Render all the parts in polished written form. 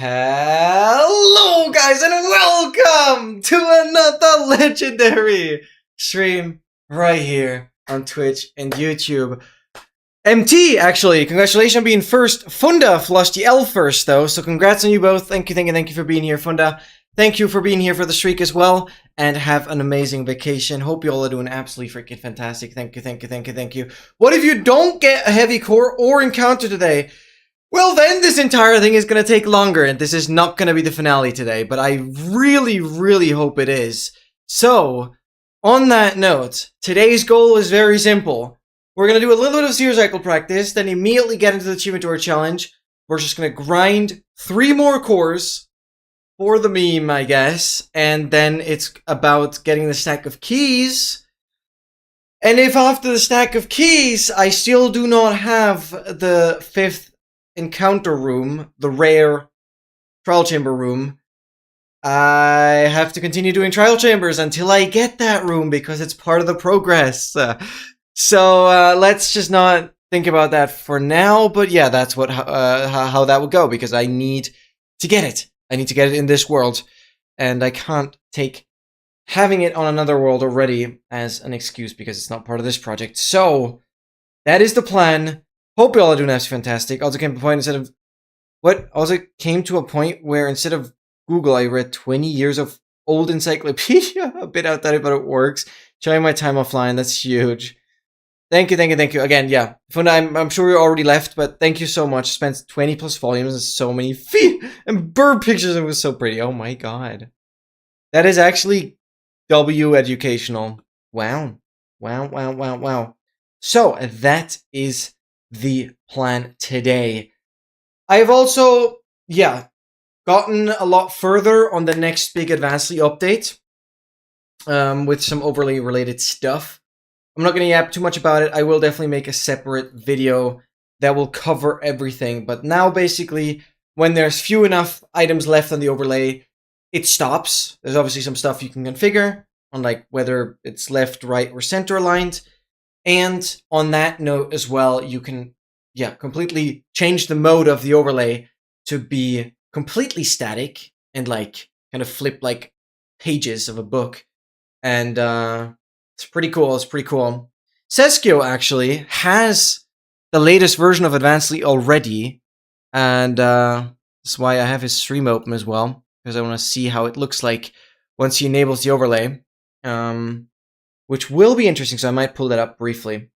Hello guys and welcome to another legendary stream right here on Twitch and YouTube. MT, actually, congratulations on being first. Funda flushed the L first though, so congrats on you both. Thank you for being here, Funda. Thank you for being here for the streak as well, and have an amazing vacation. Hope you all are doing absolutely freaking fantastic. Thank you. What if you don't get a heavy core or encounter today? Well, then this entire thing is going to take longer, and this is not going to be the finale today, but I really hope it is. So, on that note, today's goal is very simple. We're going to do a little bit of series cycle practice, then immediately get into the Achievement Door Challenge. We're just going to grind 3 more cores for the meme, I guess, and then it's about getting the stack of keys. And if after the stack of keys, I still do not have the 5th encounter room, the rare trial chamber room, I have to continue doing trial chambers until I get that room because it's part of the progress. So let's just not think about that for now. But yeah, that's what how that would go, because I need to get it. I need to get it in this world, and I can't take having it on another world already as an excuse because it's not part of this project. So that is the plan. Hope you all are doing absolutely fantastic. Also came to a point where instead of Google, I read 20 years of old encyclopedia. A bit outdated, but it works. Showing my time offline. That's huge. Thank you. Again, yeah. Funda, I'm sure you already left, but thank you so much. Spent 20 plus volumes and so many feet and bird pictures. It was so pretty. Oh my god. That is actually educational. Wow. So that is the plan today. I've also, gotten a lot further on the next big Advancedly update with some overlay related stuff. I'm not going to yap too much about it. I will definitely make a separate video that will cover everything. But now basically, when there's few enough items left on the overlay, it stops. There's obviously some stuff you can configure on like whether it's left, right, or center aligned. And on that note as well, you can, completely change the mode of the overlay to be completely static and like kind of flip like pages of a book. And it's pretty cool. Seskio actually has the latest version of Advancedly already. And that's why I have his stream open as well, because I want to see how it looks like once he enables the overlay. Which will be interesting, so I might pull that up briefly.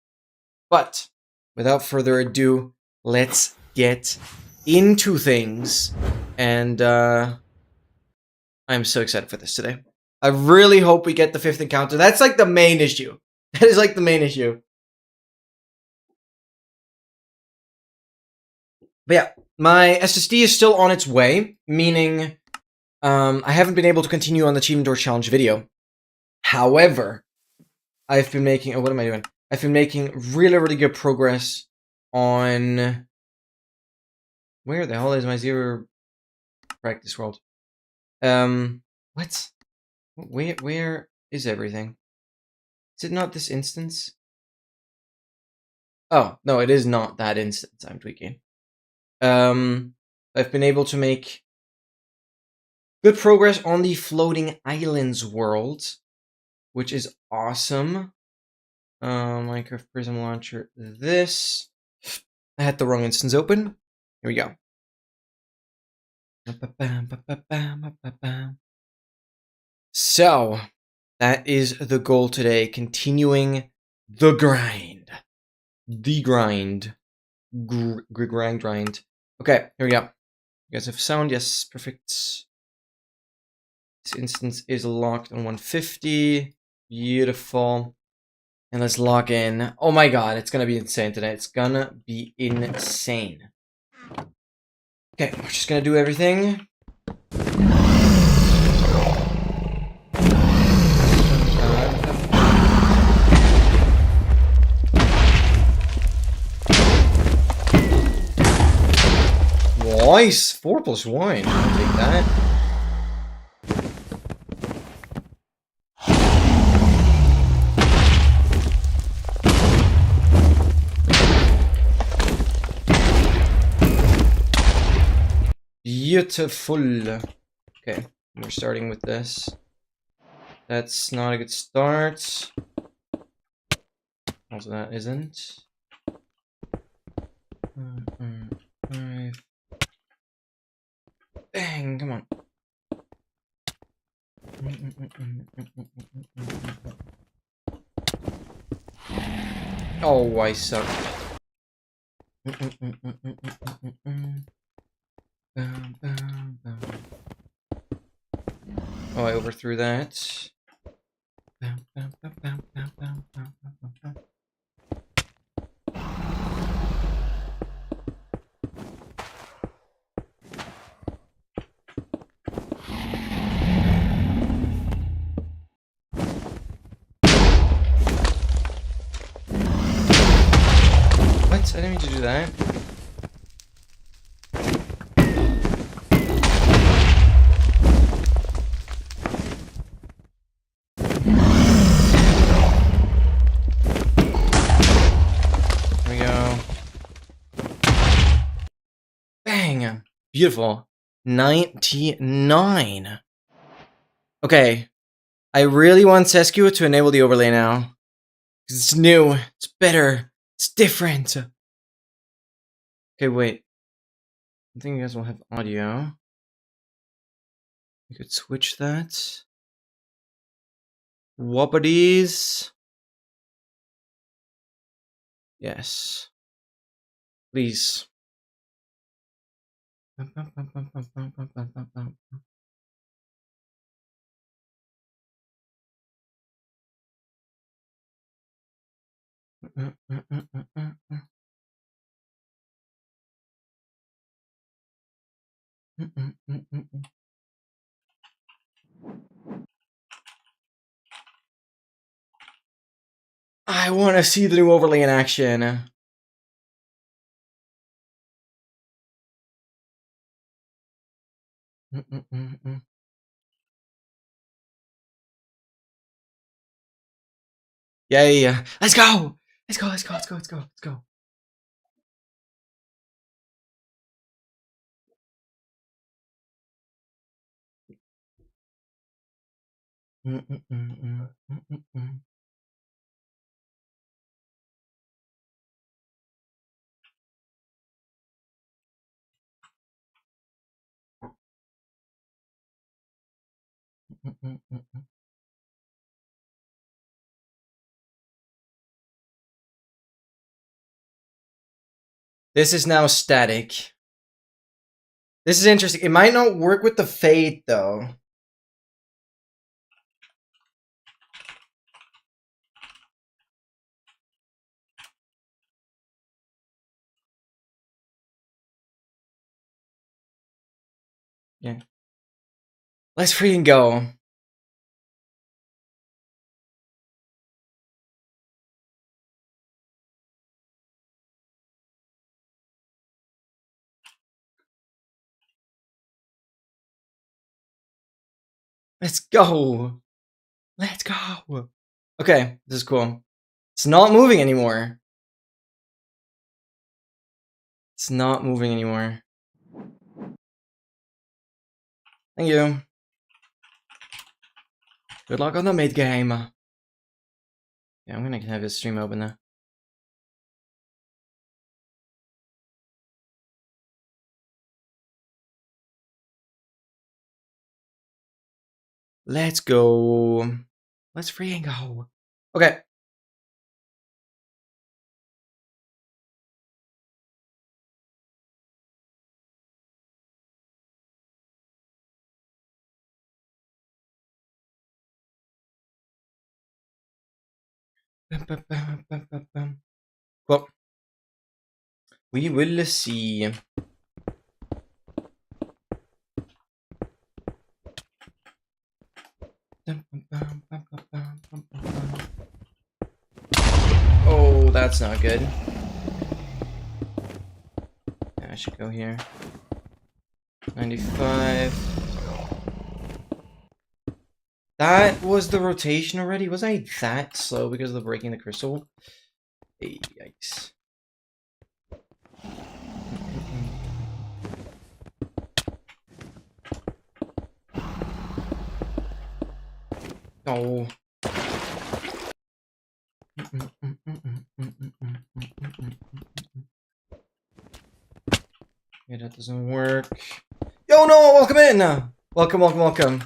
But without further ado, let's get into things. And I'm so excited for this today. I really hope we get the 5th encounter. That's like the main issue. That is like the main issue. But yeah, my SSD is still on its way, meaning I haven't been able to continue on the Achievement Door Challenge video. However, I've been making, what am I doing? I've been making really good progress on, where the hell is my zero practice world? What? Where is everything? Is it not this instance? Oh, no, it is not that instance. I'm tweaking. I've been able to make good progress on the Floating Islands world, which is awesome. Minecraft Prism Launcher. This. I had the wrong instance open. Here we go. So, that is the goal today. Continuing the grind. Grind. Okay, here we go. You guys have sound? Yes, perfect. This instance is locked on 150. Beautiful. And let's log in. Oh my god, it's gonna be insane today. It's gonna be insane. Okay, we're just gonna do everything. Nice! 4 plus 1. I'll take that. Beautiful. Okay, we're starting with this. That's not a good start. Also, that isn't. 5. Bang, come on. Oh, I suck. Oh, I overthrew that. What? I didn't mean to do that. There we go. Bang! Beautiful. 99. Okay. I really want Sescu to enable the overlay now. It's new. It's better. It's different. Okay, wait. I think you guys will have audio. We could switch that. Whoppities. Yes. Please. I want to see the new overlay in action. Yay! Let's go! Let's go! Let's go! Let's go! Let's go! Let's go! This is now static. This is interesting. It might not work with the fade though. Yeah. Let's freaking go. Let's go. Let's go. Okay, this is cool. It's not moving anymore. It's not moving anymore. Thank you. Good luck on the mid game. Yeah, I'm gonna have his stream open now. Let's go. Let's freaking go. Okay. Well, we will see. Oh, that's not good. Yeah, I should go here. 95. That was the rotation already? Was I that slow because of the breaking the crystal? Hey, yikes. Oh. Yeah, that doesn't work. Yo, no, welcome in! Welcome, welcome, welcome.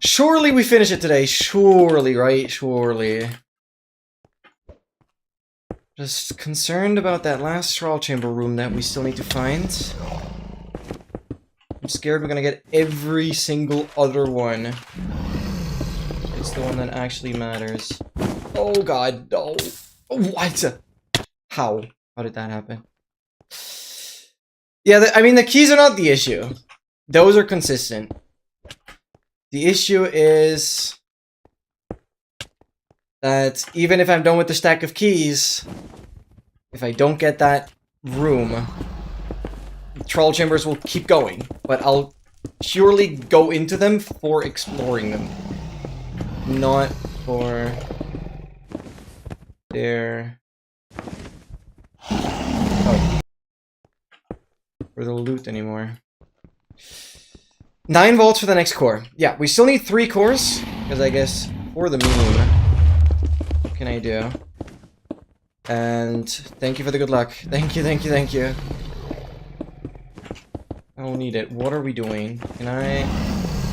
Surely we finish it today. Surely, right? Surely. Just concerned about that last trial chamber room that we still need to find. I'm scared we're gonna get every single other one. It's the one that actually matters. Oh god, no. What? How? How did that happen? Yeah, I mean, the keys are not the issue. Those are consistent. The issue is that even if I'm done with the stack of keys, if I don't get that room, troll chambers will keep going, but I'll purely go into them for exploring them, not for their for the loot anymore. 9 volts for the next core. Yeah, we still need 3 cores, because I guess for the meme, what can I do? And thank you for the good luck. Thank you, thank you, thank you. I don't need it. What are we doing? Can I...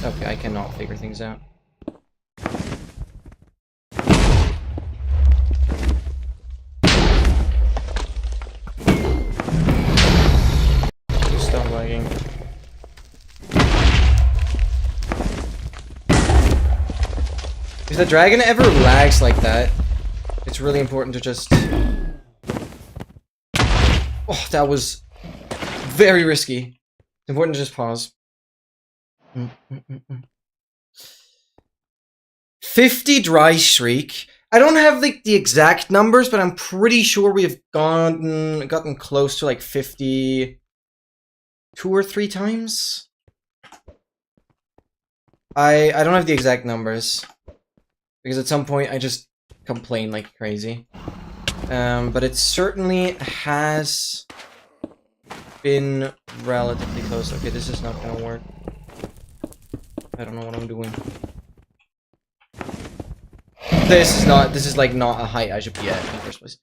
Okay, I cannot figure things out. Stop lagging. If the dragon ever lags like that, it's really important to just... Oh, that was very risky. It's important to just pause. 50 dry streak. I don't have like the exact numbers, but I'm pretty sure we have gotten close to like 50 2 or 3 times. I don't have the exact numbers because at some point I just complain like crazy. But it certainly has been relatively close. Okay, this is not gonna work. I don't know what I'm doing. This is like not a height I should be at in the first place.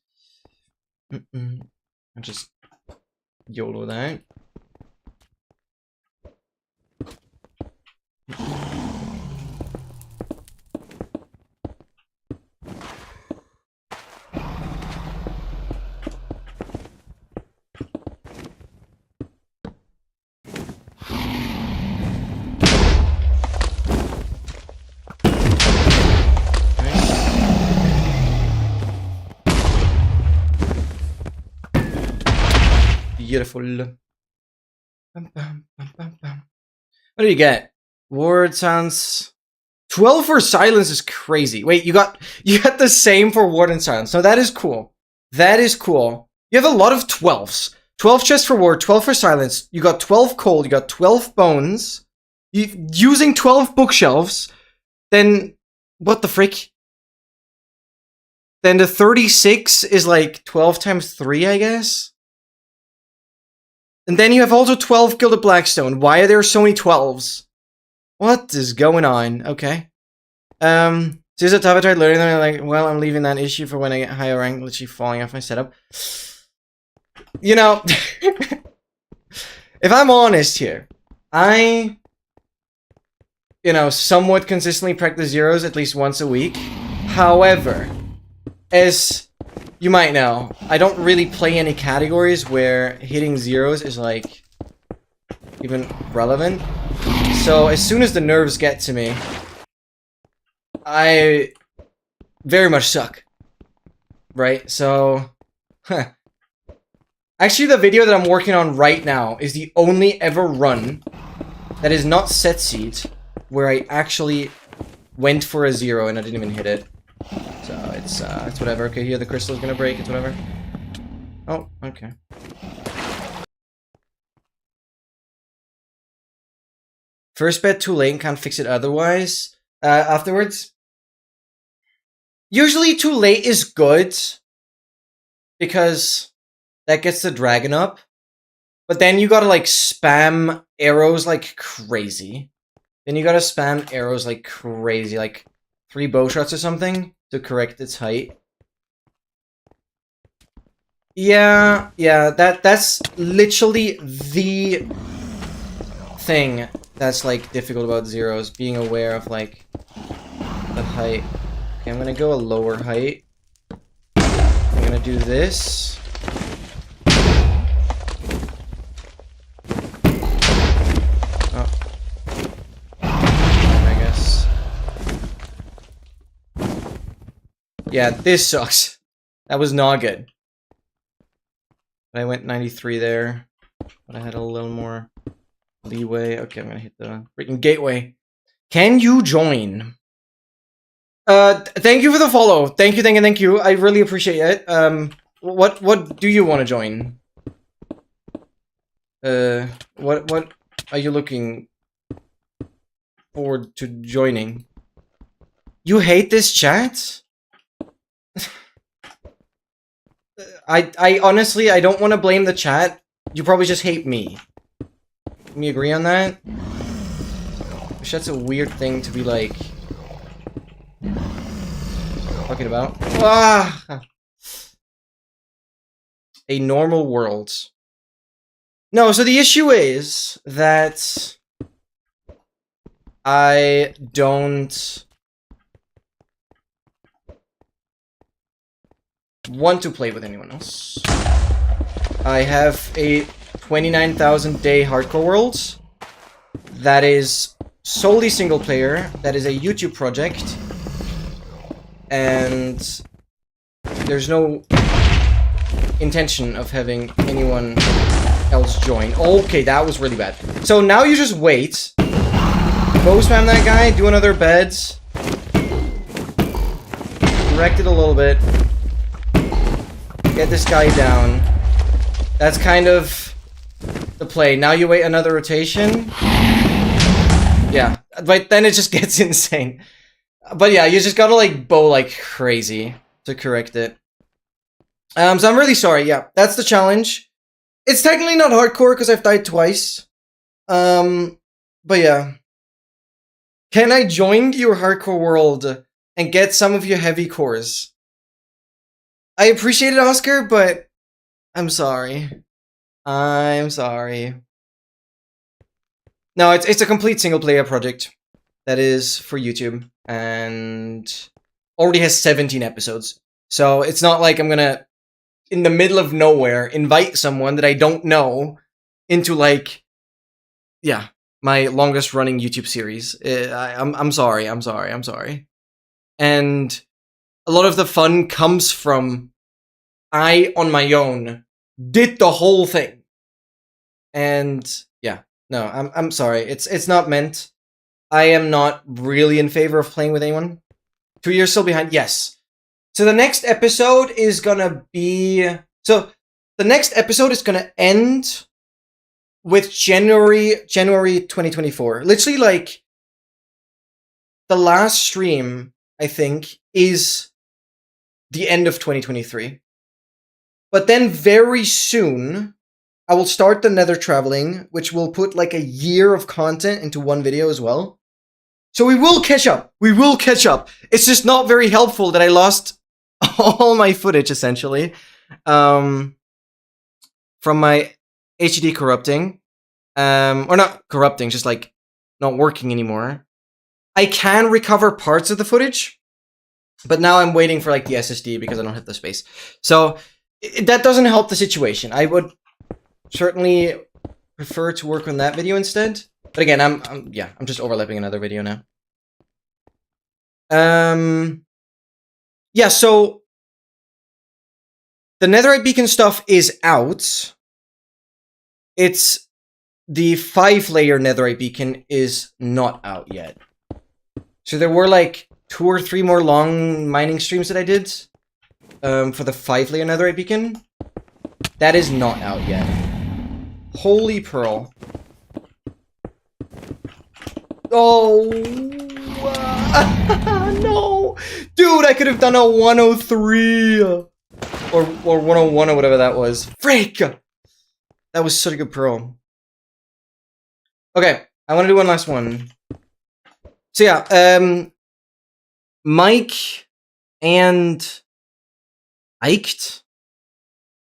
I'll just YOLO that. Beautiful. What do you get? Ward sounds 12 for silence is crazy. Wait, you got the same for ward and silence. No, that is cool. That is cool. You have a lot of 12s. 12 chests for ward, 12 for silence. You got 12 cold, you got 12 bones. Using 12 bookshelves. Then what the frick? Then the 36 is like 12 times 3, I guess. And then you have also 12 Gilded Blackstone. Why are there so many 12s? What is going on? Okay. So here's a top I tried learning them. Like, well, I'm leaving that issue for when I get higher rank, literally falling off my setup. You know, if I'm honest here, I, you know, somewhat consistently practice zeros at least once a week. However, as you might know, I don't really play any categories where hitting zeros is like even relevant. So as soon as the nerves get to me, I very much suck. Right? So, actually the video that I'm working on right now is the only ever run that is not set seed where I actually went for a 0 and I didn't even hit it. So it's whatever. Okay, here the crystal is gonna break. It's whatever. Oh, okay. First bet too late and can't fix it otherwise. Afterwards. Usually too late is good because that gets the dragon up. But then you gotta like spam arrows like crazy. Then you gotta spam arrows like crazy, like 3 bow shots or something to correct its height. Yeah, that's literally the thing that's like difficult about zeros, being aware of like the height. Okay, I'm gonna go a lower height. I'm gonna do this. Oh. I guess. Yeah, this sucks. That was not good. I went 93 there, but I had a little more leeway. Okay, I'm gonna hit the freaking gateway. Can you join? Thank you for the follow. Thank you. I really appreciate it. What do you want to join? What are you looking forward to joining? You hate this chat? I honestly, I don't want to blame the chat. You probably just hate me. Can we agree on that? Which that's a weird thing to be like talking about. Ah! A normal world. No, so the issue is that I don't want to play with anyone else. I have a 29,000 day hardcore world that is solely single player, that is a YouTube project, and there's no intention of having anyone else join. Okay, that was really bad. So now you just wait. Bow spam that guy, do another bed. Direct it a little bit. Get this guy down. That's kind of the play. Now you wait another rotation. Yeah, but then it just gets insane. But yeah, you just gotta like bow like crazy to correct it. So I'm really sorry. Yeah, that's the challenge. It's technically not hardcore because I've died twice. But yeah. Can I join your hardcore world and get some of your heavy cores? I appreciate it, Oscar, but I'm sorry. I'm sorry. No, it's a complete single-player project that is for YouTube and already has 17 episodes. So it's not like I'm gonna, in the middle of nowhere, invite someone that I don't know into like, yeah, my longest-running YouTube series. I'm sorry. And a lot of the fun comes from I, on my own, did the whole thing. And yeah, no, I'm sorry. It's not meant. I am not really in favor of playing with anyone. 2 years still behind? Yes. So the next episode is gonna be... So the next episode is gonna end with January 2024. Literally, like, the last stream, I think, is the end of 2023. But then very soon, I will start the Nether traveling, which will put like a year of content into one video as well. So we will catch up. We will catch up. It's just not very helpful that I lost all my footage, essentially, from my HD corrupting. Or not corrupting, just like not working anymore. I can recover parts of the footage, but now I'm waiting for like the SSD because I don't have the space. So that doesn't help the situation. I would certainly prefer to work on that video instead. But again, I'm just overlapping another video now. Yeah, so the netherite beacon stuff is out. It's the 5-layer netherite beacon is not out yet. So there were like 2 or 3 more long mining streams that I did for the 5-layer netherite beacon. That is not out yet. Holy pearl. Oh, no. Dude, I could have done a 103 or 101 or whatever that was. Freak. That was such a good pearl. Okay, I want to do one last one. So yeah, Mike and Iked?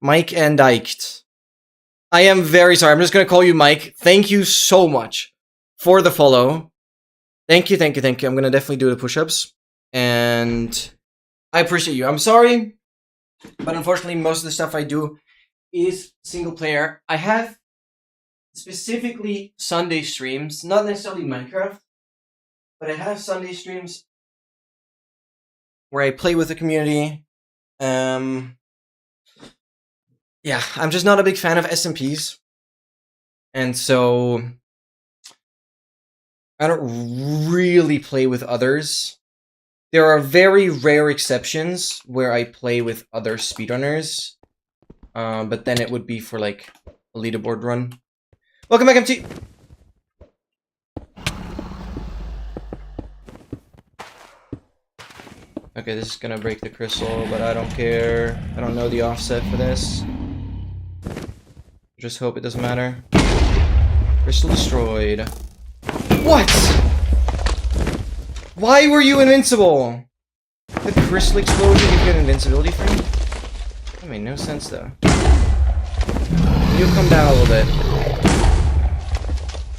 Mike and Iked. I am very sorry. I'm just gonna call you Mike. Thank you so much for the follow. Thank you, thank you, thank you. I'm gonna definitely do the push-ups. And I appreciate you. I'm sorry, but unfortunately most of the stuff I do is single player. I have specifically Sunday streams, not necessarily Minecraft, but I have Sunday streams where I play with the community. Yeah, I'm just not a big fan of SMPs. And so I don't really play with others. There are very rare exceptions where I play with other speedrunners. But then it would be for like a leaderboard run. Welcome back, MT! Okay, this is gonna break the crystal, but I don't care. I don't know the offset for this. Just hope it doesn't matter. Crystal destroyed. What? Why were you invincible? The crystal explosion gave you an invincibility frame? That made no sense though. You come down a little bit.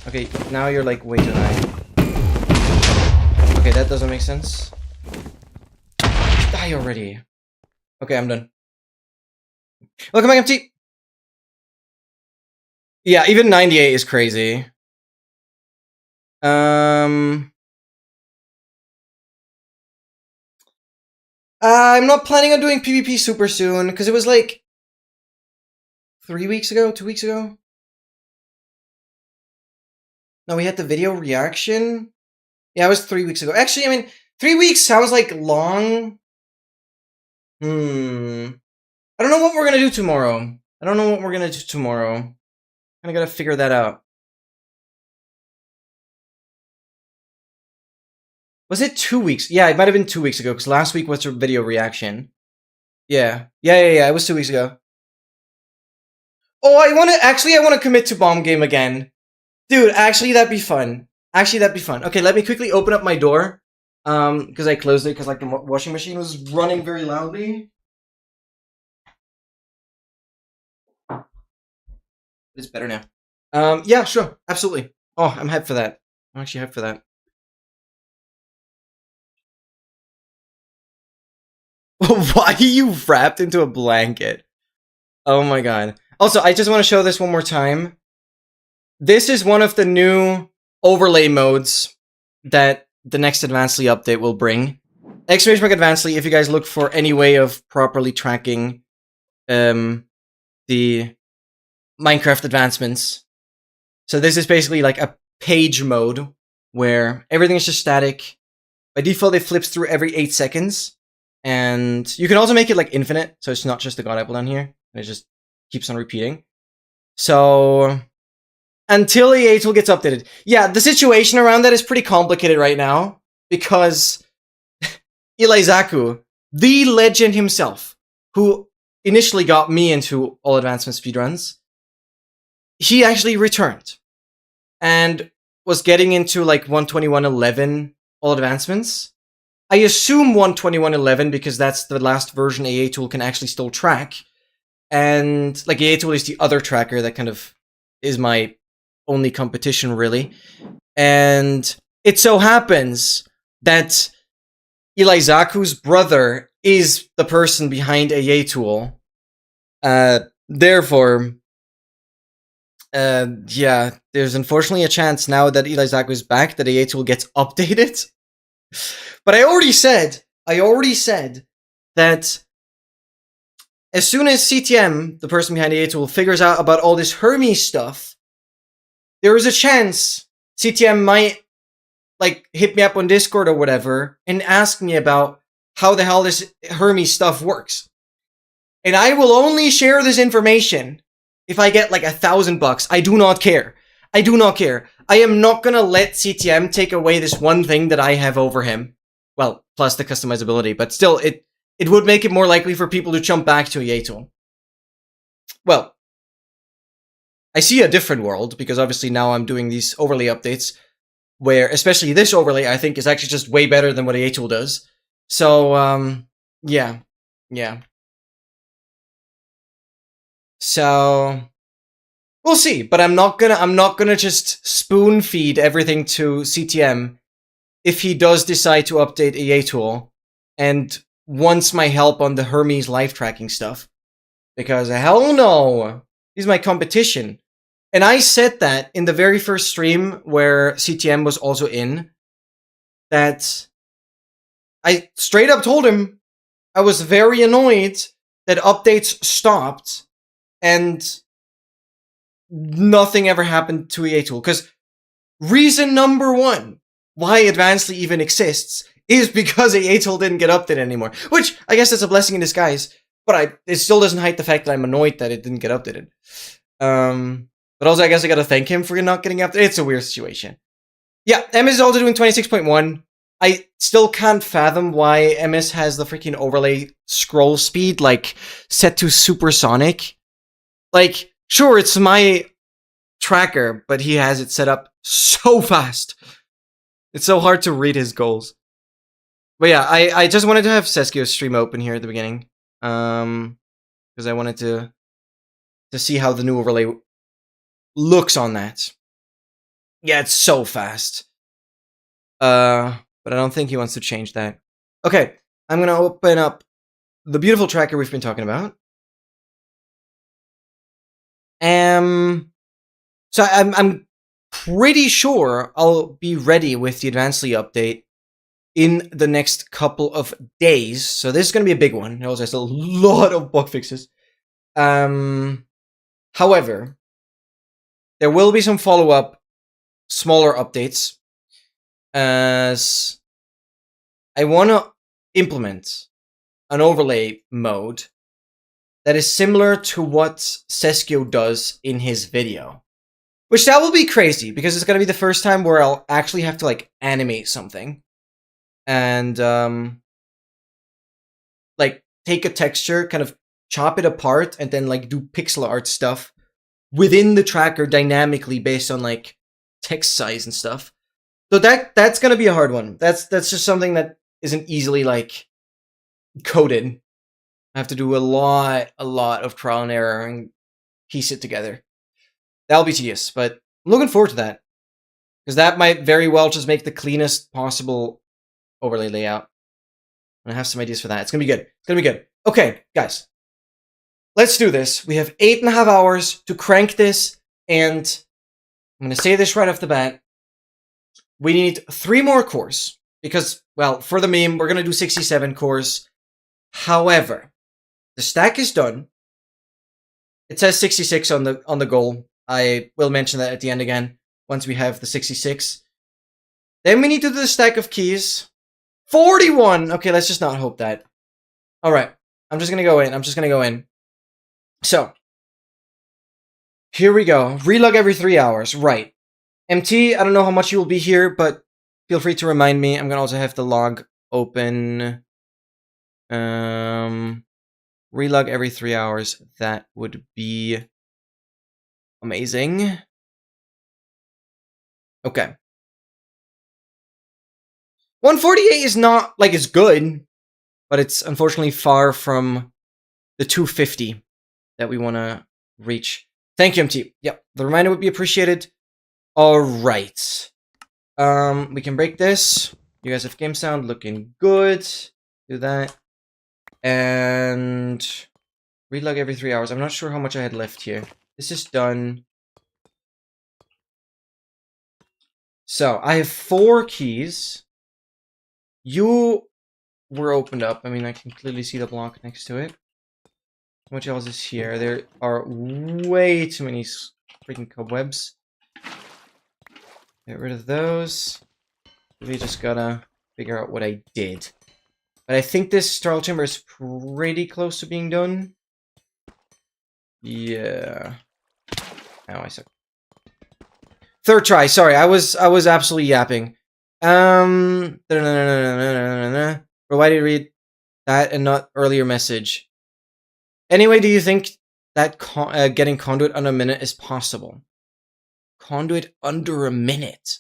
Okay, now you're like way too high. Okay, that doesn't make sense. Just die already. Okay, I'm done. Welcome back, MT! Yeah, even 98 is crazy. I'm not planning on doing PvP super soon, because it was like 3 weeks ago, 2 weeks ago? No, we had the video reaction? Yeah, it was 3 weeks ago. Actually, I mean, 3 weeks sounds like long. I don't know what we're gonna do tomorrow. I gotta figure that out. Was it 2 weeks? Yeah, it might have been 2 weeks ago, because last week was your video reaction. Yeah. Yeah, it was 2 weeks ago. Oh, I wanna commit to bomb game again. Dude, actually, that'd be fun. Okay, let me quickly open up my door. Because I closed it because like the washing machine was running very loudly. It's better now. Yeah, sure, absolutely. Oh, I'm hyped for that. I'm actually hyped for that. Why are you wrapped into a blanket? Oh my god. Also, I just want to show this one more time. This is one of the new overlay modes that the next Advancedly update will bring. Exclamation mark Advancedly if you guys look for any way of properly tracking the Minecraft advancements. So this is basically like a page mode where everything is just static. By default, it flips through every 8 seconds. And you can also make it like infinite, so it's not just the god apple down here. And it just keeps on repeating. So until EA tool gets updated. Yeah, the situation around that is pretty complicated right now. Because Ilaizaku, the legend himself, who initially got me into all advancement speedruns, he actually returned and was getting into like 121.11 all advancements. I assume 121.11 because that's the last version AA tool can actually still track. And like AA tool is the other tracker that kind of is my only competition really. And it so happens that Ilaizaku's brother is the person behind AA tool. Therefore, yeah, there's unfortunately a chance now that Ilaizaku is back that AA tool gets updated. But I already said that as soon as CTM, the person behind AA tool, figures out about all this Hermes stuff, there is a chance CTM might like hit me up on Discord or whatever and ask me about how the hell this Hermes stuff works. And I will only share this information if I get like $1,000. I do not care. I am not gonna let CTM take away this one thing that I have over him. Well, plus the customizability, but still, it would make it more likely for people to jump back to EA tool. Well, I see a different world, because obviously now I'm doing these overlay updates. where especially this overlay, I think, is actually just way better than what A-Tool does. So, yeah. So we'll see, but I'm not gonna just spoon feed everything to CTM if he does decide to update A-Tool and wants my help on the Hermes live tracking stuff. Because hell no, he's my competition. And I said that in the very first stream where CTM was also in, that I straight up told him I was very annoyed that updates stopped and nothing ever happened to A-Tool. Because reason number one why Advancedly even exists is because A-Tool didn't get updated anymore. Which, I guess that's a blessing in disguise, but it still doesn't hide the fact that I'm annoyed that it didn't get updated. But also, I guess I gotta thank him for not getting updated. It's a weird situation. Yeah, MS is also doing 26.1. I still can't fathom why MS has the freaking overlay scroll speed, like, set to supersonic. Like, sure, it's my tracker, but he has it set up so fast. It's so hard to read his goals. But yeah, I just wanted to have Seskio's stream open here at the beginning. Because I wanted to see how the new overlay looks on that. Yeah, it's so fast. But I don't think he wants to change that. Okay, I'm gonna open up the beautiful tracker we've been talking about. So I'm pretty sure I'll be ready with the Advancedly update in the next couple of days. So this is gonna be a big one. It also has a lot of bug fixes. However, there will be some follow-up, smaller updates, as I want to implement an overlay mode that is similar to what Seskio does in his video. Which that will be crazy, because it's going to be the first time where I'll actually have to, like, animate something. And, like, take a texture, kind of chop it apart, and then, like, do pixel art stuff within the tracker dynamically based on, like, text size and stuff. So that's gonna be a hard one. That's just something that isn't easily, like, coded. I have to do a lot of trial and error and piece it together. That'll be tedious, but I'm looking forward to that. Because that might very well just make the cleanest possible overlay layout. And I have some ideas for that. It's gonna be good. It's gonna be good. Okay, guys. Let's do this. We have 8.5 hours to crank this, and I'm going to say this right off the bat. We need 3 more cores, because, well, for the meme, we're going to do 67 cores. However, the stack is done. It says 66 on the goal. I will mention that at the end again, once we have the 66. Then we need to do the stack of keys. 41! Okay, let's just not hope that. Alright, I'm just going to go in. So, here we go. Relog every 3 hours. Right. MT, I don't know how much you will be here, but feel free to remind me. I'm going to also have the log open. Relog every 3 hours. That would be amazing. Okay. 148 is not, like, it's good, but it's unfortunately far from the 250 that we want to reach. Thank you, MT. Yep, the reminder would be appreciated. All right. We can break this. You guys have game sound looking good. Do that. And relog every 3 hours. I'm not sure how much I had left here. This is done. So, I have 4 keys. You were opened up. I mean, I can clearly see the block next to it. How much else is here? There are way too many freaking cobwebs. Get rid of those. We just gotta figure out what I did. But I think this straw chamber is pretty close to being done. Yeah. Oh, I suck. Third try. Sorry, I was absolutely yapping. Why did you read that and not earlier message? Anyway, do you think that getting conduit under a minute is possible? Conduit under a minute?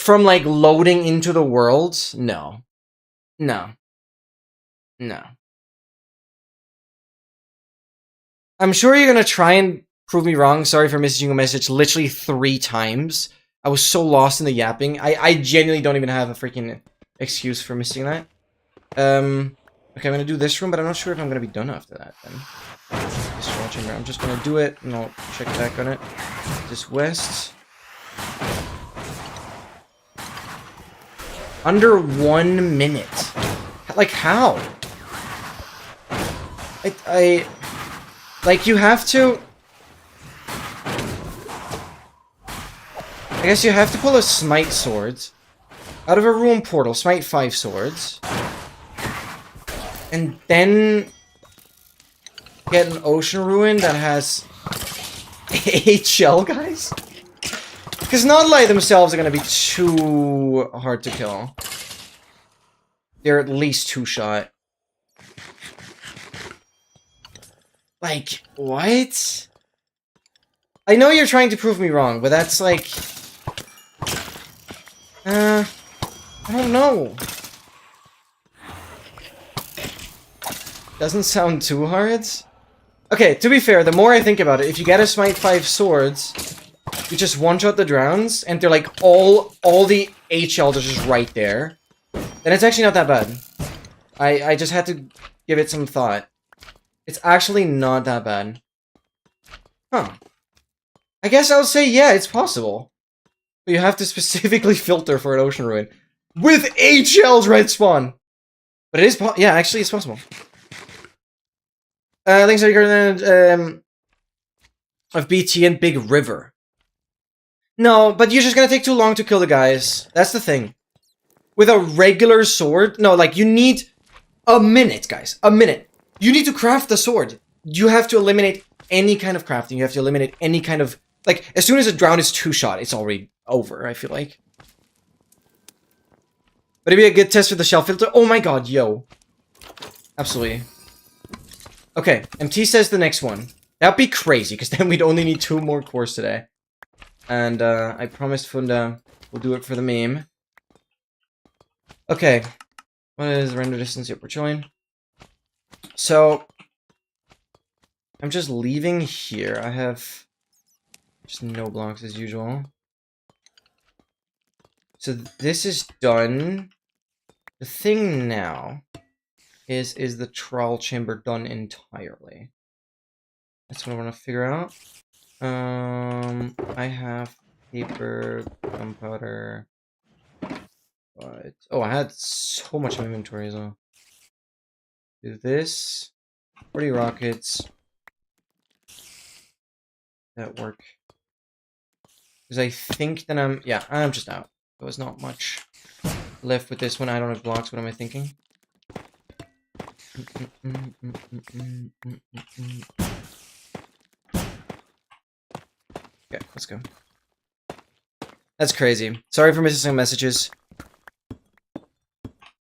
from like loading into the world, no. No. No. I'm sure you're gonna try and prove me wrong. Sorry for messaging a message literally 3 times. I was so lost in the yapping. I genuinely don't even have a freaking excuse for missing that. Okay, I'm gonna do this room, but I'm not sure if I'm gonna be done after that then. This control chamber. I'm just gonna do it and I'll check back on it. This west. Under 1 minute. Like, how? Like, you have to... I guess you have to pull a smite sword out of a room portal, smite 5 swords, and then get an ocean ruin that has 8 shell guys? Because Nodli themselves are going to be too hard to kill. They're at least 2-shot. Like, what? I know you're trying to prove me wrong, but that's like... I don't know. Doesn't sound too hard. Okay, to be fair, the more I think about it, if you get a smite 5 swords, you just one-shot the drowns, and they're like all the 8 shells are just right there. Then it's actually not that bad. I just had to give it some thought. It's actually not that bad. Huh. I guess I'll say, yeah, it's possible. But you have to specifically filter for an ocean ruin. With 8 shells red spawn! But it is yeah, actually, it's possible. Links are of BT and Big River. No, but you're just gonna take too long to kill the guys. That's the thing. With a regular sword, no, like, you need a minute, guys. A minute. You need to craft the sword. You have to eliminate any kind of crafting. You have to eliminate any kind of... Like, as soon as a drown is 2-shot, it's already over, I feel like. But it'd be a good test for the shell filter. Oh my god, yo. Absolutely. Okay, MT says the next one. That'd be crazy, because then we'd only need 2 more cores today. And, I promised Funda we'll do it for the meme. Okay. What is render distance? Yep, we're chilling. So, I'm just leaving here. I have just no blocks as usual. So this is done. The thing now is the trial chamber done entirely? That's what I want to figure out. I have paper, gunpowder, but oh, I had so much in my inventory as well. Do this. 40 rockets. That work. Because I think that I'm just out. There was not much left with this one. I don't have blocks. What am I thinking? Okay, let's go. That's crazy. Sorry for missing some messages.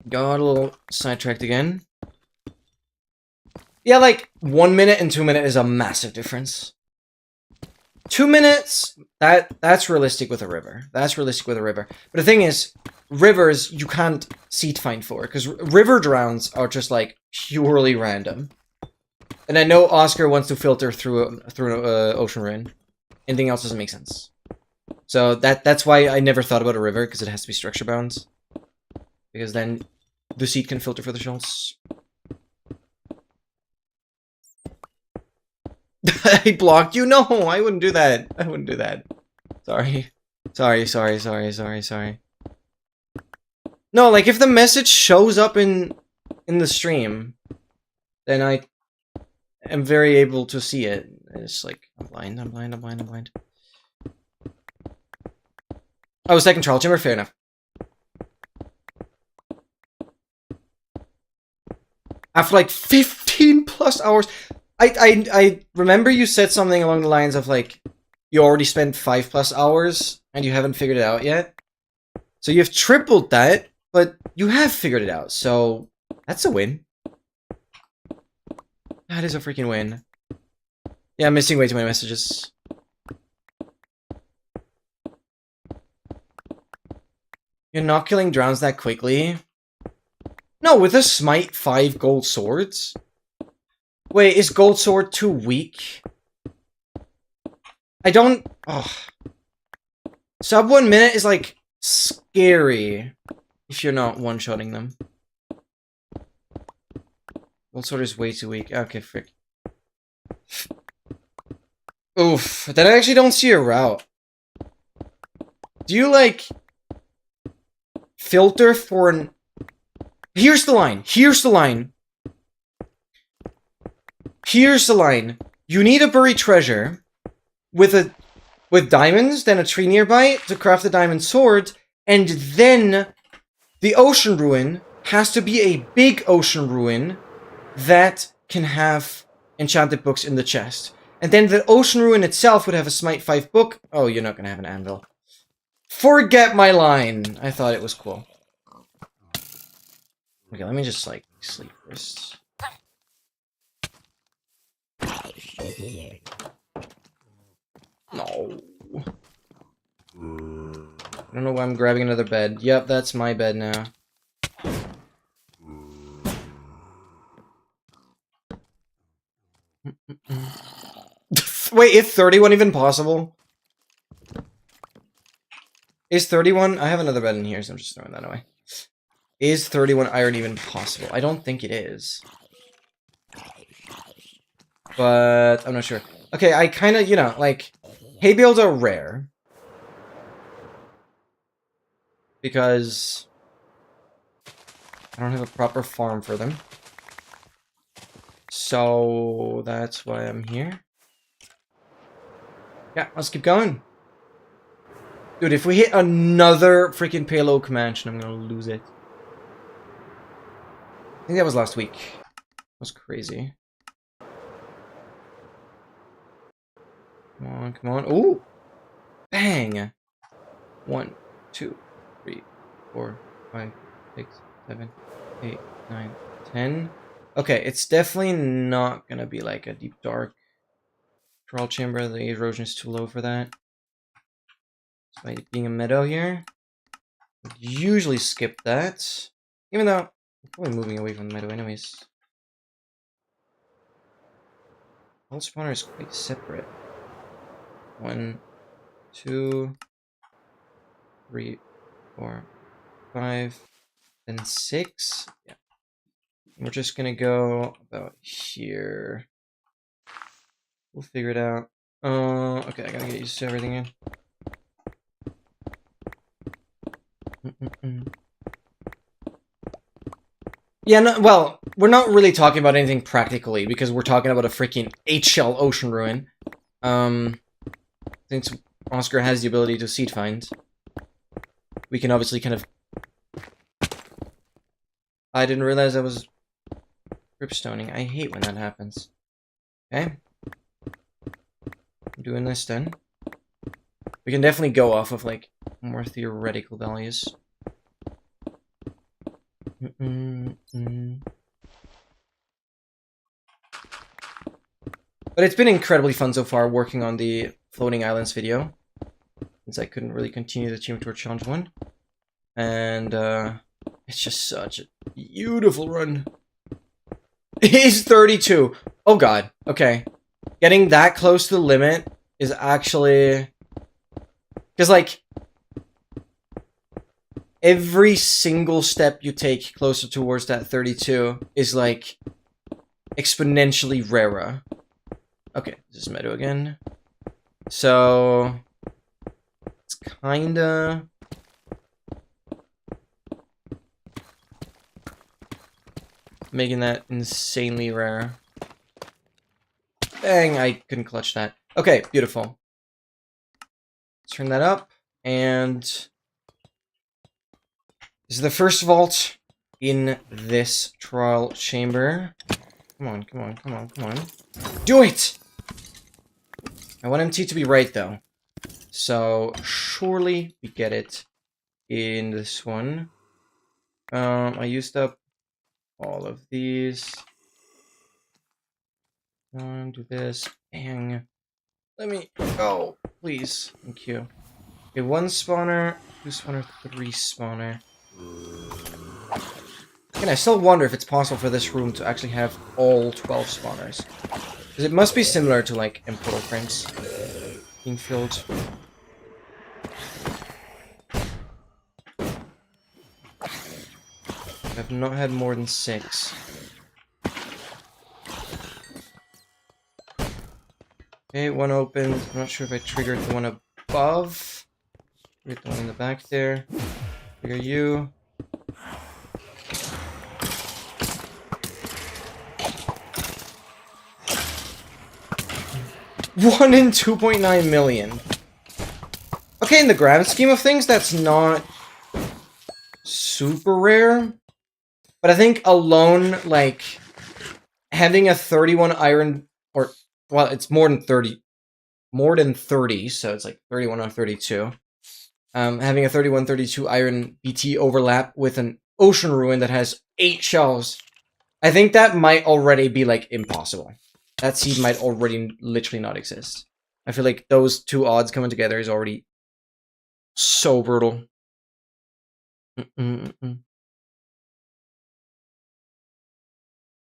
Got a little sidetracked again. Yeah, like, 1 minute and 2 minutes is a massive difference. 2 minutes, that's realistic with a river. That's realistic with a river. But the thing is, rivers, you can't seed find for, because river drowns are just, like, purely random. And I know Oscar wants to filter through an ocean ruin. Anything else doesn't make sense. So that's why I never thought about a river, because it has to be structure bound. Because then the seed can filter for the shells. I blocked you? No, I wouldn't do that. I wouldn't do that. Sorry. Sorry. No, like, if the message shows up in the stream, then I am very able to see it. It's like, I'm blind. Oh, second trial chamber? Fair enough. After, like, 15 plus hours... I remember you said something along the lines of, like, you already spent 5+ hours and you haven't figured it out yet. So you've tripled that, but you have figured it out, so that's a win. That is a freaking win. Yeah, I'm missing way too many messages. You're not killing drowns that quickly? No, with a Smite 5 gold swords? Wait, is gold sword too weak? I don't... Oh. Sub 1 minute is, like, scary if you're not one-shotting them. Gold sword is way too weak. Okay, frick. Oof. Then I actually don't see a route. Do you, like... filter for an... Here's the line. Here's the line. Here's the line. You need a buried treasure with diamonds, then a tree nearby to craft the diamond sword, and then the ocean ruin has to be a big ocean ruin that can have enchanted books in the chest. And then the ocean ruin itself would have a Smite 5 book. Oh, you're not gonna have an anvil. Forget my line. I thought it was cool. Okay, let me just, like, sleep first. No. I don't know why I'm grabbing another bed. Yep, that's my bed now. Wait, is 31 even possible? Is 31... I have another bed in here, so I'm just throwing that away. Is 31 iron even possible? I don't think it is. But I'm not sure. Okay, I kind of, you know, like... hay bales are rare. Because... I don't have a proper farm for them. So... that's why I'm here. Yeah, let's keep going. Dude, if we hit another freaking payload mansion, I'm gonna lose it. I think that was last week. That was crazy. Come on, come on. Ooh! Bang! 1, 2, 3, 4, 5, 6, 7, 8, 9, 10. Okay, it's definitely not gonna be like a deep dark trial chamber. The erosion is too low for that. Despite being a meadow here. I'd usually skip that. Even though I'm probably moving away from the meadow anyways. All spawner is quite separate. 1, 2, 3, 4, 5, then 6. Yeah. We're just gonna go about here. We'll figure it out. Okay, I gotta get used to everything in. Yeah, no, well, we're not really talking about anything practically, because we're talking about a freaking 8-shell ocean ruin. Since Oscar has the ability to seed find, we can obviously kind of... I didn't realize I was ripstoning. I hate when that happens. Okay. I'm doing this then. We can definitely go off of, like, more theoretical values. But it's been incredibly fun so far working on the Floating Islands video, since I couldn't really continue the Achievement Tour Challenge 1. And, it's just such a beautiful run. He's 32! Oh god, okay. Getting that close to the limit is actually... because, like, every single step you take closer towards that 32 is, like, exponentially rarer. Okay, this is Meadow again. So... it's kinda... making that insanely rare. Bang, I couldn't clutch that. Okay, beautiful. Let's turn that up, and... this is the first vault in this trial chamber. Come on, come on, come on, come on. Do it! I want MT to be right, though. So, surely we get it in this one. I used up all of these. Do this. Bang. Let me go, please. Thank you. Okay, 1 spawner, 2 spawner, 3 spawner. Again, I still wonder if it's possible for this room to actually have all 12 spawners. Because it must be similar to, like, in portal frames being filled. I've not had more than 6. Okay, 1 opened. I'm not sure if I triggered the one above. Triggered the one in the back there. Trigger you. One in 2.9 million. Okay, in the grand scheme of things, that's not super rare. But I think alone, like, having a 31 iron, or, well, it's more than 30, so it's like 31 or 32. Having a 31-32 iron BT overlap with an ocean ruin that has 8 shells, I think that might already be, like, impossible. That seed might already literally not exist. I feel like those two odds coming together is already so brutal.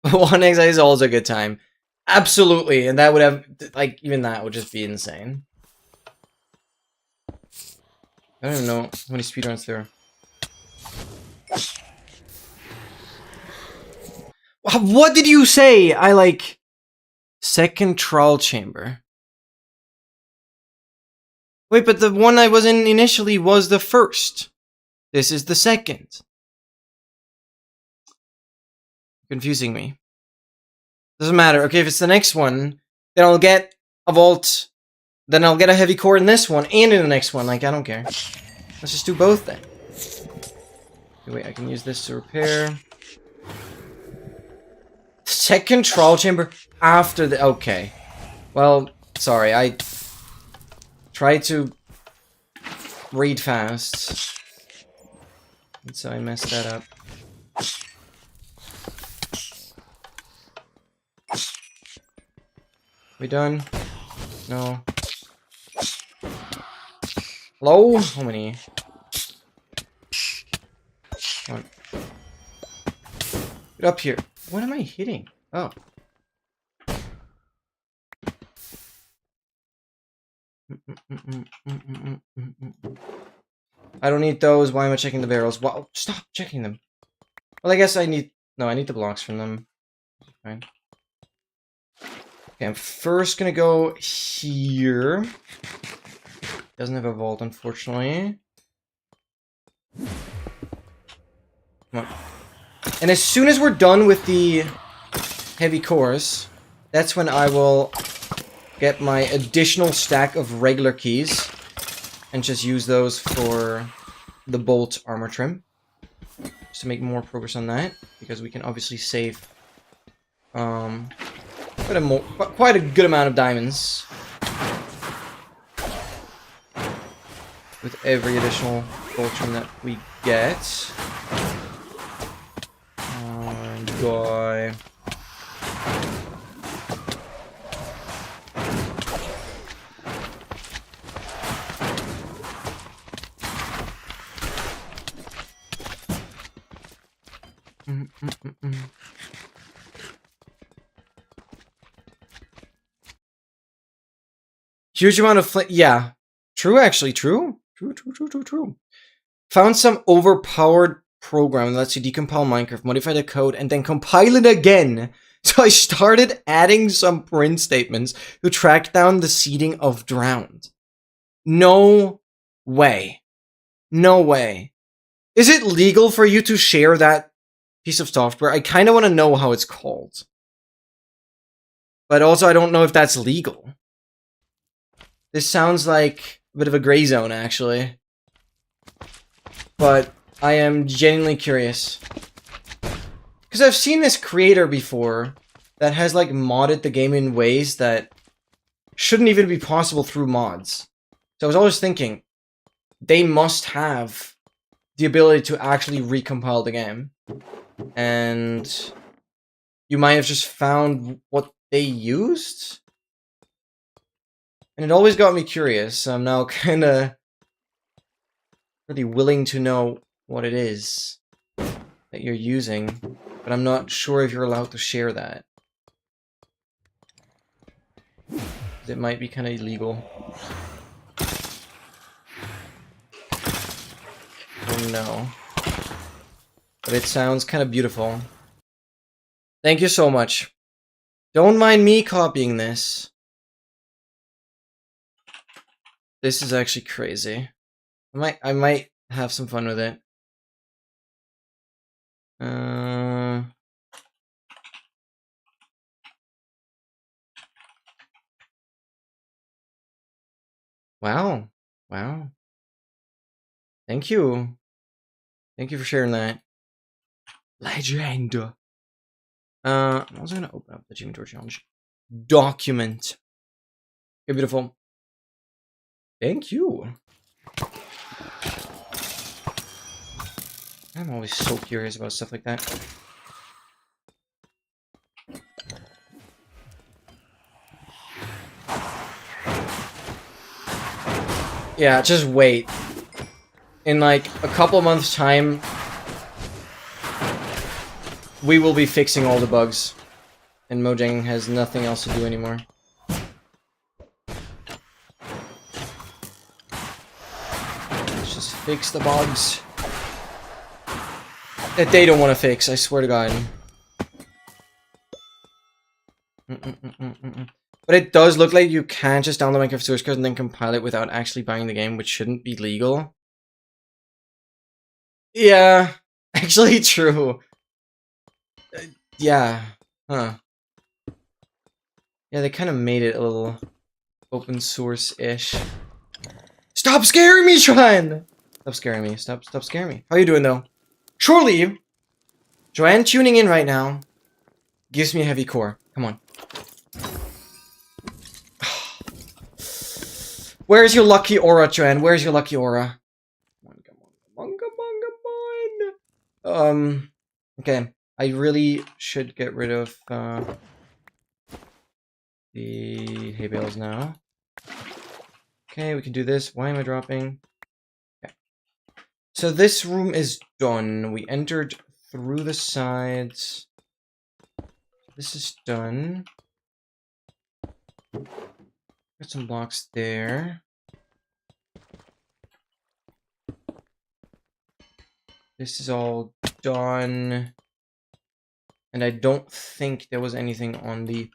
1x is also a good time. Absolutely, and that would have, like, even that would just be insane. I don't even know how many speedruns there are. What did you say? I like... Second trial chamber. Wait, but the one I was in initially was the first. This is the second. Confusing me. Doesn't matter. Okay, if it's the next one, then I'll get a vault. Then I'll get a heavy core in this one and in the next one. Like, I don't care. Let's just do both then. Okay, wait, I can use this to repair. Second trial chamber after the... Okay. Well, sorry, I tried to read fast. And so I messed that up. We done? No. Hello? How many? One. Get up here. What am I hitting? Oh. I don't need those. Why am I checking the barrels? Wow, stop checking them. Well, I guess I need... No, I need the blocks from them. Fine. Okay, I'm first gonna go here. Doesn't have a vault, unfortunately. Come on. And as soon as we're done with the heavy cores, that's when I will get my additional stack of regular keys and just use those for the bolt armor trim. Just to make more progress on that, because we can obviously save quite a good amount of diamonds with every additional bolt trim that we get. Guy. Huge amount of yeah. True, actually, true. True. Found some overpowered program that lets you decompile Minecraft, modify the code, and then compile it again. So I started adding some print statements to track down the seeding of drowned. No way. No way. Is it legal for you to share that piece of software? I kind of want to know how it's called. But also, I don't know if that's legal. This sounds like a bit of a gray zone, actually. But I am genuinely curious. Because I've seen this creator before that has, like, modded the game in ways that shouldn't even be possible through mods. So I was always thinking, they must have the ability to actually recompile the game. And you might have just found what they used? And it always got me curious, so I'm now kind of really willing to know what it is that you're using, but I'm not sure if you're allowed to share that. It might be kind of illegal. Oh no. But it sounds kind of beautiful. Thank you so much. Don't mind me copying this. This is actually crazy. I might have some fun with it. Wow. Wow. Thank you. Thank you for sharing that. Legend. I'm also gonna open up the inventory challenge document. Okay, beautiful. Thank you. I'm always so curious about stuff like that. Yeah, just wait. In like a couple months' time, we will be fixing all the bugs. And Mojang has nothing else to do anymore. Let's just fix the bugs that they don't want to fix, I swear to God. But it does look like you can just download Minecraft source code and then compile it without actually buying the game, which shouldn't be legal. Yeah, actually true. Yeah, huh. Yeah, they kind of made it a little open source-ish. Stop scaring me, Joanne! Stop scaring me. Stop scaring me. How are you doing, though? Surely, Joanne tuning in right now gives me a heavy core. Come on. Where's your lucky aura, Joanne? Where's your lucky aura? Come on, come on, come on, come on. Okay. I really should get rid of, the hay bales now. Okay, we can do this. Why am I dropping? Okay. So this room is done. We entered through the sides. This is done. Got some blocks there. This is all done. And I don't think there was anything on the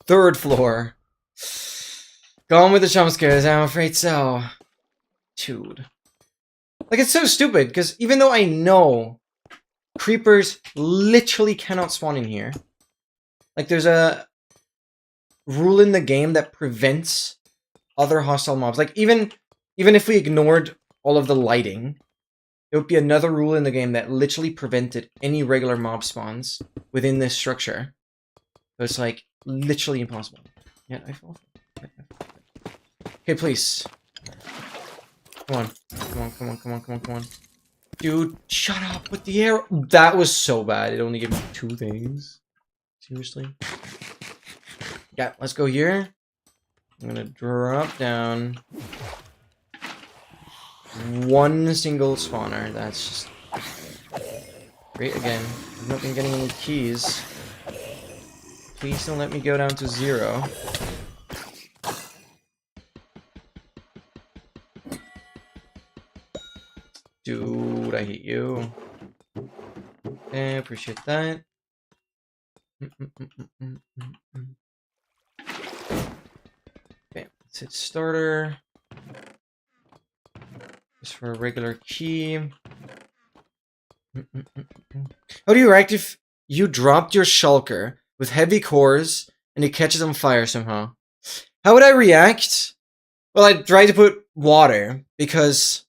third floor. Gone with the jump scares, I'm afraid so. Dude. Like, it's so stupid, because even though I know creepers literally cannot spawn in here, like, there's a rule in the game that prevents other hostile mobs. Like, even if we ignored all of the lighting, there would be another rule in the game that literally prevented any regular mob spawns within this structure. So it's, like, literally impossible. Yet I fall. Okay, please. Come on. Come on, come on, come on, come on, come on. Dude, shut up with the arrow. That was so bad. It only gave me 2 things. Seriously? Yeah, let's go here. I'm gonna drop down 1 single spawner. That's just great. Again, I've not been getting any keys. Please don't let me go down to 0. Dude, I hate you. Okay, appreciate that. Okay, let's hit starter. Just for a regular key. How do you react if you dropped your shulker with heavy cores and it catches on fire somehow? How would I react? Well, I'd try to put water, because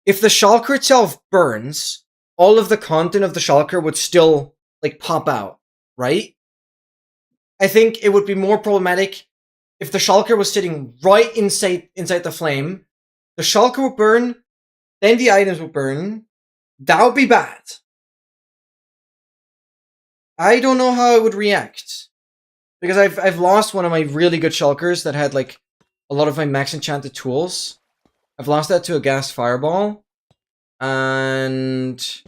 if the shulker itself burns, all of the content of the shulker would still, like, pop out, right? I think it would be more problematic if the shulker was sitting right inside the flame. The shulker would burn, then the items would burn. That would be bad. I don't know how I would react, because I've lost one of my really good shulkers that had, like, a lot of my max enchanted tools. I've lost that to a gas fireball. And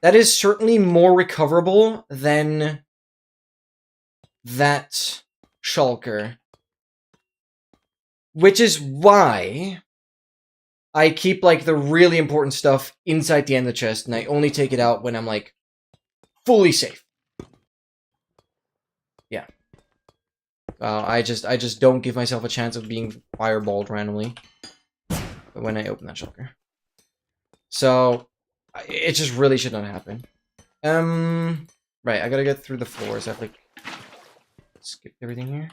that is certainly more recoverable than that shulker. Which is why I keep, like, the really important stuff inside the ender chest, and I only take it out when I'm, like, fully safe. Yeah. I just don't give myself a chance of being fireballed randomly when I open that shulker. So, it just really should not happen. Right, I gotta get through the floors. I have, like, skipped everything here.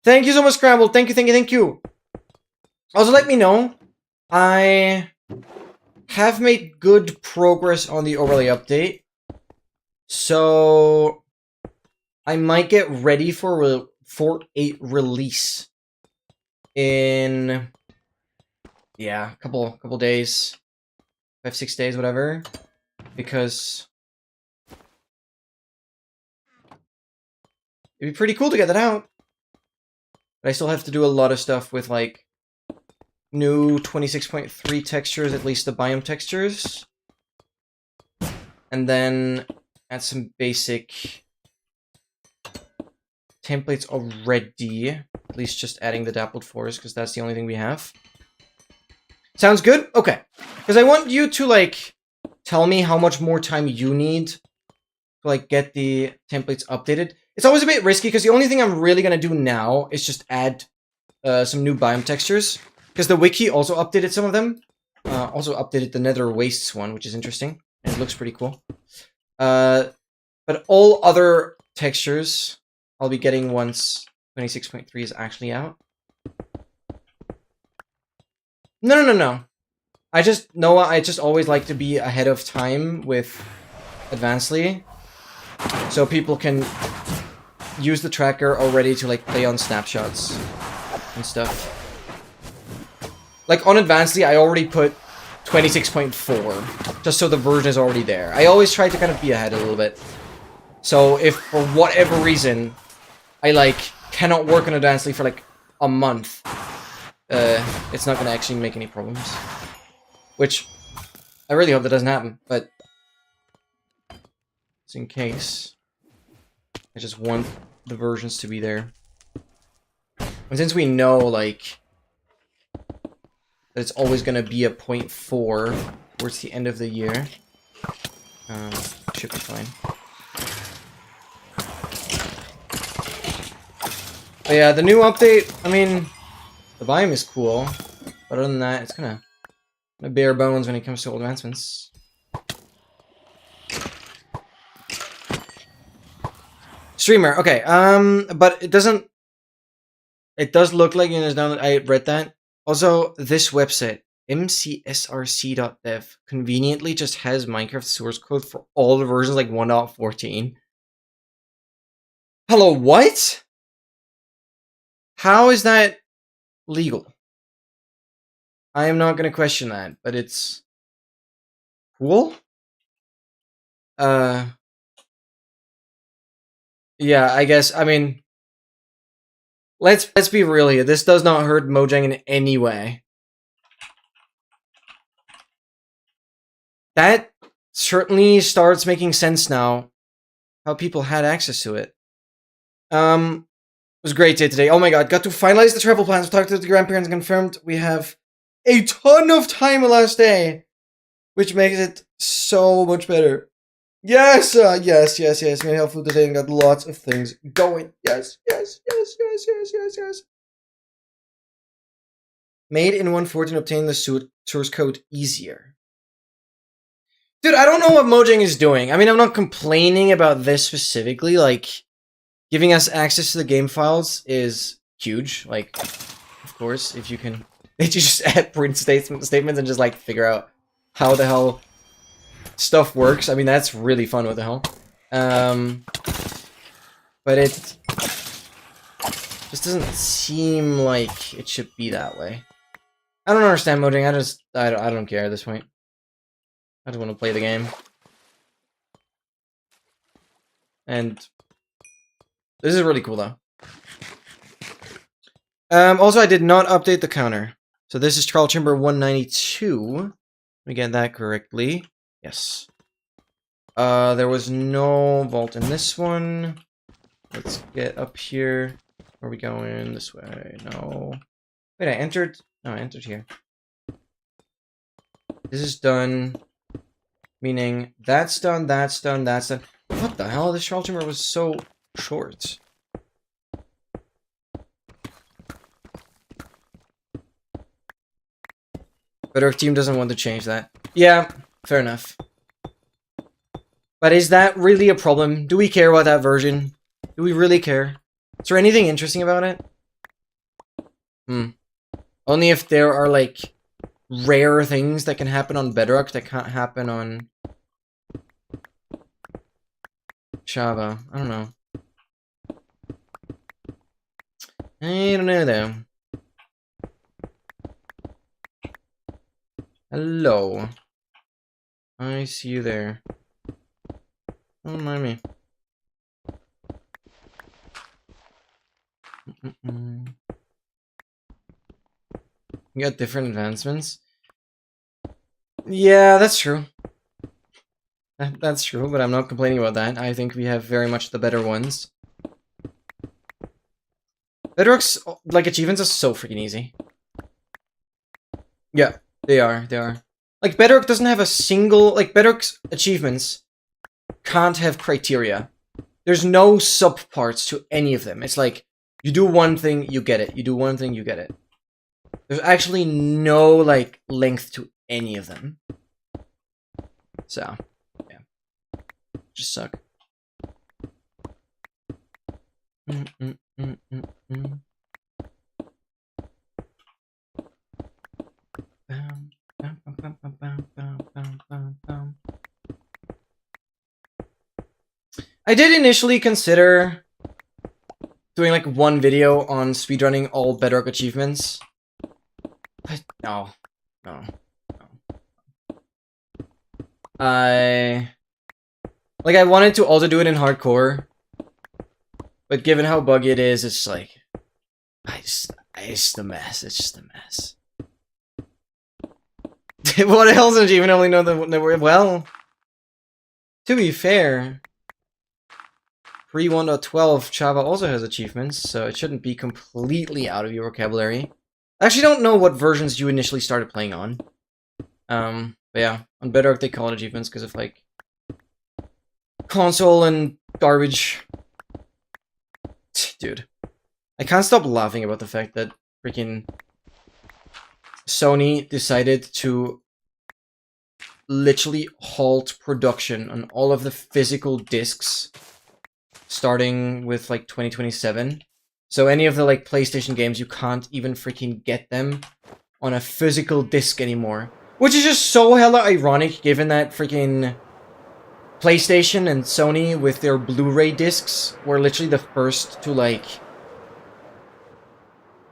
Thank you so much, Scramble. Thank you, thank you, thank you. Also, let me know. I have made good progress on the overlay update. So, I might get ready for a release in, yeah, a couple days. 5-6 days, whatever. Because it'd be pretty cool to get that out. But I still have to do a lot of stuff with, like, new 26.3 textures, at least the biome textures. And then add some basic templates already. At least just adding the dappled forest, because that's the only thing we have. Sounds good? Okay. Because I want you to, like, tell me how much more time you need to, like, get the templates updated. It's always a bit risky, because the only thing I'm really going to do now is just add some new biome textures. Because the wiki also updated some of them. Also updated the Nether Wastes one, which is interesting. And it looks pretty cool. But all other textures I'll be getting once 26.3 is actually out. No. I just always like to be ahead of time with Advancedly. So people can use the tracker already to, like, play on snapshots and stuff. Like, on Advancedly, I already put 26.4, just so the version is already there. I always try to kind of be ahead a little bit. So if, for whatever reason, I, like, cannot work on Advancedly for, like, a month, it's not going to actually make any problems. Which, I really hope that doesn't happen, but just in case, I just want the versions to be there. And since we know, like, that it's always going to be a 0.4 towards the end of the year, should be fine. But yeah, the new update, I mean, the biome is cool, but other than that, it's kind of bare bones when it comes to advancements. Streamer, okay, but it doesn't, it does look like, you know, I read that. Also, this website, mcsrc.dev, conveniently just has Minecraft source code for all the versions, like 1.14. Hello, what? How is that legal? I am not going to question that, but it's cool. Yeah, I guess, I mean, let's be real here. This does not hurt Mojang in any way. That certainly starts making sense now, how people had access to it. It was a great day today. Oh my god, got to finalize the travel plans. Talked to the grandparents and confirmed we have a ton of time last day, which makes it so much better. Yes, yes. Made helpful today and got lots of things going. Yes. Made in 1.14, obtain the source code easier. Dude, I don't know what Mojang is doing. I mean, I'm not complaining about this specifically. Like, giving us access to the game files is huge. Like, of course, if you can... If you just add print statements and just, like, figure out how the hell stuff works. I mean, that's really fun, what the hell. But it just doesn't seem like it should be that way. I don't understand Mojang. I don't care at this point. I just want to play the game. And this is really cool, though. Also, I did not update the counter. So this is trial chamber 192. Let me get that correctly. Yes. There was no vault in this one. Let's get up here. Where are we going? This way. No. Wait, I entered... No, I entered here. This is done. Meaning, that's done, that's done, that's done. What the hell? This trial chamber was so short. But our team doesn't want to change that. Yeah, fair enough. But is that really a problem? Do we care about that version? Do we really care? Is there anything interesting about it? Only if there are, like, rare things that can happen on Bedrock that can't happen on Java. I don't know. I don't know, though. Hello. I see you there. Don't mind me. You got different advancements? Yeah, that's true. That's true, but I'm not complaining about that. I think we have very much the better ones. Bedrock's, like, achievements are so freaking easy. Yeah, they are. Like, Bedrock doesn't have a single... Like, Bedrock's achievements can't have criteria. There's no subparts to any of them. It's like, you do one thing, you get it. You do one thing, you get it. There's actually no, like, length to any of them. So, yeah. Just suck. I did initially consider doing like one video on speedrunning all Bedrock achievements. But no. I wanted to also do it in hardcore. But given how buggy it is, it's like it's a mess. It's just a mess. What else did you even only know that were well? To be fair, pre 1.12 Java also has achievements, so it shouldn't be completely out of your vocabulary. I actually don't know what versions you initially started playing on. But yeah, on Bedrock they call it achievements because of like console and garbage. Dude, I can't stop laughing about the fact that freaking Sony decided to literally halt production on all of the physical discs starting with like 2027. So any of the like PlayStation games, you can't even freaking get them on a physical disc anymore. Which is just so hella ironic given that freaking PlayStation and Sony with their Blu-ray discs were literally the first to like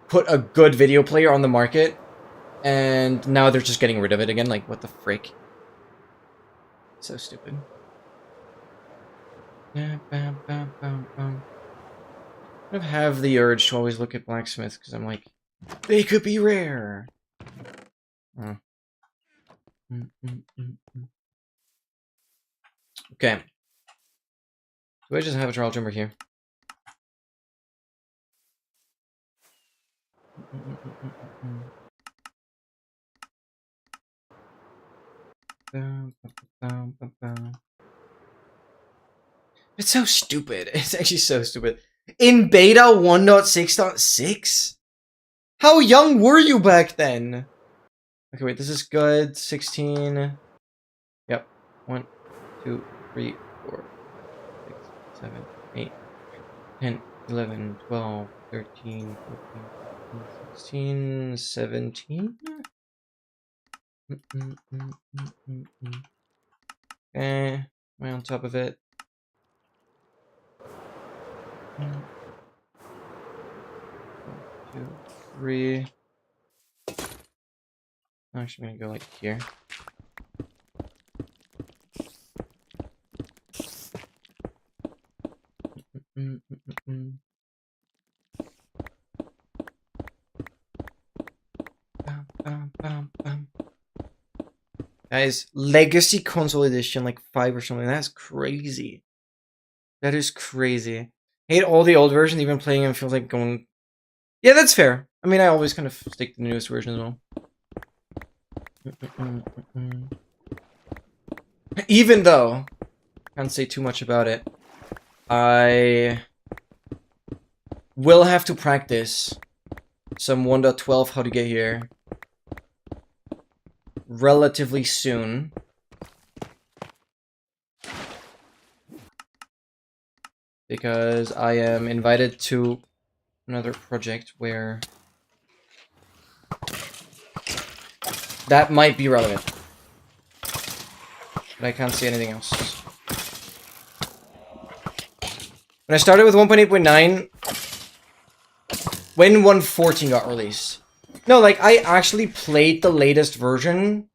put a good video player on the market. And now they're just getting rid of it again. Like, what the frick? So stupid. I have the urge to always look at blacksmiths because I'm like, they could be rare. Oh. Okay. Do I just have a trial chamber here? It's so stupid. It's actually so stupid. In beta 1.6.6? How young were you back then? Okay, wait, this is good. 16. Yep. 1, 2, 3, 4, 6, 7, 8, 10, 11, 12, 13, 14, 15, 16, 17. Okay, am I on top of it? 1, 2, 3. I'm actually gonna go like here. Guys, Legacy Console Edition, like 5 or something. That's crazy. That is crazy. Hate all the old versions, even playing them feels like going... Yeah, that's fair. I mean, I always kind of stick to the newest version as well. Even though, can't say too much about it, I will have to practice some 1.12 how to get here relatively soon. Because I am invited to another project where that might be relevant. But I can't see anything else. When I started with 1.8.9, when 1.14 got released. No, like, I actually played the latest version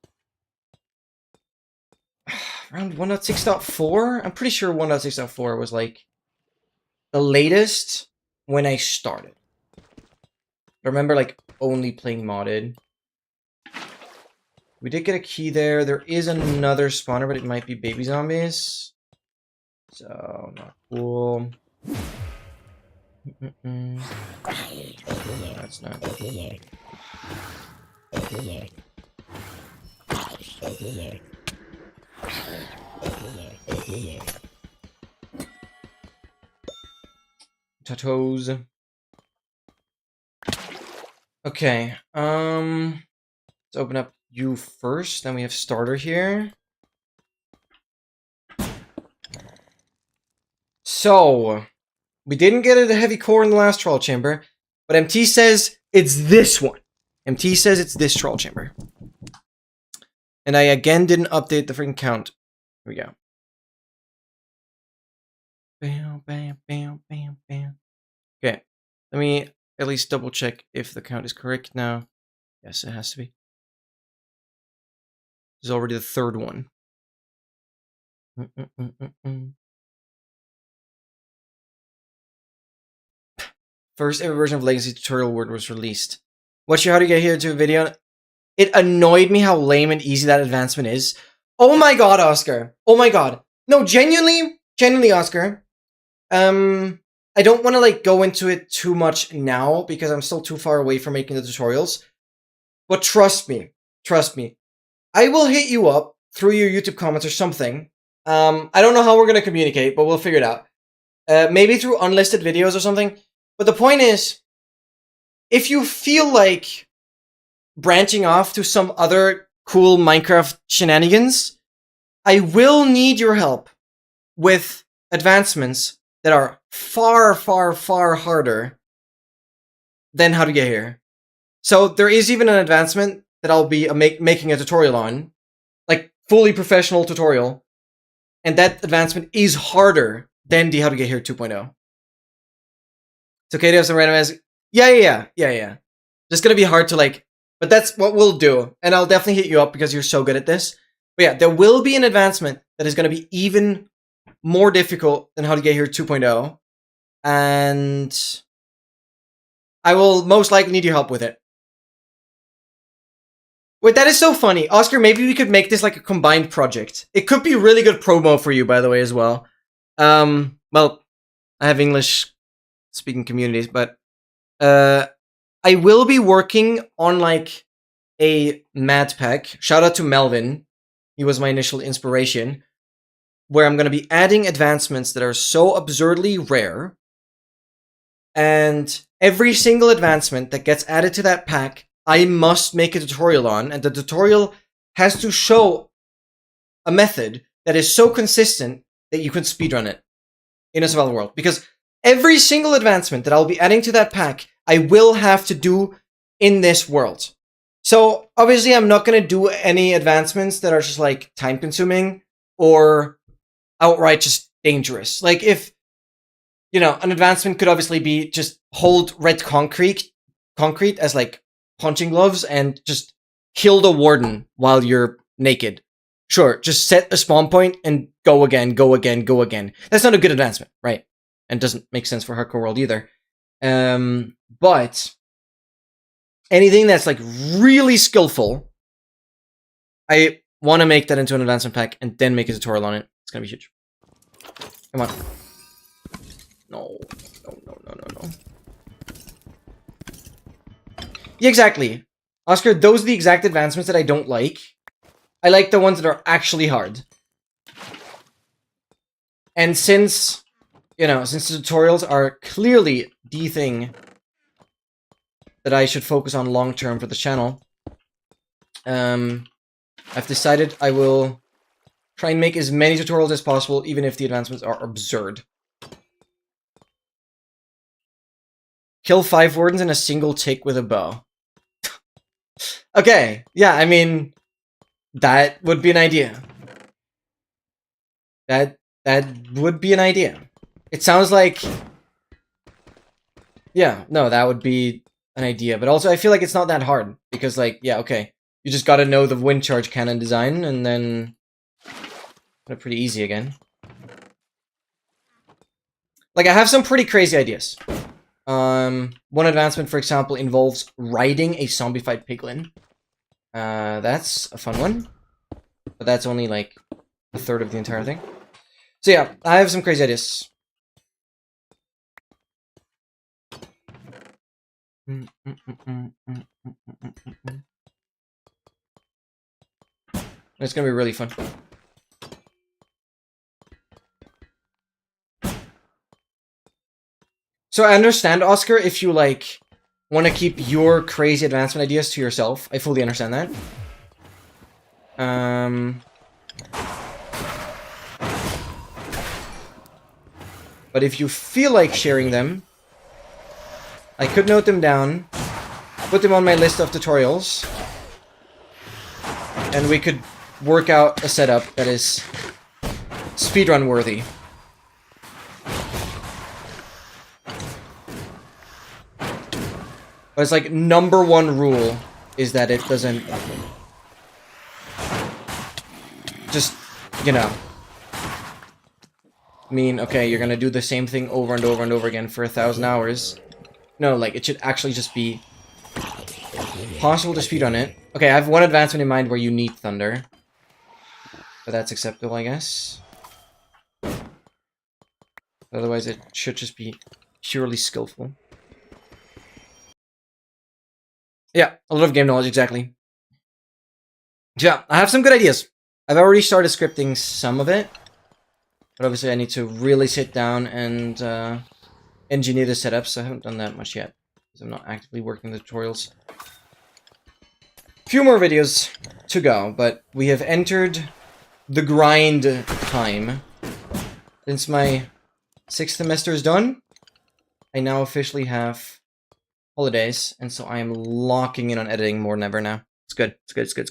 around 1.6.4? I'm pretty sure 1.6.4 was, like, the latest when I started. I remember, like, only playing modded. We did get a key there. There is another spawner, but it might be baby zombies. So, not cool. That's not cool. Potatoes. Okay, let's open up you first, then we have starter here. So, we didn't get a heavy core in the last troll chamber, but MT says it's this one. MT says it's this troll chamber. And I again didn't update the freaking count. Here we go. Bam, bam, bam, bam, bam. Okay, let me at least double check if the count is correct now. Yes, it has to be. This is already the third one. First ever version of Legacy Tutorial Word was released. What's your how to get here to a video? It annoyed me how lame and easy that advancement is. Oh my god, Oscar. Oh my god. No, genuinely, Oscar. I don't want to like go into it too much now because I'm still too far away from making the tutorials. But trust me. I will hit you up through your YouTube comments or something. I don't know how we're going to communicate, but we'll figure it out. Maybe through unlisted videos or something. But the point is, if you feel like branching off to some other cool Minecraft shenanigans, I will need your help with advancements that are far, far, far harder than how to get here. So there is even an advancement that I'll be making a tutorial on, like fully professional tutorial, and that advancement is harder than the how to get here 2.0. It's okay to have some random ass. Yeah. Just gonna be hard to like, but that's what we'll do, and I'll definitely hit you up because you're so good at this. But yeah, there will be an advancement that is gonna be even more difficult than how to get here 2.0, and I will most likely need your help with it. Wait, that is so funny. Oscar, maybe we could make this like a combined project. It could be really good promo for you, by the way, as well. Well, I have English-speaking communities, but I will be working on like a Mad Pack. Shout out to Melvin. He was my initial inspiration. Where I'm going to be adding advancements that are so absurdly rare. And every single advancement that gets added to that pack, I must make a tutorial on. And the tutorial has to show a method that is so consistent that you can speedrun it in a survival world. Because every single advancement that I'll be adding to that pack, I will have to do in this world. So, obviously, I'm not going to do any advancements that are just, like, time-consuming or outright just dangerous. Like, if, you know, an advancement could obviously be just hold red concrete as, like, punching gloves and just kill the warden while you're naked. Sure, just set a spawn point and go again. That's not a good advancement, right? And doesn't make sense for hardcore world either. But anything that's like really skillful, I want to make that into an advancement pack and then make a tutorial on it. It's gonna be huge. Come on. No. No. Yeah, exactly. Oscar, those are the exact advancements that I don't like. I like the ones that are actually hard. And since, you know, since the tutorials are clearly the thing that I should focus on long term for the channel, I've decided I will try and make as many tutorials as possible, even if the advancements are absurd. Kill 5 wardens in a single tick with a bow. Okay, yeah, I mean, that would be an idea. That would be an idea. It sounds like... Yeah, no, that would be an idea. But also, I feel like it's not that hard. Because, like, yeah, okay. You just gotta know the wind charge cannon design, and then... They're pretty easy again. Like, I have some pretty crazy ideas. One advancement, for example, involves riding a zombified piglin. That's a fun one. But that's only, like, a third of the entire thing. So yeah, I have some crazy ideas. It's gonna be really fun. So I understand, Oscar, if you, like, want to keep your crazy advancement ideas to yourself. I fully understand that. But if you feel like sharing them, I could note them down, put them on my list of tutorials, and we could work out a setup that is speedrun worthy. But it's like, #1 rule is that it doesn't just, you know, mean, okay, you're gonna do the same thing over and over and over again for 1,000 hours. No, like, it should actually just be possible to speedrun it. Okay, I have one advancement in mind where you need thunder. But that's acceptable, I guess. Otherwise, it should just be purely skillful. Yeah, a lot of game knowledge, exactly. Yeah, I have some good ideas. I've already started scripting some of it. But obviously I need to really sit down and engineer the setup, so I haven't done that much yet. Because I'm not actively working the tutorials. A few more videos to go, but we have entered the grind time. Since my 6th semester is done, I now officially have holidays, and so I am locking in on editing more than ever now. It's good, it's good, it's good, it's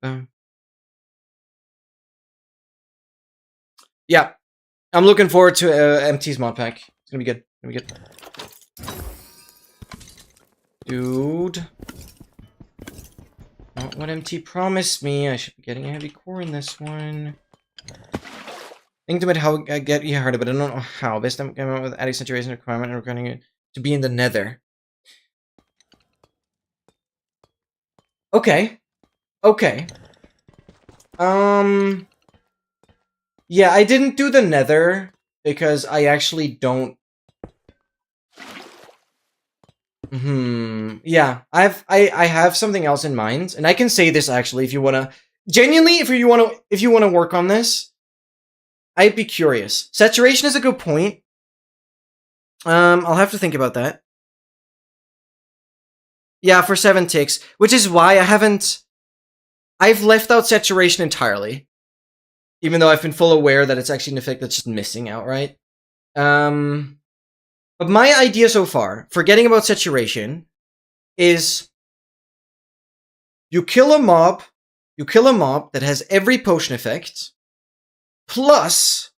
good. Yeah, I'm looking forward to MT's mod pack. It's gonna be good. It's gonna be good. Dude. Not what MT promised me. I should be getting a heavy core in this one. Think about how I get you harder, but I don't know how. Best I'm coming up with adding saturation requirement and recording it to be in the nether. Okay. Okay. Yeah, I didn't do the nether because I actually don't. Yeah, I have something else in mind, and I can say this actually if you wanna genuinely if you wanna work on this, I'd be curious. Saturation is a good point. I'll have to think about that. Yeah, for 7 ticks, which is why I've left out saturation entirely. Even though I've been full aware that it's actually an effect that's just missing outright. But my idea so far, forgetting about saturation, is you kill a mob that has every potion effect, plus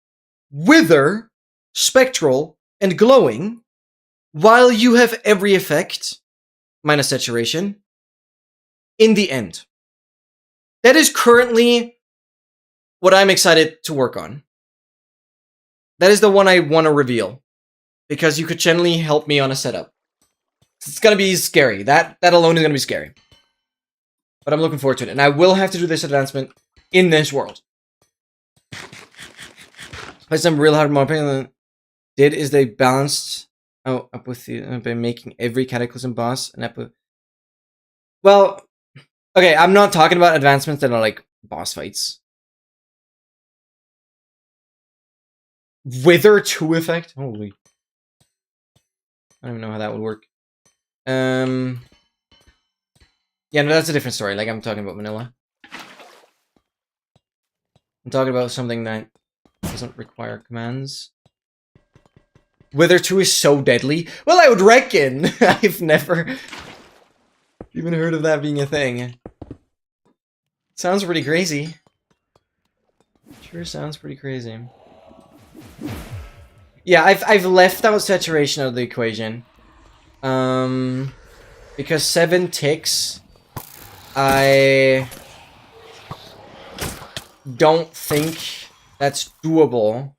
wither, spectral, and glowing, while you have every effect, minus saturation, in the end. That is currently what I'm excited to work on. That is the one I want to reveal. Because you could generally help me on a setup. It's gonna be scary. That alone is gonna be scary. But I'm looking forward to it. And I will have to do this advancement in this world. But some real hard mopping than did is they balanced out up with the by making every Cataclysm boss an epic. Well, okay, I'm not talking about advancements that are like boss fights. Wither 2 effect? Holy. I don't even know how that would work. Yeah, no, that's a different story. Like, I'm talking about vanilla. I'm talking about something that doesn't require commands. Wither 2 is so deadly. Well, I would reckon. I've never even heard of that being a thing. Sounds pretty crazy. Sure sounds pretty crazy. Yeah, I've left out saturation out of the equation. Because 7 ticks, I don't think that's doable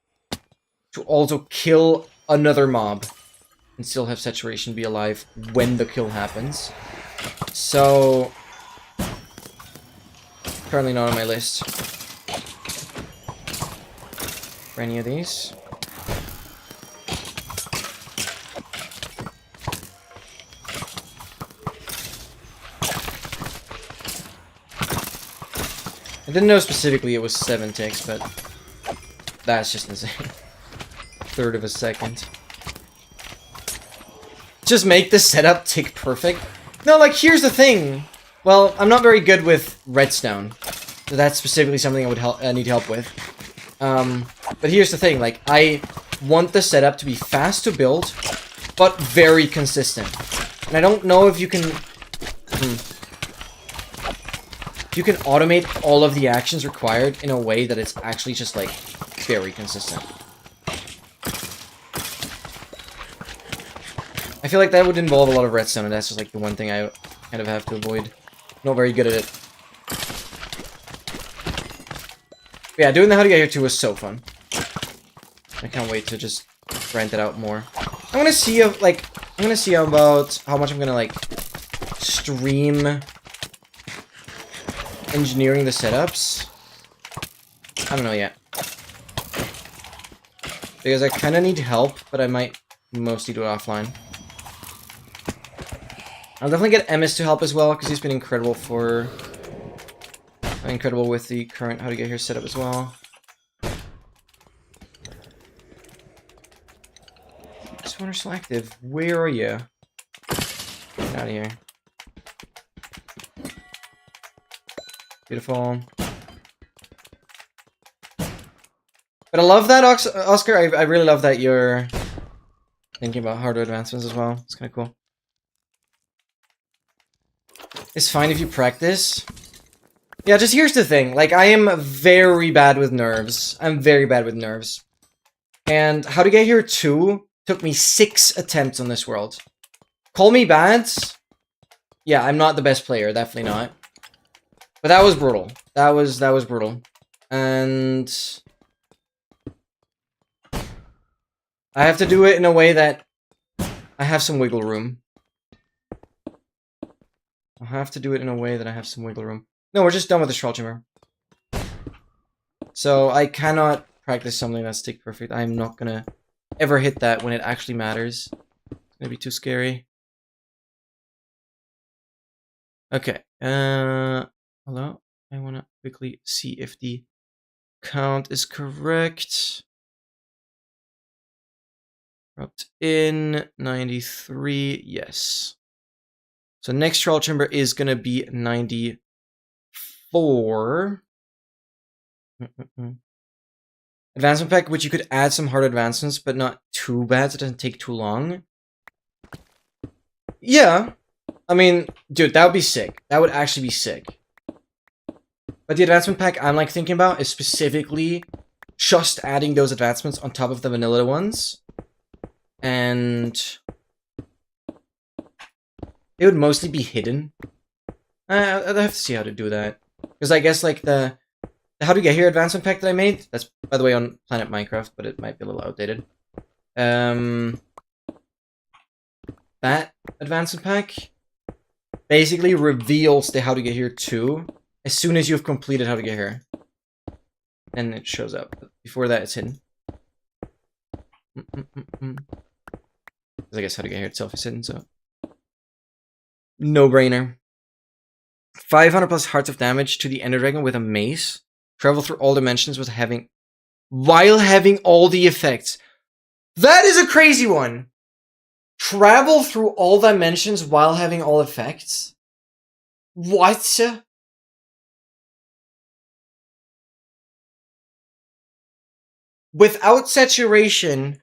to also kill another mob and still have saturation be alive when the kill happens. So, currently not on my list for any of these. I didn't know specifically it was 7 ticks, but that's just insane. Third of a second. Just make the setup tick perfect. No, like, here's the thing. Well, I'm not very good with redstone. So that's specifically something I need help with. But here's the thing, like, I want the setup to be fast to build, but very consistent. And I don't know if you can... You can automate all of the actions required in a way that it's actually just, like, very consistent. I feel like that would involve a lot of redstone, and that's just, like, the one thing I kind of have to avoid. Not very good at it. But yeah, doing the How to Get Here 2 was so fun. I can't wait to just grind it out more. I'm gonna see, like, about how much I'm gonna, like, stream... engineering the setups. I don't know yet. Because I kind of need help, but I might mostly do it offline. I'll definitely get Emmis to help as well, because he's been incredible with the current How to Get Here setup as well. Spawner selective, where are you? Get out of here. Beautiful. But I love that, Oscar. I really love that you're thinking about hardware advancements as well. It's kind of cool. It's fine if you practice. Yeah, just here's the thing. Like, I am very bad with nerves. I'm very bad with nerves. And How to Get Here 2 took me 6 attempts on this world. Call me bad. Yeah, I'm not the best player. Definitely not. But that was brutal. That was brutal. And I have to do it in a way that I have some wiggle room. I have to do it in a way that I have some wiggle room. No, we're just done with the Shroud Chamber. So I cannot practice something that's tick perfect. I'm not gonna ever hit that when it actually matters. It's gonna be too scary. Okay. Hello? I want to quickly see if the count is correct. Dropped in 93, yes. So next trial chamber is going to be 94. Advancement pack, which you could add some hard advancements, but not too bad, so it doesn't take too long. Yeah. I mean, dude, that would be sick. That would actually be sick. But the advancement pack I'm like thinking about is specifically just adding those advancements on top of the vanilla ones. And it would mostly be hidden. I'd have to see how to do that. Because I guess like the How to Get Here advancement pack that I made, that's by the way on Planet Minecraft, but it might be a little outdated. That advancement pack basically reveals the how to get here too as soon as you've completed how to get here. And it shows up. Before that, it's hidden. I guess how to get here itself is hidden, so. No-brainer. 500 plus hearts of damage to the Ender Dragon with a mace. Travel through all dimensions while having all the effects. That is a crazy one. Travel through all dimensions while having all effects? What? Without saturation,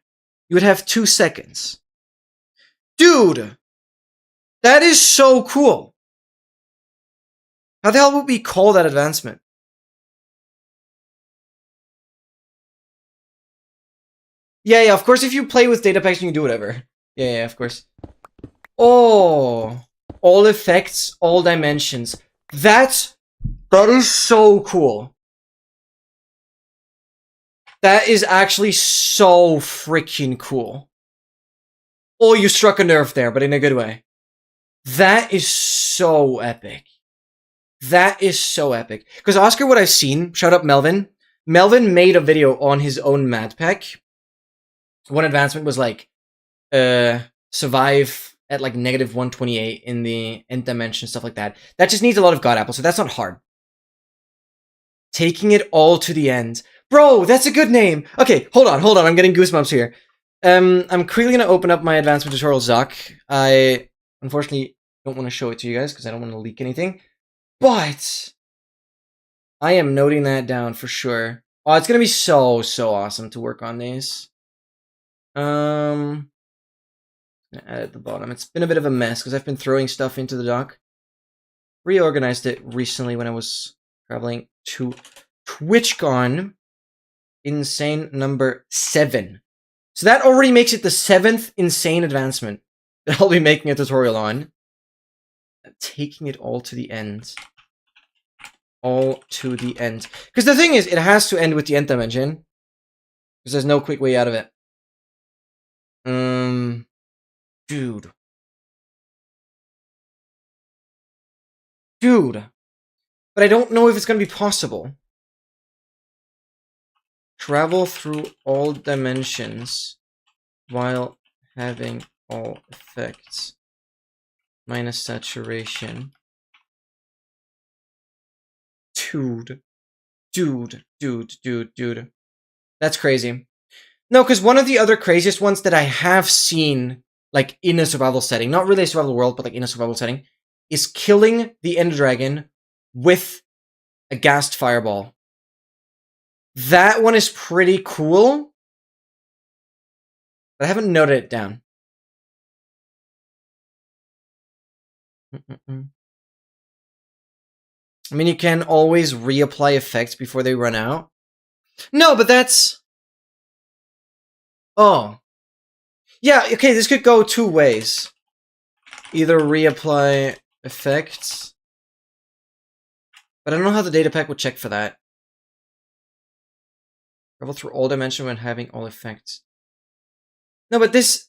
you would have 2 seconds. Dude! That is so cool. How the hell would we call that advancement? Yeah, of course if you play with data packs you can do whatever. Yeah, of course. Oh, all effects, all dimensions. That is so cool. That is actually so freaking cool. Oh, you struck a nerve there, but in a good way. That is so epic. That is so epic. Because Oscar, what I've seen, shout out Melvin. Melvin made a video on his own Mad Pack. One advancement was like, survive at like -128 in the nth dimension, stuff like that. That just needs a lot of God Apple, so that's not hard. Taking it all to the end. Bro, that's a good name. Okay, hold on. I'm getting goosebumps here. I'm quickly gonna open up my advancement tutorial Zuck. I unfortunately don't want to show it to you guys because I don't want to leak anything. But I am noting that down for sure. Oh, it's gonna be so awesome to work on these. Add at the bottom. It's been a bit of a mess because I've been throwing stuff into the dock. Reorganized it recently when I was traveling to TwitchCon. Insane number 7. So that already makes it the 7th insane advancement that I'll be making a tutorial on. Taking it all to the end. All to the end. Because the thing is, it has to end with the nth dimension. Because there's no quick way out of it. Dude. But I don't know if it's going to be possible. Travel through all dimensions while having all effects. Minus saturation. Dude. That's crazy. No, because one of the other craziest ones that I have seen, like, in a survival setting, not really a survival world, but like in a survival setting, is killing the Ender Dragon with a gassed fireball. That one is pretty cool, but I haven't noted it down. I mean, you can always reapply effects before they run out. No, but that's... Oh. Yeah, okay, this could go 2 ways. Either reapply effects, but I don't know how the data pack would check for that. Travel through all dimensions when having all effects. No, but this...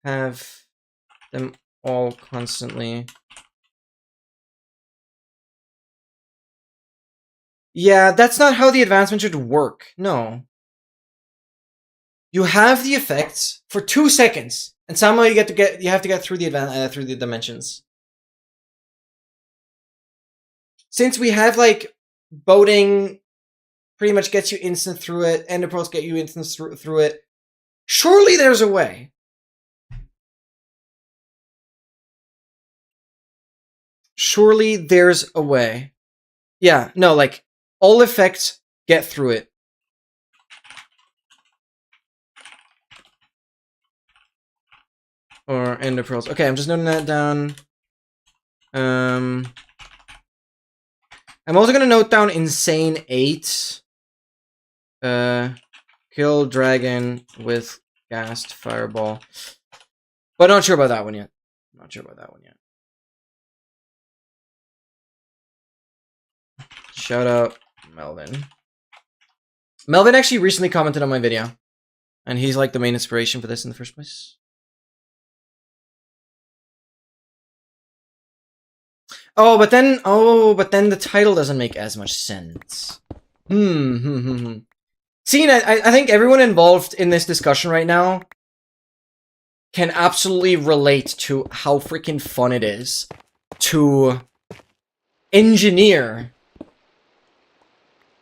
Have them all constantly. Yeah, that's not how the advancement should work. No. You have the effects for 2 seconds, and somehow you have to get through the dimensions. Since we have like boating pretty much gets you instant through it, Ender Pearls get you instant through it. Surely there's a way. Surely there's a way. Yeah, no, like, all effects get through it. Or Ender Pearls. Okay, I'm just noting that down. I'm also gonna note down Insane 8. Kill Dragon with Gassed Fireball. But not sure about that one yet. Shout out Melvin. Melvin actually recently commented on my video. And he's like the main inspiration for this in the first place. Oh, but then the title doesn't make as much sense. See, I think everyone involved in this discussion right now can absolutely relate to how freaking fun it is to engineer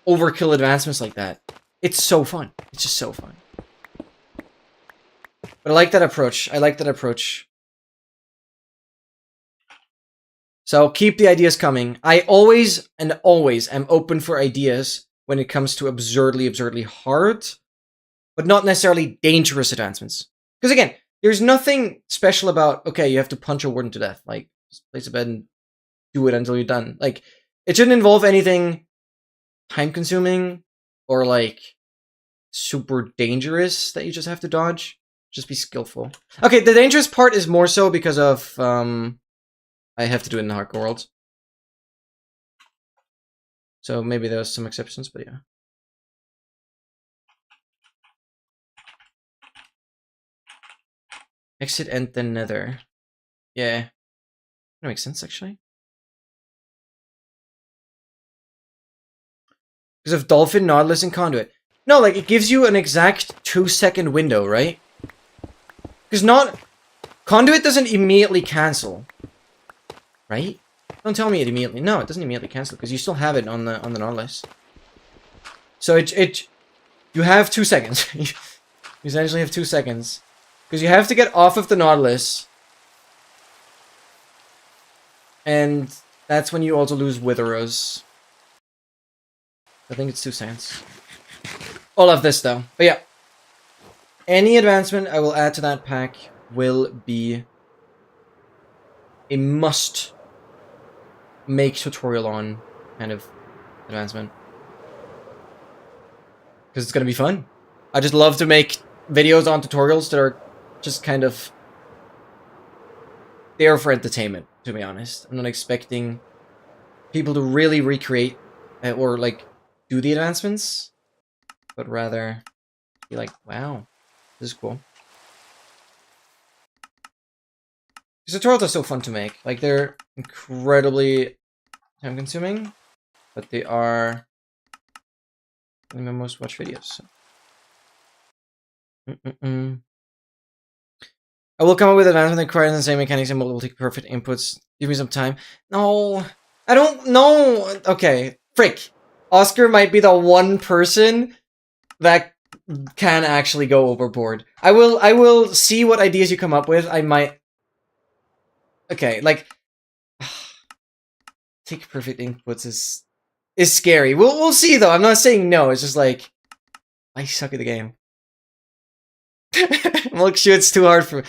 overkill advancements like that. It's so fun. It's just so fun. But I like that approach. I like that approach. So keep the ideas coming. I always and always am open for ideas when it comes to absurdly hard, but not necessarily dangerous advancements. Because again, there's nothing special about, okay, you have to punch a warden to death. Like, just place a bed and do it until you're done. Like, it shouldn't involve anything time-consuming or, like, super dangerous that you just have to dodge. Just be skillful. Okay, the dangerous part is more so because of, I have to do it in the hardcore world. So maybe there's some exceptions, but yeah. Exit and the nether. Yeah. That makes sense, actually. Because of Dolphin, Nautilus, and Conduit. No, like, it gives you an exact 2-second window, right? Because Conduit doesn't immediately cancel. Right? Don't tell me it immediately. No, it doesn't immediately cancel, because you still have it on the Nautilus. So you have 2 seconds. You essentially have 2 seconds. Because you have to get off of the Nautilus. And that's when you also lose Witherers. I think it's 2 seconds. All of this, though. But yeah. Any advancement I will add to that pack will be a must make tutorial on kind of advancement. Because it's going to be fun. I just love to make videos on tutorials that are just kind of there for entertainment, to be honest. I'm not expecting people to really recreate or like do the advancements, but rather be like, wow, this is cool. These tutorials are so fun to make. Like, they're incredibly time consuming, but they are my most watched videos. So. I will come up with advancement that requires the same mechanics and multiple perfect inputs. Give me some time. No, I don't know. Okay, frick. Oscar might be the one person that can actually go overboard. I will see what ideas you come up with. I might. Okay, like take perfect inputs is scary. We'll see though. I'm not saying no. It's just like I suck at the game. Look, shoot, it's too hard for.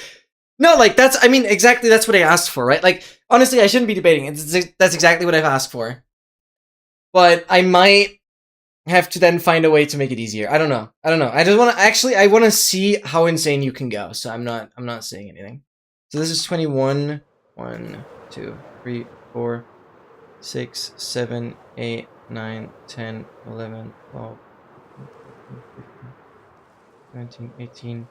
No, like that's. I mean, exactly. That's what I asked for, right? Like, honestly, I shouldn't be debating it. That's exactly what I've asked for. But I might have to then find a way to make it easier. I don't know. I just want to actually. I want to see how insane you can go. So I'm not saying anything. So this is 21. 1, 2, 3, 4, 6, 7, 8, 9, 10, 11, 12, 17, 18,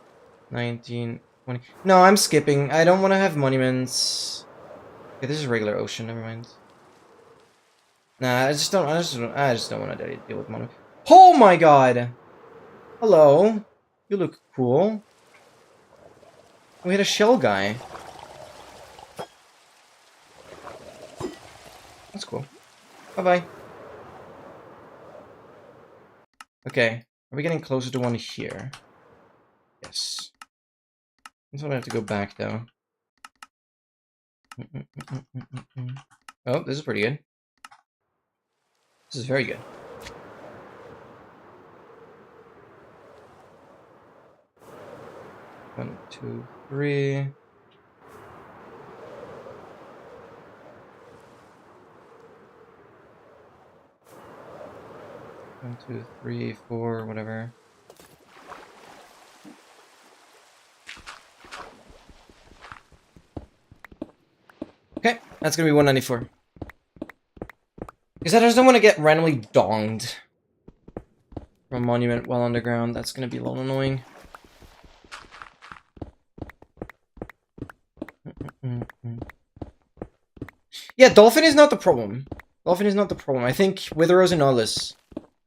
19, 20. No, I'm skipping. I don't want to have monuments. Okay, this is regular ocean. Never mind. Nah, I just don't want to deal with monuments. Oh my god! Hello. You look cool. We had a shell guy. That's cool. Bye-bye. Okay. Are we getting closer to one here? Yes. That's why I have to go back, though. Oh, this is pretty good. This is very good. One, two, three. One, two, three, four, whatever. Okay, that's gonna be 194. Because I just don't want to get randomly donged from a monument while underground. That's gonna be a little annoying. Yeah, Dolphin is not the problem. Dolphin is not the problem. I think Witherose and Nautilus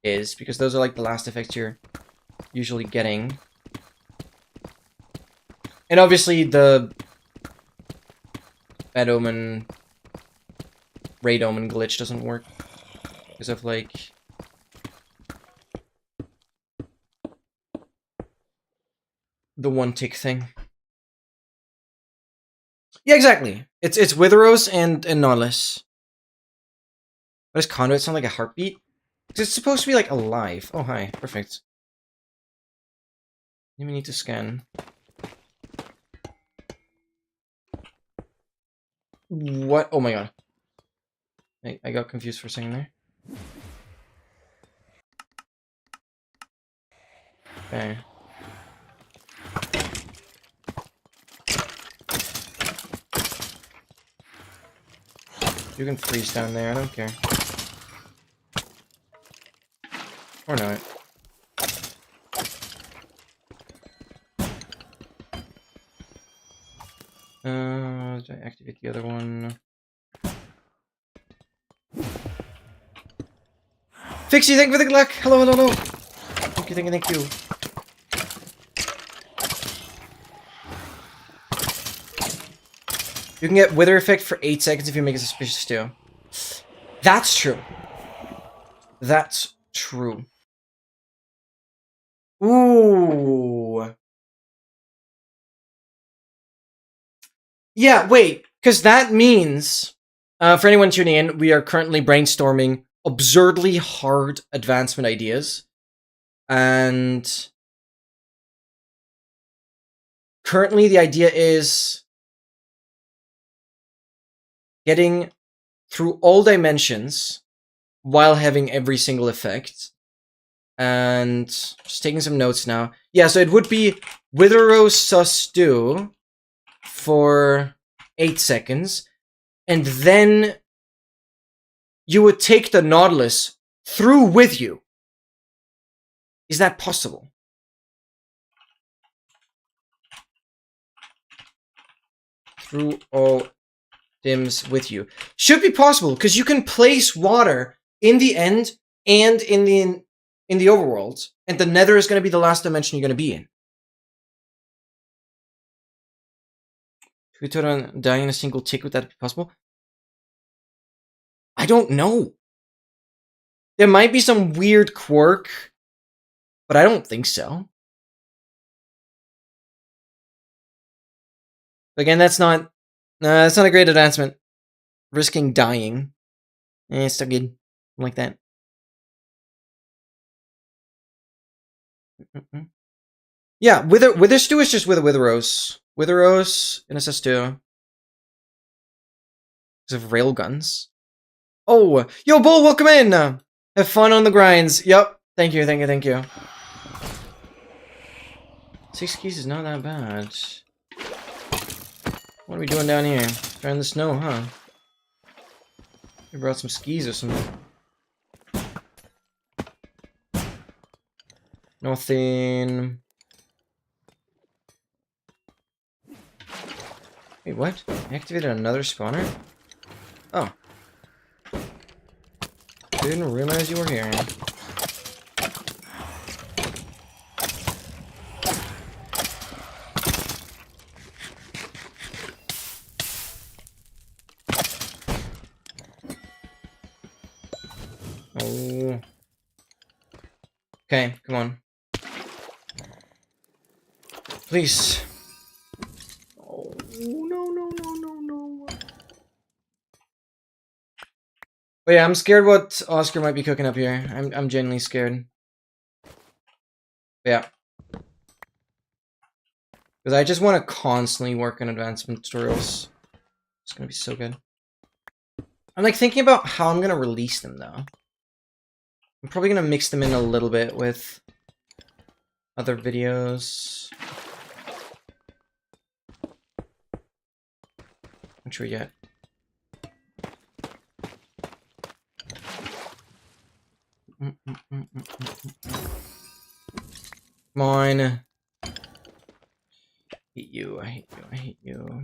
is, because those are like the last effects you're usually getting. And obviously the Bad Omen, Raid Omen glitch doesn't work because of like the one tick thing. Yeah, exactly. It's Witherose and Nautilus. Why does Conduit sound like a heartbeat? Because it's supposed to be like alive. Oh hi, perfect. We need to scan. What? Oh my god. I got confused for a second there. Okay. You can freeze down there, I don't care. Or not. Did I activate the other one? Fixie, thank you for the luck! Hello, hello, hello! Thank you, thank you, thank you. You can get Wither Effect for 8 seconds if you make a suspicious stew. That's true. That's true. Ooh. Yeah, wait, because that means, for anyone tuning in, we are currently brainstorming absurdly hard advancement ideas. And currently the idea is getting through all dimensions while having every single effect. And just taking some notes now. Yeah, so it would be Witherose Stew for 8 seconds. And then you would take the Nautilus through with you. Is that possible? Through all dims with you. Should be possible, because you can place water in the end and in the overworld, and the Nether is going to be the last dimension you're going to be in. Should we turn on dying in a single tick? Would that be possible? I don't know. There might be some weird quirk, but I don't think so. Again, that's not a great advancement. Risking dying. It's still good. Like that. Yeah, Wither Stew is just with a Witherose. Witherose in a Stew. Because of railguns. Oh, yo, Bull, welcome in! Have fun on the grinds. Yep. Thank you, thank you, thank you. 6 keys is not that bad. What are we doing down here? Trying the snow, huh? We brought some skis or something. Nothing. Wait, what? I activated another spawner? Oh. Didn't realize you were here. Oh. Okay, come on. Please. Oh, no. But yeah, I'm scared what Oscar might be cooking up here. I'm genuinely scared. But yeah. Because I just want to constantly work on advancement tutorials. It's gonna be so good. I'm like thinking about how I'm gonna release them though. I'm probably gonna mix them in a little bit with other videos. Not sure yet. Come on. I hate you, I hate you, I hate you.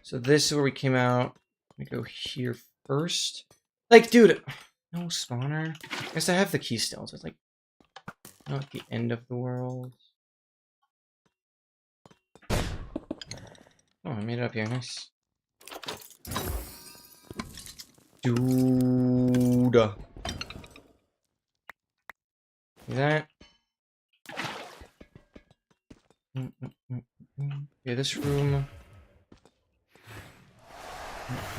So this is where we came out. Let me go here first. Like, dude, no spawner. I guess I have the key still, so it's like not the end of the world. Oh, I made it up here. Nice. Dude. See that? Okay, this room.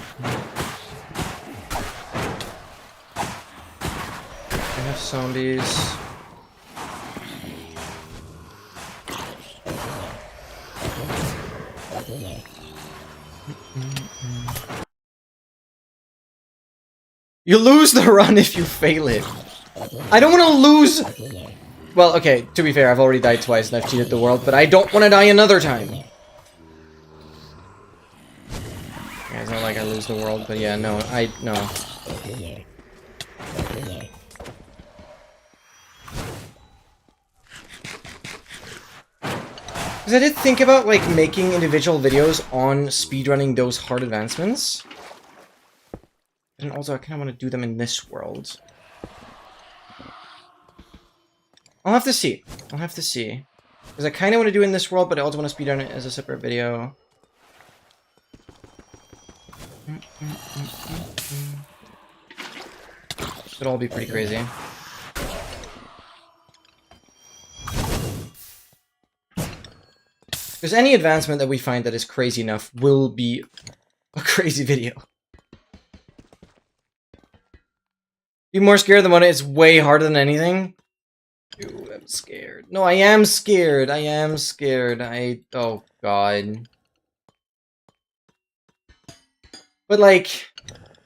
I have zombies. You lose the run if you fail it. I don't want to lose. Well, okay, to be fair, I've already died twice and I've cheated the world, but I don't want to die another time. Yeah, it's not like I lose the world, but yeah, no, no. Because I did think about, like, making individual videos on speedrunning those hard advancements. And also, I kind of want to do them in this world. I'll have to see. I'll have to see. Because I kind of want to do it in this world, but I also want to speedrun it as a separate video. It'll all be pretty crazy. Because any advancement that we find that is crazy enough will be a crazy video. Be more scared than what it's way harder than anything. Ooh, I'm scared. No, I am scared. I am scared. Oh god. But like,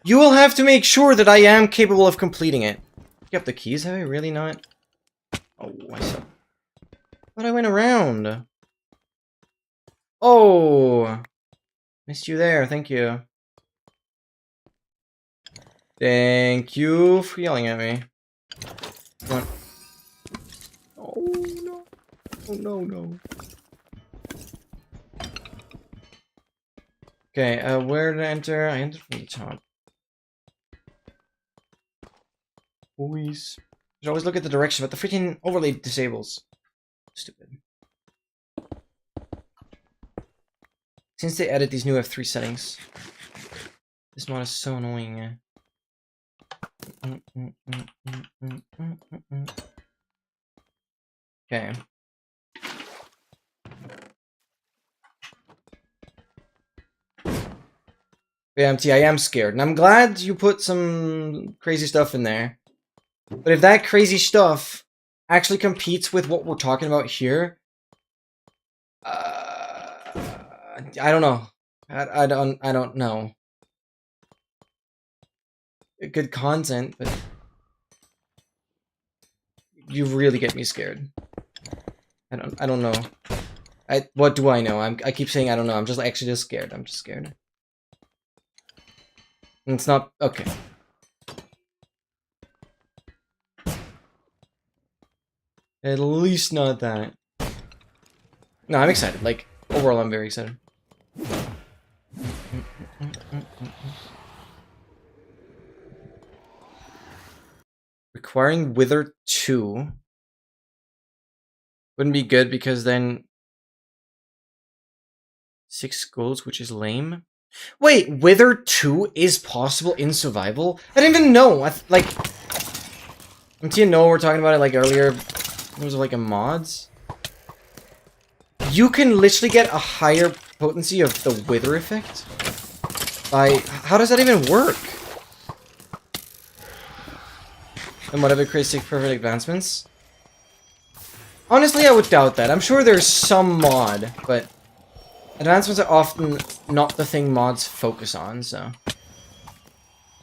you will have to make sure that I am capable of completing it. You have the keys, have I really not? Oh, I saw. But I went around. Oh, missed you there. Thank you. Thank you for yelling at me. Come on. Oh no! Oh no! Okay, where did I enter? I entered from the top. Boys, you should always look at the direction, but the freaking overlay disables. Stupid. Since they added these new F3 settings, this mod is so annoying. Okay. BMT, I am scared, and I'm glad you put some crazy stuff in there. But if that crazy stuff actually competes with what we're talking about here, I don't know. I don't know. Good content, but you really get me scared. I don't know. What do I know? I keep saying I don't know. I'm just actually just scared. I'm just scared. And it's not okay. At least not that. No, I'm excited. Like overall, I'm very excited. Requiring Wither 2 wouldn't be good because then 6 skulls, which is lame. Wait, Wither 2 is possible in survival? I didn't even know. Like, you know, we're talking about it like earlier in terms of like a mods. You can literally get a higher potency of the Wither effect by how does that even work? And whatever creates 6 perfect advancements. Honestly, I would doubt that. I'm sure there's some mod, but advancements are often not the thing mods focus on, so.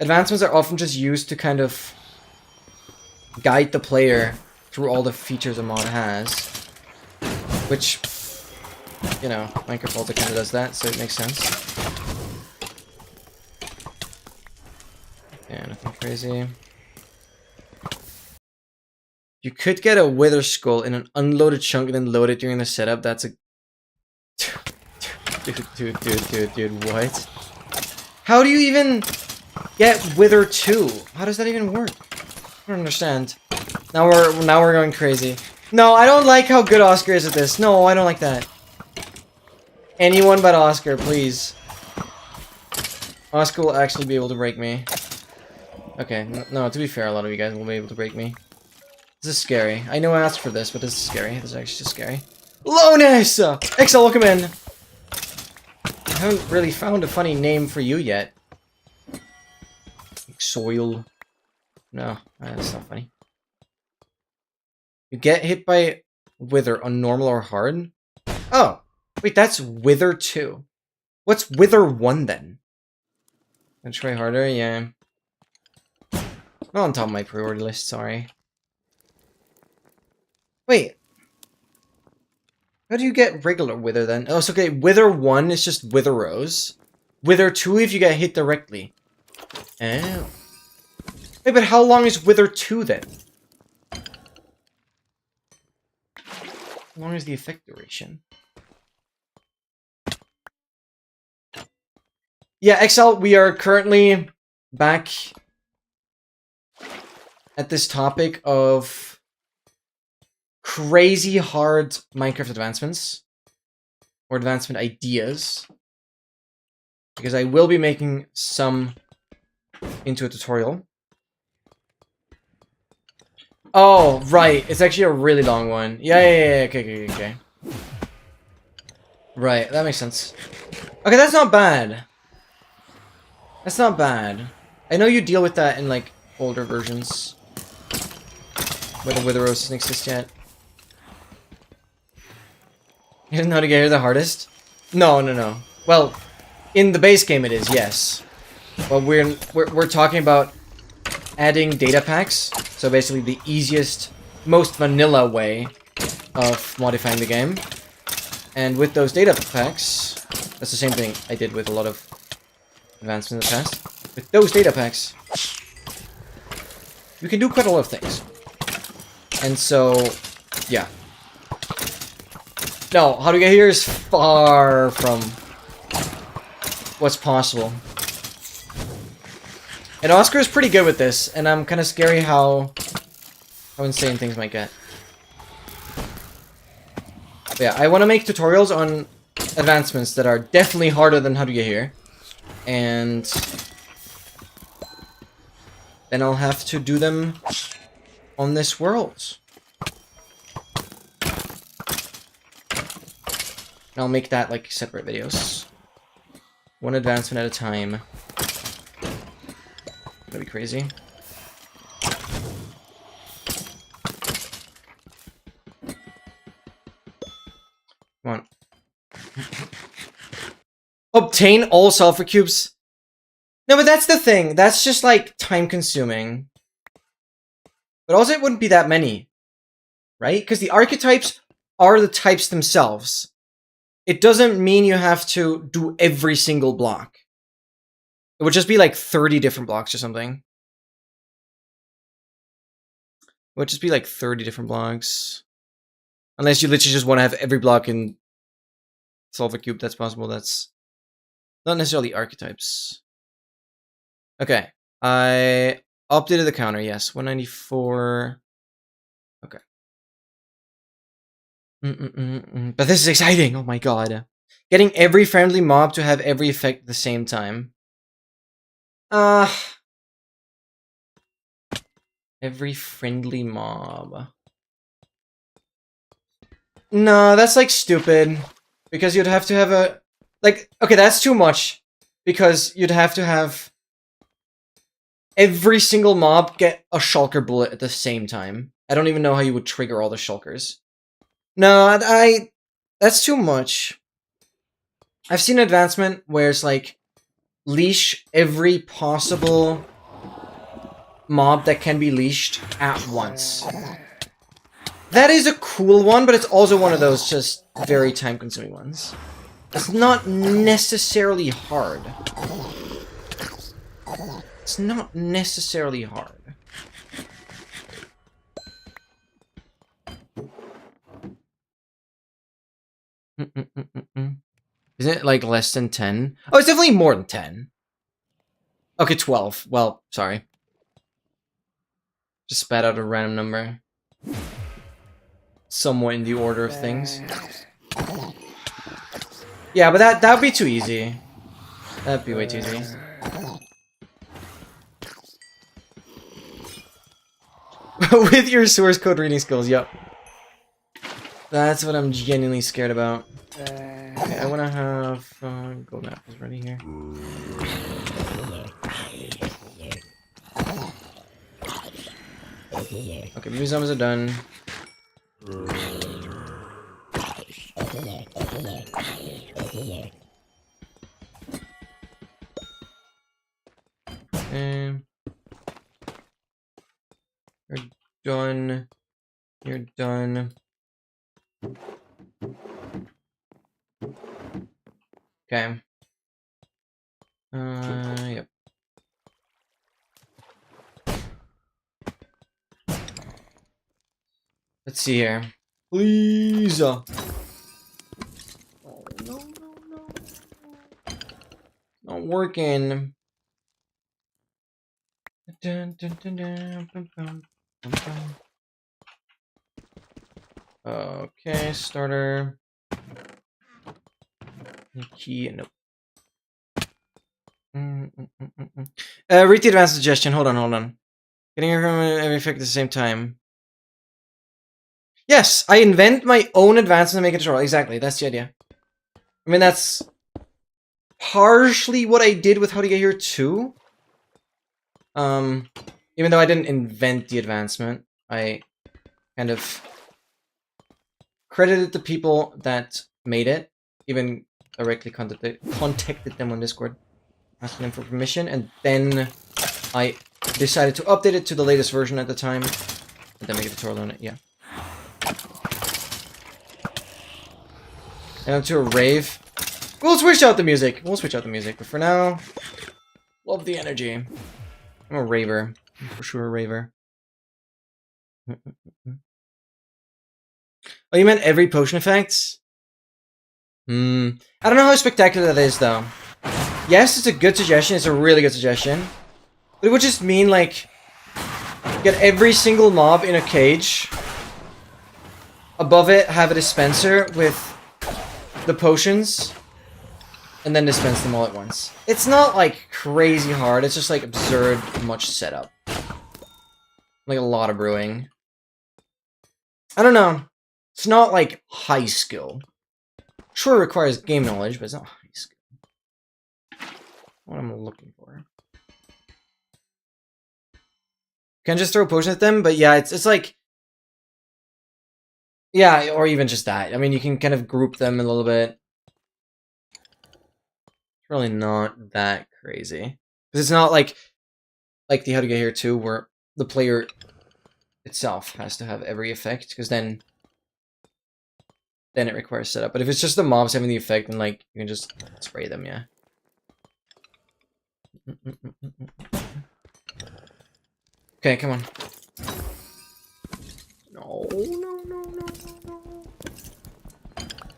Advancements are often just used to kind of guide the player through all the features a mod has. Which, you know, Minecraft also kind of does that, so it makes sense. Yeah, nothing crazy. You could get a Wither Skull in an unloaded chunk and then load it during the setup. That's a... Dude, what? How do you even get Wither 2? How does that even work? I don't understand. Now we're going crazy. No, I don't like how good Oscar is at this. No, I don't like that. Anyone but Oscar, please. Oscar will actually be able to break me. Okay, no, to be fair, a lot of you guys will be able to break me. This is scary. I know I asked for this, but this is scary. This is actually scary. Lonus! Excel, welcome in! I haven't really found a funny name for you yet. Soil. No, that's not funny. You get hit by Wither on normal or hard? Oh, wait, that's Wither 2. What's Wither 1 then? I'll try harder, yeah. Not on top of my priority list, sorry. Wait. How do you get regular Wither then? Oh, so okay, Wither 1 is just Wither Rose. Wither 2 if you get hit directly. Oh. Wait, but how long is Wither 2 then? How long is the effect duration? Yeah, XL, we are currently back at this topic of crazy hard Minecraft advancements. Or advancement ideas. Because I will be making some into a tutorial. Oh, right. It's actually a really long one. Yeah. Okay. Right, that makes sense. Okay, that's not bad. That's not bad. I know you deal with that in, like, older versions. Where the Wither Rose doesn't exist yet. You don't know how to get here the hardest? No. Well, in the base game it is, yes. But we're talking about adding data packs. So basically the easiest, most vanilla way of modifying the game. And with those data packs, that's the same thing I did with a lot of advancements in the past. With those data packs, you can do quite a lot of things. And so, yeah. No, how to get here is far from what's possible. And Oscar is pretty good with this, and I'm kind of scary how insane things might get. But yeah, I want to make tutorials on advancements that are definitely harder than how to get here. And then I'll have to do them on this world. And I'll make that like separate videos. One advancement at a time. That'd be crazy. Come on. Obtain all sulfur cubes. No, but that's the thing. That's just like time consuming. But also it wouldn't be that many. Right? Because the archetypes are the types themselves. It doesn't mean you have to do every single block. It would just be like 30 different blocks or something. It would just be like 30 different blocks. Unless you literally just want to have every block in Sulfur Cube, that's possible. That's not necessarily archetypes. Okay. I updated the counter, yes. 194. Okay. But this is exciting! Oh my god. Getting every friendly mob to have every effect at the same time. Every friendly mob. No, that's like stupid. Because you'd have to have a... Like, okay, that's too much. Because you'd have to have every single mob get a shulker bullet at the same time. I don't even know how you would trigger all the shulkers. No, that's too much. I've seen an advancement where it's like leash every possible mob that can be leashed at once. That is a cool one, but it's also one of those just very time-consuming ones. It's not necessarily hard. It's not necessarily hard. Isn't it like less than 10? Oh, it's definitely more than 10. Okay, 12. Well, sorry. Just spat out a random number. Somewhat in the order of things. Yeah, but that would be too easy. That'd be way too easy. With your source code reading skills, yep. That's what I'm genuinely scared about. Okay, I want to have gold apples ready here. Okay, baby zombies are done. You're done. You're done. Okay. Yep. Let's see here. Please. Oh, no. Not working. Okay, starter. Key, nope. Read the advanced suggestion. Hold on. Getting every effect at the same time. Yes, I invent my own advancements and make a tutorial. Exactly, that's the idea. I mean, that's partially what I did with How to Get Here too. Even though I didn't invent the advancement, I kind of credited the people that made it, even directly contacted them on Discord, asking them for permission, and then I decided to update it to the latest version at the time, and then make a tutorial on it, yeah. And to a rave. We'll switch out the music, but for now, love the energy. I'm a raver. I'm for sure a raver. Oh, you meant every potion effects? I don't know how spectacular that is, though. Yes, it's a good suggestion. It's a really good suggestion. But it would just mean, like, get every single mob in a cage. Above it, have a dispenser with the potions. And then dispense them all at once. It's not, like, crazy hard. It's just, like, absurd much setup. Like, a lot of brewing. I don't know. It's not, like, high skill. Sure, it requires game knowledge, but it's not high skill. What I'm looking for. Can't just throw potions at them, but yeah, it's like... Yeah, or even just that. I mean, you can kind of group them a little bit. It's really not that crazy. Because it's not like the How to Get Here 2, where the player itself has to have every effect, because then it requires setup. But if it's just the mobs having the effect, then like you can just spray them, yeah. Okay, come on. No.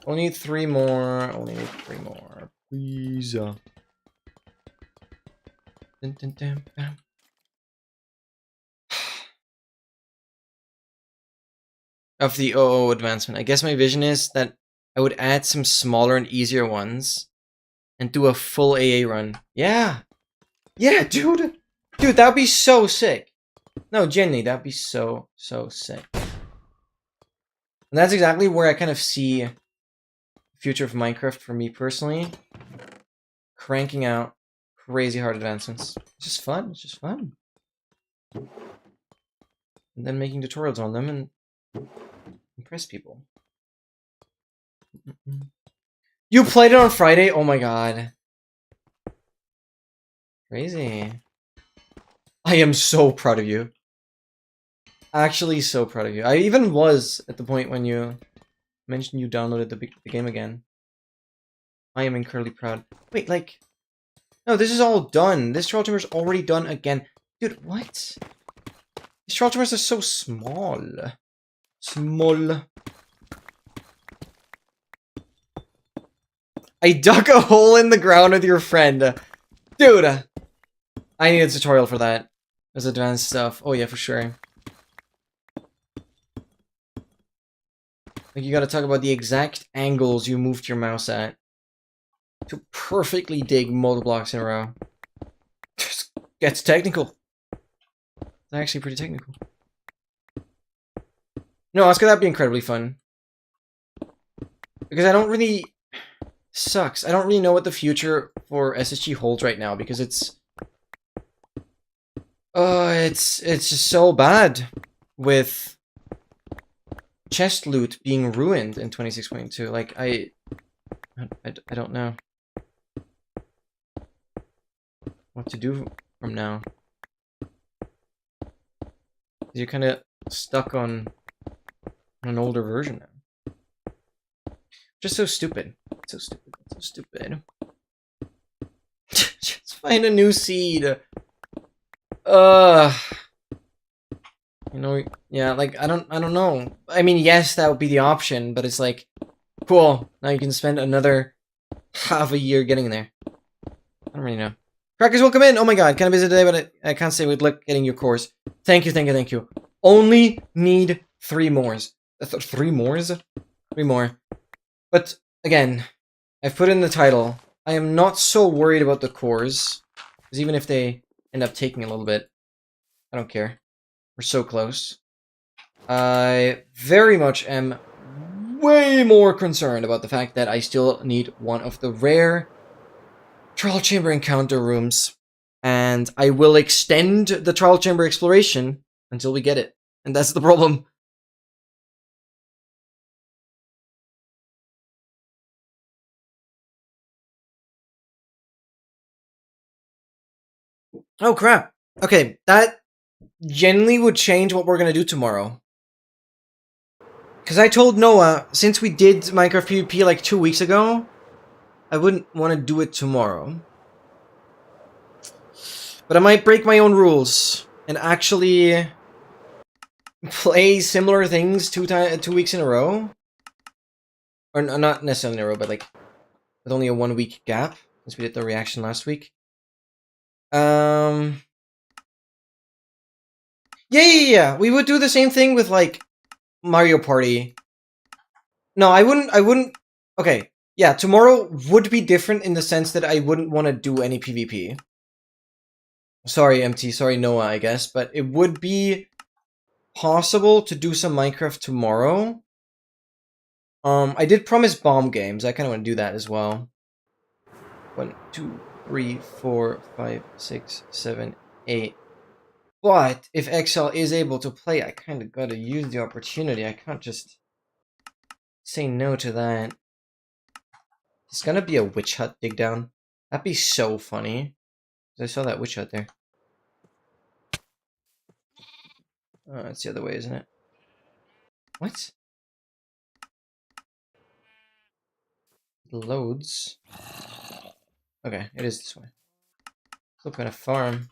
Only need 3 more. Please. Of the OO advancement. I guess my vision is that I would add some smaller and easier ones and do a full AA run. Yeah. Yeah, dude. Dude, that would be so sick. No, genuinely, that would be so sick. And that's exactly where I kind of see the future of Minecraft for me personally. Cranking out crazy hard advancements. It's just fun. And then making tutorials on them and impress people. You played it on Friday? Oh my god. Crazy. I am so proud of you. Actually, so proud of you. I even was at the point when you mentioned you downloaded the game again. I am incredibly proud. Wait, like... No, this is all done. This troll tumor's already done again. Dude, what? These troll tumors are so small. Small. I dug a hole in the ground with your friend. Dude, I need a tutorial for that. There's advanced stuff. Oh yeah, for sure. Like, you gotta talk about the exact angles you moved your mouse at to perfectly dig multiple blocks in a row. Just gets technical. It's actually pretty technical. No, it's gonna be incredibly fun. Because I don't really... Sucks. I don't really know what the future for SSG holds right now, because it's just so bad with chest loot being ruined in 26.2. Like, I don't know what to do from now. You're kind of stuck on an older version now. Just so stupid. So stupid. So stupid. Just find a new seed. You know, yeah, like, I don't know. I mean, yes, that would be the option, but it's like, cool, now you can spend another half a year getting there. I don't really know. Crackers, welcome in! Oh my god, kind of busy today, but I can't say with luck getting your cores. Thank you, thank you, thank you. Only need 3 more. 3 more? 3 more. But, again, I've put in the title. I am not so worried about the cores, because even if they end up taking a little bit, I don't care. We're so close. I very much am way more concerned about the fact that I still need one of the rare trial chamber encounter rooms. And I will extend the trial chamber exploration until we get it. And that's the problem. Oh crap. Okay, that generally would change what we're gonna do tomorrow. Because I told Noah, since we did Minecraft PvP like 2 weeks ago, I wouldn't want to do it tomorrow. But I might break my own rules and actually play similar things 2 weeks in a row. Or not necessarily in a row, but like with only a 1 week gap, since we did the reaction last week. Yeah. We would do the same thing with like Mario Party. No, I wouldn't. Okay, yeah, tomorrow would be different in the sense that I wouldn't want to do any PvP. Sorry, MT, sorry, Noah, I guess, but it would be possible to do some Minecraft tomorrow. I did promise bomb games. I kind of want to do that as well. 1, 2, 3, 4, 5, 6, 7, 8. But if XL is able to play, I kind of gotta use the opportunity. I can't just say no to that. It's gonna be a witch hut dig down. That'd be so funny. I saw that witch hut there. Oh, it's the other way, isn't it? What? It loads. Okay, it is this way. Still kind of farm.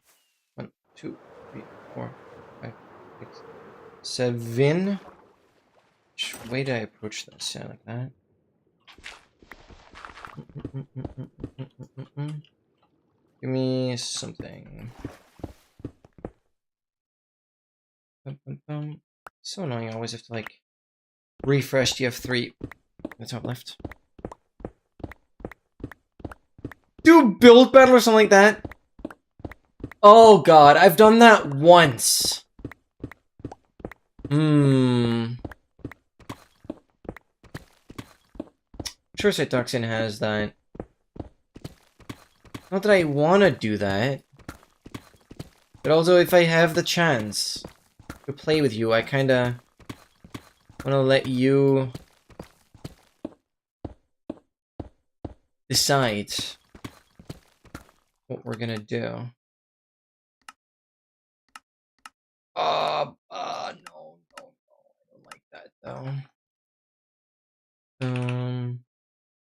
1, 2, 3, 4, 5, 6, 7. Which way did I approach this? Yeah, like that. Give me something. So annoying. I always have to like refresh the F3 in the top left. Do build battle or something like that. Oh god, I've done that once. Sure, Cytoxin has that. Not that I want to do that. But also, if I have the chance to play with you, I kind of want to let you decide what we're gonna do. No, I don't like that though.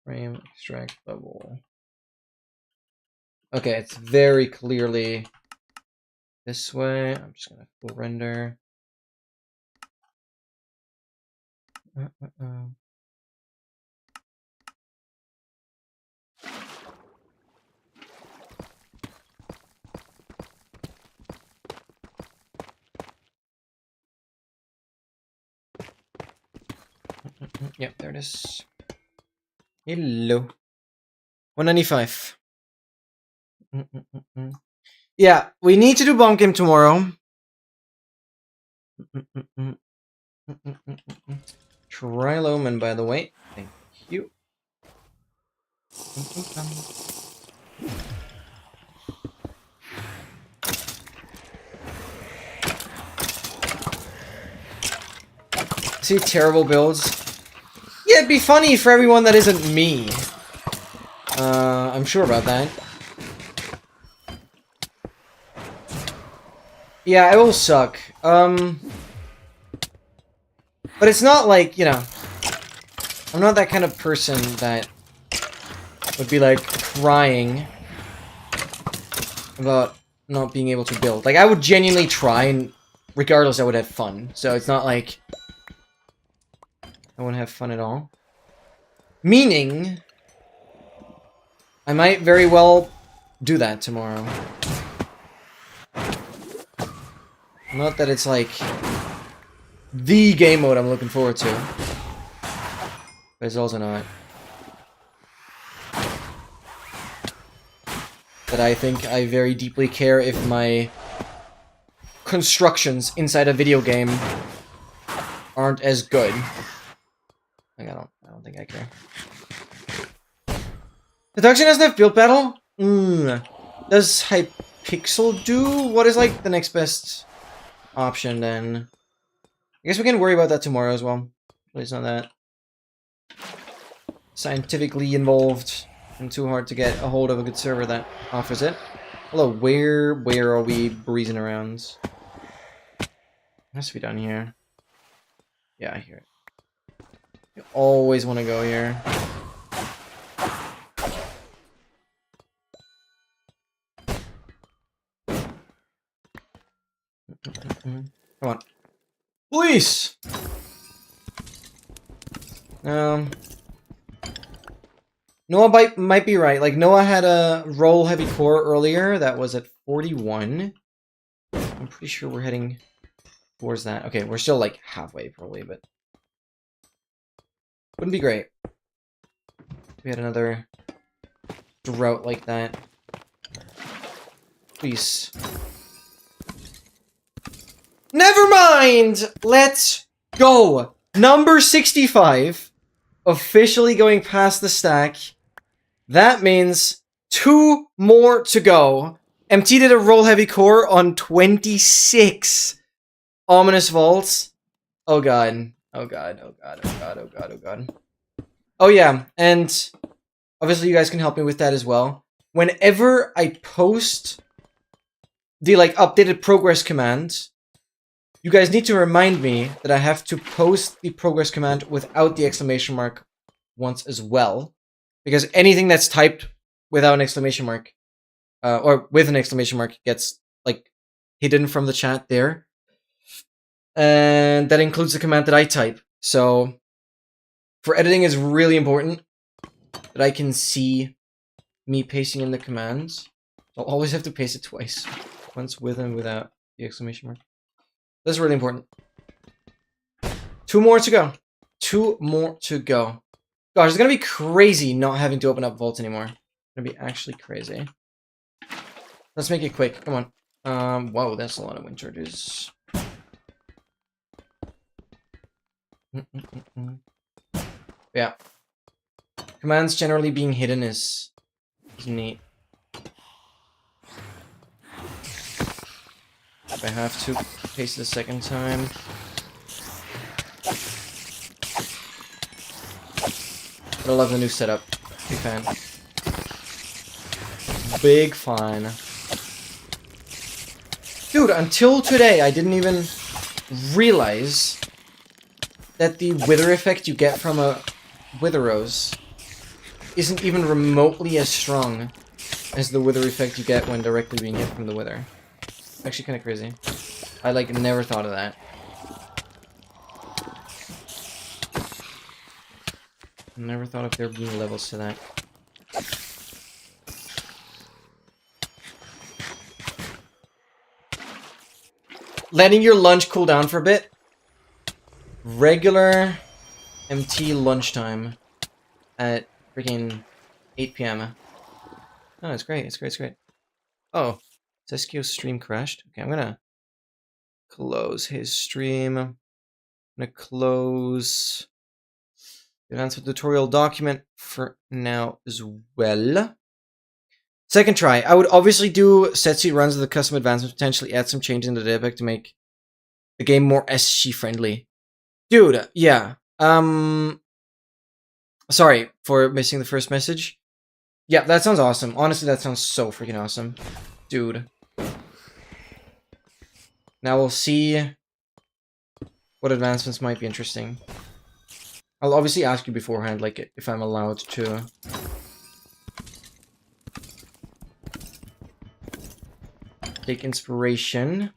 Frame extract bubble. Okay, it's very clearly this way. I'm just gonna full render. Yep, there it is. Hello. 195. Yeah, we need to do bomb game tomorrow. Triloman, by the way. Thank you. See terrible builds. Yeah, it'd be funny for everyone that isn't me. I'm sure about that. Yeah, I will suck. But it's not like, you know, I'm not that kind of person that would be like crying about not being able to build. Like, I would genuinely try, and regardless, I would have fun. So it's not like I wouldn't have fun at all. Meaning, I might very well do that tomorrow. Not that it's like the game mode I'm looking forward to. But it's also not that I think I very deeply care if my constructions inside a video game aren't as good. Like, I don't think I care. Deduction doesn't have build battle? Does Hypixel do? What is like the next best option then? I guess we can worry about that tomorrow as well. At least not that scientifically involved and too hard to get a hold of a good server that offers it. Hello, where are we breezing around? It has to be down here. Yeah, I hear it. You always want to go here. Come on. Police! Noah might be right. Like, Noah had a roll heavy core earlier that was at 41. I'm pretty sure we're heading towards that. Okay, we're still like halfway probably, but wouldn't be great if we had another drought like that. Please. Never mind! Let's go! Number 65. Officially going past the stack. That means 2 more to go. MT did a roll heavy core on 26. Ominous vaults. Oh god. Oh god. Oh god. Oh god. Oh god. Oh god. Oh yeah, and obviously you guys can help me with that as well. Whenever I post the like updated progress command, you guys need to remind me that I have to post the progress command without the exclamation mark once as well. Because anything that's typed without an exclamation mark, or with an exclamation mark, gets like hidden from the chat there. And that includes the command that I type. So for editing, it's really important that I can see me pasting in the commands. I'll always have to paste it twice. Once with and without the exclamation mark. That's really important. 2 more to go. 2 more to go. Gosh, it's gonna be crazy not having to open up vaults anymore. It's gonna be actually crazy. Let's make it quick. Come on. Whoa, that's a lot of wind charges. Yeah. Commands generally being hidden is neat. If I have to paste it a second time. But I love the new setup. Big fan. Big fan. Dude, until today, I didn't even realize that the wither effect you get from a wither rose isn't even remotely as strong as the wither effect you get when directly being hit from the wither. Actually kind of crazy. I like never thought of that. Never thought of there being levels to that. Letting your lunch cool down for a bit. Regular MT lunchtime at freaking 8 p.m. Oh, it's great. It's great. It's great. Oh, Zeskio's stream crashed. Okay, I'm gonna close his stream. I'm gonna close the advanced tutorial document for now as well. Second try. I would obviously do set suite runs of the custom advancements, potentially add some changes into the debug to make the game more SG friendly. Dude, yeah. Sorry for missing the first message. Yeah, that sounds awesome. Honestly, that sounds so freaking awesome. Dude. Now we'll see what advancements might be interesting. I'll obviously ask you beforehand, like, if I'm allowed to. Take inspiration.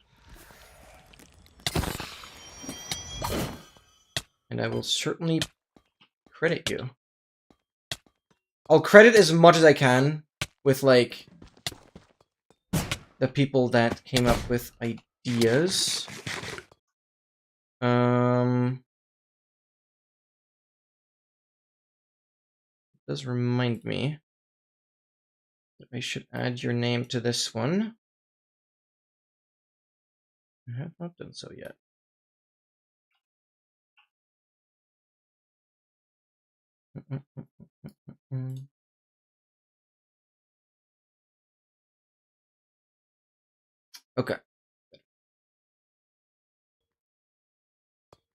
And I will certainly credit you. I'll credit as much as I can with, like, the people that came up with ideas. It does remind me that I should add your name to this one. I have not done so yet. Okay.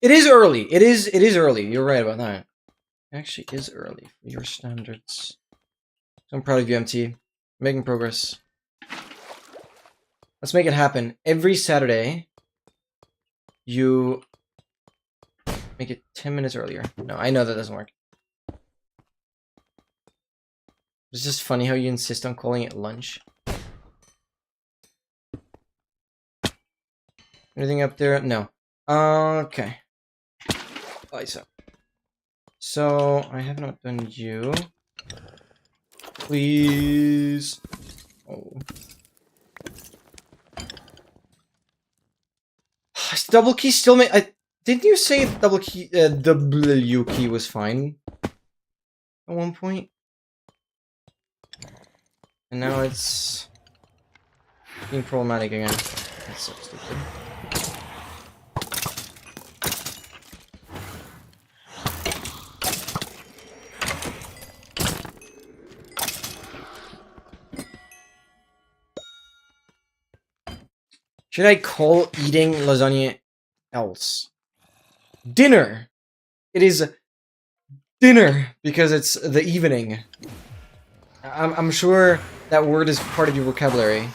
It is early. It is early. You're right about that. It actually is early for your standards. So I'm proud of you, MT. Making progress. Let's make it happen. Every Saturday, you make it 10 minutes earlier. No, I know that doesn't work. It's just funny how you insist on calling it lunch. Anything up there? No. Okay. So, I have not done you. Please. Oh. Is double key still make? Didn't you say double key? W key was fine at one point, and now it's being problematic again. That's so stupid. Should I call eating lasagna else? Dinner! It is dinner because it's the evening. I'm sure that word is part of your vocabulary.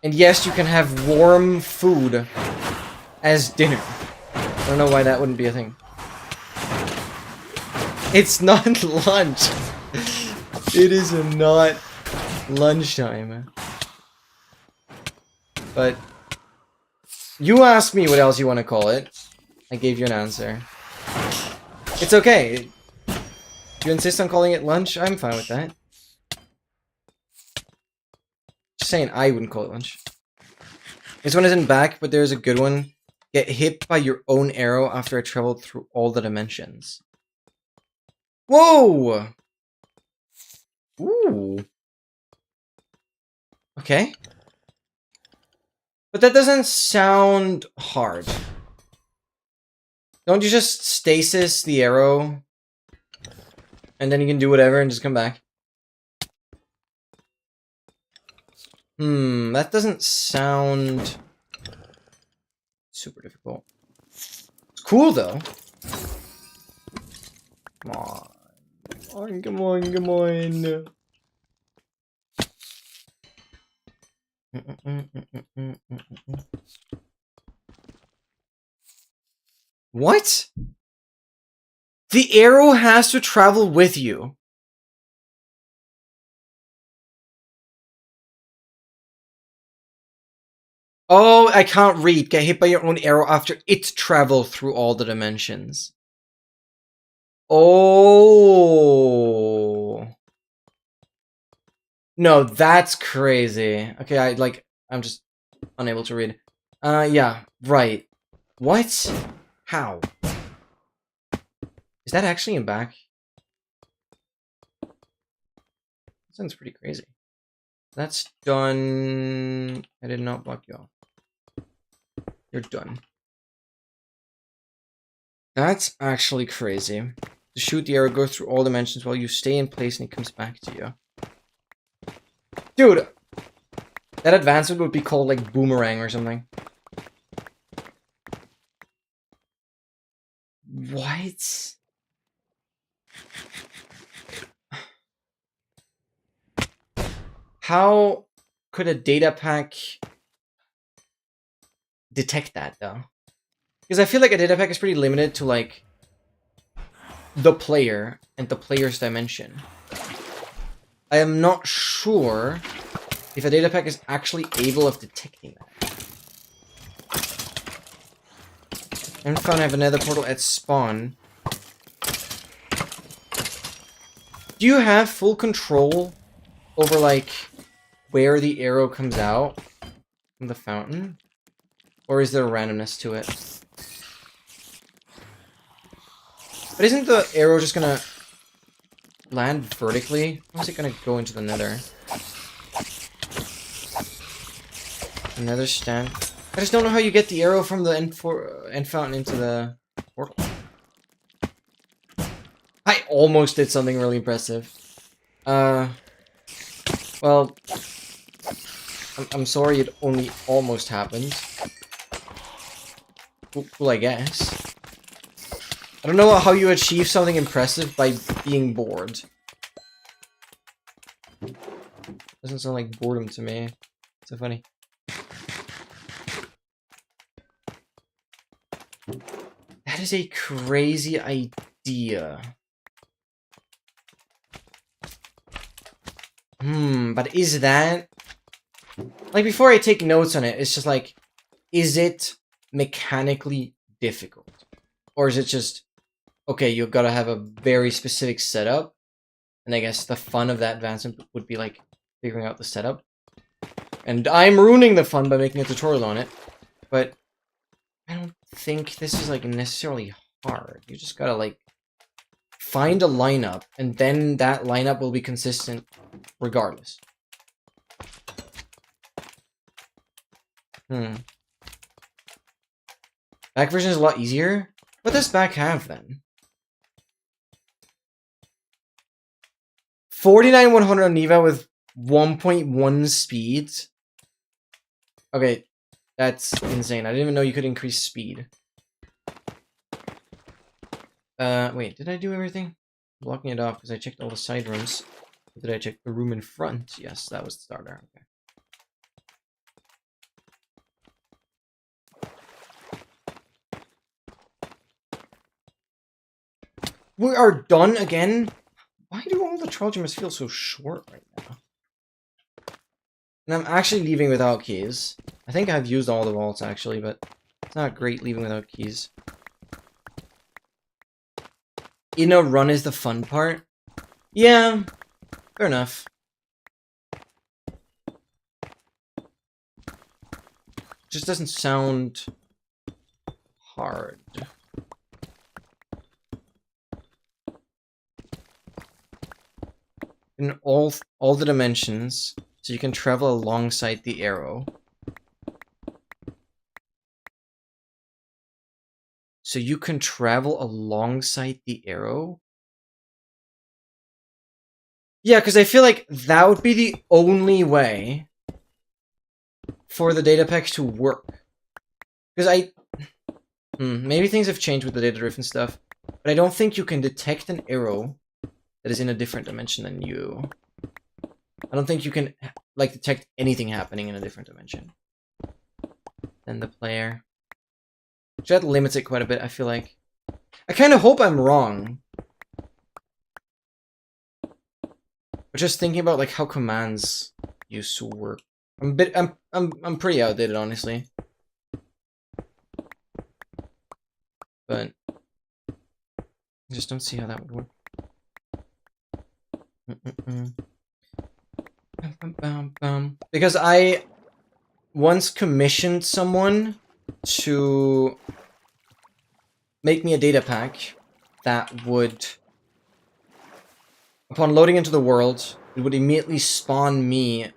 And yes, you can have warm food as dinner. I don't know why that wouldn't be a thing. It's not lunch. It is not lunchtime. But you asked me what else you want to call it. I gave you an answer. It's okay. If you insist on calling it lunch, I'm fine with that. Just saying I wouldn't call it lunch. This one isn't back, but there's a good one. Get hit by your own arrow after I traveled through all the dimensions. Whoa! Ooh. Okay. But that doesn't sound hard. Don't you just stasis the arrow? And then you can do whatever and just come back? That doesn't sound super difficult. It's cool though. Come on. Come on, come on. What? The arrow has to travel with you. Oh, I can't read. Get hit by your own arrow after it's traveled through all the dimensions. Oh. No, that's crazy. Okay, I'm just unable to read. Yeah, right. What? How? Is that actually in back? That sounds pretty crazy. That's done. I did not block you off. You're done. That's actually crazy. To shoot the arrow, go through all dimensions while you stay in place and it comes back to you. Dude! That advancement would be called like boomerang or something. What? How could a data pack detect that though? Because I feel like a data pack is pretty limited to like the player and the player's dimension. I am not sure if a data pack is actually able of detecting that. I'm gonna have another portal at spawn. Do you have full control over like where the arrow comes out from the fountain? Or is there randomness to it? But isn't the arrow just gonna land vertically? Or is it gonna go into the nether? Another stand. I just don't know how you get the arrow from the end fountain into the portal. I almost did something really impressive. Well, I'm sorry it only almost happened. Cool, I guess. I don't know how you achieve something impressive by being bored. Doesn't sound like boredom to me. So funny. That is a crazy idea. But is that... Like, before I take notes on it, it's just like, is it mechanically difficult? Or is it just, okay, you've got to have a very specific setup, and I guess the fun of that advancement would be, like, figuring out the setup. And I'm ruining the fun by making a tutorial on it, but I don't think this is, like, necessarily hard. You just gotta, like, find a lineup, and then that lineup will be consistent regardless. Back version is a lot easier. What does back have then? 49,100 on Neva with 1.1 speed. Okay, that's insane. I didn't even know you could increase speed. Wait, did I do everything? Blocking it off because I checked all the side rooms. Did I check the room in front? Yes, that was the starter. Okay. We are done again? Why do all the troll gems feel so short right now? And I'm actually leaving without keys. I think I've used all the vaults actually, but it's not great leaving without keys. In a run is the fun part? Yeah, fair enough. Just doesn't sound hard. In all the dimensions, so you can travel alongside the arrow. So you can travel alongside the arrow? Yeah, because I feel like that would be the only way for the data packs to work. Because maybe things have changed with the data drift and stuff, but I don't think you can detect an arrow that is in a different dimension than you. I don't think you can, like, detect anything happening in a different dimension than the player. So that limits it quite a bit, I feel like. I kind of hope I'm wrong. But just thinking about, like, how commands used to work. I'm pretty outdated, honestly. But I just don't see how that would work. Because I once commissioned someone to make me a data pack, that would, upon loading into the world, it would immediately spawn me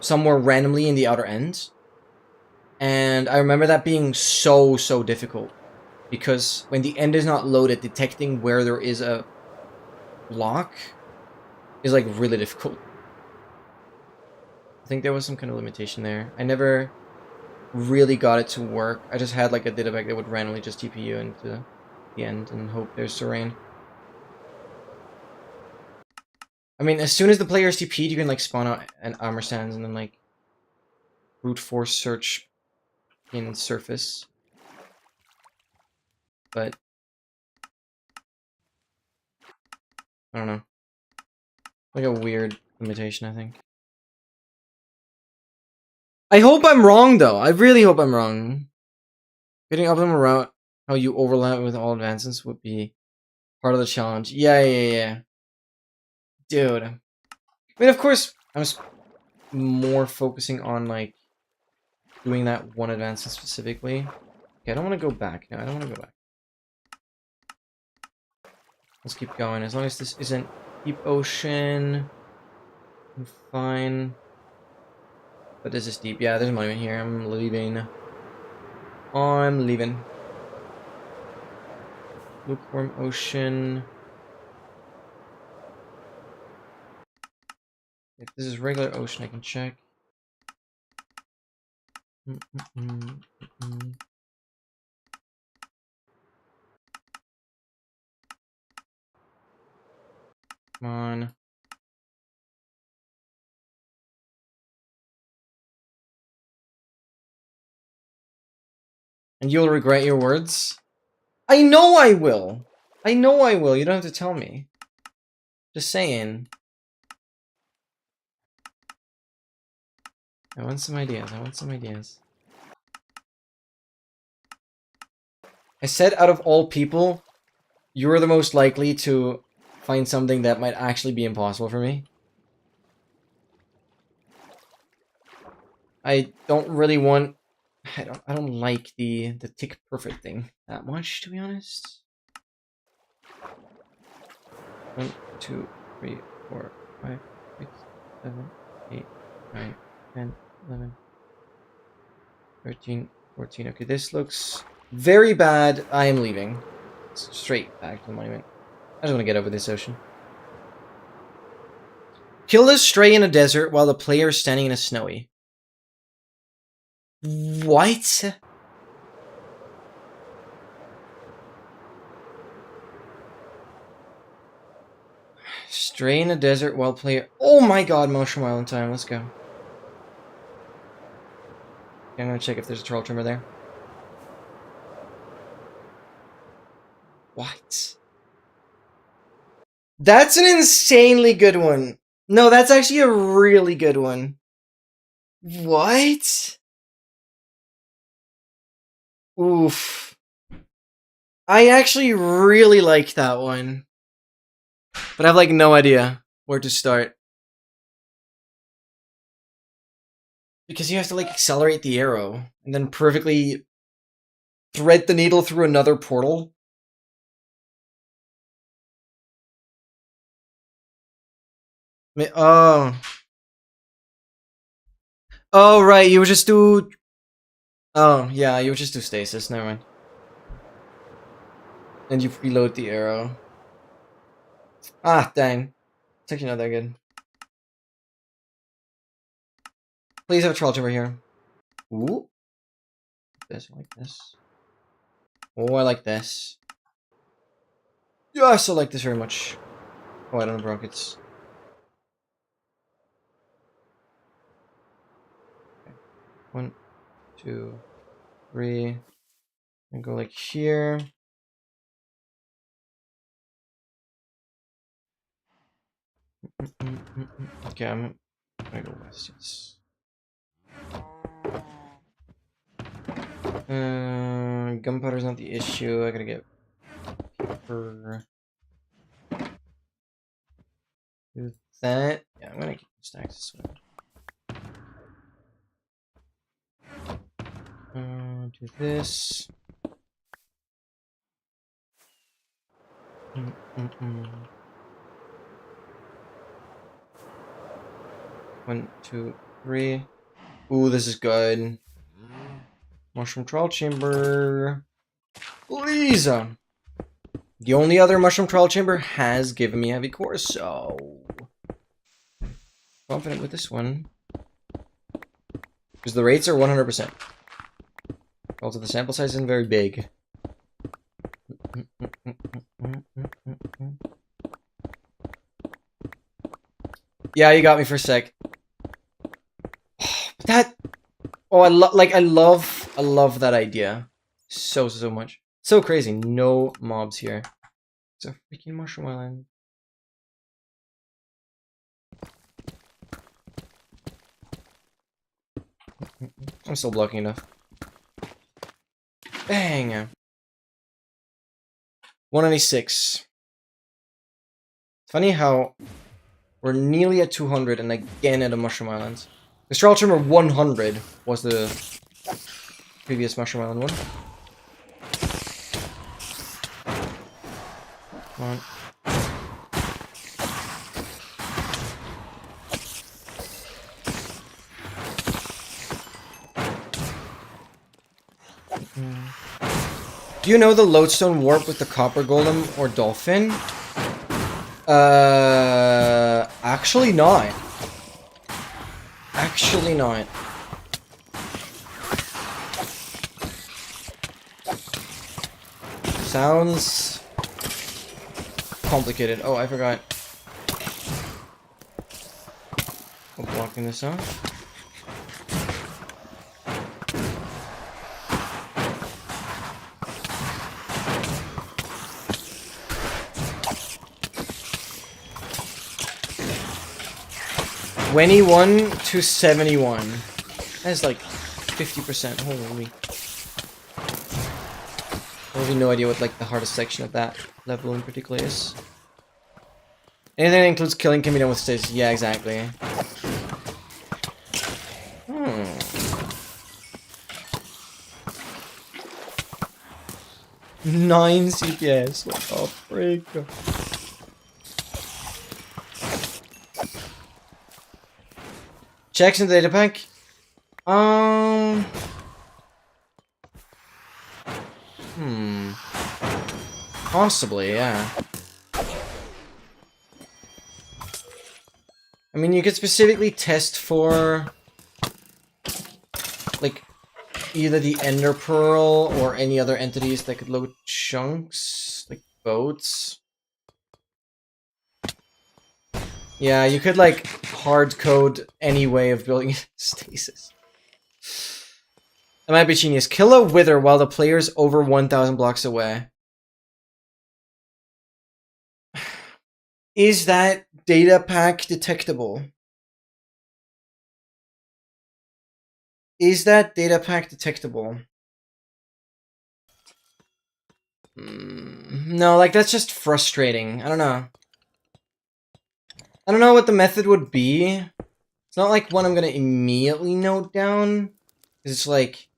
somewhere randomly in the outer end. And I remember that being so difficult. Because when the end is not loaded, detecting where there is a block is like really difficult. I think there was some kind of limitation there. I never really got it to work. I just had like a data bag that would randomly just TP you into the end and hope there's terrain. I mean, as soon as the player is TP'd, you can like spawn out an armor stands and then like brute force search in surface. But I don't know. Like a weird limitation, I think. I hope I'm wrong, though. I really hope I'm wrong. Getting optimal route, how you overlap with all advancements would be part of the challenge. Yeah. Dude. I mean, of course, I was more focusing on, like, doing that one advancement specifically. Okay, I don't want to go back. No, I don't want to go back. Let's keep going. As long as this isn't deep ocean, I'm fine. But this is deep. Yeah, there's a monument here. I'm leaving. I'm leaving. Lukewarm ocean. If this is regular ocean, I can check. Come on. And you'll regret your words? I know I will! I know I will, you don't have to tell me. Just saying. I want some ideas, I said out of all people, you're the most likely to find something that might actually be impossible for me. I don't really want... I don't like the tick perfect thing that much, to be honest. 1, 2, 3, 4, 5, 6, 7, 8, 9, 10, 11, 13, 14. Okay, this looks very bad. I am leaving. Straight back to the monument. I just want to get over this ocean. Kill this stray in a desert while the player is standing in a snowy. What? Stray in a desert while player... Oh my god, motion island time. Let's go. Okay, I'm gonna check if there's a troll trimmer there. What? That's an insanely good one. No, that's actually a really good one. What? Oof. I actually really like that one. But I have like no idea where to start. Because you have to like accelerate the arrow and then perfectly thread the needle through another portal. Oh. Oh, right, you would just do... Oh, yeah, you would just do stasis, never mind. And you reload the arrow. Ah, dang. It's actually not that good. Please have a troll over here. Ooh. This, I like this. Oh, I like this. Yes, I like this very much. Oh, I don't have rockets. Okay. 1, 2, 3. And go like here. Okay, I'm gonna go west, yes. Gunpowder's not the issue. I gotta get paper. Do that. Yeah, I'm gonna keep the stacks this way. Do this. One, two, three. Ooh, this is good. Mushroom trial chamber. Please. The only other mushroom trial chamber has given me heavy cores, so confident with this one. Because the rates are 100%. Also, the sample size isn't very big. Yeah, you got me for a sec. That. Oh, I love that idea. So much. So crazy. No mobs here. It's a freaking mushroom island. I'm still blocking enough. Bang! 196. Funny how we're nearly at 200 and again at a mushroom island. The Straw Trimmer 100 was the previous mushroom island one. Come on. Do you know the lodestone warp with the copper golem or dolphin? Actually not. Actually not. Sounds complicated. Oh, I forgot. I'm blocking this off. $21 to $71. That's like 50%. Holy. I have no idea what like the hardest section of that level in particular is. Anything that includes killing can be done with stasis. Yeah, exactly. 9 CPS. What the freak? Checks in the data pack. Possibly, yeah. I mean, you could specifically test for like either the Ender Pearl or any other entities that could load chunks, like boats. Yeah, you could like hard code any way of building stasis. That might be genius. Kill a wither while the player's over 1,000 blocks away. Is that data pack detectable? Is that data pack detectable? No, like that's just frustrating. I don't know. I don't know what the method would be. It's not like one I'm gonna immediately note down. It's like...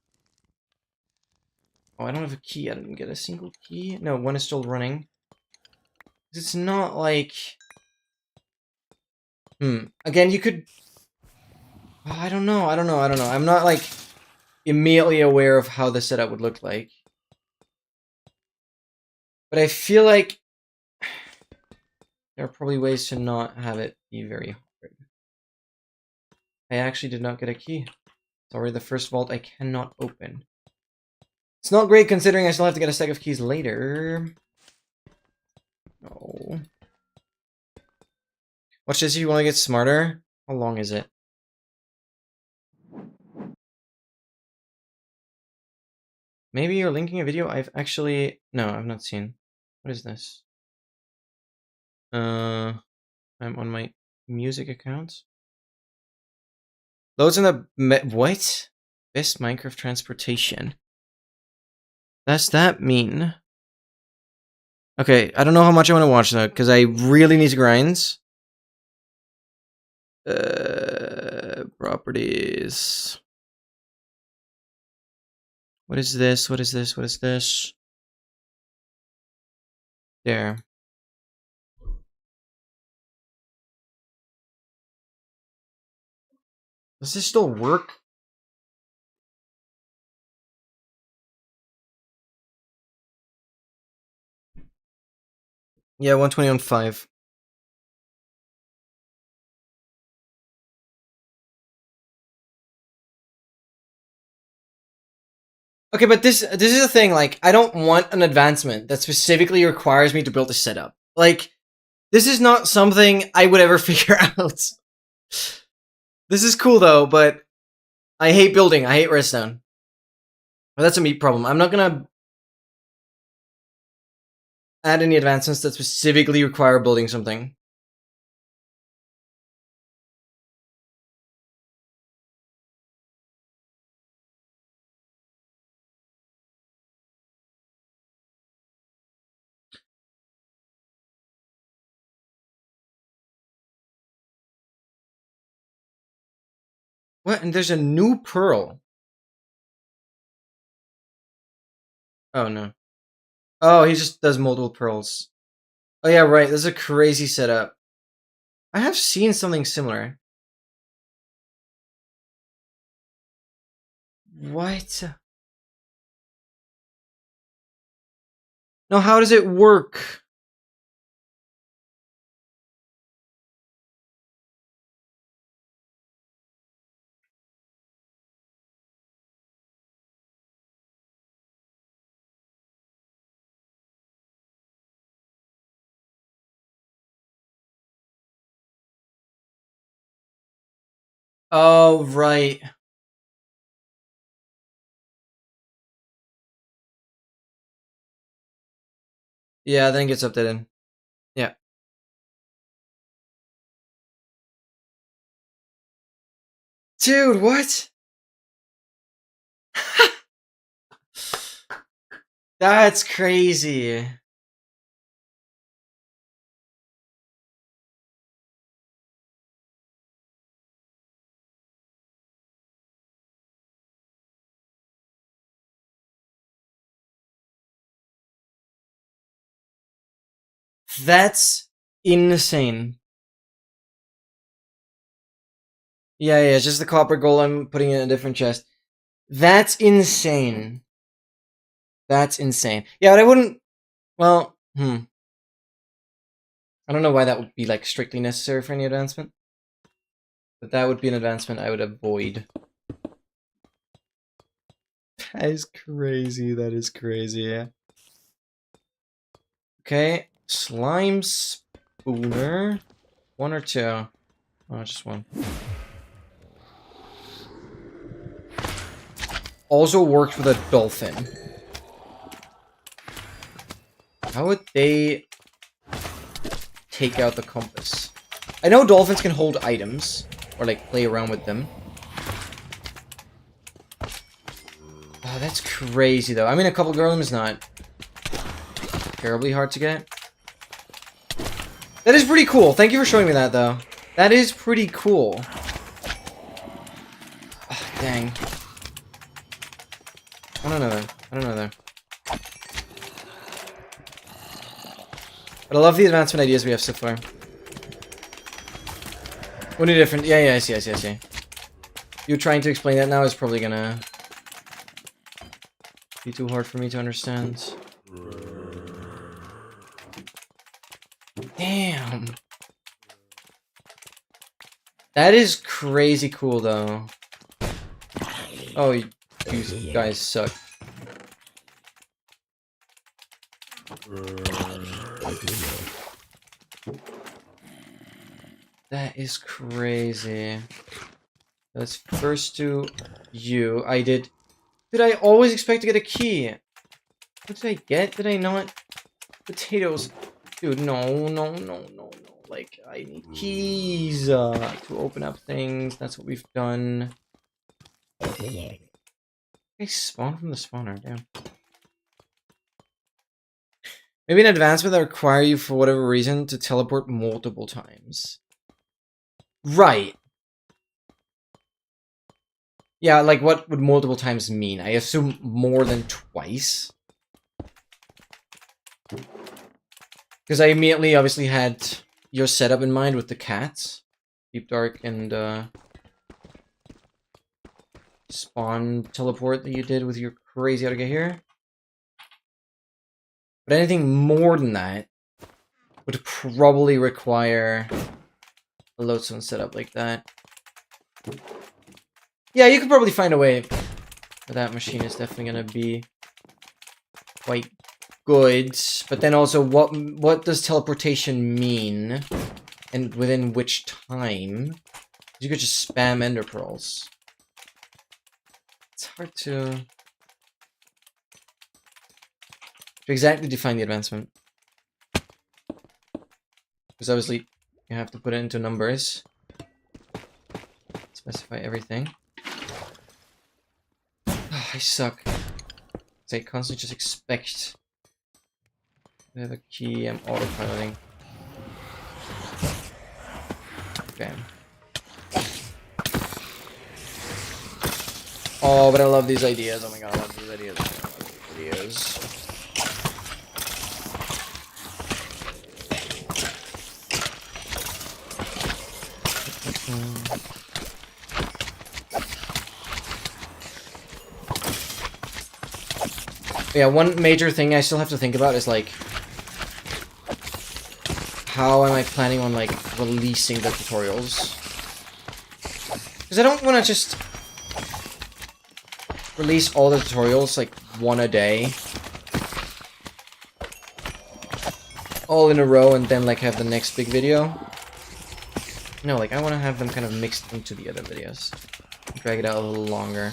Oh, I don't have a key. I didn't get a single key. No, one is still running. It's not like... Again, you could... Oh, I don't know. I'm not, like, immediately aware of how the setup would look like. But I feel like... There are probably ways to not have it be very hard. I actually did not get a key. It's already the first vault I cannot open. It's not great considering I still have to get a stack of keys later. No. Watch this if you want to get smarter. How long is it? Maybe you're linking a video I've actually... No, I've not seen. What is this? I'm on my music account. Loads in the... What? Best Minecraft transportation. Does that mean... Okay, I don't know how much I want to watch though, because I really need to grind. Properties. What is this? What is this? What is this? There. Does this still work? Yeah, 120 on 5. Okay, but this is the thing, like, I don't want an advancement that specifically requires me to build a setup. Like, this is not something I would ever figure out. This is cool though, but I hate building. I hate redstone. But that's a me problem. I'm not gonna add any advancements that specifically require building something. What? And there's a new pearl. Oh no. Oh, he just does multiple pearls. Oh yeah, right. This is a crazy setup. I have seen something similar. What? No, how does it work? Oh, right. Yeah, then it gets updated. Yeah. Dude, what? That's crazy. That's insane. Yeah, it's just the copper golem putting it in a different chest. That's insane. That's insane. Yeah, but I wouldn't. Well, I don't know why that would be like strictly necessary for any advancement. But that would be an advancement I would avoid. That is crazy. That is crazy. Yeah. Okay, slime spooner. 1 or 2? Oh, just 1. Also worked with a dolphin. How would they take out the compass? I know dolphins can hold items, or like play around with them. Oh, that's crazy though. I mean, a couple golem is not terribly hard to get. That is pretty cool. Thank you for showing me that though. That is pretty cool. Oh, dang. I don't know though. I don't know though. But I love the advancement ideas we have so far. What are different? Yeah, I see. You trying to explain that now is probably gonna be too hard for me to understand. Damn. That is crazy cool though. Oh, you guys suck. That is crazy. Let's first do you. Did I always expect to get a key? What did I get? Did I not? Potatoes. Dude, no. Like, I need keys to open up things. That's what we've done. I spawned from the spawner, damn. Maybe an advancement that require you, for whatever reason, to teleport multiple times. Right. Yeah, like, what would multiple times mean? I assume more than twice. Because I immediately, obviously, had your setup in mind with the cats. Deep Dark and, spawn teleport that you did with your crazy how to get here. But anything more than that would probably require a lodestone setup like that. Yeah, you could probably find a way. But that machine is definitely gonna be quite good. But then also, what does teleportation mean? And within which time? You could just spam ender pearls. It's hard to exactly define the advancement. Because obviously, you have to put it into numbers. Specify everything. Oh, I suck. I constantly just expect to have a key. I'm autopiloting. Okay. Oh, but I love these ideas. Oh my god, I love these ideas. I love these ideas. Yeah, one major thing I still have to think about is, like, how am I planning on, like, releasing the tutorials? Because I don't want to just release all the tutorials, like, one a day. All in a row and then, like, have the next big video. No, like, I want to have them kind of mixed into the other videos. Drag it out a little longer.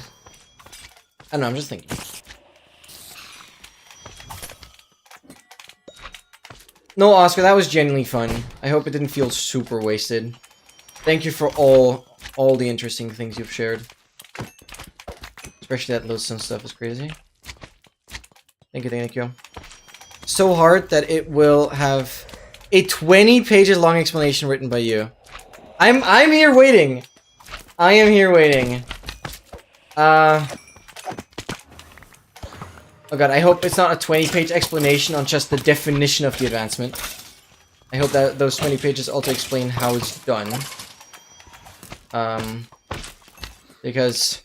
I don't know, I'm just thinking. No, Oscar, that was genuinely fun. I hope it didn't feel super wasted. Thank you for all the interesting things you've shared. Especially that lodestone stuff is crazy. Thank you. So hard that it will have a 20 pages long explanation written by you. I'm here waiting. I am here waiting. Oh god, I hope it's not a 20-page explanation on just the definition of the advancement. I hope that those 20 pages also explain how it's done. Because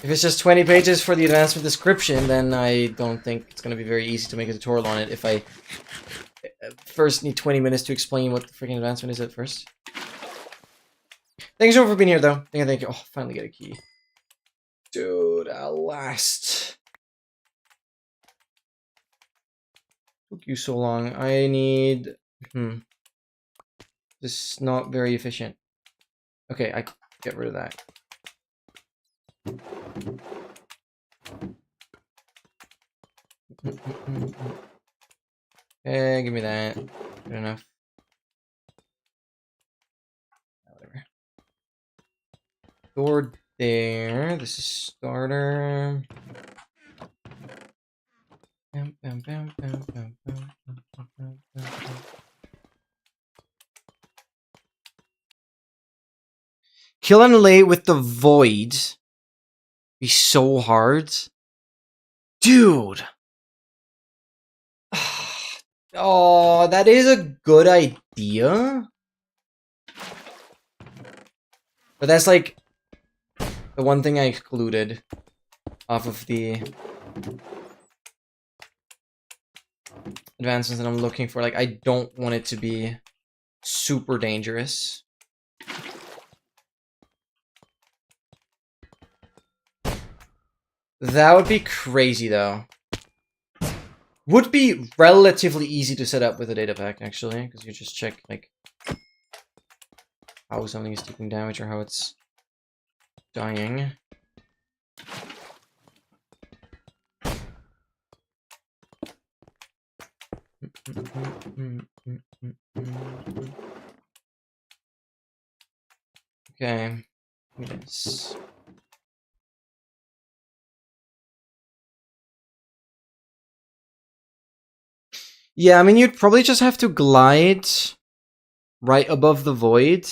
if it's just 20 pages for the advancement description, then I don't think it's going to be very easy to make a tutorial on it if I first need 20 minutes to explain what the freaking advancement is at first. Thanks so much for being here, though. Thank you. Oh, finally get a key. Dude, at last. Took you so long. I need... This is not very efficient. Okay, I get rid of that. Okay, give me that. Good enough. Whatever. Door there. This is starter. Kill and lay with the void. Be so hard. Dude. Oh, that is a good idea. But that's like the one thing I excluded off of the advancements that I'm looking for. Like, I don't want it to be super dangerous. That would be crazy, though. Would be relatively easy to set up with a data pack, actually, because you just check, like, how something is taking damage or how it's dying. Okay. Yes. Yeah, I mean, you'd probably just have to glide right above the void.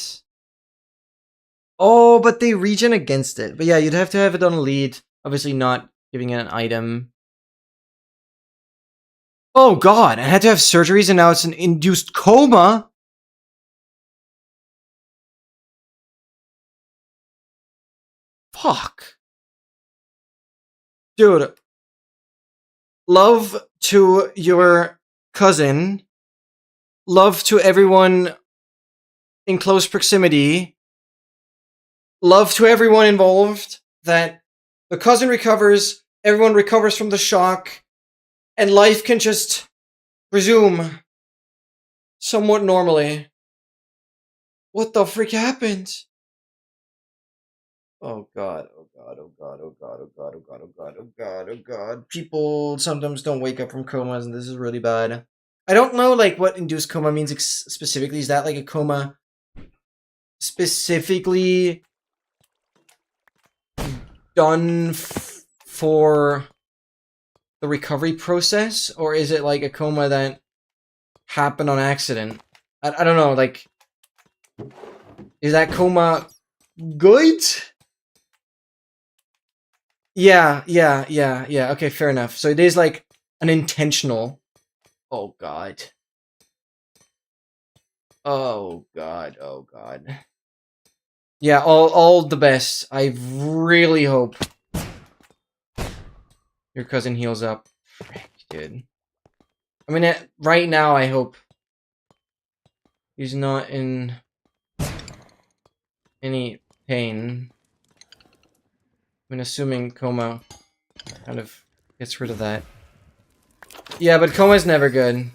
Oh, but they regen against it. But yeah, you'd have to have it on a lead. Obviously not giving it an item. Oh god, I had to have surgeries and now it's an induced coma? Fuck. Dude, love to your cousin. Love to everyone in close proximity. Love to everyone involved. That the cousin recovers, everyone recovers from the shock, and life can just resume somewhat normally. What the freak happened? Oh god, oh god, oh god, oh god, oh god, oh god, oh god, oh god, oh god. People sometimes don't wake up from comas, and this is really bad. I don't know, like, what induced coma means specifically. Is that, like, a coma specifically done for the recovery process? Or is it, like, a coma that happened on accident? I don't know, like... Is that coma good? Yeah. Okay, fair enough. So it is like an intentional. Oh god. Oh god. Oh god. Yeah, all the best. I really hope your cousin heals up. Frick, dude. I mean, right now I hope he's not in any pain. I mean, assuming coma kind of gets rid of that. Yeah, but coma's never good.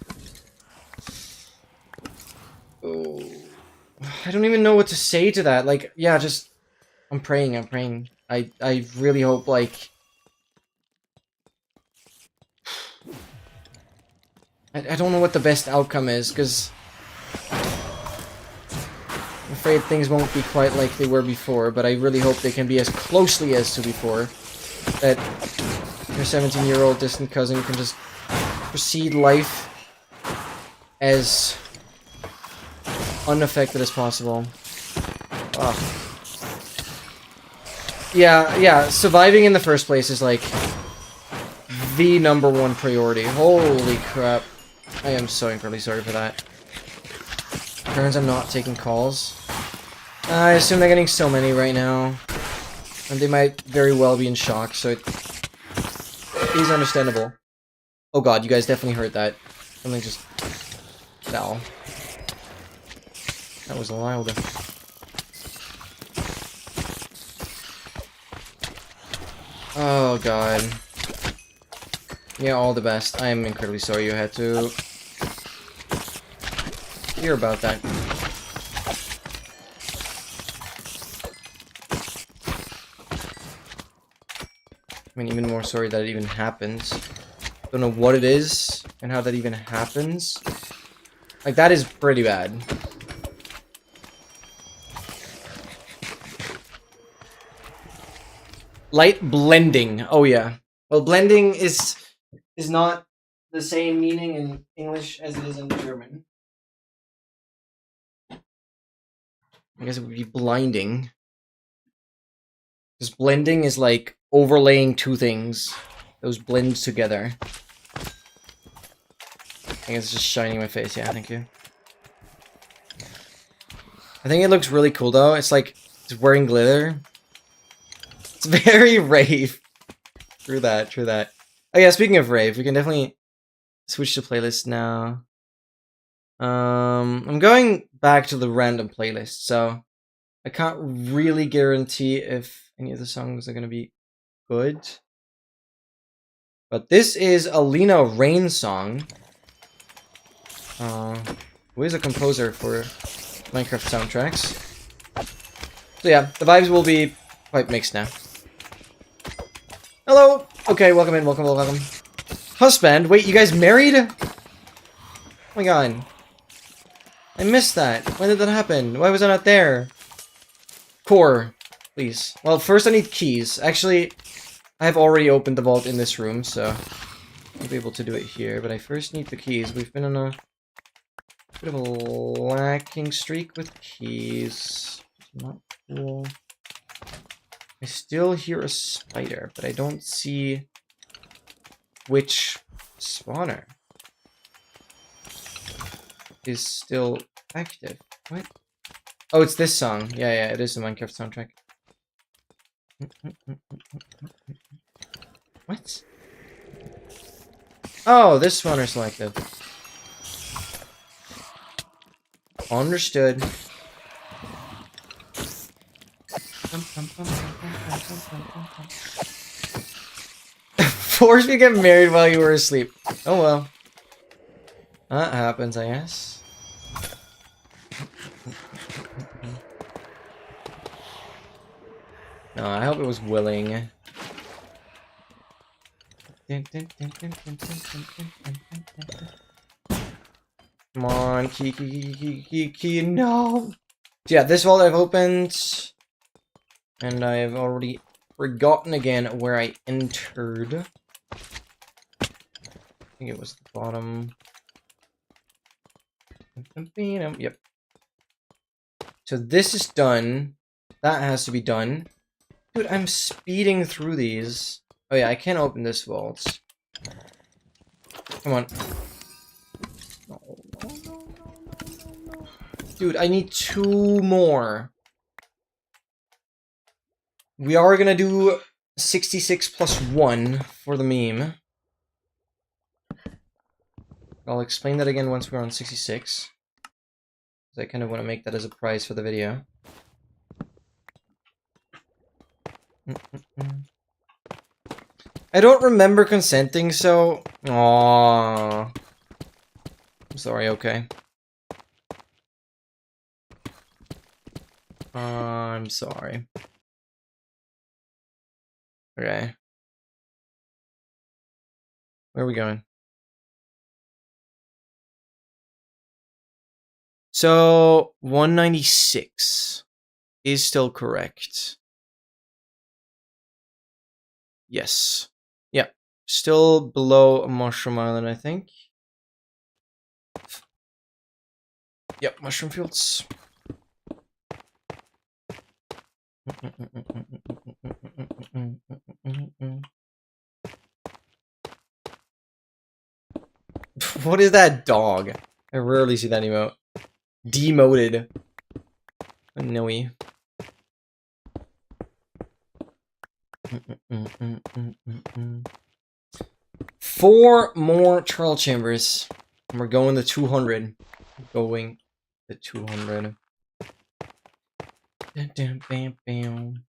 Oh. I don't even know what to say to that. Like, yeah, just... I'm praying. I really hope, like... I don't know what the best outcome is, because... I'm afraid things won't be quite like they were before, but I really hope they can be as closely as to before. That your 17-year-old distant cousin can just proceed life as unaffected as possible. Ugh. Yeah, surviving in the first place is like the #1 priority. Holy crap. I am so incredibly sorry for that. Turns I'm not taking calls. I assume they're getting so many right now. And they might very well be in shock, so it is understandable. Oh god, you guys definitely heard that. Something just fell. That was loud. Oh god. Yeah, all the best. I am incredibly sorry you had to hear about that. I mean, even more sorry that it even happens. Don't know what it is and how that even happens. Like, that is pretty bad. Light blending. Oh yeah. Well, blending is not the same meaning in English as it is in German. I guess it would be blinding. Because blending is like overlaying two things. Those blend together. I guess it's just shining my face. Yeah, thank you. I think it looks really cool though. It's like it's wearing glitter. It's very rave. True that, true that. Oh yeah, speaking of rave, we can definitely switch to playlist now. I'm going back to the random playlist, so I can't really guarantee if any of the songs are gonna be good. But this is a Lena Rain song. Who is a composer for Minecraft soundtracks. So yeah, the vibes will be quite mixed now. Hello! Okay, welcome in, welcome. Husband? Wait, you guys married? Oh my god. I missed that. When did that happen? Why was I not there? Core, please. Well, first I need keys. Actually, I have already opened the vault in this room, so I'll be able to do it here. But I first need the keys. We've been on a bit of a lacking streak with keys. Not cool. I still hear a spider, but I don't see which spawner is still active. What? Oh, it's this song. Yeah, it is the Minecraft soundtrack. What? Oh, this spawner selected. Understood. Forced me to get married while you were asleep. Oh well. That happens, I guess. No, I hope it was willing. Come on, key, no! So yeah, this vault I've opened, and I've already forgotten again where I entered. I think it was the bottom. Yep. So this is done. That has to be done. Dude, I'm speeding through these. Oh yeah, I can't open this vault. Come on. No. Dude, I need 2 more. We are gonna do 66 plus 1 for the meme. I'll explain that again once we're on 66. I kind of want to make that as a prize for the video. I don't remember consenting, so... Aww. I'm sorry, okay. I'm sorry. Okay. Where are we going? So, 196 is still correct. Yes. Yeah. Still below Mushroom Island, I think. Yep, Mushroom Fields. What is that dog? I rarely see that emote. Demoted. No-y. Four more trial chambers. And we're going to 200. Going to 200. Bam, bam, bam.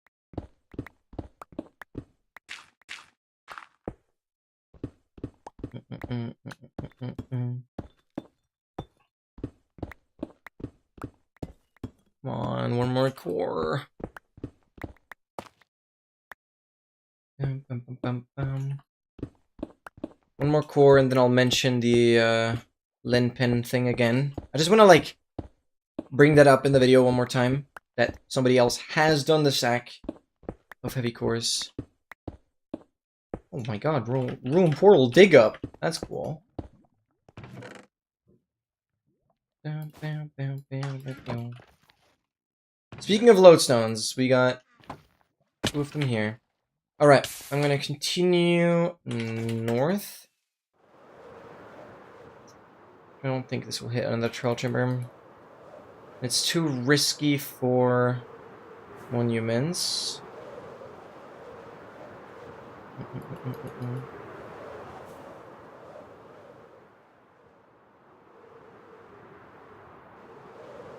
Come on, one more core. One more core, and then I'll mention the Len Pen thing again. I just want to like bring that up in the video one more time. That somebody else has done the stack of heavy cores. Oh my god, room portal dig up. That's cool. Speaking of lodestones, we got 2 of them here. Alright, I'm gonna continue north. I don't think this will hit another trial chamber. It's too risky for monuments.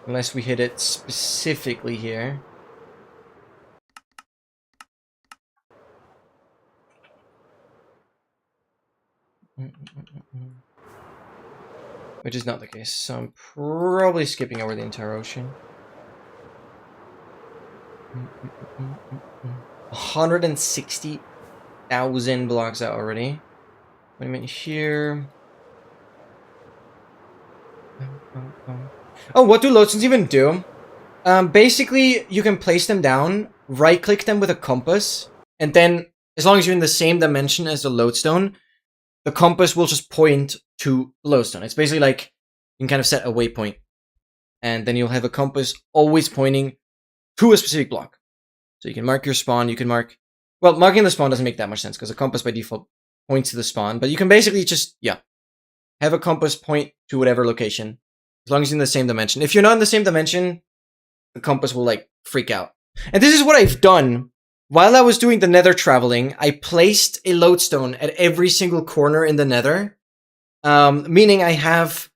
Unless we hit it specifically here. Which is not the case, so I'm probably skipping over the entire ocean. 160,000 blocks out already. Wait a minute here. Oh, what do lodestones even do? Basically, you can place them down, right-click them with a compass, and then, as long as you're in the same dimension as the lodestone, the compass will just point to the lodestone. It's basically like, you can kind of set a waypoint, and then you'll have a compass always pointing to a specific block. So you can mark your spawn, you can mark... Well, marking the spawn doesn't make that much sense, because the compass by default points to the spawn, but you can basically just, yeah, have a compass point to whatever location, as long as you're in the same dimension. If you're not in the same dimension, the compass will, like, freak out. And this is what I've done while I was doing the nether traveling, I placed a lodestone at every single corner in the nether. Meaning I have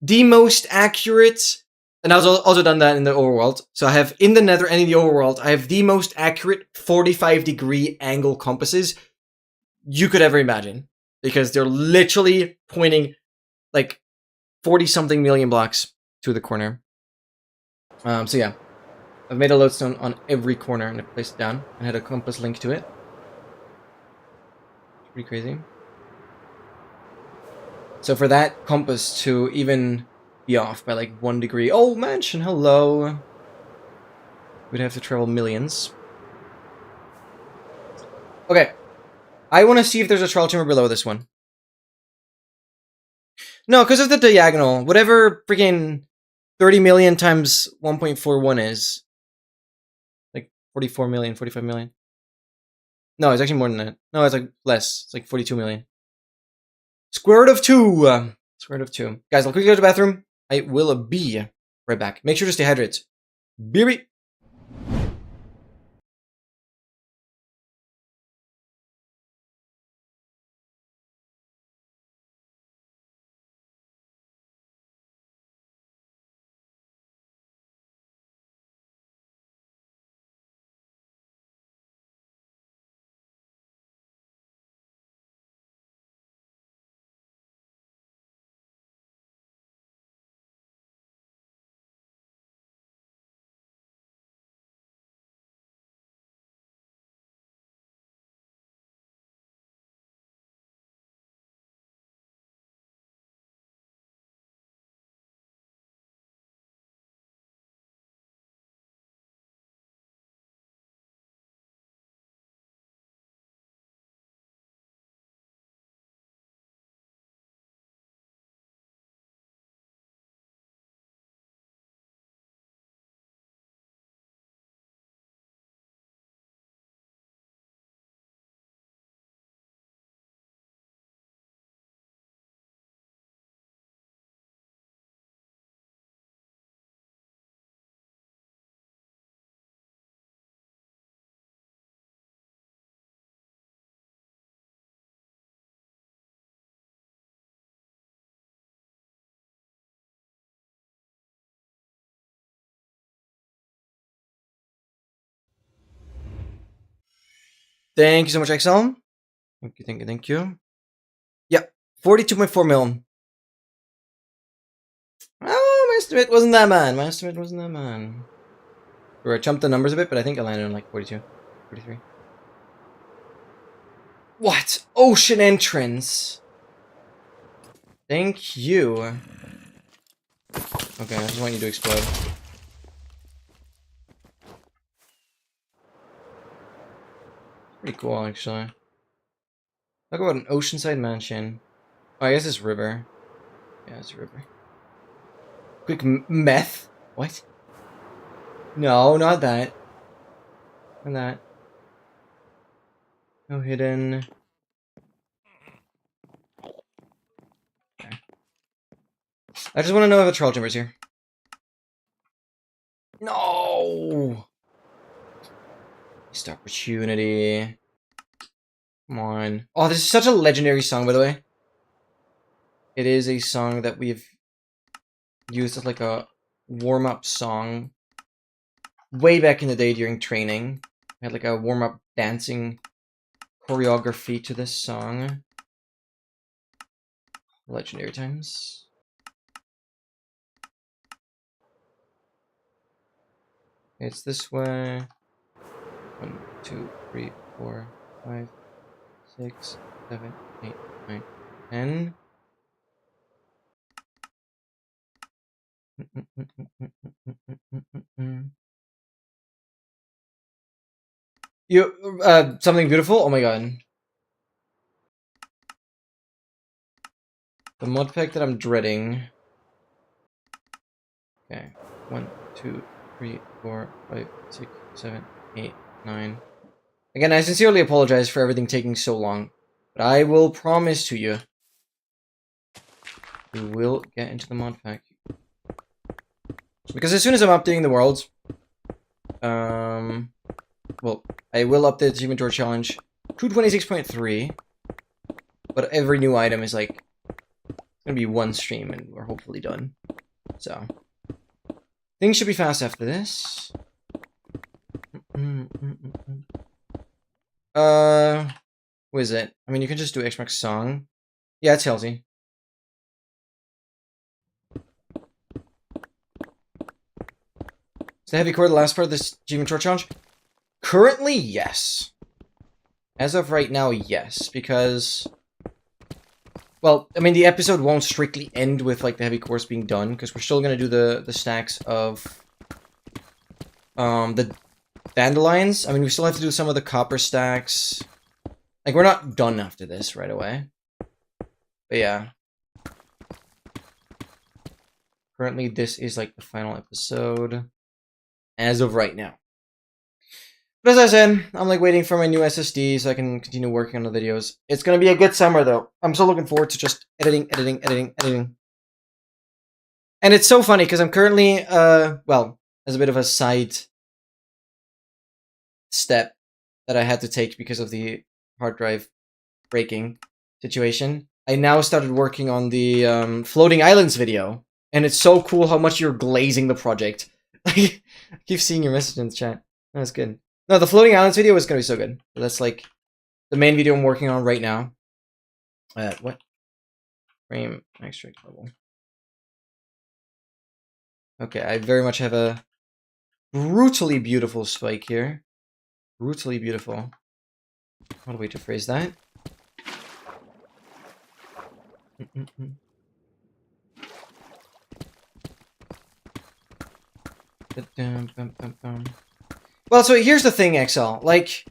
the most accurate, and I've also done that in the overworld. So I have in the nether and in the overworld, I have the most accurate 45-degree angle compasses you could ever imagine. Because they're literally pointing like 40-something million blocks to the corner. So yeah, I've made a lodestone on every corner and I placed it down and had a compass link to it. It's pretty crazy. So for that compass to even be off by like 1 degree, oh mansion, hello, we'd have to travel millions. Okay, I want to see if there's a trial chamber below this one. No, because of the diagonal, whatever freaking 30 million times 1.41 is. Like 44 million, 45 million. No, it's actually more than that. No, it's like less. It's like 42 million. Square root of 2. Square root of 2. Guys, I'll quickly go to the bathroom. I will be right back. Make sure to stay hydrated. Be. Thank you so much, XL. Thank you, thank you, thank you. Yeah, 42.4 mil. Oh, my estimate wasn't that bad. My estimate wasn't that bad. Or I jumped the numbers a bit, but I think I landed on like 42, 43. What? Ocean entrance. Thank you. Okay, I just want you to explode. Pretty cool, actually. Talk about an oceanside mansion. Oh, I guess it's river. Yeah, it's a river. Quick meth? What? No, not that. Not that. No hidden. Okay. I just want to know if the troll chamber's here. No! Missed opportunity. Come on. Oh, this is such a legendary song, by the way. It is a song that we've used as like a warm-up song way back in the day during training. We had like a warm-up dancing choreography to this song. Legendary times. It's this way. 1, 2, 3, 4, 5, 6, 7, 8, 9, 10. You something beautiful? Oh my god. The mod pack that I'm dreading. Okay. 1, 2, 3, 4, 5, 6, 7, 8, 9. Again, I sincerely apologize for everything taking so long. But I will promise to you, we will get into the mod pack. Because as soon as I'm updating the world, well, I will update the Achievement Door Challenge to 26.3, but every new item is like, it's gonna be one stream and we're hopefully done. So, things should be fast after this. What is it? I mean, you can just do Xbox song. Yeah, it's healthy. Is the heavy core the last part of this Achievement Door Challenge? Currently, yes. As of right now, yes, because... Well, I mean, the episode won't strictly end with, like, the heavy cores being done, because we're still gonna do the stacks of... the dandelions. I mean, we still have to do some of the copper stacks. Like, we're not done after this right away. But yeah. Currently, this is, like, the final episode. As of right now. But as I said, I'm like waiting for my new SSD so I can continue working on the videos. It's gonna be a good summer though. I'm so looking forward to just editing. And it's so funny because I'm currently, well, as a bit of a side step that I had to take because of the hard drive breaking situation, I now started working on the Floating Islands video. And it's so cool how much you're glazing the project. I keep seeing your message in the chat. That's good. No, the Floating Islands video is going to be so good. That's like the main video I'm working on right now. What? Frame extract level. Okay, I very much have a brutally beautiful spike here. Brutally beautiful. What a way to phrase that. Well, so here's the thing, XL. Like,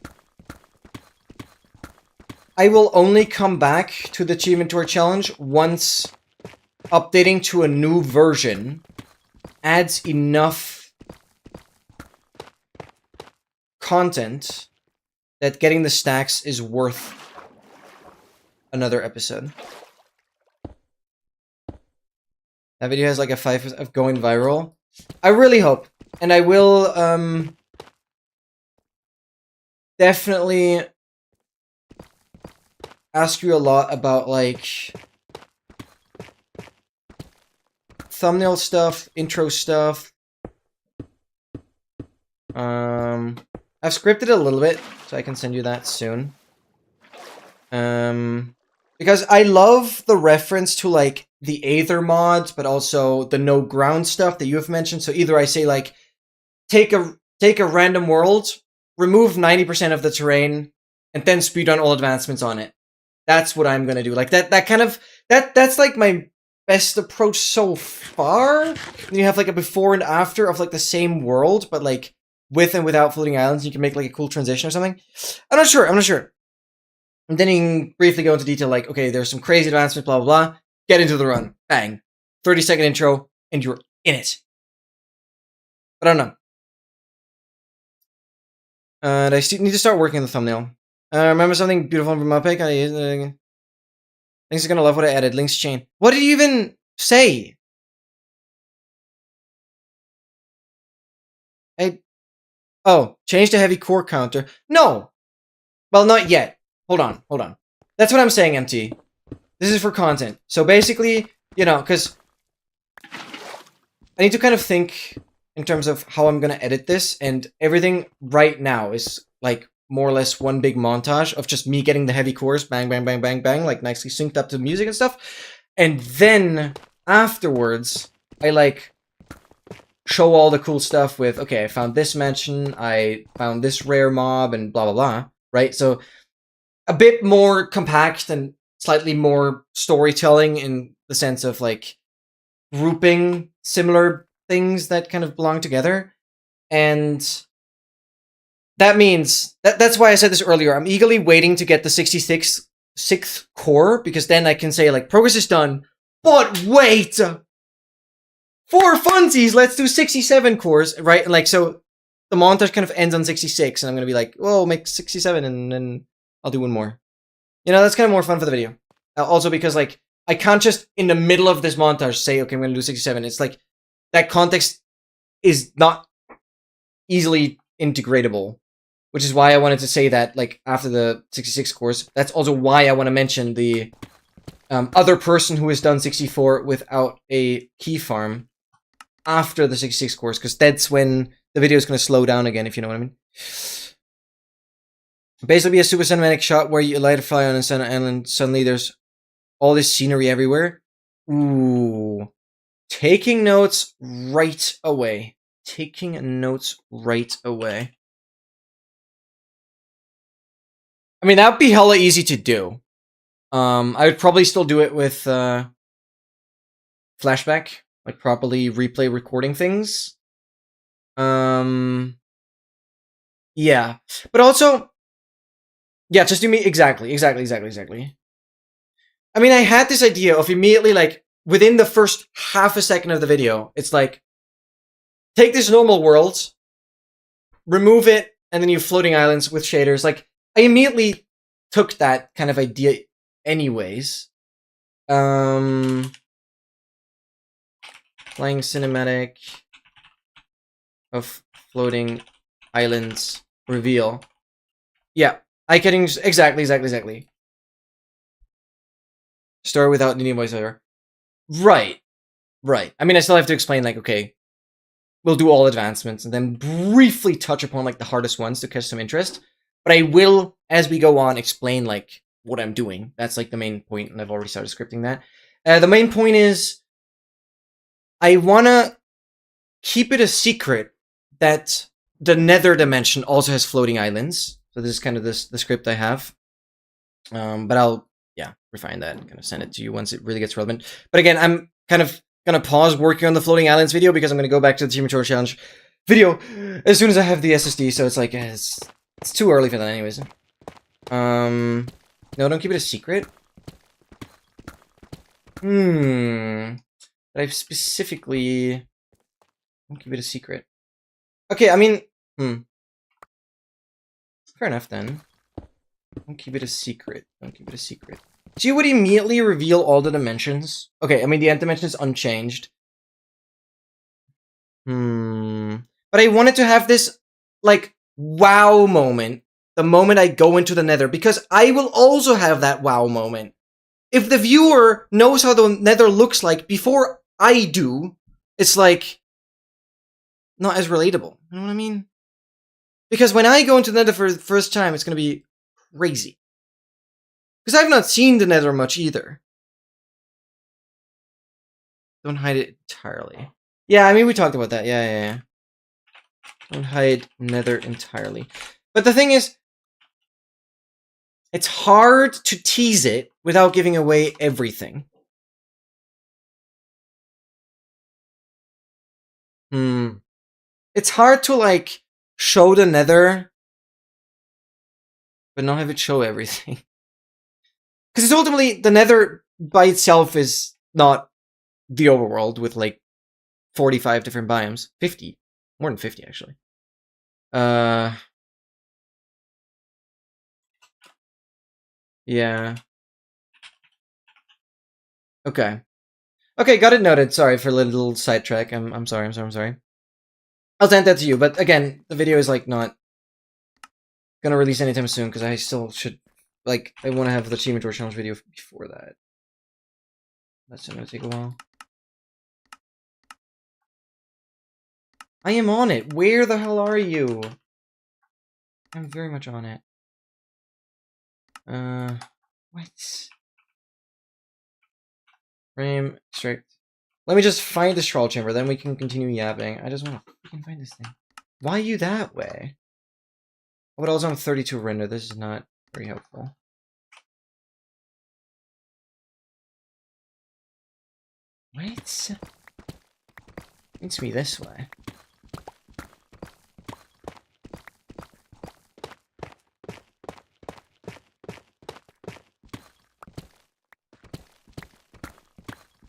I will only come back to the Achievement Door Challenge once updating to a new version adds enough content that getting the stacks is worth another episode. That video has like a 5 of going viral. I really hope. And I will, definitely ask you a lot about, like, thumbnail stuff, intro stuff. I've scripted a little bit, so I can send you that soon. Because I love the reference to, like, the Aether mods, but also the no ground stuff that you have mentioned. So either I say, like, take a random world, remove 90% of the terrain, and then speedrun all advancements on it. That's what I'm gonna do. Like, that's like my best approach so far. And you have like a before and after of like the same world, but like with and without floating islands, you can make like a cool transition or something. I'm not sure. And then you can briefly go into detail, like, okay, there's some crazy advancements, blah, blah, blah. Get into the run. Bang. 30-second intro, and you're in it. But I don't know. And I need to start working on the thumbnail. Remember something beautiful from my pick? Link's gonna love what I added. Link's chain. What did you even say? Oh, change the heavy core counter. No! Well, not yet. Hold on. That's what I'm saying, MT. This is for content. So basically, you know, because I need to kind of think in terms of how I'm gonna edit this, and everything right now is like more or less one big montage of just me getting the heavy cores, bang, bang, bang, bang, bang, like nicely synced up to music and stuff. And then afterwards, I like show all the cool stuff with, okay, I found this mansion, I found this rare mob, and blah, blah, blah, right? So a bit more compact and slightly more storytelling in the sense of like grouping similar things that kind of belong together. And that means, that's why I said this earlier, I'm eagerly waiting to get the 66th core, because then I can say, like, progress is done, but wait! For funsies, let's do 67 cores, right? And like, so the montage kind of ends on 66, and I'm gonna be like, oh, make 67, and then I'll do one more. You know, that's kind of more fun for the video. Also because, like, I can't just, in the middle of this montage, say, okay, I'm gonna do 67. It's like, that context is not easily integratable. which is why I wanted to say that, like, after the 66 cores. That's also why I want to mention the other person who has done 64 without a key farm after the 66 cores, because that's when the video is going to slow down again, if you know what I mean. Basically, a super cinematic shot where you light a fire on a sun island, suddenly there's all this scenery everywhere. Ooh. Taking notes right away. Taking notes right away. I mean, that would be hella easy to do. I would probably still do it with flashback, like properly replay recording things. Yeah, but also, yeah, just do me exactly. I mean, I had this idea of immediately, like, within the first half a second of the video, it's like, take this normal world, remove it, and then you have floating islands with shaders. Like, I immediately took that kind of idea anyways. Playing cinematic of floating islands reveal. Yeah, I can exactly. Story without needing voiceover. Right. I mean, I still have to explain, like, okay, we'll do all advancements and then briefly touch upon, like, the hardest ones to catch some interest. But I will, as we go on, explain, like, what I'm doing. That's, like, the main point, and I've already started scripting that. The main point is, I wanna keep it a secret that the nether dimension also has floating islands. So this is kind of the script I have. But I'll, yeah, refine that and kind of send it to you once it really gets relevant. But again, I'm kind of gonna pause working on the floating islands video because I'm gonna go back to the Team Mature Challenge video as soon as I have the SSD. So it's like, it's too early for that anyways. No, don't keep it a secret. But I've specifically... Don't keep it a secret. Okay, I mean... Fair enough, then. Don't keep it a secret. So you would immediately reveal all the dimensions? Okay, I mean, the end dimension is unchanged. But I wanted to have this, like, wow moment. The moment I go into the nether. Because I will also have that wow moment. If the viewer knows how the nether looks like before I do, it's like... not as relatable. You know what I mean? Because when I go into the nether for the first time, it's going to be crazy. Because I've not seen the nether much either. Don't hide it entirely. Yeah, I mean, we talked about that. Yeah. Don't hide nether entirely. But the thing is, it's hard to tease it without giving away everything. It's hard to, like, show the nether, but not have it show everything. Because it's ultimately, the nether by itself is not the overworld with, like, 45 different biomes. 50. More than 50, actually. Yeah. Okay, got it noted. Sorry for a little sidetrack. I'm sorry. I'll send that to you, but again, the video is, like, not gonna release anytime soon, because I still should, like, I want to have the Team Mature Challenge video before that. That's gonna take a while. I am on it. Where the hell are you? I'm very much on it. What? Frame strict. Let me just find this troll chamber, then we can continue yapping. I just want to freaking find this thing. Why are you that way? Oh, but also I'm 32 render. This is not very helpful. What? Leads me this way.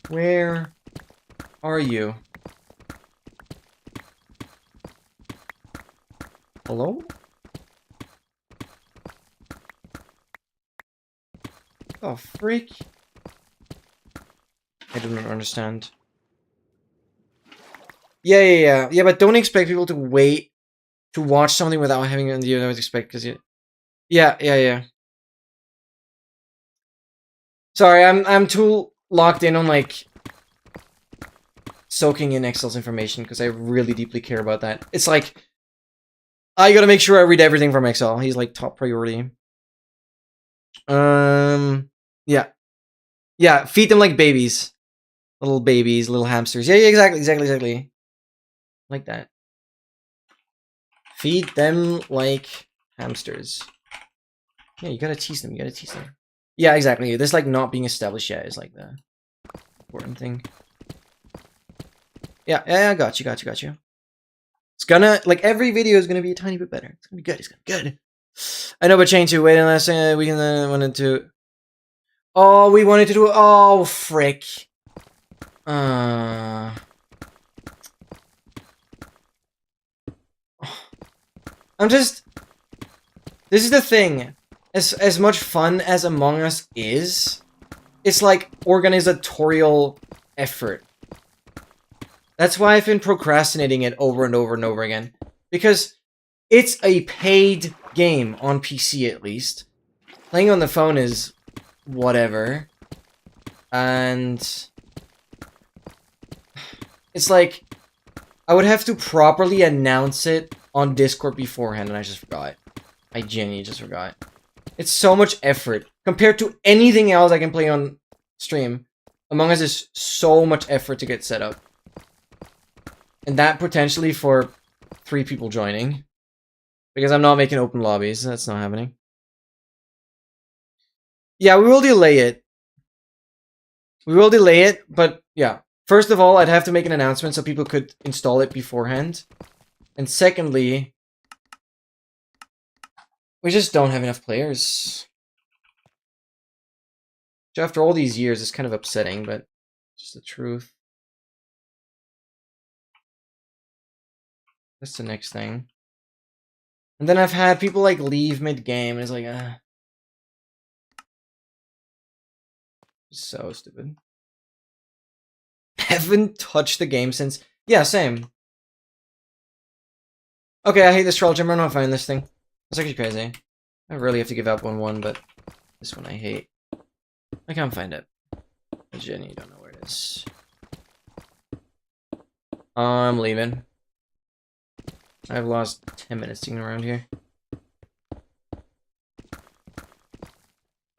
Where are you? Hello? Oh, freak. I do not understand. Yeah, but don't expect people to wait to watch something without having it on the other expect because yeah. Sorry, I'm too locked in on like soaking in Excel's information because I really deeply care about that. It's like I gotta make sure I read everything from Excel. He's like top priority. Yeah, feed them like babies. Little babies, little hamsters. Yeah, exactly. Like that. Feed them like hamsters. Yeah, you gotta tease them, Yeah, exactly. This like not being established yet is like the important thing. Yeah, I got you. It's gonna, like, every video is gonna be a tiny bit better. It's gonna be good. I know, but change to wait unless we can wanted to. Oh, we wanted to do. Oh, frick. I'm just. This is the thing. As much fun as Among Us is, it's like organizatorial effort. That's why I've been procrastinating it over and over again. Because it's a paid game on PC at least. Playing on the phone is whatever. And it's like I would have to properly announce it on Discord beforehand and I just forgot. I genuinely just forgot. It's so much effort compared to anything else I can play on stream. Among Us is so much effort to get set up. And that potentially for 3 people joining. Because I'm not making open lobbies. That's not happening. Yeah, we will delay it. But yeah. First of all, I'd have to make an announcement so people could install it beforehand. And secondly, we just don't have enough players. Which after all these years is kind of upsetting, but just the truth. That's the next thing. And then I've had people like leave mid-game and it's like, so stupid. Haven't touched the game since... Yeah, same. Okay, I hate this troll gym. I'm not finding this thing. That's actually crazy. I really have to give up on one, but this one I hate. I can't find it. I genuinely don't know where it is. I'm leaving. I've lost 10 minutes sitting around here.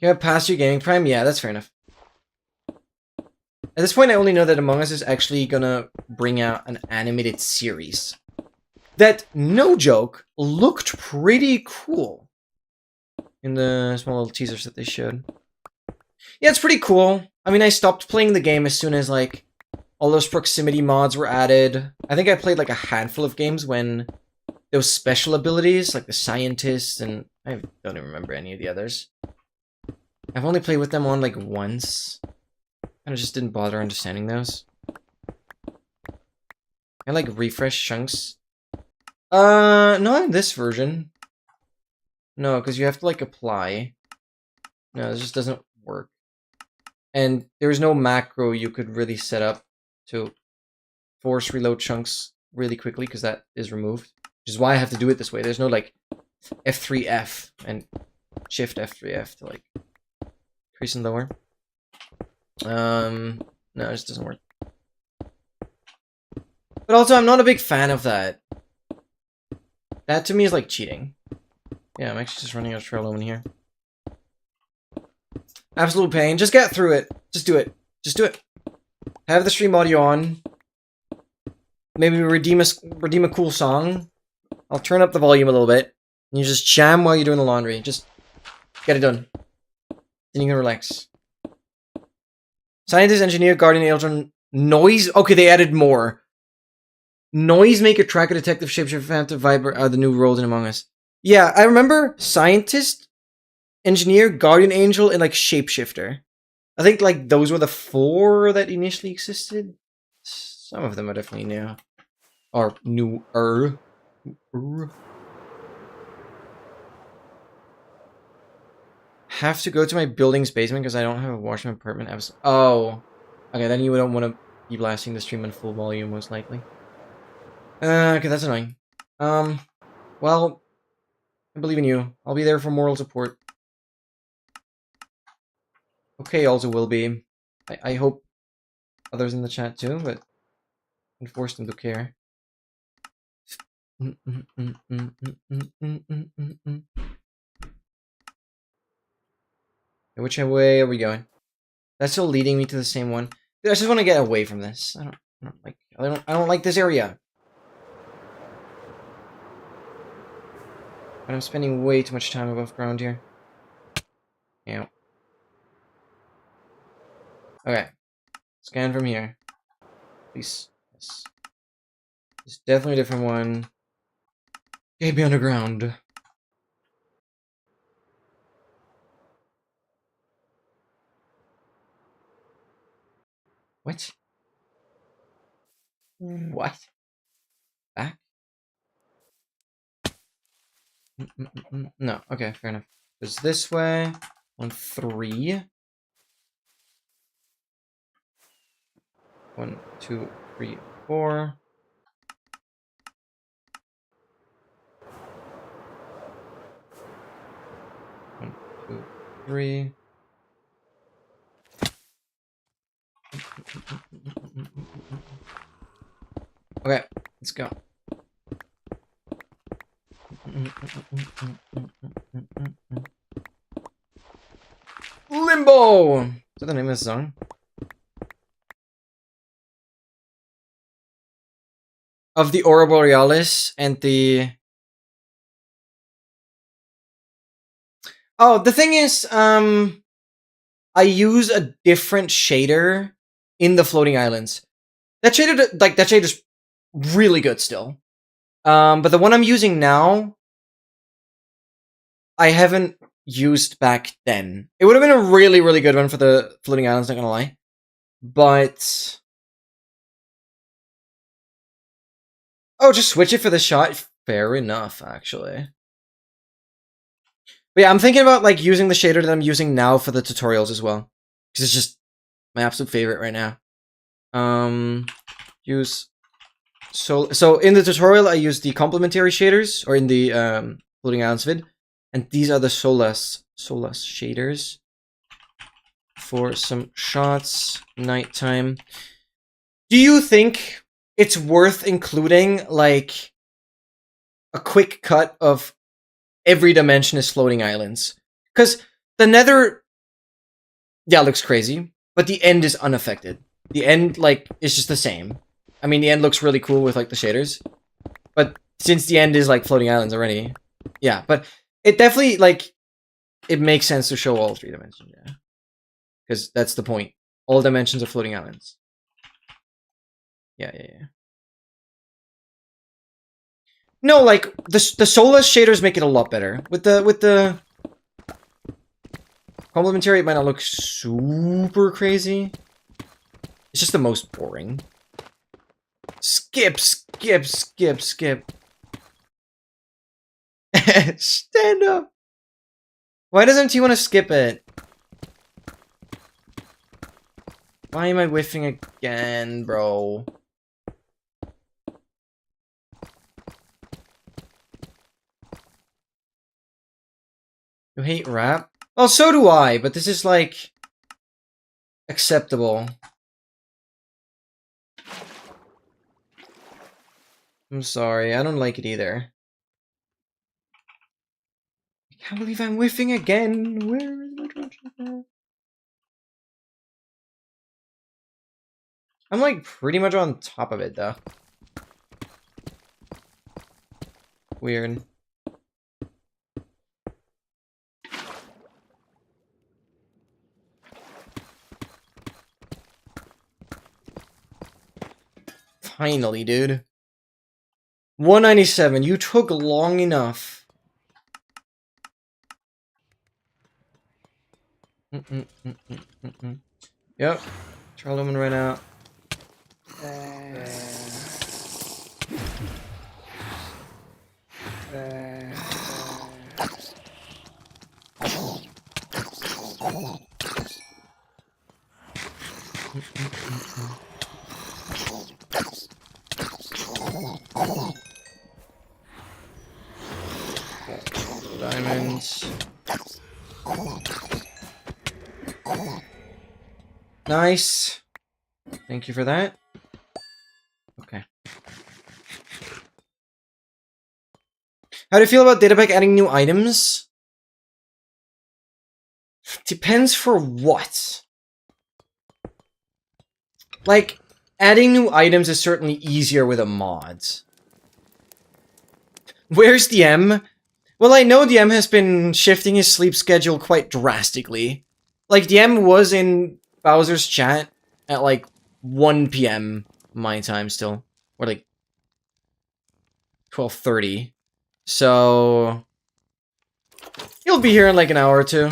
You have past your gaming prime? Yeah, that's fair enough. At this point, I only know that Among Us is actually gonna bring out an animated series. That, no joke, looked pretty cool. In the small little teasers that they showed. Yeah, it's pretty cool. I mean, I stopped playing the game as soon as, like, all those proximity mods were added. I think I played, like, a handful of games when those special abilities, like the scientist, and I don't even remember any of the others. I've only played with them on, like, once. And I just didn't bother understanding those. I like refresh chunks. Not in this version. No, because you have to, like, apply. No, this just doesn't work. And there's no macro you could really set up to force reload chunks really quickly, because that is removed. Which is why I have to do it this way. There's no, like, F3F and Shift F3F to, like, increase and lower. No, it just doesn't work. But also, I'm not a big fan of that. That, to me, is like cheating. Yeah, I'm actually just running out of trail in here. Absolute pain. Just get through it. Just do it. Just do it. Have the stream audio on. Maybe redeem a cool song. I'll turn up the volume a little bit. And you just jam while you're doing the laundry. Just get it done. Then you can relax. Scientist, engineer, guardian, angel, noise. Okay, they added more. Noisemaker, tracker, detective, shapeshifter, phantom, viper are the new roles in Among Us. Yeah, I remember scientist, engineer, guardian angel, and like shapeshifter. I think like those were the 4 that initially existed. Some of them are definitely new. Or newer. Have to go to my building's basement because I don't have a washroom apartment. Oh. Okay, then you don't want to be blasting the stream in full volume, most likely. Okay, that's annoying. Well, I believe in you. I'll be there for moral support. Okay, also will be. I hope others in the chat too, but I can force them to care. Which way are we going? That's still leading me to the same one. Dude, I just want to get away from this. I don't like this area. But I'm spending way too much time above ground here. Yeah. Okay. Scan from here. Please. Yes. It's definitely a different one. Maybe underground. What? What? Back? No. Okay, fair enough. It's this way. On 3. 1, 2, 3, 4. One, 2, 3. Okay, let's go. Limbo! Is that the name of the song? Of the Aurora Borealis and the... Oh, the thing is, I use a different shader in the floating islands. That shader's really good still. But the one I'm using now, I haven't used back then. It would have been a really, really good one for the floating islands, not gonna lie. But... Oh, just switch it for the shot? Fair enough, actually. But yeah, I'm thinking about like using the shader that I'm using now for the tutorials as well. Because it's just my absolute favorite right now. Use... So in the tutorial, I use the complementary shaders, or in the floating islands vid. And these are the Solus shaders for some shots, nighttime. Do you think it's worth including like a quick cut of every dimension is floating islands? Because the nether, yeah, looks crazy, but the end is unaffected. The end like is just the same. I mean, the end looks really cool with like the shaders, but since the end is like floating islands already, yeah, but it definitely, like, it makes sense to show all 3 dimensions, yeah. Because that's the point. All dimensions are floating islands. Yeah. No, like, the Solus shaders make it a lot better. With the complementary, it might not look super crazy. It's just the most boring. Skip. Stand up. Why doesn't he want to skip it? Why am I whiffing again, bro? You hate rap? Well, so do I, but this is like acceptable. I'm sorry, I don't like it either. I can't believe I'm whiffing again. Where is my direction? I'm like pretty much on top of it though. Weird. Finally, dude. 197. You took long enough. Yep. Trial Lumen right out. seconds. Nice. Thank you for that. Okay. How do you feel about Datapack adding new items? Depends for what. Like, adding new items is certainly easier with a mod. Where's the M? Well, I know the M has been shifting his sleep schedule quite drastically. Like, the M was in Bowser's chat at like 1 p.m. my time still. Or like 12:30. So he'll be here in like an hour or two.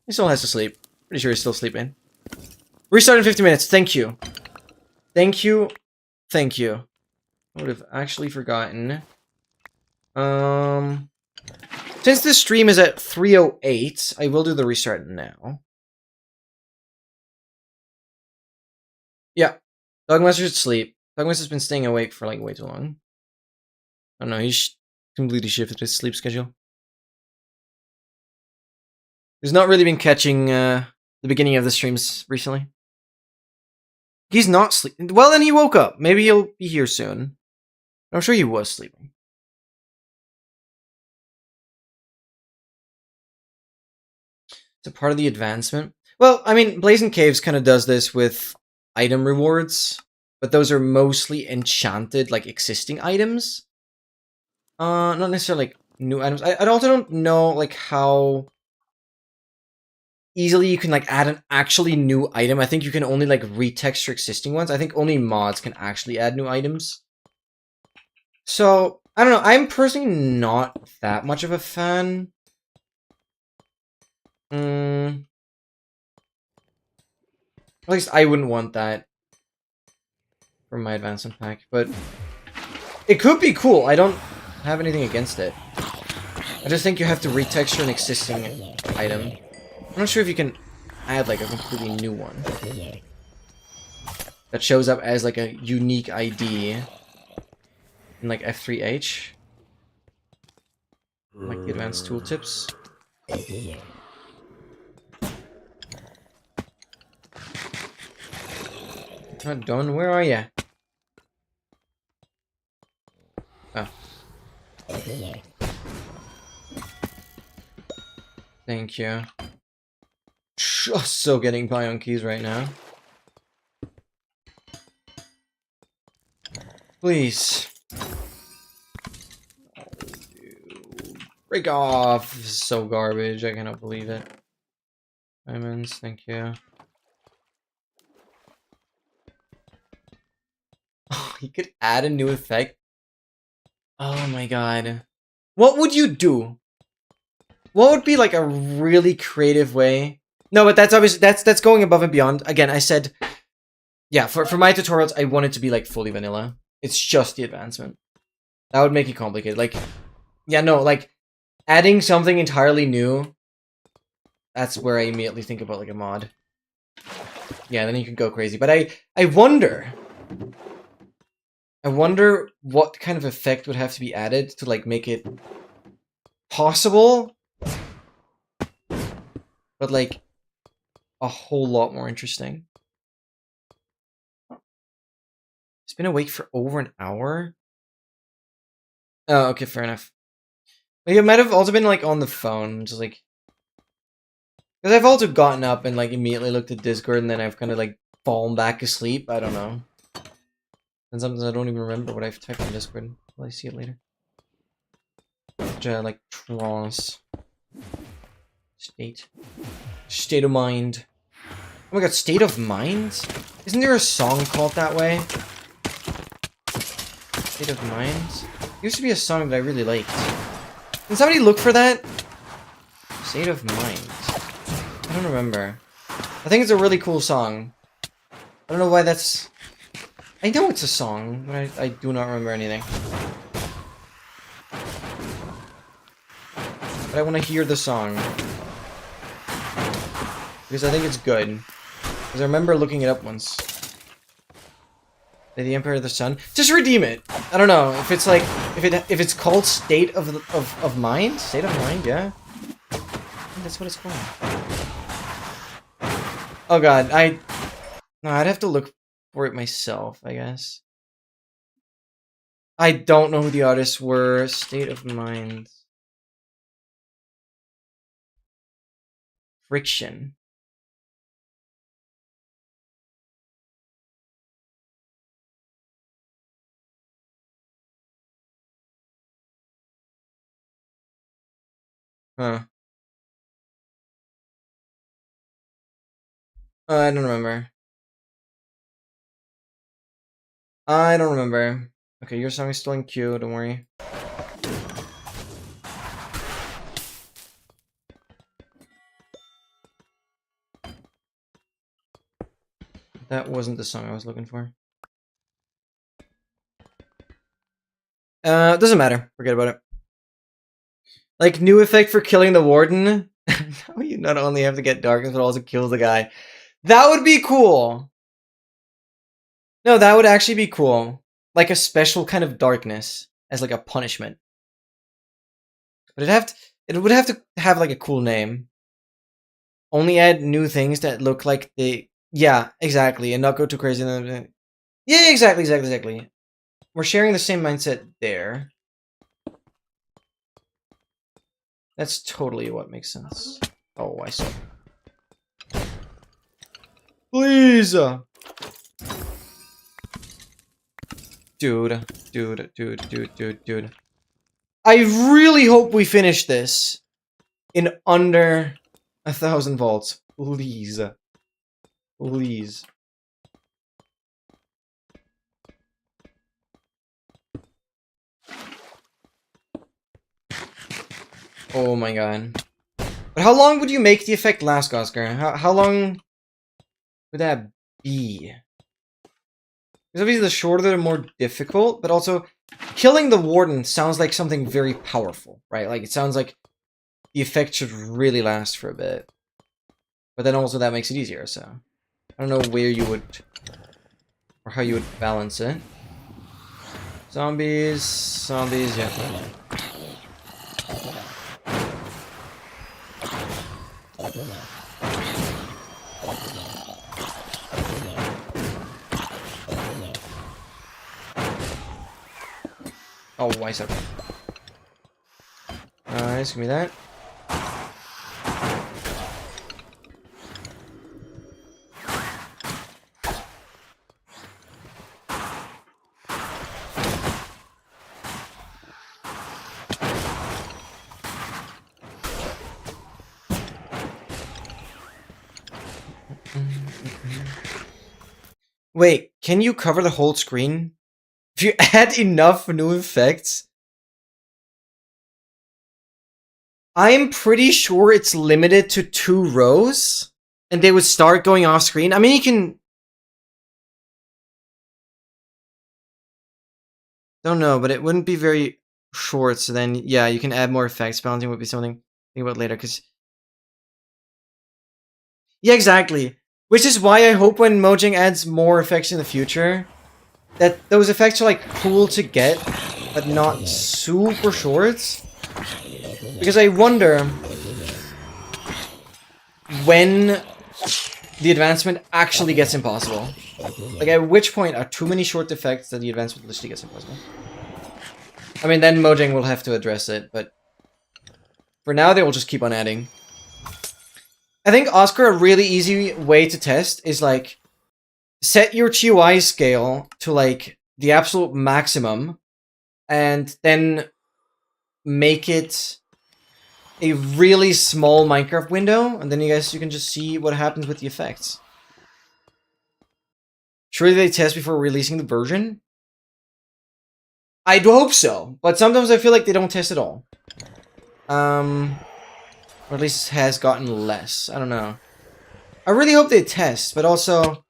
He still has to sleep. Pretty sure he's still sleeping. Restart in 50 minutes. Thank you. Thank you. Thank you. I would have actually forgotten. Since this stream is at 3:08, I will do the restart now. Yeah. Dogmaster should sleep. Dogmaster's been staying awake for like way too long. I don't know, he's completely shifted his sleep schedule. He's not really been catching the beginning of the streams recently. He's not sleeping. Well, then he woke up. Maybe he'll be here soon. I'm sure he was sleeping. It's a part of the advancement. Well, I mean, Blazing Caves kind of does this with item rewards, but those are mostly enchanted, like, existing items. Not necessarily, like, new items. I also don't know, like, how easily you can, like, add an actually new item. I think you can only, like, retexture existing ones. I think only mods can actually add new items. So, I don't know. I'm personally not that much of a fan. At least I wouldn't want that for my advancement pack, but it could be cool. I don't have anything against it. I just think you have to retexture an existing item. I'm not sure if you can add like a completely new one that shows up as like a unique ID in like F3H, like the advanced tooltips. Not done. Where are ya? Oh. Thank you. Just so getting by on keys right now. Please. Oh, dude. Break off. This is so garbage. I cannot believe it. Diamonds. Thank you. You could add a new effect. Oh my god. What would you do? What would be like a really creative way? No, but that's obviously that's going above and beyond. Again, I said, yeah, for my tutorials, I want it to be like fully vanilla. It's just the advancement. That would make it complicated. Like, yeah, no, like adding something entirely new. That's where I immediately think about like a mod. Yeah, then you can go crazy. But I wonder what kind of effect would have to be added to like make it possible, but like a whole lot more interesting. It's been awake for over an hour. Oh, okay, fair enough. Like, it might have also been like on the phone, just like because I've also gotten up and like immediately looked at Discord and then I've kind of like fallen back asleep. I don't know. And sometimes I don't even remember what I've typed in Discord. Will I see it later? Like trance. State of mind. Oh my god, state of mind? Isn't there a song called that way? State of mind? Used to be a song that I really liked. Can somebody look for that? State of mind. I don't remember. I think it's a really cool song. I don't know why that's... I know it's a song, but I do not remember anything. But I want to hear the song. Because I think it's good. Because I remember looking it up once. The Emperor of the Sun. Just redeem it! I don't know, if it's like... If it's called State of Mind? State of Mind, yeah. that's what it's called. Oh god, no, I'd have to look for it myself, I guess. I don't know who the artists were. State of Mind. Friction. Huh. I don't remember. I don't remember. Okay, your song is still in queue, don't worry. That wasn't the song I was looking for. Doesn't matter. Forget about it. Like, new effect for killing the warden. Now you not only have to get darkness, but also kill the guy. That would be cool. No, that would actually be cool. Like a special kind of darkness as like a punishment. But it would have to have like a cool name. Only add new things that look like they... Yeah, exactly. And not go too crazy. Yeah, exactly. We're sharing the same mindset there. That's totally what makes sense. Oh, I saw. Please! Dude. I really hope we finish this in under 1,000 volts. Please. Please. Oh my god. But how long would you make the effect last, Oscar? How long would that be? Because obviously the shorter the more difficult, but also killing the warden sounds like something very powerful, right? Like it sounds like the effect should really last for a bit. But then also that makes it easier, so I don't know where you would or how you would balance it. Zombies, yeah. Oh, why so? Nice, give me that. Wait, can you cover the whole screen? If you add enough new effects? I'm pretty sure it's limited to 2 rows, and they would start going off screen. I mean, you can... Don't know, but it wouldn't be very short, so then, yeah, you can add more effects. Balancing would be something to think about later, because... Yeah, exactly. Which is why I hope when Mojang adds more effects in the future, that those effects are, like, cool to get, but not super short. Because I wonder when the advancement actually gets impossible. Like, at which point are too many short effects that the advancement literally gets impossible? I mean, then Mojang will have to address it, but for now, they will just keep on adding. I think, Oscar, a really easy way to test is, like, set your TUI scale to, like, the absolute maximum, and then make it a really small Minecraft window, and then you can just see what happens with the effects. Surely they test before releasing the version? I'd hope so, but sometimes I feel like they don't test at all. Or at least has gotten less. I don't know. I really hope they test, but also...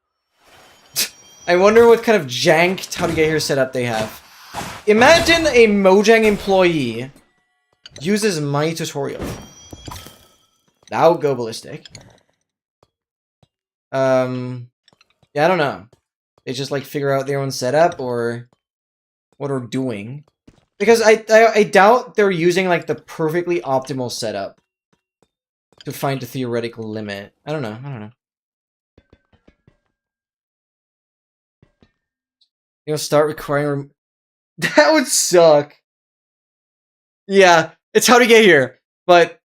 I wonder what kind of janked how to get here setup they have. Imagine a Mojang employee uses my tutorial. That would go ballistic. Yeah, I don't know. They just like figure out their own setup or what they're doing. Because I doubt they're using like the perfectly optimal setup to find the theoretical limit. I don't know. You'll start requiring... That would suck. Yeah, it's how to get here. But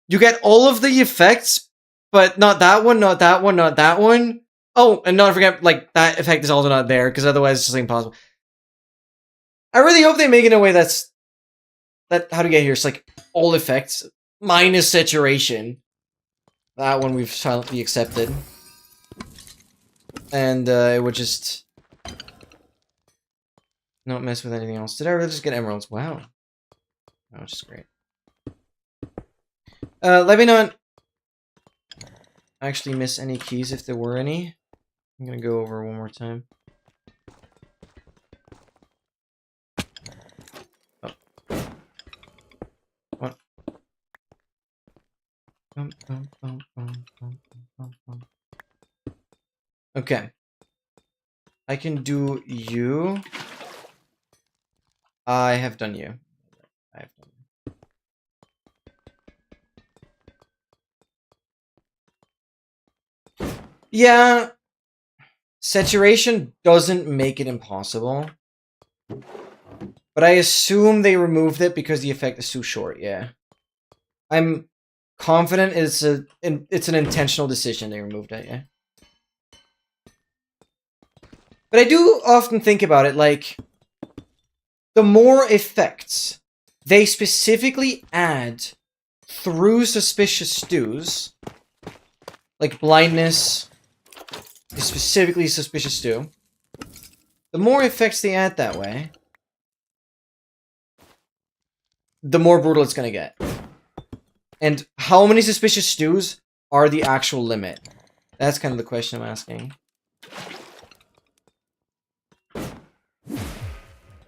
you get all of the effects, but not that one, not that one, not that one. Oh, and not forget, like, that effect is also not there, because otherwise it's just impossible. I really hope they make it in a way that's... That how to get here. It's like all effects minus saturation. That one we've silently accepted. And it would just... not mess with anything else. Did I really just get emeralds? Wow. That was just great. Let me not actually miss any keys if there were any. I'm gonna go over one more time. Oh. What? Okay. I can do you. I have done you. I have done you. Yeah. Saturation doesn't make it impossible. But I assume they removed it because the effect is too short, yeah. I'm confident it's an intentional decision they removed it, yeah. But I do often think about it, like, the more effects they specifically add through suspicious stews, like blindness is specifically suspicious stew, the more effects they add that way, the more brutal it's gonna get. And how many suspicious stews are the actual limit? That's kind of the question I'm asking.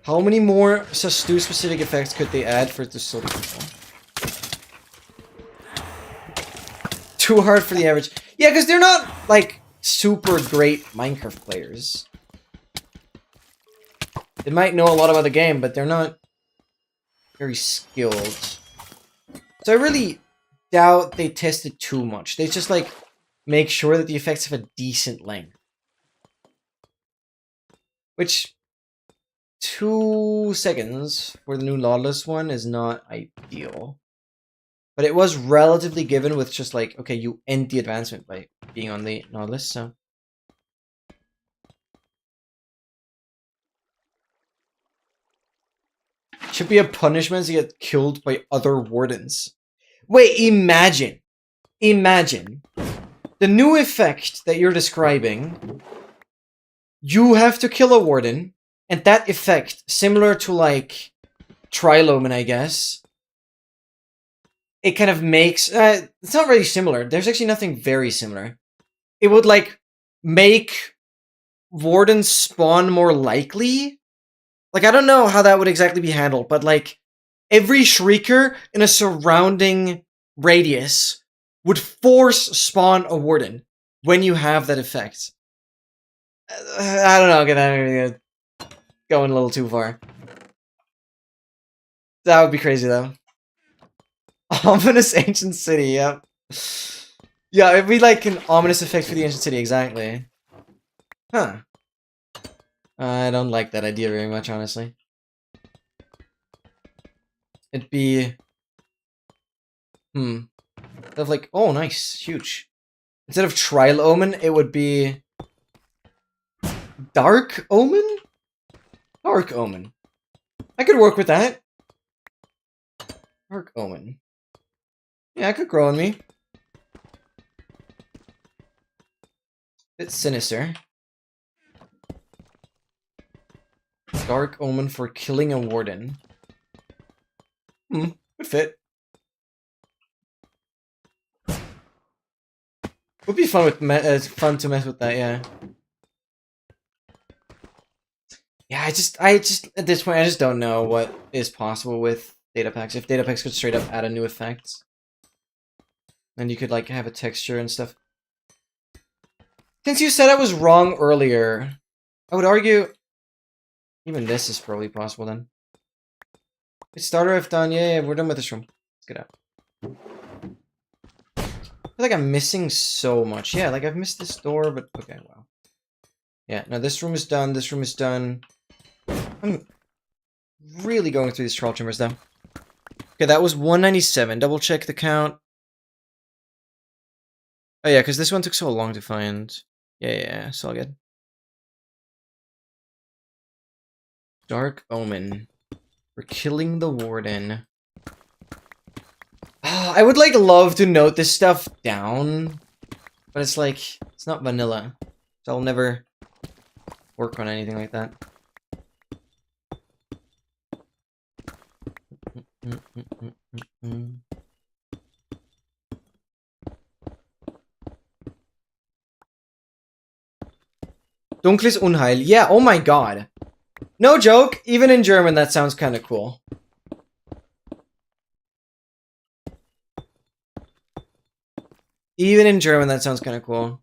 How many more stew-specific effects could they add for it to still be brutal? Too hard for the average. Yeah, because they're not, like, super great Minecraft players. They might know a lot about the game, but they're not very skilled. So I really doubt they tested too much. They just, like, make sure that the effects have a decent length. Which... 2 seconds for the new Lawless one is not ideal. But it was relatively given with just like, okay, you end the advancement by being on the Nautilus, so. Should be a punishment to get killed by other wardens. Wait, imagine. Imagine. The new effect that you're describing, you have to kill a warden. And that effect, similar to, like, Triloman, I guess, it kind of makes... it's not really similar. There's actually nothing very similar. It would, like, make Wardens spawn more likely? Like, I don't know how that would exactly be handled, but, like, every Shrieker in a surrounding radius would force spawn a Warden when you have that effect. I don't know, get that going a little too far. That would be crazy, though. Ominous Ancient City, yep. Yeah, it'd be like an ominous effect for the Ancient City, exactly. Huh. I don't like that idea very much, honestly. It'd be... Of like, oh, nice, huge. Instead of Trial Omen, it would be... Dark Omen? Dark Omen. I could work with that. Dark Omen. Yeah, it could grow on me. Bit sinister. Dark Omen for killing a warden. Would fit. Would be fun with fun to mess with that, yeah. Yeah, I just at this point I just don't know what is possible with data packs. If data packs could straight up add a new effect, and you could like have a texture and stuff. Since you said I was wrong earlier, I would argue even this is probably possible then. Starter I've done, yeah, we're done with this room. Let's get out. feel like I'm missing so much. Yeah, like I've missed this door, but okay, wow. Yeah, no, this room is done. This room is done. I'm really going through these troll chambers, though. Okay, that was 197. Double check the count. Oh, yeah, because this one took so long to find. Yeah, it's all good. Dark Omen. We're killing the Warden. I would, like, love to note this stuff down. But it's like, it's not vanilla. So I'll never work on anything like that. Dunkles Unheil. Yeah, oh my god. No joke, even in German that sounds kind of cool. Even in German that sounds kind of cool.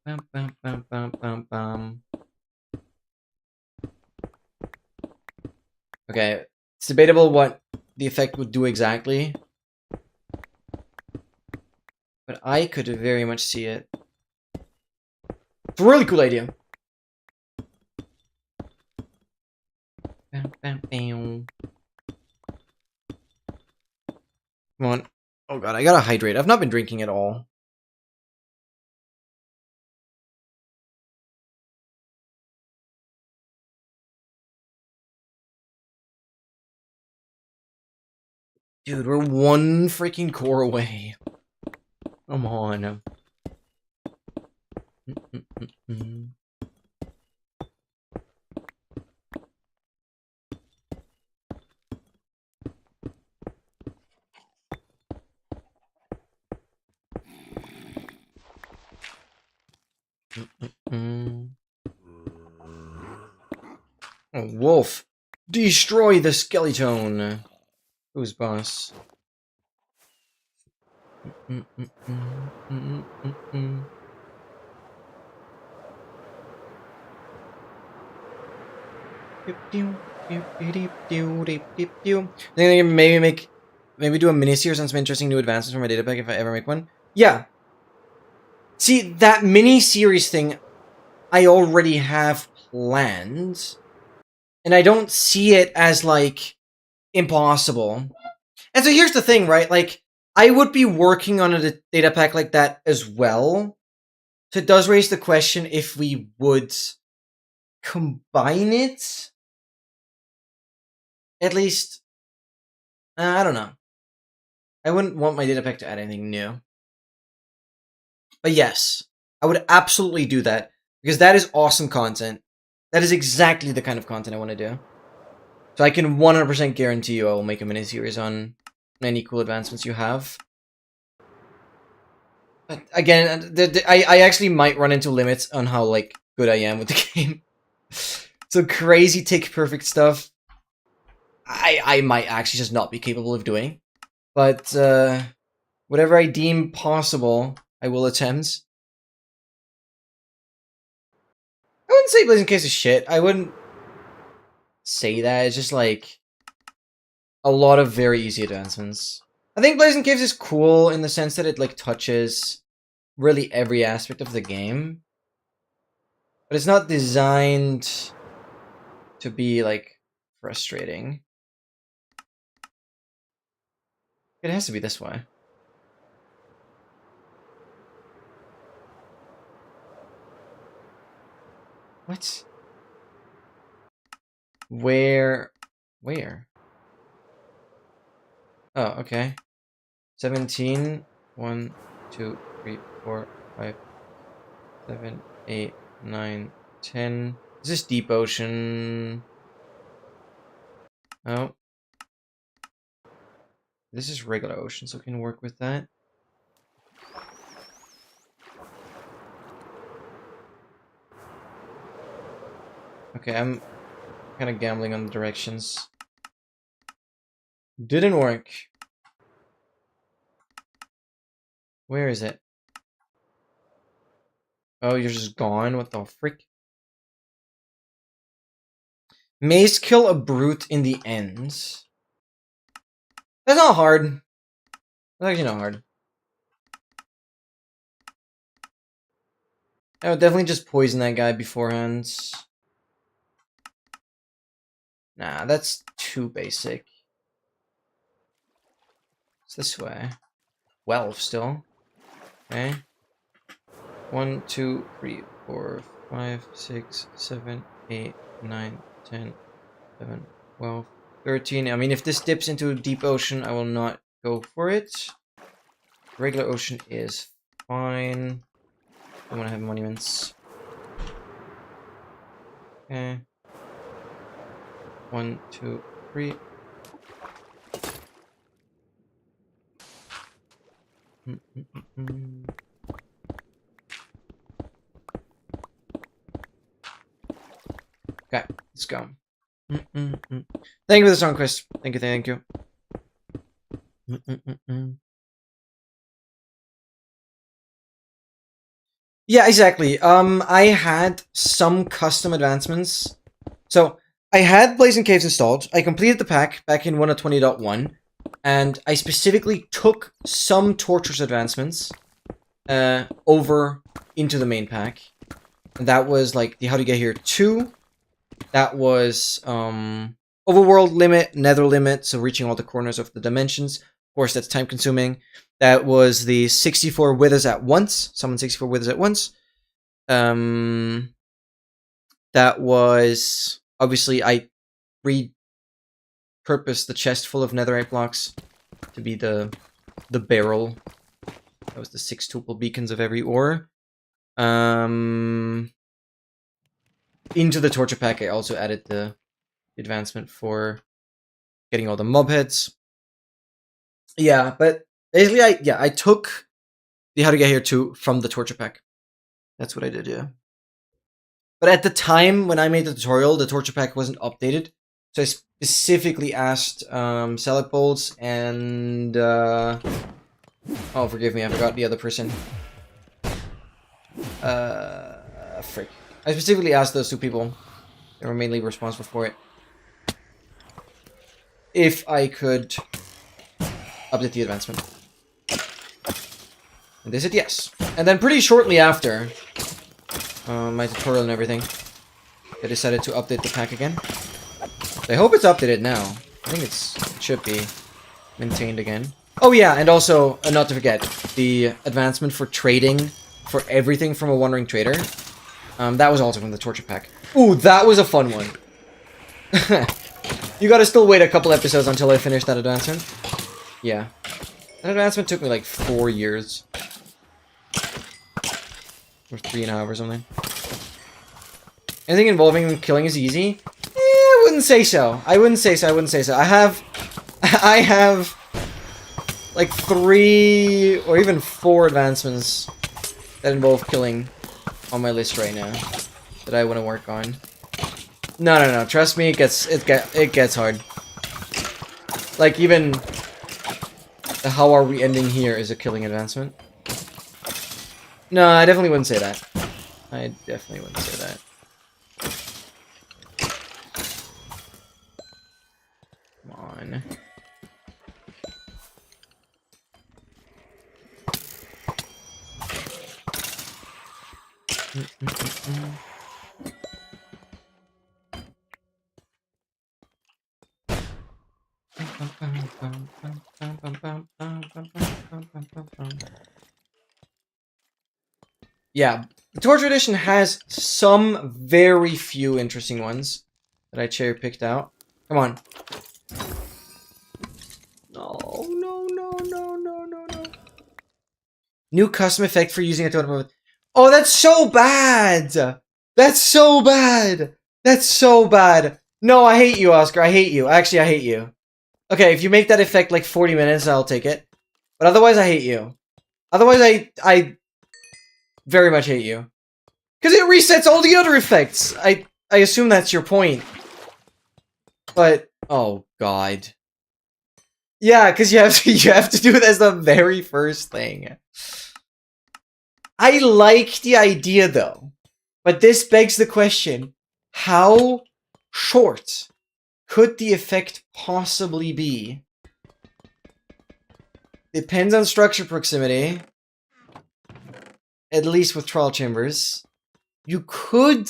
Bum, bum, bum, bum, bum, bum. Okay, it's debatable what the effect would do exactly. But I could very much see it. It's a really cool idea. Bam, bam, bam. Come on. Oh god, I gotta hydrate. I've not been drinking at all. Dude, we're one freaking core away. Come on. Oh, wolf. Destroy the skeleton. Who's boss? Maybe do a mini series on some interesting new advancements from my data pack if I ever make one. Yeah. See, that mini series thing I already have planned. And I don't see it as, like, impossible. And so here's the thing, right? Like, I would be working on a data pack like that as well. So it does raise the question if we would combine it. At least, I don't know. I wouldn't want my data pack to add anything new. But yes, I would absolutely do that. Because that is awesome content. That is exactly the kind of content I want to do. So I can 100% guarantee you I will make a mini-series on any cool advancements you have. But again, I actually might run into limits on how, like, good I am with the game. So crazy tick perfect stuff, I might actually just not be capable of doing. But whatever I deem possible, I will attempt. I wouldn't say Blazing Case is shit. I wouldn't say that. It's just like a lot of very easy advancements. I think Blazing Caves is cool in the sense that it, like, touches really every aspect of the game. But it's not designed to be, like, frustrating. It has to be this way. What? Where? Oh, okay. 17. 1, 2, 3, 4, 5, 7, 8, 9, 10. Is this deep ocean? Oh. This is regular ocean, so we can work with that. Okay, I'm kind of gambling on the directions. Didn't work. Where is it? Oh, you're just gone? What the frick? Mace kill a brute in the end. That's not hard. That's actually not hard. I would definitely just poison that guy beforehand. Nah, that's too basic. It's this way. 12 still. Okay. 1, 2, 3, 4, 5, 6, 7, 8, 9, 10, 11, 12, 13. I mean, if this dips into deep ocean, I will not go for it. Regular ocean is fine. I want to have monuments. Okay. 1, 2, 3. Okay, let's go. Thank you for the song, Chris. Thank you, thank you. Yeah, exactly. I had some custom advancements. So, I had Blazing Caves installed. I completed the pack back in 1.20.1. And I specifically took some Torturous advancements over into the main pack. And that was like the How to Get Here 2. That was Overworld Limit, Nether Limit, so reaching all the corners of the dimensions. Of course, that's time consuming. That was the 64 Withers at once. Summon 64 Withers at once. That was... Obviously, I repurposed the chest full of netherite blocks to be the barrel. That was the 6 tuple beacons of every ore. Into the torture pack, I also added the advancement for getting all the mob heads. Yeah, but basically, I took the How to Get Here 2 from the torture pack. That's what I did, yeah. But at the time when I made the tutorial, the torture pack wasn't updated. So I specifically asked Salad Bolts and... oh, forgive me, I forgot the other person. Frick. I specifically asked those 2 people. They were mainly responsible for it. If I could update the advancement. And they said yes. And then pretty shortly after my tutorial and everything, I decided to update the pack again. I hope it's updated now. I think it should be maintained again. Oh yeah, and also, not to forget, the advancement for trading for everything from a Wandering Trader. That was also from the Torture Pack. Ooh, that was a fun one. You gotta still wait a couple episodes until I finish that advancement. Yeah. That advancement took me like 4 years. Or 3.5 or something. Anything involving killing is easy? I wouldn't say so. I wouldn't say so. I have like 3 or even 4 advancements that involve killing on my list right now that I want to work on. No. Trust me, it gets hard. Like even the how are we ending here is a killing advancement. No, I definitely wouldn't say that. I definitely wouldn't say that. Come on. Yeah, the Torture Edition has some very few interesting ones that I cherry-picked out. Come on. No. New custom effect for using a totem. Oh, that's so bad! That's so bad! That's so bad! No, I hate you, Oscar. I hate you. Actually, I hate you. Okay, if you make that effect like 40 minutes, I'll take it. But otherwise, I hate you. Otherwise, I very much hate you. Because it resets all the other effects! I assume that's your point. But, oh god. Yeah, because you have to do it as the very first thing. I like the idea, though. But this begs the question, how short could the effect possibly be? Depends on structure proximity. At least with trial chambers. You could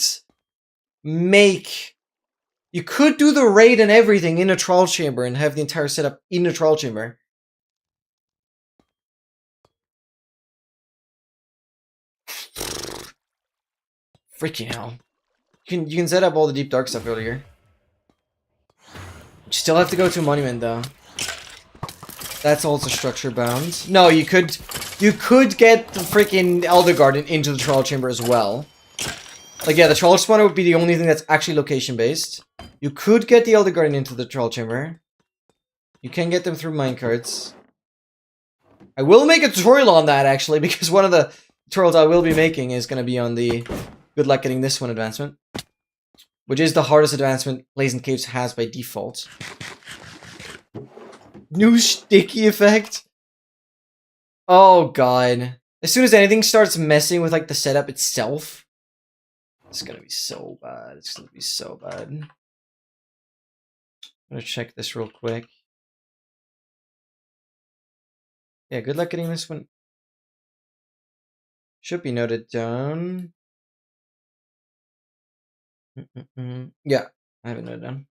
do the raid and everything in a trial chamber and have the entire setup in a trial chamber. Freaking hell. You can set up all the deep dark stuff earlier. You still have to go to a monument though. That's also structure bound. No, you could get the freaking Elder Garden into the trial chamber as well. Like, yeah, the trial spawner would be the only thing that's actually location-based. You could get the Elder Garden into the trial chamber. You can get them through minecarts. I will make a tutorial on that, actually, because one of the tutorials I will be making is going to be on the good luck getting this one advancement. Which is the hardest advancement Blazing Caves has by default. New sticky effect? Oh, God. As soon as anything starts messing with, like, the setup itself, it's gonna be so bad. It's gonna be so bad. I'm gonna check this real quick. Yeah, good luck getting this one. Should be noted down. Yeah, I have it noted down.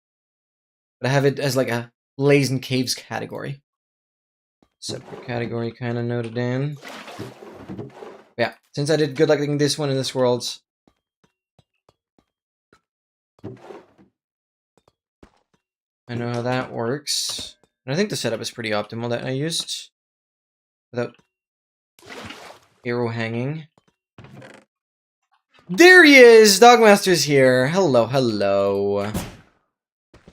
But I have it as like a Blazing Caves category. Separate category kind of noted down. Yeah, since I did good luck getting this one in this world. I know how that works. And I think the setup is pretty optimal that I used. Without arrow hanging. There he is! Dogmaster's here. Hello, hello.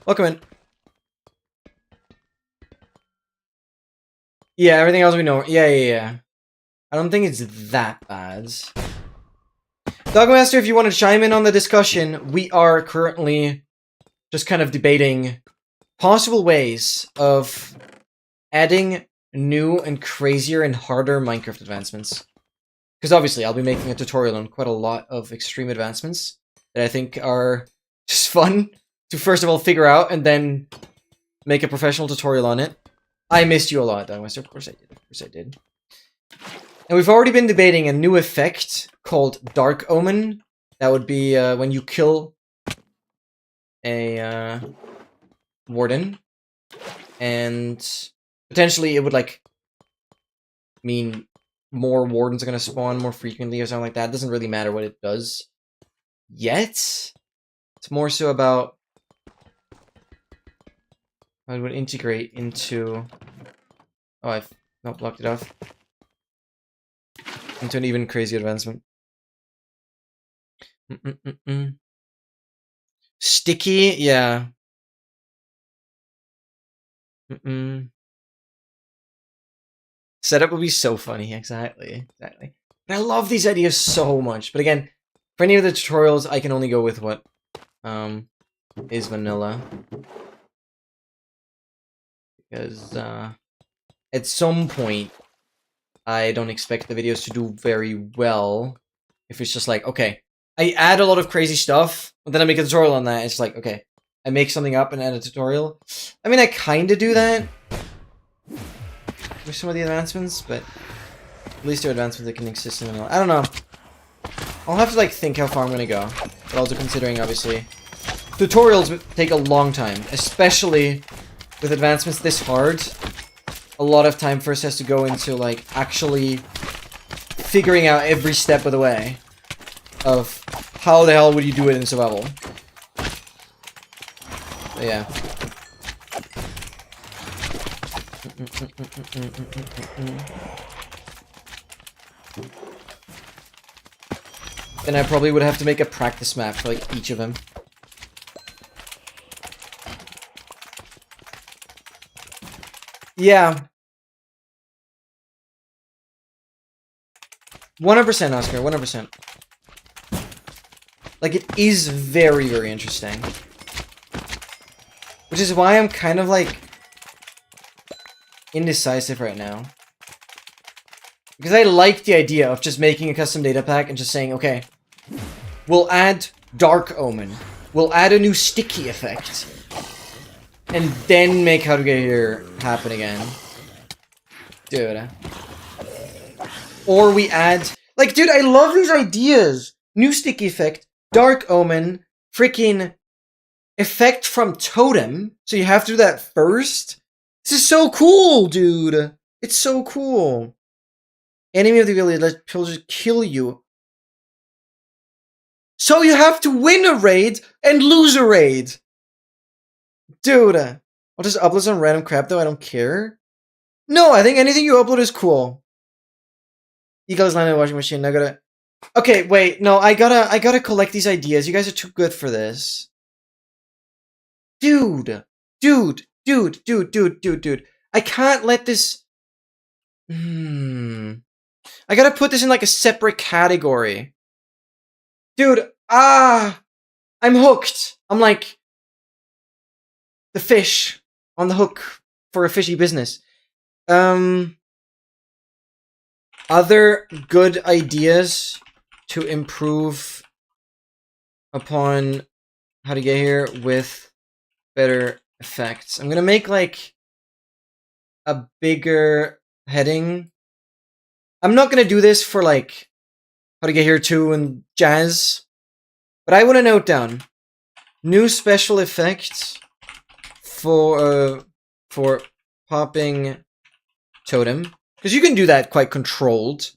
Welcome in. Yeah, everything else we know. Yeah. I don't think it's that bad. Dogmaster, if you want to chime in on the discussion, we are currently just kind of debating possible ways of adding new and crazier and harder Minecraft advancements. Because obviously, I'll be making a tutorial on quite a lot of extreme advancements that I think are just fun to first of all figure out and then make a professional tutorial on it. I missed you a lot, Dogmaster. Of course I did. Of course I did. And we've already been debating a new effect called Dark Omen. That would be when you kill a warden. And potentially it would like mean more wardens are going to spawn more frequently or something like that. It doesn't really matter what it does yet. It's more so about how it would integrate into... Oh, I've not blocked it off. Into an even crazier advancement. Sticky? Yeah. Setup would be so funny, exactly. And I love these ideas so much. But again, for any of the tutorials, I can only go with what is vanilla. Because at some point, I don't expect the videos to do very well. If it's just like, okay, I add a lot of crazy stuff, but then I make a tutorial on that. It's like, okay, I make something up and add a tutorial. I mean, I kind of do that with some of the advancements, but at least there are advancements that can exist in the middle. I don't know. I'll have to like think how far I'm gonna go, but also considering obviously tutorials take a long time, especially with advancements this hard. A lot of time first has to go into like actually figuring out every step of the way of how the hell would you do it in survival. But yeah. Then I probably would have to make a practice map for like each of them. Yeah. 100%, Oscar, 100%. Like, it is very, very interesting. Which is why I'm kind of, like, indecisive right now. Because I like the idea of just making a custom data pack and just saying, okay, we'll add Dark Omen. we'll add a new sticky effect. And then make How to Get Here happen again. Dude. Or we add... Like, dude, I love these ideas. New sticky effect, Dark Omen, freaking effect from Totem. So you have to do that first? This is so cool, dude. It's so cool. Enemy of the village, let pillagers kill you. So you have to win a raid and lose a raid. Dude. I'll just upload some random crap though, I don't care. No, I think anything you upload is cool. Eagle's landing washing machine, I gotta... Okay, wait, no, I gotta collect these ideas. You guys are too good for this. Dude. I can't let this... I gotta put this in like a separate category. Dude, I'm hooked. I'm like the fish on the hook for a fishy business. Other good ideas to improve upon How to Get Here with better effects. I'm gonna make like a bigger heading. I'm not gonna do this for like How to Get Here 2 and jazz, but I want to note down new special effects for popping Totem, because you can do that quite controlled.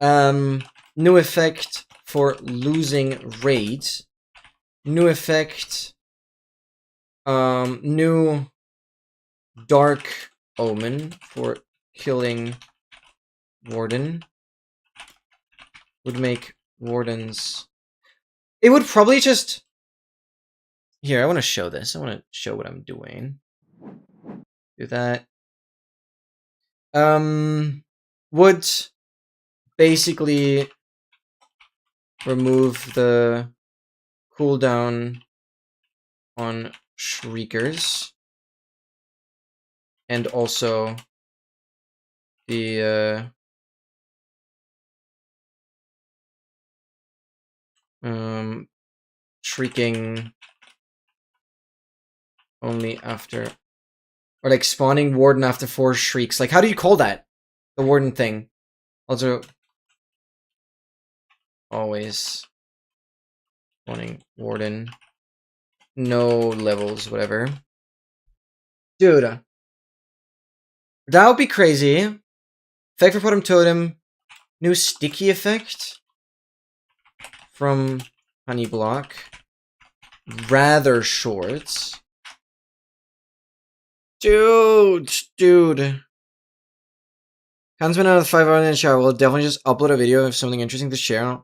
New effect for losing raids. New effect. New Dark Omen for killing Warden. Would make Wardens... It would probably just... Here, I want to show this. I want to show what I'm doing. Do that. Would basically remove the cooldown on Shriekers. And also the shrieking only after, or like spawning Warden after 4 shrieks. Like, how do you call that? The Warden thing. Also, always spawning Warden. No levels, whatever. Dude. That would be crazy. Effect for bottom totem. New sticky effect. From Honey Block. Rather short. Dude. Hands been out of 5 hours in the shower. We'll definitely just upload a video of something interesting to share.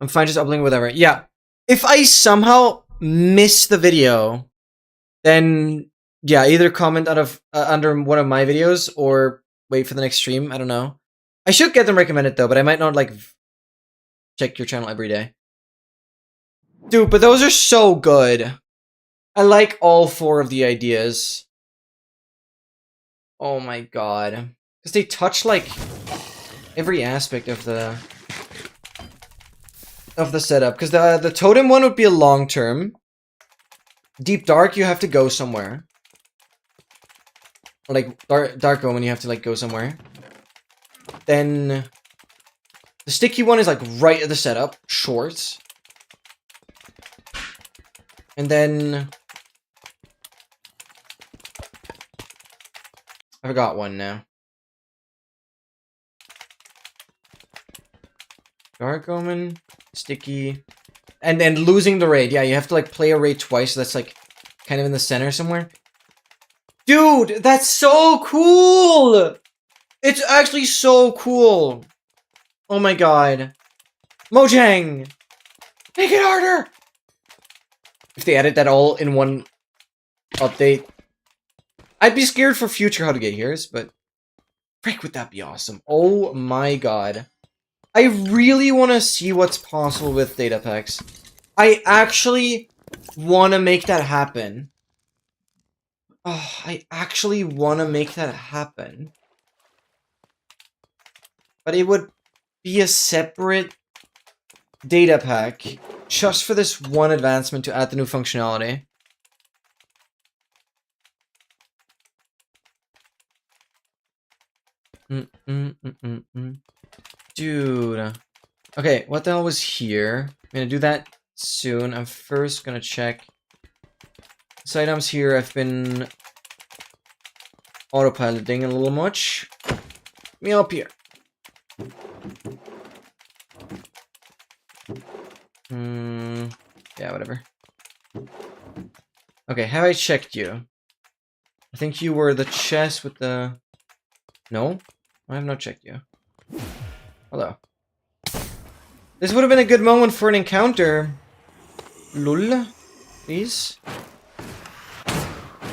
I'm fine just uploading whatever. Yeah. If I somehow miss the video, then yeah, either comment out of under one of my videos or wait for the next stream. I don't know. I should get them recommended though, but I might not like check your channel every day. Dude, but those are so good. I like all 4 of the ideas. Oh my god. Because they touch like every aspect of the setup. Because the totem one would be a long term. Deep Dark, you have to go somewhere. Or like Dark Omen, you have to like go somewhere. Then the sticky one is like right at the setup, short. And then I forgot one now. Dark Omen, sticky, and then losing the raid. Yeah, you have to like play a raid twice, so that's like kind of in the center somewhere. Dude, that's so cool! It's actually so cool. Oh my god. Mojang! Make it harder! If they added that all in one update, I'd be scared for future How to Get Here's, but frick, would that be awesome. Oh my god. I really want to see what's possible with data packs. I actually want to make that happen. Oh, I actually want to make that happen. But it would be a separate data pack just for this one advancement to add the new functionality. Dude. Okay, what the hell was here? I'm gonna do that soon. I'm first gonna check this items here. I've been autopiloting a little much. Me up here. Yeah, whatever. Okay, have I checked you? I think you were the chest with the... No? I have not checked you. Hello. This would have been a good moment for an encounter. Lul. Please.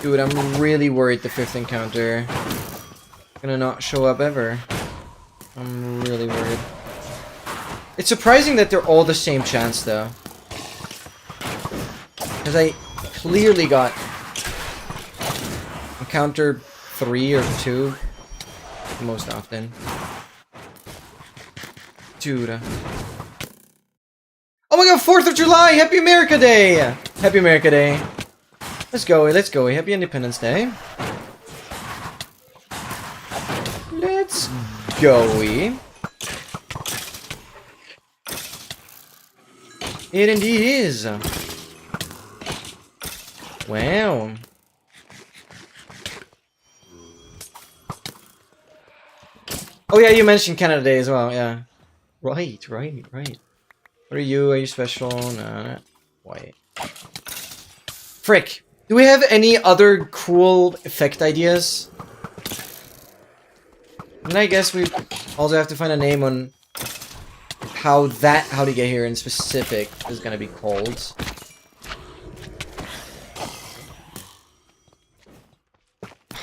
Dude, I'm really worried the 5th encounter gonna not show up ever. I'm really worried. It's surprising that they're all the same chance, though. Because I clearly got encounter 3 or 2 most often. Dude. Oh my god, 4th of July! Happy America Day! Happy America Day. Let's go, let's go. Happy Independence Day. Let's go. It indeed is. Wow. Oh yeah, you mentioned Canada Day as well, yeah. Right. What are you? Are you special? Nah. White. Frick. Do we have any other cool effect ideas? And I guess we also have to find a name on how to get here in specific is gonna be called.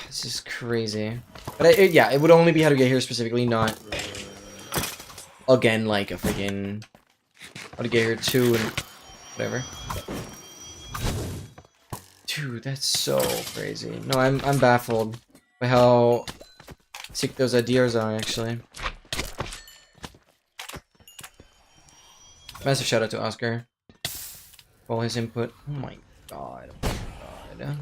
This is crazy. But yeah, it would only be how to get here specifically, not again like a freaking how to get here 2 and whatever. Dude, that's so crazy. No, I'm baffled by how sick those ideas are, actually. Massive shout out to Oscar for all his input. Oh my god. Oh my god.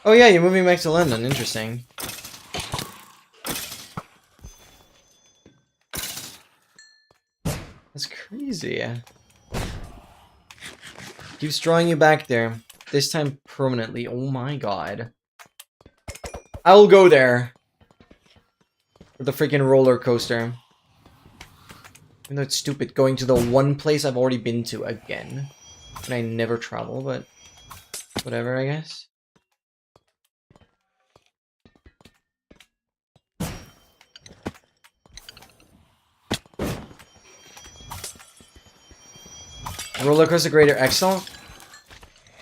Oh yeah, you're moving back to London. Interesting. That's crazy. Keeps drawing you back there. This time permanently. Oh my god. I will go there. For the freaking roller coaster. Even though it's stupid going to the one place I've already been to again. And I never travel, but whatever, I guess. Roller coaster Greater Excel?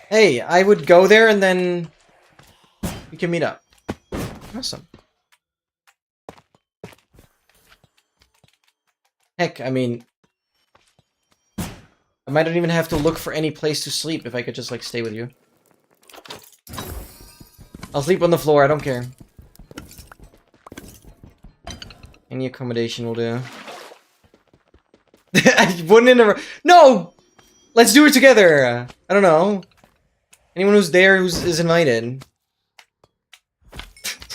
Hey, I would go there and then we can meet up. Awesome. Heck, I mean, I might not even have to look for any place to sleep if I could just, like, stay with you. I'll sleep on the floor, I don't care. Any accommodation will do. I wouldn't interrupt. No! Let's do it together! I don't know. Anyone who's there is invited.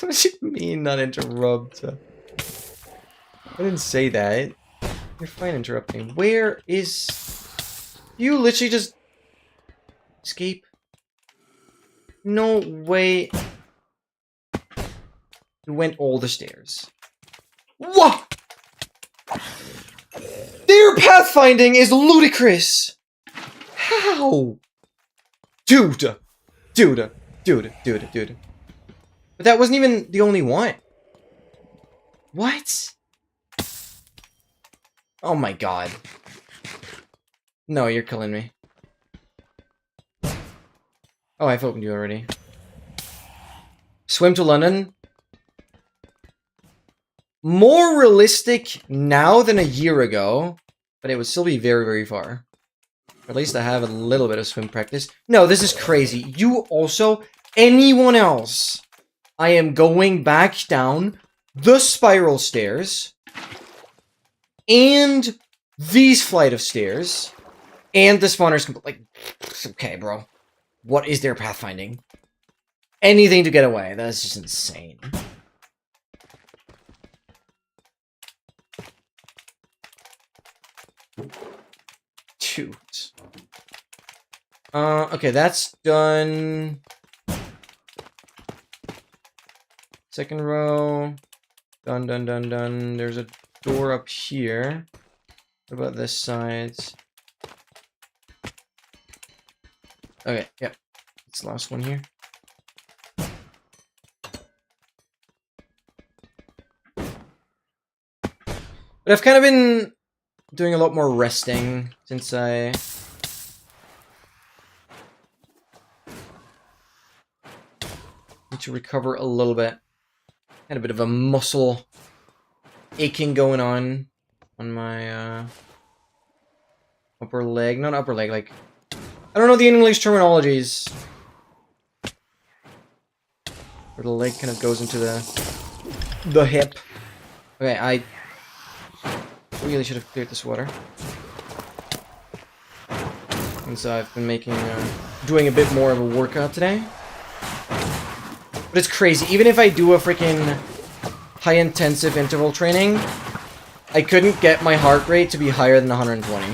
What do you mean, not interrupt? I didn't say that. You're fine interrupting. Where is... You literally just... Escape? No way. You went all the stairs. What? Their pathfinding is ludicrous! How? Dude! But that wasn't even the only one. What? Oh my god. No, you're killing me. Oh, I've opened you already. Swim to London? More realistic now than a year ago, but it would still be very, very far. Or at least I have a little bit of swim practice. No, this is crazy. You also, anyone else, I am going back down the spiral stairs. and these flight of stairs, and the spawner's like, okay, bro. What is their pathfinding? Anything to get away. That's just insane. Shoot. Okay, that's done. Second row. Done, done, done, done. There's a door up here. What about this side? Okay, yep. It's the last one here. But I've kind of been doing a lot more resting since I... need to recover a little bit. Had a bit of a muscle aching going on my upper leg. Not upper leg, like... I don't know the English terminologies. Where the leg kind of goes into the hip. Okay, I really should have cleared this water. And so I've been making, doing a bit more of a workout today. But it's crazy. Even if I do a freaking high-intensive interval training, I couldn't get my heart rate to be higher than 120.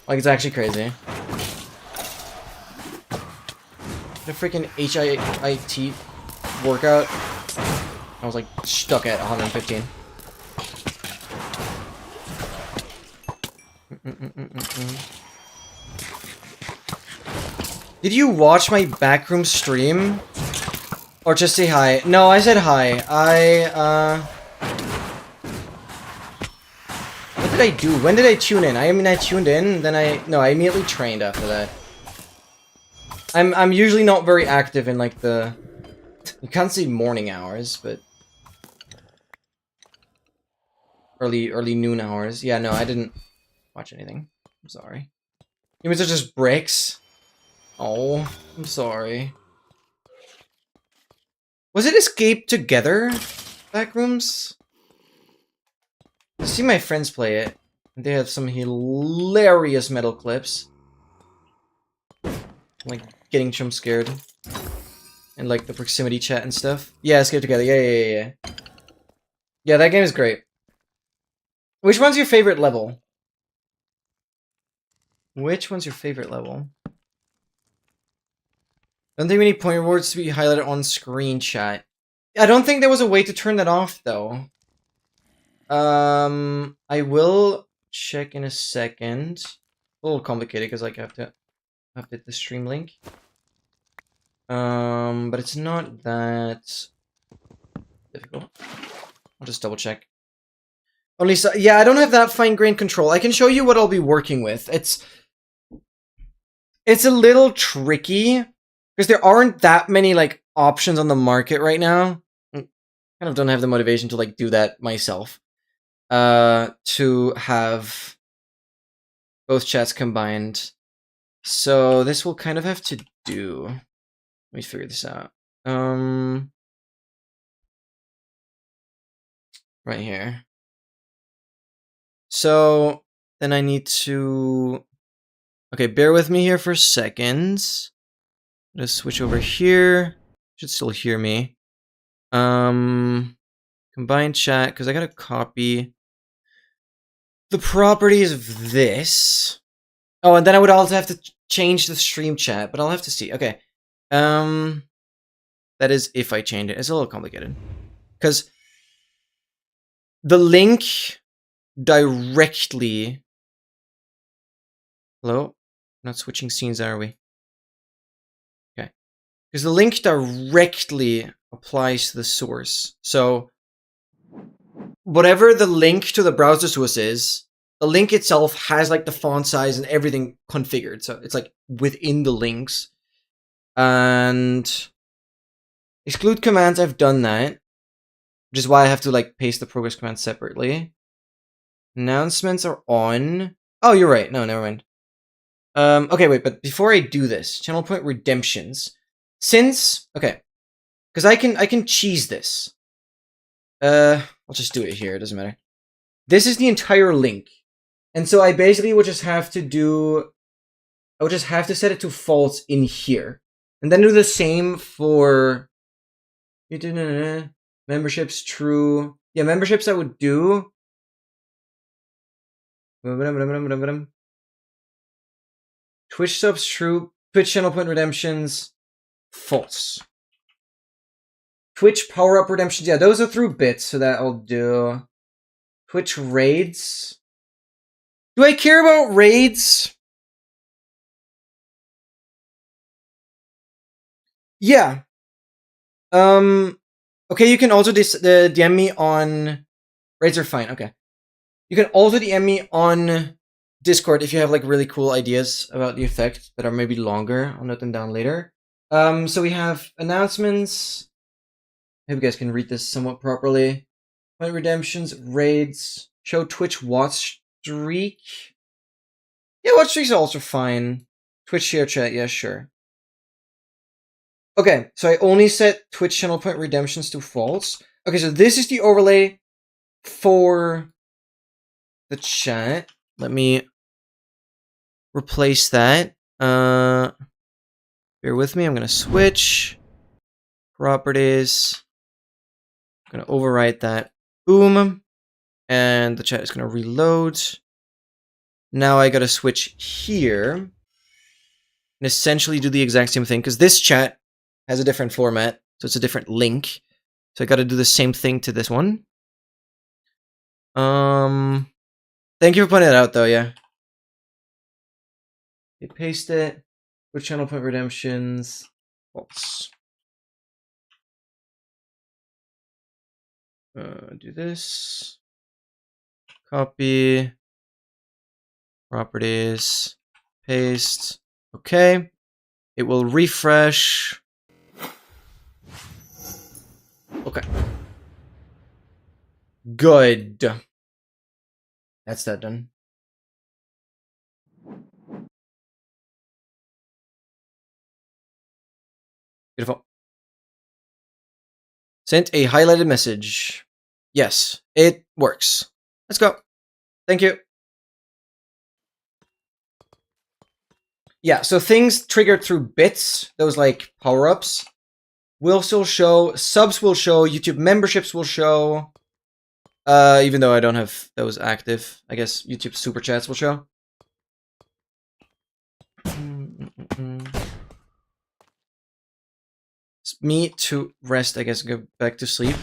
Like, it's actually crazy. The freaking HIIT workout, I was like stuck at 115. Did you watch my backroom stream? Or just say hi? No, I said hi. What did I do? When did I tune in? I mean, I tuned in, then I immediately trained after that. I'm usually not very active in, like, the... You can't say morning hours, but... Early noon hours. Yeah, no, I didn't watch anything. I'm sorry. You mean, they're just bricks? Oh, I'm sorry. Was it Escape Together? Backrooms? I see my friends play it. They have some hilarious metal clips. Like, getting jump scared. And, like, the proximity chat and stuff. Yeah, Escape Together. Yeah. Yeah, that game is great. Which one's your favorite level? Which one's your favorite level? Don't think we need pointer words to be highlighted on screen chat. I don't think there was a way to turn that off, though. I will check in a second. A little complicated, because, like, I have to update the stream link. But it's not that difficult. I'll just double check. Only so, yeah, I don't have that fine-grained control. I can show you what I'll be working with. It's a little tricky because there aren't that many like options on the market right now. I kind of don't have the motivation to like do that myself. To have both chats combined. So this will kind of have to do. Let me figure this out. Right here. So then I need to... Okay, bear with me here for seconds. Let's switch over here. Should still hear me. Combine chat, because I gotta copy the properties of this. Oh, and then I would also have to change the stream chat, but I'll have to see. Okay. That is if I change it. It's a little complicated. Because the link directly... Hello? Not switching scenes, are we? Okay. Because the link directly applies to the source. So, whatever the link to the browser source is, the link itself has like the font size and everything configured. So, it's like within the links. And exclude commands, I've done that. Which is why I have to like paste the progress command separately. Announcements are on. Oh, you're right. No, never mind. Okay, wait, but before I do this, channel point redemptions. Since, okay, because I can cheese this. I'll just do it here, it doesn't matter. this is the entire link. And so I basically would just have to do, I would just have to set it to false in here. And then do the same for memberships, true. Yeah, memberships I would do. Twitch subs, true. Twitch channel point redemptions, false. Twitch power-up redemptions, yeah, those are through bits, so that I'll do. Twitch raids. Do I care about raids? Yeah. Okay, you can also DM me on... Raids are fine, okay. You can also DM me on Discord if you have like really cool ideas about the effect that are maybe longer. I'll note them down later. So we have announcements. I hope you guys can read this somewhat properly. Point redemptions, raids, show Twitch watch streak. Yeah, watch streaks are also fine. Twitch share chat, yeah, sure. Okay, so I only set Twitch channel point redemptions to false. Okay, so this is the overlay for the chat. Let me replace that. Bear with me, I'm gonna switch. Properties. I'm gonna overwrite that. Boom. And the chat is gonna reload. Now I gotta switch here. And essentially do the exact same thing, because this chat has a different format, so it's a different link. So I gotta do the same thing to this one. Thank you for pointing it out though, yeah. Okay, paste it. Which channel point redemptions? False. Do this. Copy. Properties. Paste. Okay. It will refresh. Okay. Good. That's that done. Beautiful. Sent a highlighted message. Yes, it works. Let's go. Thank you. Yeah, so things triggered through bits, those like power-ups, will still show. Subs will show. YouTube memberships will show. Even though I don't have those active. I guess YouTube super chats will show. It's me to rest, I guess, go back to sleep.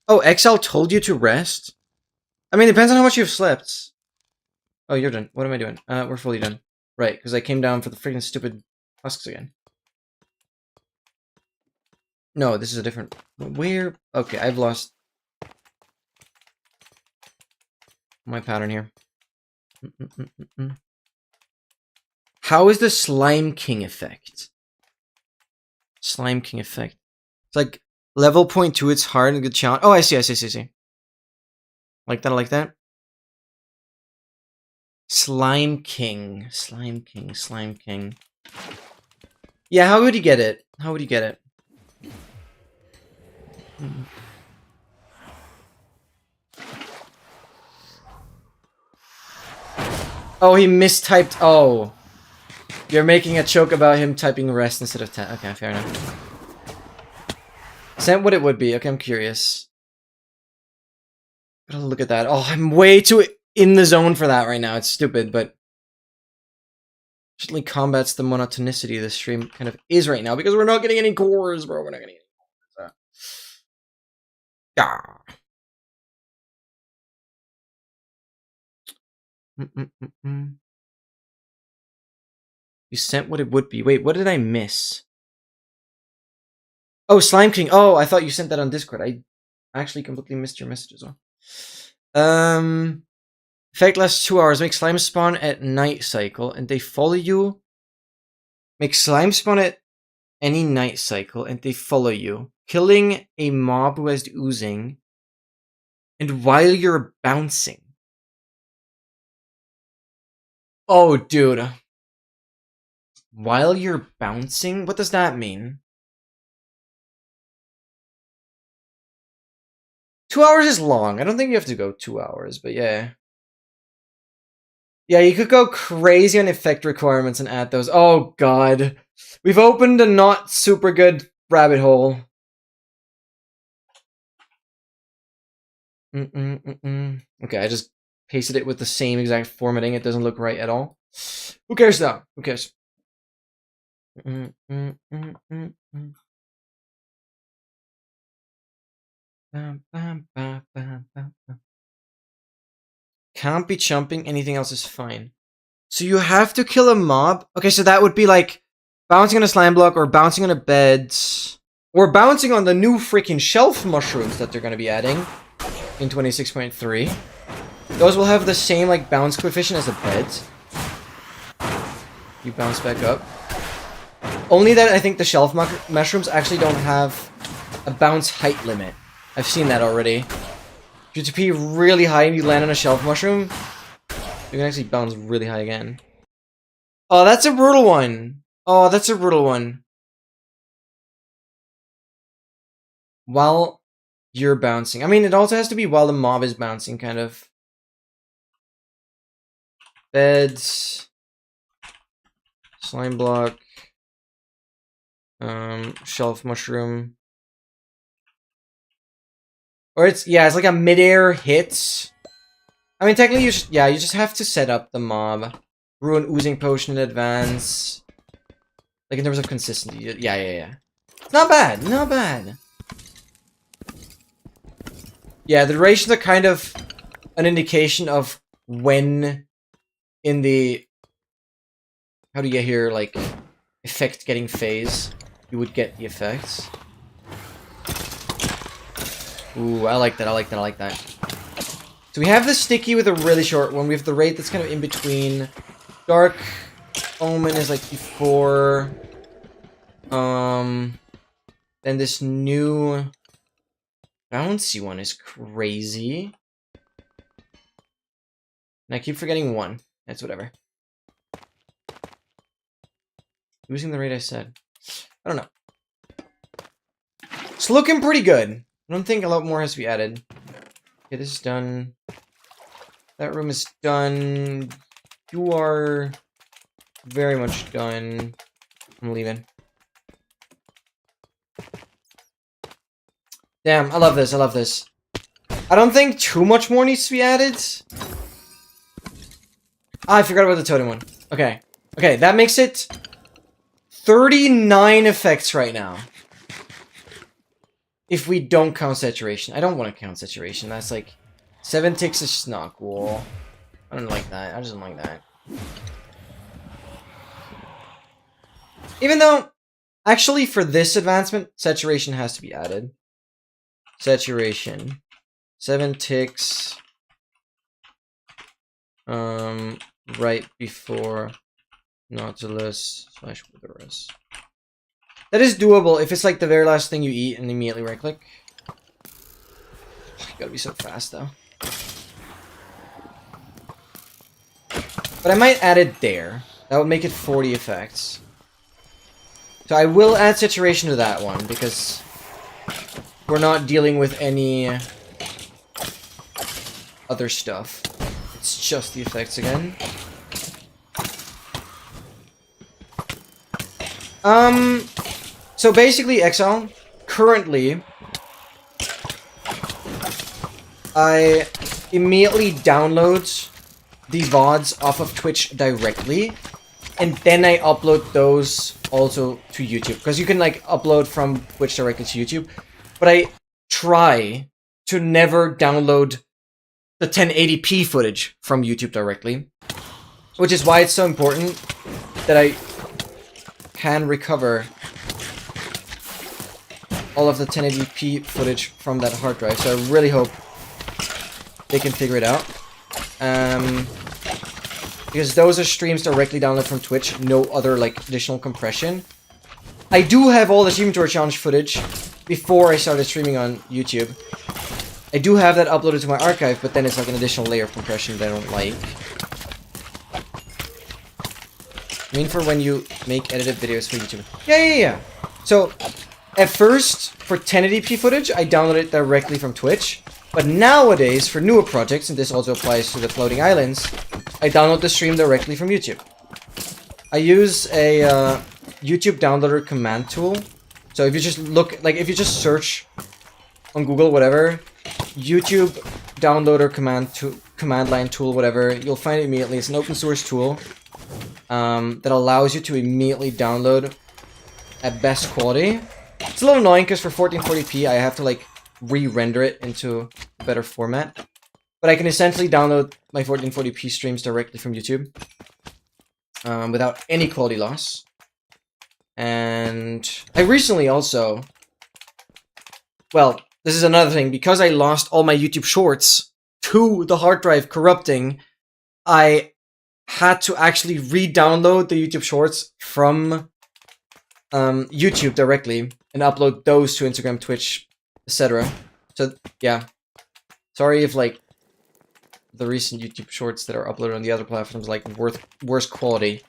Oh, XL told you to rest? I mean, it depends on how much you've slept. Oh, you're done. What am I doing? We're fully done. Right, because I came down for the freaking stupid husks again. No, this is a different... Where? Okay, I've lost my pattern here. How is the Slime King effect? Slime King effect. It's like level 0.2, it's hard and good challenge. Oh, I see. Like that, like that. Slime King. Slime King, Slime King. Yeah, how would you get it? How would you get it? Oh, he mistyped. Oh. You're making a joke about him typing rest instead of 10. Okay, fair enough. Sent what it would be. Okay, I'm curious. Gotta look at that. Oh, I'm way too in the zone for that right now. It's stupid, but certainly combats the monotonicity this stream kind of is right now because we're not getting any cores, bro. We're not getting any cores. Yeah. You sent what it would be. Wait, what did I miss? Oh, Slime King. Oh, I thought you sent that on Discord. I actually completely missed your message as well. Effect lasts 2 hours. Make slime spawn at night cycle, and they follow you. Make slime spawn at any night cycle, and they follow you. Killing a mob who has oozing, and while you're bouncing. Oh, dude. While you're bouncing? What does that mean? 2 hours is long. I don't think you have to go 2 hours, but yeah. Yeah, you could go crazy on effect requirements and add those. Oh god. We've opened a not super good rabbit hole. Okay, I just pasted it with the same exact formatting. It doesn't look right at all. Who cares though? Who cares? Can't be chumping, anything else is fine. So you have to kill a mob? Okay, so that would be like bouncing on a slime block or bouncing on a bed or bouncing on the new freaking shelf mushrooms that they're going to be adding in 26.3. Those will have the same like bounce coefficient as a bed. You bounce back up. Only that I think the shelf mushrooms actually don't have a bounce height limit. I've seen that already. If you TP really high and you land on a shelf mushroom, you can actually bounce really high again. Oh, that's a brutal one. Oh, that's a brutal one. While you're bouncing. I mean, it also has to be while the mob is bouncing, kind of. Beds. Slime block. Shelf mushroom. Or it's, yeah, it's like a mid-air hit. I mean, technically, you just have to set up the mob. Ruin oozing potion in advance. Like, in terms of consistency. Yeah. It's not bad, not bad. Yeah, the durations are kind of an indication of when in the, how do you get here, like, effect getting phase, you would get the effects. Ooh, I like that, I like that. So we have the sticky with a really short one. We have the rate that's kind of in between. Dark Omen is like before. Then this new bouncy one is crazy. And I keep forgetting one. That's whatever. Losing the rate I said. I don't know. It's looking pretty good. I don't think a lot more has to be added. Okay, this is done. That room is done. You are very much done. I'm leaving. Damn, I love this, I love this. I don't think too much more needs to be added. Ah, I forgot about the totem one. Okay. Okay, that makes it 39 effects right now. If we don't count saturation. I don't want to count saturation. That's like 7 ticks is just not cool. I don't like that. I just don't like that. Even though, actually for this advancement, saturation has to be added. Saturation. 7 ticks. Right before Nautilus / Witherus. That is doable if it's like the very last thing you eat and immediately right click. You gotta be so fast though. But I might add it there. That would make it 40 effects. So I will add saturation to that one because we're not dealing with any other stuff. It's just the effects again. So basically, Exile, currently, I immediately download the VODs off of Twitch directly, and then I upload those also to YouTube. Because you can, like, upload from Twitch directly to YouTube, but I try to never download the 1080p footage from YouTube directly, which is why it's so important that I can recover all of the 1080p footage from that hard drive, so I really hope they can figure it out. Because those are streams directly downloaded from Twitch, no other like additional compression. I do have all the Achievement Tour Challenge footage before I started streaming on YouTube. I do have that uploaded to my archive, but then it's like an additional layer of compression that I don't like. I mean for when you make edited videos for YouTube. Yeah. So, at first, for 1080p footage, I download it directly from Twitch. But nowadays, for newer projects, and this also applies to the floating islands, I download the stream directly from YouTube. I use a YouTube downloader command tool. So if you just look, like if you just search on Google, whatever, YouTube downloader command line tool, whatever, you'll find it immediately. It's an open source tool that allows you to immediately download at best quality. It's a little annoying because for 1440p I have to like re-render it into a better format. But I can essentially download my 1440p streams directly from YouTube without any quality loss. And I recently also, well, this is another thing, because I lost all my YouTube shorts to the hard drive corrupting, I had to actually re-download the YouTube shorts from YouTube directly and upload those to Instagram, Twitch, etc. So, yeah. Sorry if, like, the recent YouTube shorts that are uploaded on the other platforms, like, worse quality.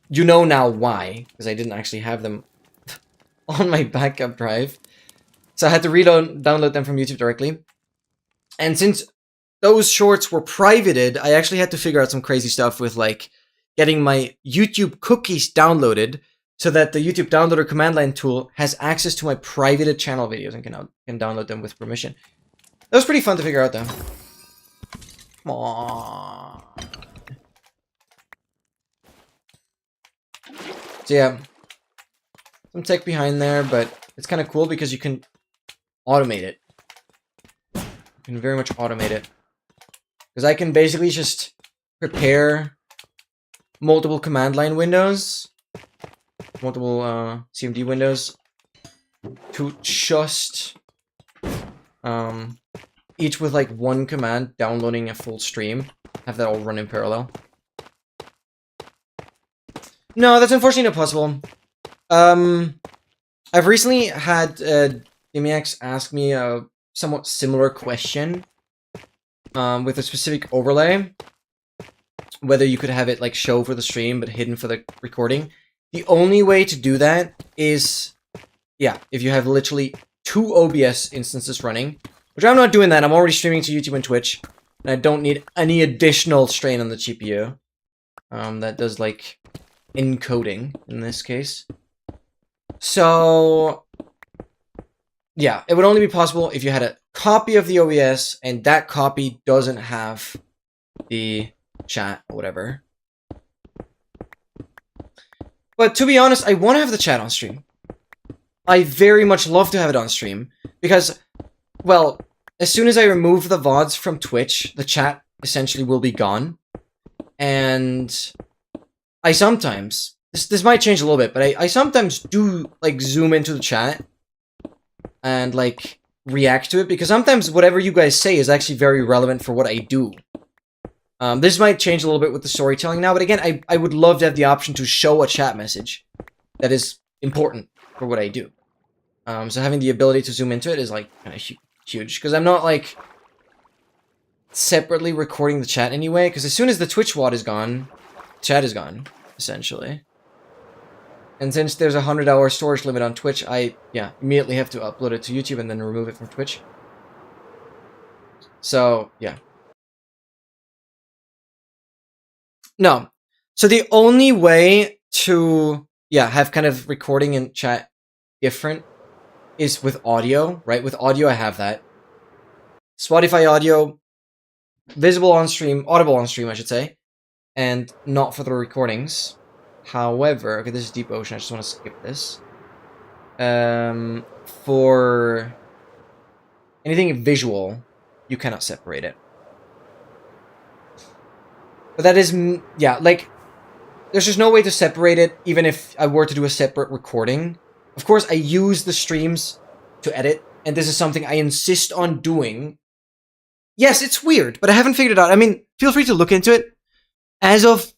You know now why, because I didn't actually have them on my backup drive. So I had to download them from YouTube directly. And since those shorts were privated, I actually had to figure out some crazy stuff with, like, getting my YouTube cookies downloaded so that the YouTube downloader command line tool has access to my privated channel videos and can download them with permission. That was pretty fun to figure out, though. Come on. So yeah, some tech behind there, but it's kind of cool because you can automate it. You can very much automate it. Because I can basically just prepare multiple command line windows, multiple CMD windows, to just, each with like one command downloading a full stream, have that all run in parallel. No, that's unfortunately not possible. I've recently had DMX ask me a somewhat similar question with a specific overlay, whether you could have it like show for the stream but hidden for the recording. The only way to do that is, yeah, if you have literally 2 OBS instances running, which I'm not doing that. I'm already streaming to YouTube and Twitch, and I don't need any additional strain on the GPU. That does like encoding in this case. So yeah, it would only be possible if you had a copy of the OBS and that copy doesn't have the chat or whatever. But to be honest, I want to have the chat on stream. I very much love to have it on stream because, well, as soon as I remove the VODs from Twitch, the chat essentially will be gone. And I sometimes, this might change a little bit, but I sometimes do, like, zoom into the chat and, like, react to it, because sometimes whatever you guys say is actually very relevant for what I do. This might change a little bit with the storytelling now, but again, I would love to have the option to show a chat message that is important for what I do. So having the ability to zoom into it is, like, kind of huge, because I'm not, like, separately recording the chat anyway, because as soon as the Twitch VOD is gone, chat is gone, essentially. And since there's a 100-hour storage limit on Twitch, I, yeah, immediately have to upload it to YouTube and then remove it from Twitch. So, yeah. No. So the only way to, yeah, have kind of recording and chat different is with audio, right? With audio, I have that. Spotify audio, visible on stream, audible on stream, I should say, and not for the recordings. However, okay, this is Deep Ocean, I just want to skip this. For anything visual, you cannot separate it. But that is, yeah, like, there's just no way to separate it, even if I were to do a separate recording. Of course, I use the streams to edit, and this is something I insist on doing. Yes, it's weird, but I haven't figured it out. I mean, feel free to look into it. As of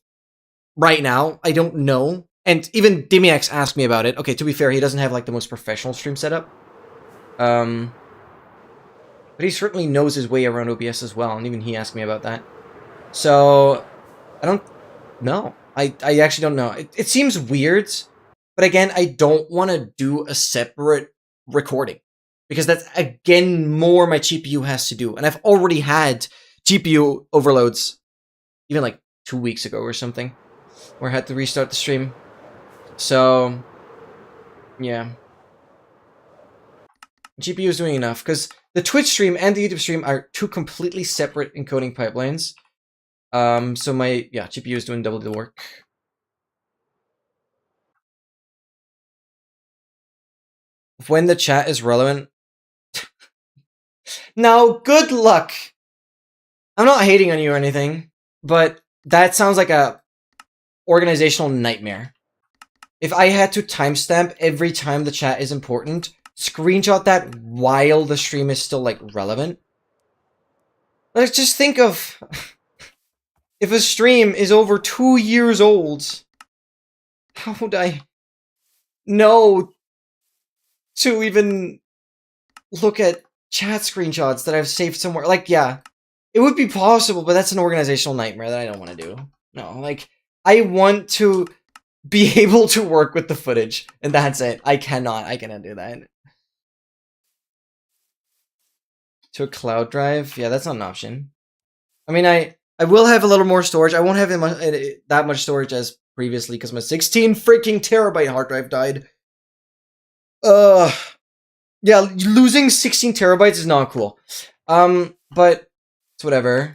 right now, I don't know. And even Dimiax asked me about it. Okay, to be fair, he doesn't have, like, the most professional stream setup. But he certainly knows his way around OBS as well, and even he asked me about that. So, I don't know. I actually don't know. It seems weird, but again, I don't want to do a separate recording. because that's again more my GPU has to do, and I've already had GPU overloads even like 2 weeks ago or something, where I had to restart the stream. So yeah, GPU is doing enough, because the Twitch stream and the YouTube stream are two completely separate encoding pipelines. So my GPU is doing double the work. When the chat is relevant. Now, good luck. I'm not hating on you or anything, but that sounds like a organizational nightmare. If I had to timestamp every time the chat is important, screenshot that while the stream is still, like, relevant. Let's just think of... if a stream is over 2 years old, how would I know to even look at chat screenshots that I've saved somewhere? Like, yeah, it would be possible, but that's an organizational nightmare that I don't want to do. No, like, I want to be able to work with the footage, and that's it. I cannot do that. To a cloud drive? Yeah, that's not an option. I mean, I will have a little more storage. I won't have that much storage as previously, because my 16 freaking terabyte hard drive died. Yeah, losing 16 terabytes is not cool. But it's whatever.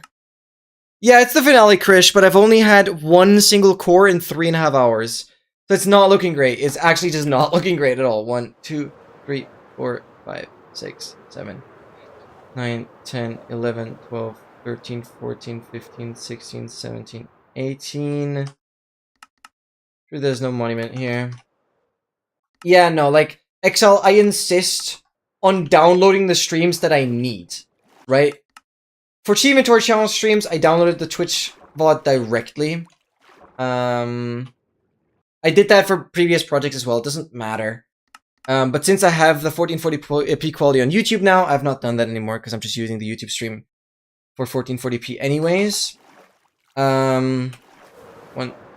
Yeah, it's the finale, Krish, but I've only had one single core in 3.5 hours. So it's not looking great. It's actually just not looking great at all. 1, 2, 3, 4, 5, 6, 7, 9, 10, 11, 12, 13, 14, 15, 16, 17, 18. Sure, there's no monument here. Yeah, no, like, XL, I insist on downloading the streams that I need, right? For Inventory Channel streams, I downloaded the Twitch VOD directly. I did that for previous projects as well, it doesn't matter. But since I have the 1440p quality on YouTube now, I've not done that anymore, because I'm just using the YouTube stream for 1440p anyways. 1,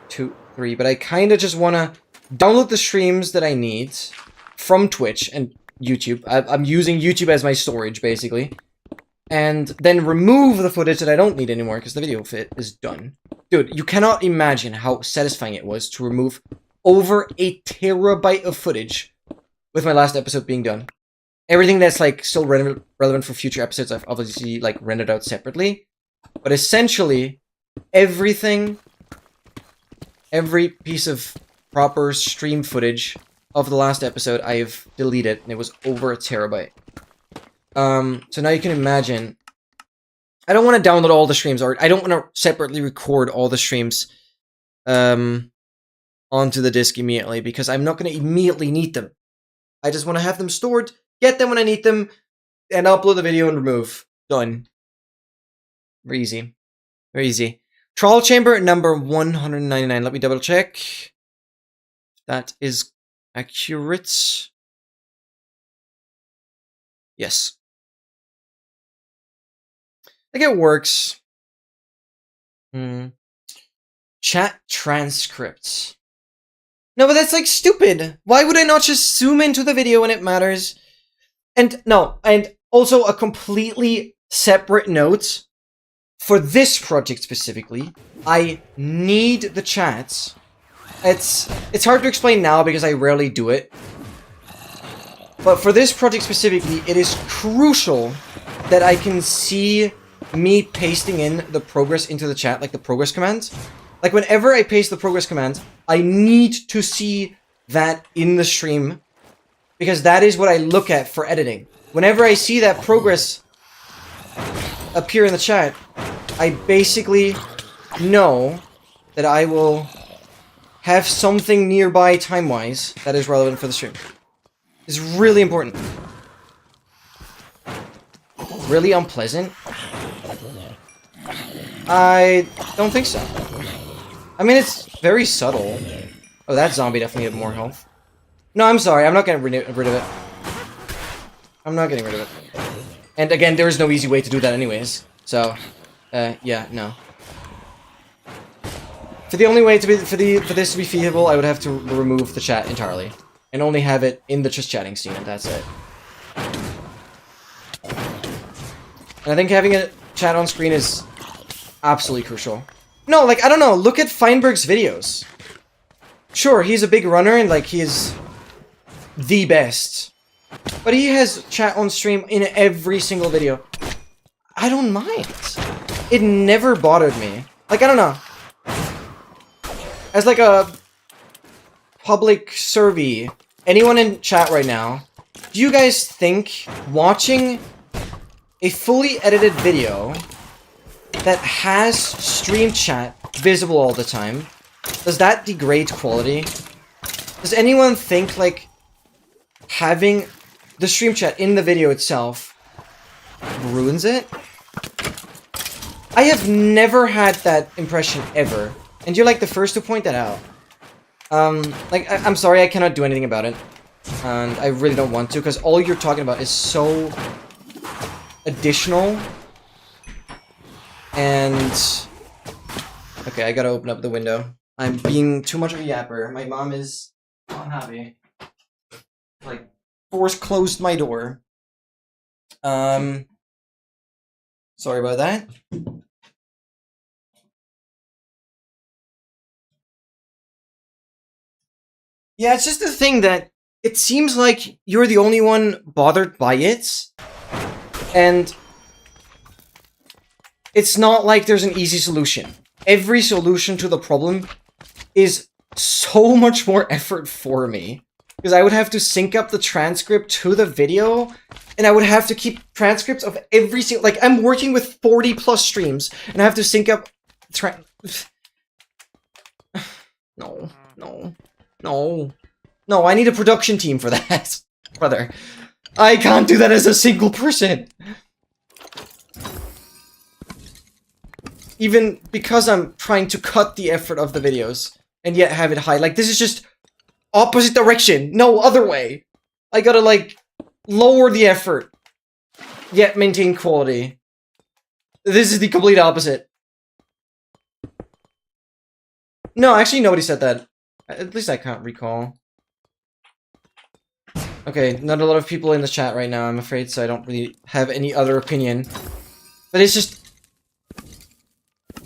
2, 3, but I kind of just want to download the streams that I need from Twitch and YouTube. I'm using YouTube as my storage, basically. And then remove the footage that I don't need anymore, because the video fit is done. Dude, you cannot imagine how satisfying it was to remove over 1 terabyte of footage with my last episode being done. Everything that's, like, still relevant for future episodes, I've obviously, like, rendered out separately. But essentially, everything, every piece of proper stream footage of the last episode, I've deleted, and it was over 1 terabyte. So now you can imagine, I don't want to download all the streams, or I don't want to separately record all the streams, onto the disk immediately, because I'm not going to immediately need them. I just want to have them stored, get them when I need them, and upload the video and remove. Done. Very easy. Very easy. Trial chamber number 199. Let me double check. That is accurate. Yes. I think it works. Chat transcripts. No, but that's, like, stupid. Why would I not just zoom into the video when it matters? And no, and also a completely separate note. For this project specifically, I need the chats. It's hard to explain now because I rarely do it. But for this project specifically, it is crucial that I can see me pasting in the progress into the chat, like the progress command. Like, whenever I paste the progress command, I need to see that in the stream, because that is what I look at for editing. Whenever I see that progress appear in the chat, I basically know that I will have something nearby time-wise that is relevant for the stream. It's really important. Really unpleasant? I don't think so. I mean, it's very subtle. Oh, that zombie definitely had more health. No, I'm sorry. I'm not getting rid of it. I'm not getting rid of it. And again, there is no easy way to do that anyways. So, yeah, no. For the only way to be for this to be feasible, I would have to remove the chat entirely and only have it in the just chatting scene, and that's it. And I think having a chat on screen is absolutely crucial. No, like, I don't know. Look at Feinberg's videos. Sure, he's a big runner and, like, he is the best. But he has chat on stream in every single video. I don't mind. It never bothered me. Like, I don't know. As, like, a public survey, anyone in chat right now, do you guys think watching a fully edited video that has stream chat visible all the time, does that degrade quality? Does anyone think, like, having the stream chat in the video itself ruins it? I have never had that impression ever, and you're, like, the first to point that out. Like, I'm sorry, I cannot do anything about it, and I really don't want to, because all you're talking about is so additional, and... Okay, I gotta open up the window. I'm being too much of a yapper. My mom is not happy. Like, force closed my door. Sorry about that. Yeah, it's just the thing that it seems like you're the only one bothered by it. And it's not like there's an easy solution. Every solution to the problem is so much more effort for me. Because I would have to sync up the transcript to the video, and I would have to keep transcripts of every single... Like, I'm working with 40 plus streams, and I have to sync up... No, no, no. No, I need a production team for that, brother. I can't do that as a single person. Even because I'm trying to cut the effort of the videos and yet have it high. Like, this is just opposite direction. No other way. I gotta, like, lower the effort yet maintain quality. This is the complete opposite. No, actually nobody said that. At least I can't recall. Okay, not a lot of people in the chat right now, I'm afraid, so I don't really have any other opinion. But it's just...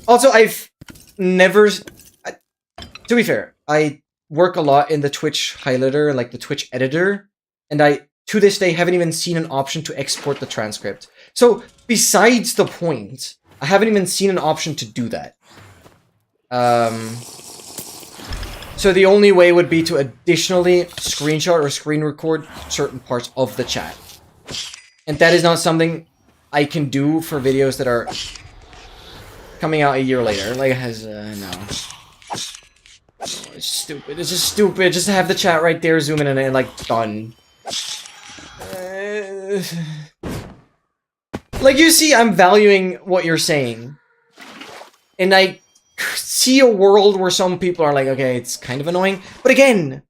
Also, I've never... To be fair, I work a lot in the Twitch highlighter, like the Twitch editor, and I, to this day, haven't even seen an option to export the transcript. So, besides the point, I haven't even seen an option to do that. So the only way would be to additionally screenshot or screen record certain parts of the chat. And that is not something I can do for videos that are coming out a year later. Like, no. Oh, it's stupid. It's just stupid. Just to have the chat right there, zoom in and like, done. Like, you see, I'm valuing what you're saying. And I see a world where some people are like, okay, it's kind of annoying. But again,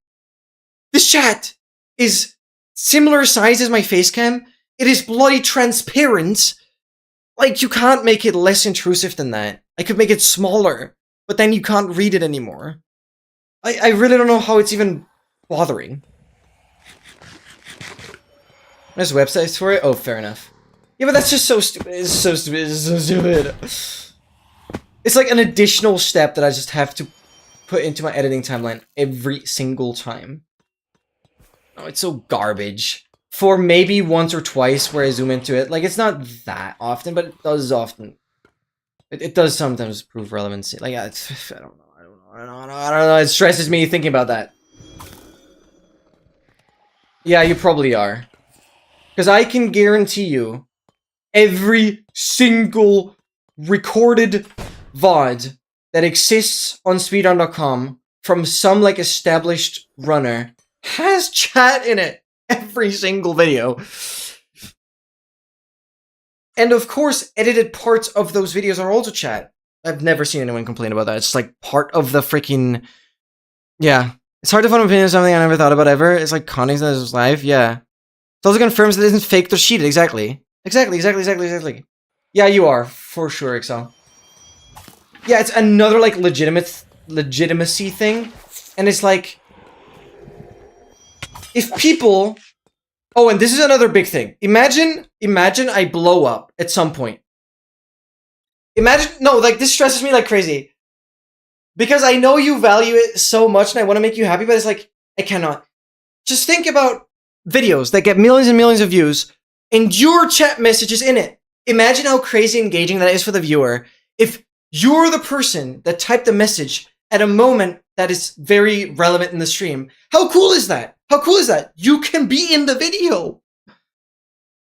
this chat is similar size as my face cam. It is bloody transparent. Like, you can't make it less intrusive than that. I could make it smaller, but then you can't read it anymore. I really don't know how it's even bothering. There's websites for it? Oh, fair enough. Yeah, but that's just so stupid. It's so stupid. It's so stupid. It's like an additional step that I just have to put into my editing timeline every single time. Oh, it's so garbage. For maybe once or twice where I zoom into it. Like, it's not that often, but it does often. It does sometimes prove relevancy. Like, yeah, it's, I don't know. I don't know. It stresses me thinking about that. Yeah, you probably are. Because I can guarantee you, every single recorded VOD that exists on speedrun.com from some, like, established runner has chat in it. Every single video. And of course, edited parts of those videos are also chat. I've never seen anyone complain about that. It's like part of the freaking... Yeah. It's hard to find an opinion on something I never thought about ever. It's like context that is live. Yeah. It also confirms that it isn't faked or cheated. Exactly. Exactly. Yeah, you are. For sure, Excel. Yeah, it's another, like, legitimacy thing. And it's like... If people Oh, and this is another big thing. Imagine I blow up at some point. Imagine, no, like, this stresses me like crazy. Because I know you value it so much and I want to make you happy, but it's like, I cannot. Just think about videos that get millions and millions of views, and your chat message is in it. Imagine how crazy engaging that is for the viewer. If you're the person that typed the message at a moment that is very relevant in the stream, how cool is that? How cool is that? You can be in the video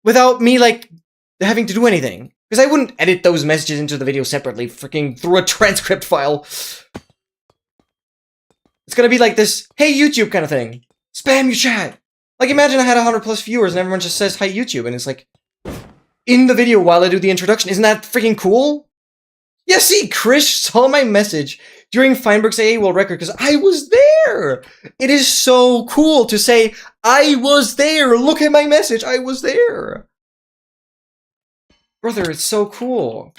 without me, like, having to do anything. Because I wouldn't edit those messages into the video separately, freaking through a transcript file. It's gonna be like this, hey YouTube kind of thing. Spam your chat. Like, imagine I had 100 plus viewers and everyone just says hi YouTube, and it's like, in the video while I do the introduction. Isn't that freaking cool? Yeah, see, Chris saw my message during Feinberg's AA World Record because I was there. It is so cool to say, I was there. Look at my message. I was there. Brother, it's so cool.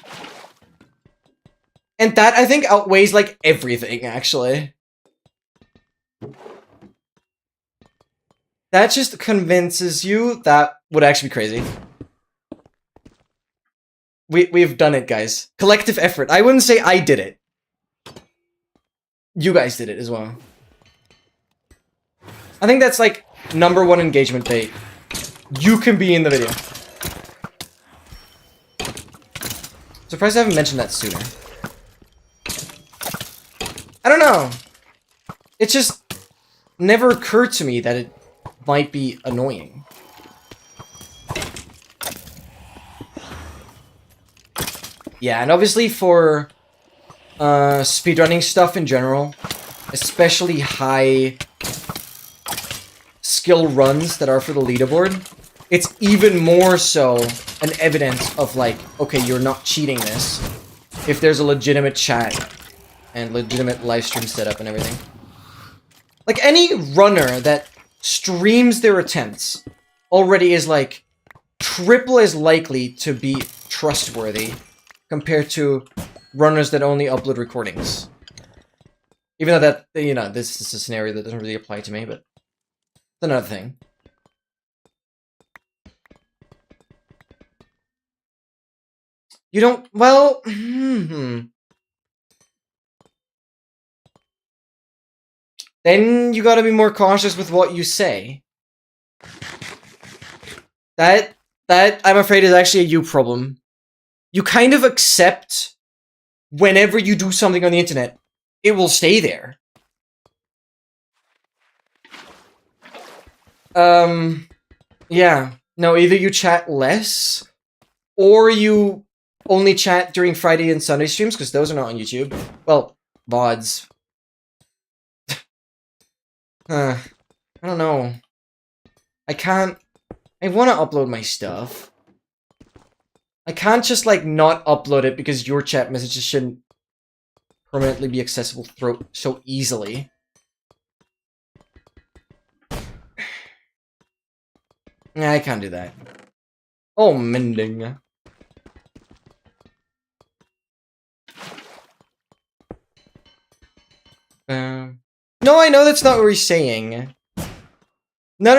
And that, I think, outweighs, like, everything, actually. That just convinces you that would actually be crazy. We've done it, guys. Collective effort. I wouldn't say I did it. You guys did it as well. I think that's, like, #1 engagement bait. You can be in the video. Surprised I haven't mentioned that sooner. I don't know. It just never occurred to me that it might be annoying. Yeah, and obviously for speedrunning stuff in general, especially high skill runs that are for the leaderboard, it's even more so an evidence of, like, okay, you're not cheating this if there's a legitimate chat and legitimate live stream setup and everything. Like, any runner that streams their attempts already is, like, triple as likely to be trustworthy compared to runners that only upload recordings. Even though that, you know, this is a scenario that doesn't really apply to me, but it's another thing. You don't, well, Then you gotta be more cautious with what you say. That, I'm afraid, is actually a you problem. You kind of accept whenever you do something on the internet, it will stay there. Yeah. No, either you chat less, or you only chat during Friday and Sunday streams, because those are not on YouTube. Well, VODs. I don't know. I want to upload my stuff. I can't just, like, not upload it because your chat messages shouldn't permanently be accessible so easily. Nah, I can't do that. Oh, mending. No, I know that's not what he's saying. No.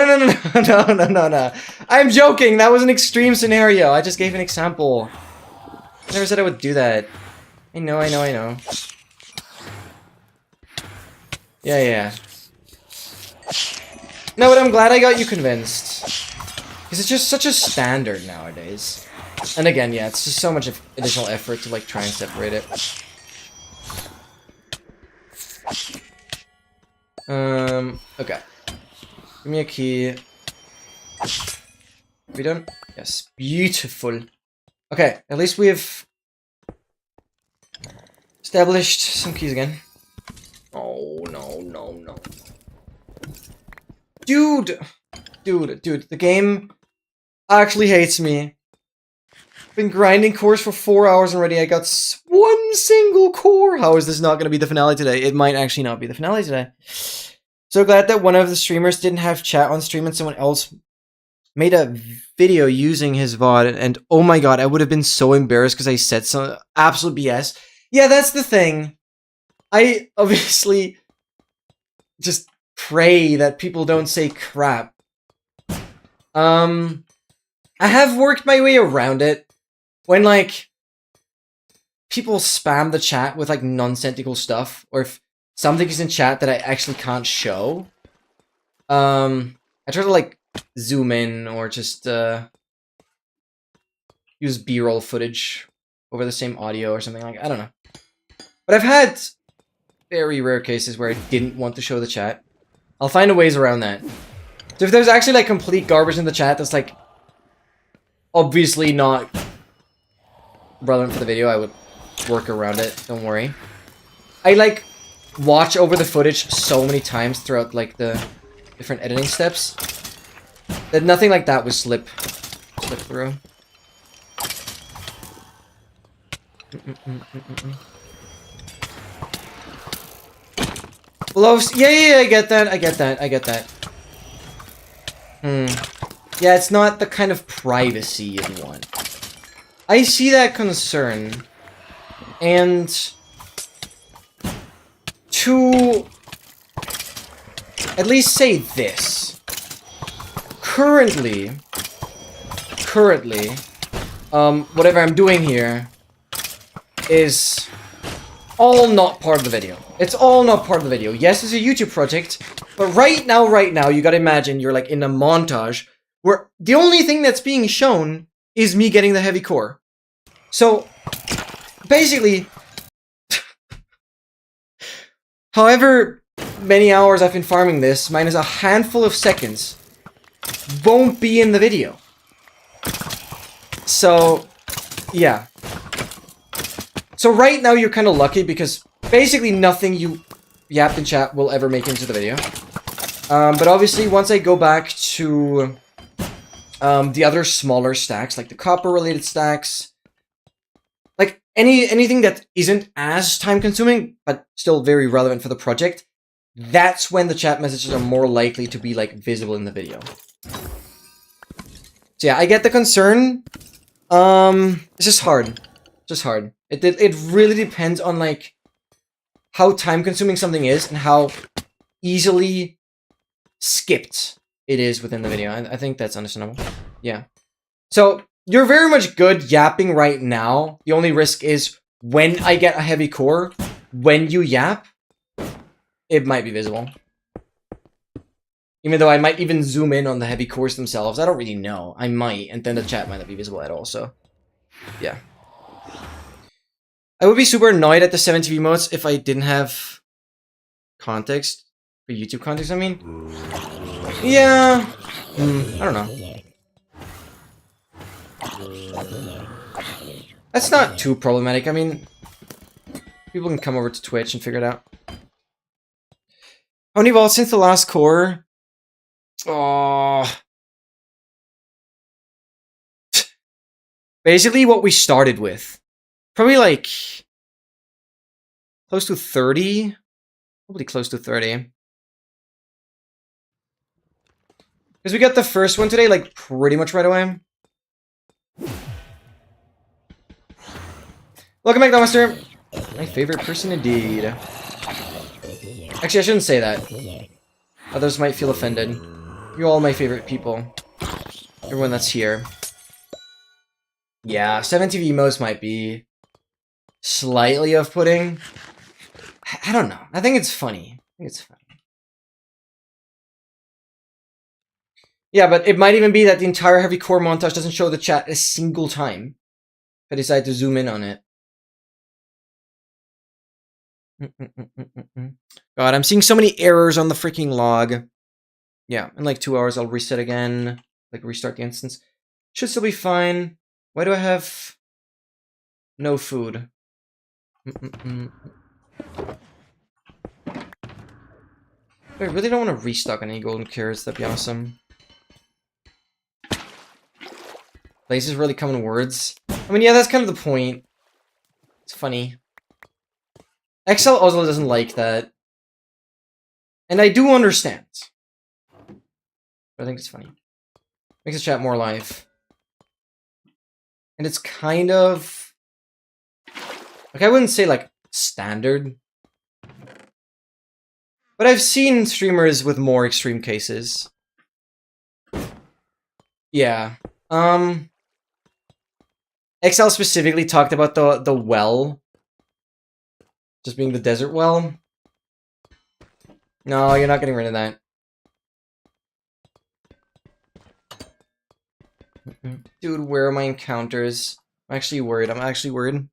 I'm joking. That was an extreme scenario. I just gave an example. I never said I would do that. I know. Yeah. No, but I'm glad I got you convinced. Because it's just such a standard nowadays. And again, yeah, it's just so much additional effort to, like, try and separate it. Okay. Give me a key. We don't... Yes, beautiful. Okay, at least we have established some keys again. Oh, no. Dude, the game actually hates me. I've been grinding cores for 4 hours already. I got one single core. How is this not going to be the finale today? It might actually not be the finale today. So glad that one of the streamers didn't have chat on stream and someone else made a video using his VOD. And oh my god, I would have been so embarrassed because I said some absolute BS. Yeah, that's the thing. I obviously just pray that people don't say crap. I have worked my way around it. When, like, people spam the chat with, like, nonsensical stuff, or if something is in chat that I actually can't show, I try to, like, zoom in or just, use B-roll footage over the same audio or something like, I don't know. But I've had very rare cases where I didn't want to show the chat. I'll find a ways around that. So if there's actually, like, complete garbage in the chat that's, like, obviously not relevant for the video, I would work around it, don't worry. I, like, watch over the footage so many times throughout, like, the different editing steps that nothing like that would slip through. Blows. Yeah, I get that. Yeah, it's not the kind of privacy you want. I see that concern. And to at least say this. Currently, whatever I'm doing here is all not part of the video. It's all not part of the video. Yes, it's a YouTube project, but right now, you gotta imagine you're like in a montage where the only thing that's being shown is me getting the heavy core. So, basically, however many hours I've been farming this, minus a handful of seconds, won't be in the video. So, yeah. So right now you're kind of lucky because basically nothing you yapped in chat will ever make into the video. But obviously once I go back to the other smaller stacks, like the copper-related stacks, like anything that isn't as time-consuming, but still very relevant for the project, that's when the chat messages are more likely to be, like, visible in the video. So yeah, I get the concern. It's just hard. It's just hard. It really depends on, like, how time-consuming something is and how easily skipped it is within the video. I think that's understandable. Yeah. So, you're very much good yapping right now. The only risk is when I get a heavy core, when you yap, it might be visible. Even though I might even zoom in on the heavy cores themselves. I don't really know. I might, and then the chat might not be visible at all, so yeah. I would be super annoyed at the 7TV modes if I didn't have context. For YouTube context, I mean. Yeah. I don't know. That's not too problematic. I mean, people can come over to Twitch and figure it out. How many evolved since the last core? Oh. Basically what we started with. Probably like close to 30. Probably close to 30. Because we got the first one today, like, pretty much right away. Welcome back, Dumpster. My favorite person indeed. Actually, I shouldn't say that. Others might feel offended. You're all my favorite people. Everyone that's here. Yeah, 7TV modes might be slightly off-putting. I don't know. I think it's funny. Yeah, but it might even be that the entire heavy core montage doesn't show the chat a single time. If I decide to zoom in on it. God, I'm seeing so many errors on the freaking log. Yeah, in like 2 hours I'll reset again. Like, restart the instance. Should still be fine. Why do I have no food? I really don't want to restock any golden carrots. That'd be awesome. Places really come in words. I mean, yeah, that's kind of the point. It's funny. Excel also doesn't like that. And I do understand. But I think it's funny. Makes the chat more live. And it's kind of... like, I wouldn't say, like, standard. But I've seen streamers with more extreme cases. Yeah. XL specifically talked about the well. Just being the desert well. No, you're not getting rid of that. Dude, where are my encounters? I'm actually worried. I'm actually worried.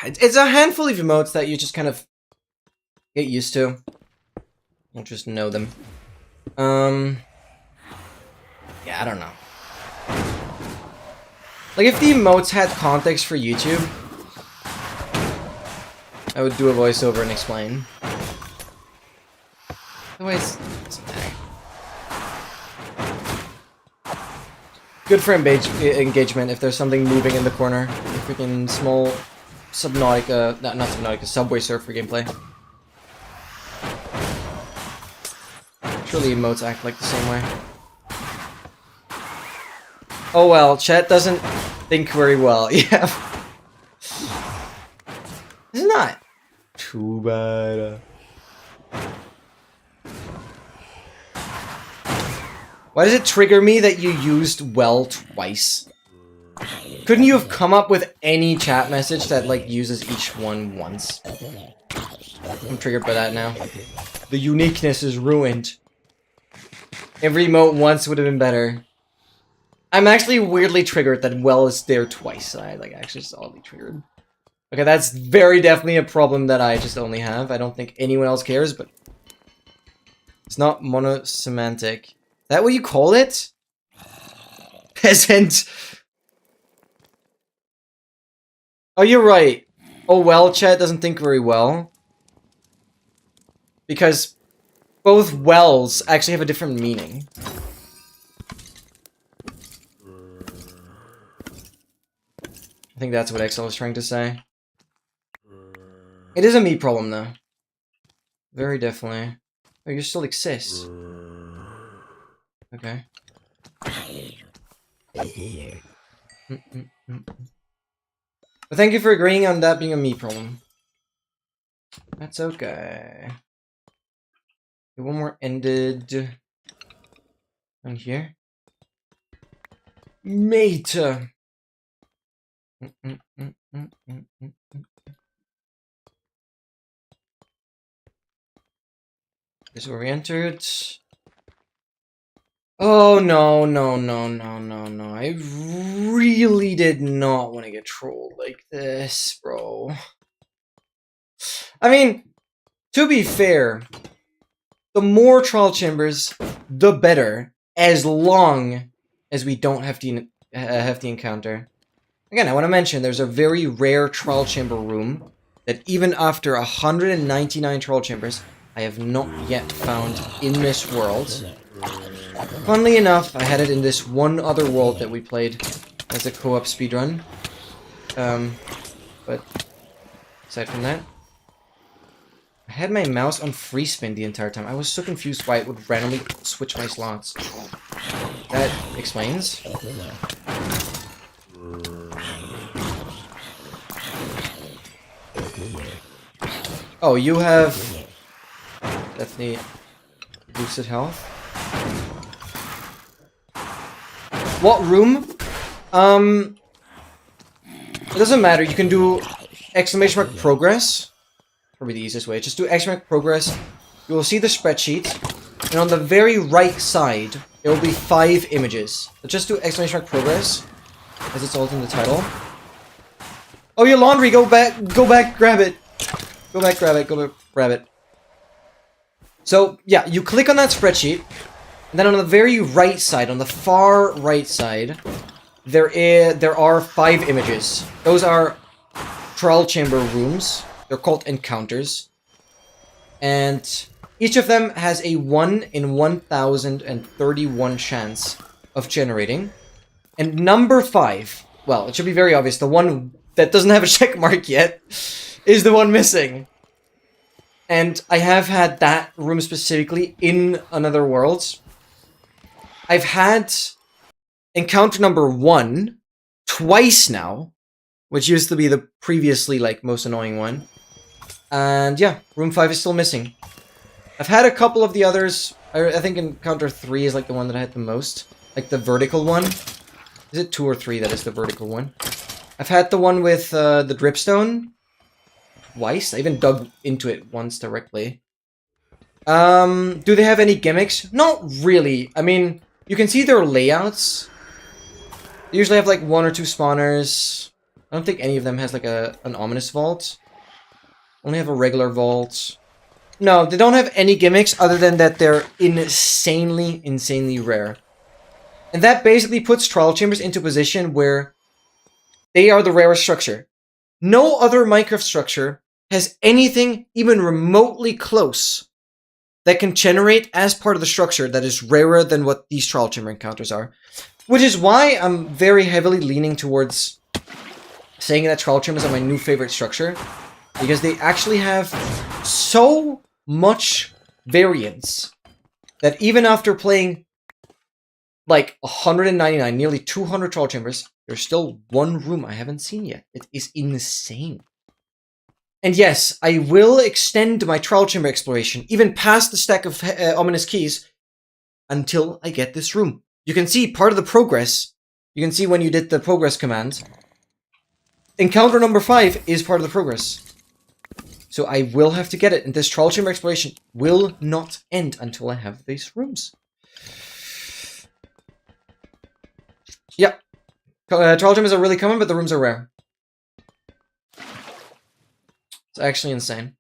It's a handful of emotes that you just kind of get used to. You'll just know them. Yeah, I don't know. Like, if the emotes had context for YouTube, I would do a voiceover and explain. Otherwise, it doesn't matter. Good for engagement if there's something moving in the corner. A freaking small Subnautica, not Subnautica, Subway Surfer gameplay. Surely emotes act like the same way. Oh well, chat doesn't think very well. Yeah. It's not too bad. Why does it trigger me that you used well twice? Couldn't you have come up with any chat message that, like, uses each one once? I'm triggered by that now. The uniqueness is ruined. Every emote once would have been better. I'm actually weirdly triggered that well is there twice. I, like, actually just oddly triggered. Okay, that's very definitely a problem that I just only have. I don't think anyone else cares, but... It's not monosemantic. Is that what you call it? Peasant! Oh, you're right. Oh well, chat doesn't think very well. Because both wells actually have a different meaning. I think that's what XL was trying to say. It is a me problem, though. Very definitely. Oh, you still exist. Okay. But thank you for agreeing on that being a me problem. That's okay. One more ended on here. Mate. This is where we entered. Oh no, no, no, no, no, no. I really did not want to get trolled like this, bro. I mean, to be fair, the more trial chambers, the better, as long as we don't have the encounter. Again, I want to mention there's a very rare trial chamber room that even after 199 trial chambers, I have not yet found in this world. Funnily enough, I had it in this one other world that we played as a co-op speedrun. But aside from that, I had my mouse on free spin the entire time. I was so confused why it would randomly switch my slots. That explains. Oh, you have definitely boosted health. What room? It doesn't matter. You can do exclamation mark progress. Probably the easiest way. Just do exclamation mark progress. You will see the spreadsheet, and on the very right side, there will be 5 images. But just do exclamation mark progress, as it's all in the title. Oh, your laundry! Go back, grab it. Go back, grab it. Go back, grab it. So yeah, you click on that spreadsheet. And then on the very right side, on the far right side, there are 5 images. Those are trial chamber rooms. They're called encounters. And each of them has a 1 in 1,031 chance of generating. And number 5, well, it should be very obvious, the one that doesn't have a check mark yet, is the one missing. And I have had that room specifically in another world. I've had encounter number 1 twice now, which used to be the previously, like, most annoying one. And yeah, room 5 is still missing. I've had a couple of the others. I think encounter 3 is like the one that I had the most. Like the vertical one. Is it 2 or 3 that is the vertical one? I've had the one with the dripstone twice. I even dug into it once directly. Do they have any gimmicks? Not really. I mean, you can see their layouts. They usually have like 1 or 2 spawners. I don't think any of them has like an ominous vault. Only have a regular vault. No, they don't have any gimmicks other than that they're insanely rare. And that basically puts trial chambers into a position where they are the rarest structure. No other Minecraft structure has anything even remotely close that can generate as part of the structure that is rarer than what these trial chamber encounters are. Which is why I'm very heavily leaning towards saying that trial chambers are my new favorite structure. Because they actually have so much variance that even after playing like 199, nearly 200 trial chambers, there's still one room I haven't seen yet. It is insane. And yes, I will extend my trial chamber exploration even past the stack of ominous keys until I get this room. You can see part of the progress. You can see when you did the progress command. Encounter number 5 is part of the progress. So I will have to get it, and this trial chamber exploration will not end until I have these rooms. Yeah. Trial chambers are really common, but the rooms are rare. It's actually insane.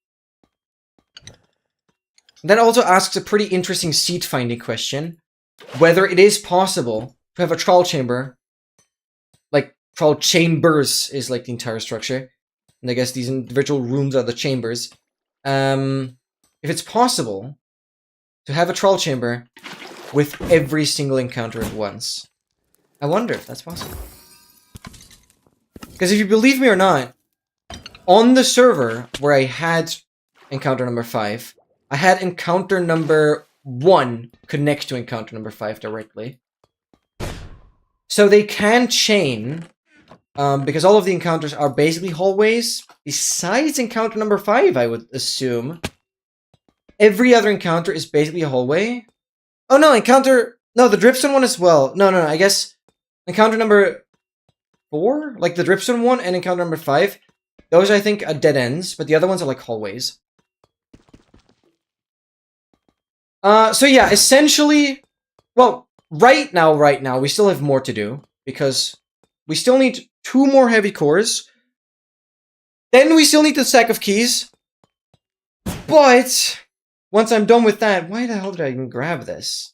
That also asks a pretty interesting seed finding question. Whether it is possible to have a trial chamber, like trial chambers is like the entire structure. And I guess these individual rooms are the chambers. If it's possible to have a trial chamber with every single encounter at once. I wonder if that's possible. Because if you believe me or not, on the server where I had encounter number 5, I had encounter number 1 connect to encounter number 5 directly. So they can chain... because all of the encounters are basically hallways, besides encounter number 5, I would assume. Every other encounter is basically a hallway. Oh no, no, the dripstone one as well. No, I guess encounter number 4? Like the dripstone one and encounter number 5. Those, I think, are dead ends, but the other ones are like hallways. So yeah, essentially, well, right now, we still have more to do, because we still need 2 more heavy cores. Then we still need the stack of keys. But once I'm done with that, why the hell did I even grab this?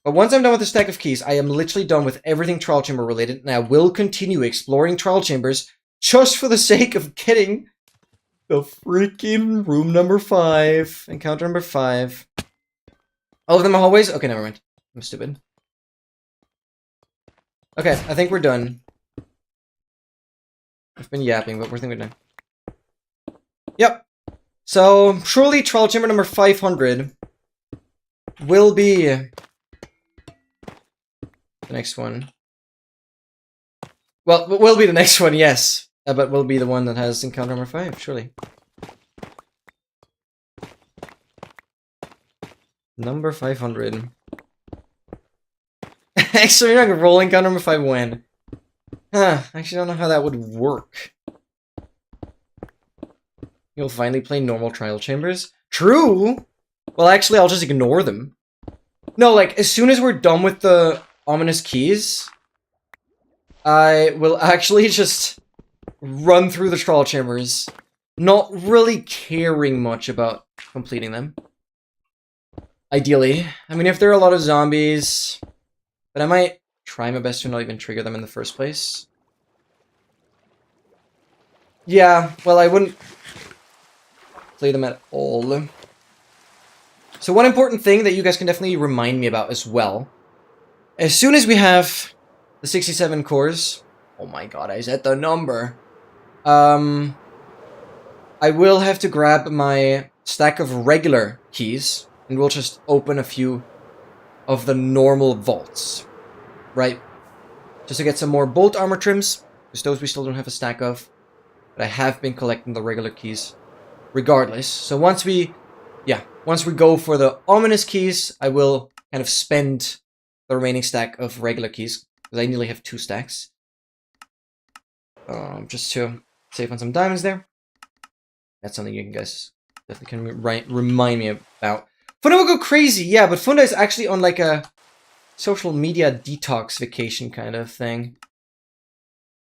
But once I'm done with the stack of keys, I am literally done with everything trial chamber related, and I will continue exploring trial chambers just for the sake of getting the freaking room number 5, encounter number 5. All of them are hallways? Okay, never mind. I'm stupid. Okay, I think we're done. I've been yapping, but I think we're done. Yep. So, surely trial chamber number 500 will be the next one. Well, will be the next one, yes. But will be the one that has encounter number 5, surely. Number 500. Actually, you're not gonna roll encounter number 5 when? Huh, I actually don't know how that would work. You'll finally play normal trial chambers? True! Well, actually, I'll just ignore them. No, like, as soon as we're done with the ominous keys, I will actually just run through the trial chambers, not really caring much about completing them. Ideally. I mean, if there are a lot of zombies... But I might try my best to not even trigger them in the first place. Yeah, well, I wouldn't play them at all. So one important thing that you guys can definitely remind me about as well. As soon as we have the 67 cores... Oh my god, I said the number. I will have to grab my stack of regular keys. And we'll just open a few of the normal vaults, right? Just to get some more bolt armor trims, because those we still don't have a stack of. but I have been collecting the regular keys regardless. So once we go for the ominous keys, I will kind of spend the remaining stack of regular keys, because I nearly have 2 stacks. Just to save on some diamonds there. That's something you guys definitely can remind me about. Funda will go crazy, yeah, but Funda is actually on like a social media detox vacation kind of thing.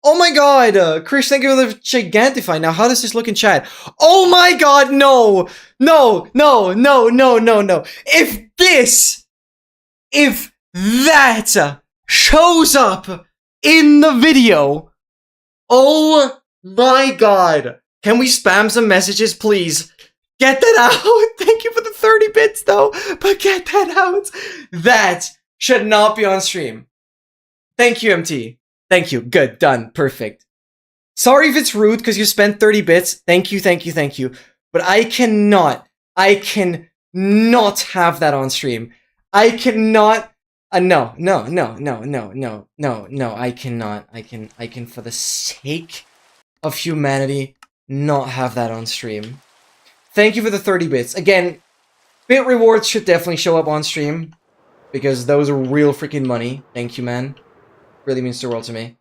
Oh my god, Chris, thank you for the Gigantify. Now, how does this look in chat? Oh my god, no! No, no, no, no, no, no. If that shows up in the video, oh my god. Can we spam some messages, please? Get that out! Thank you for the 30 bits, though, but get that out! That should not be on stream. Thank you, MT. Thank you. Good. Done. Perfect. Sorry if it's rude because you spent 30 bits. Thank you, thank you, thank you. But I cannot have that on stream. I cannot. No, I cannot. I can, for the sake of humanity, not have that on stream. Thank you for the 30 bits. Again, bit rewards should definitely show up on stream, because those are real freaking money. Thank you, man. Really means the world to me.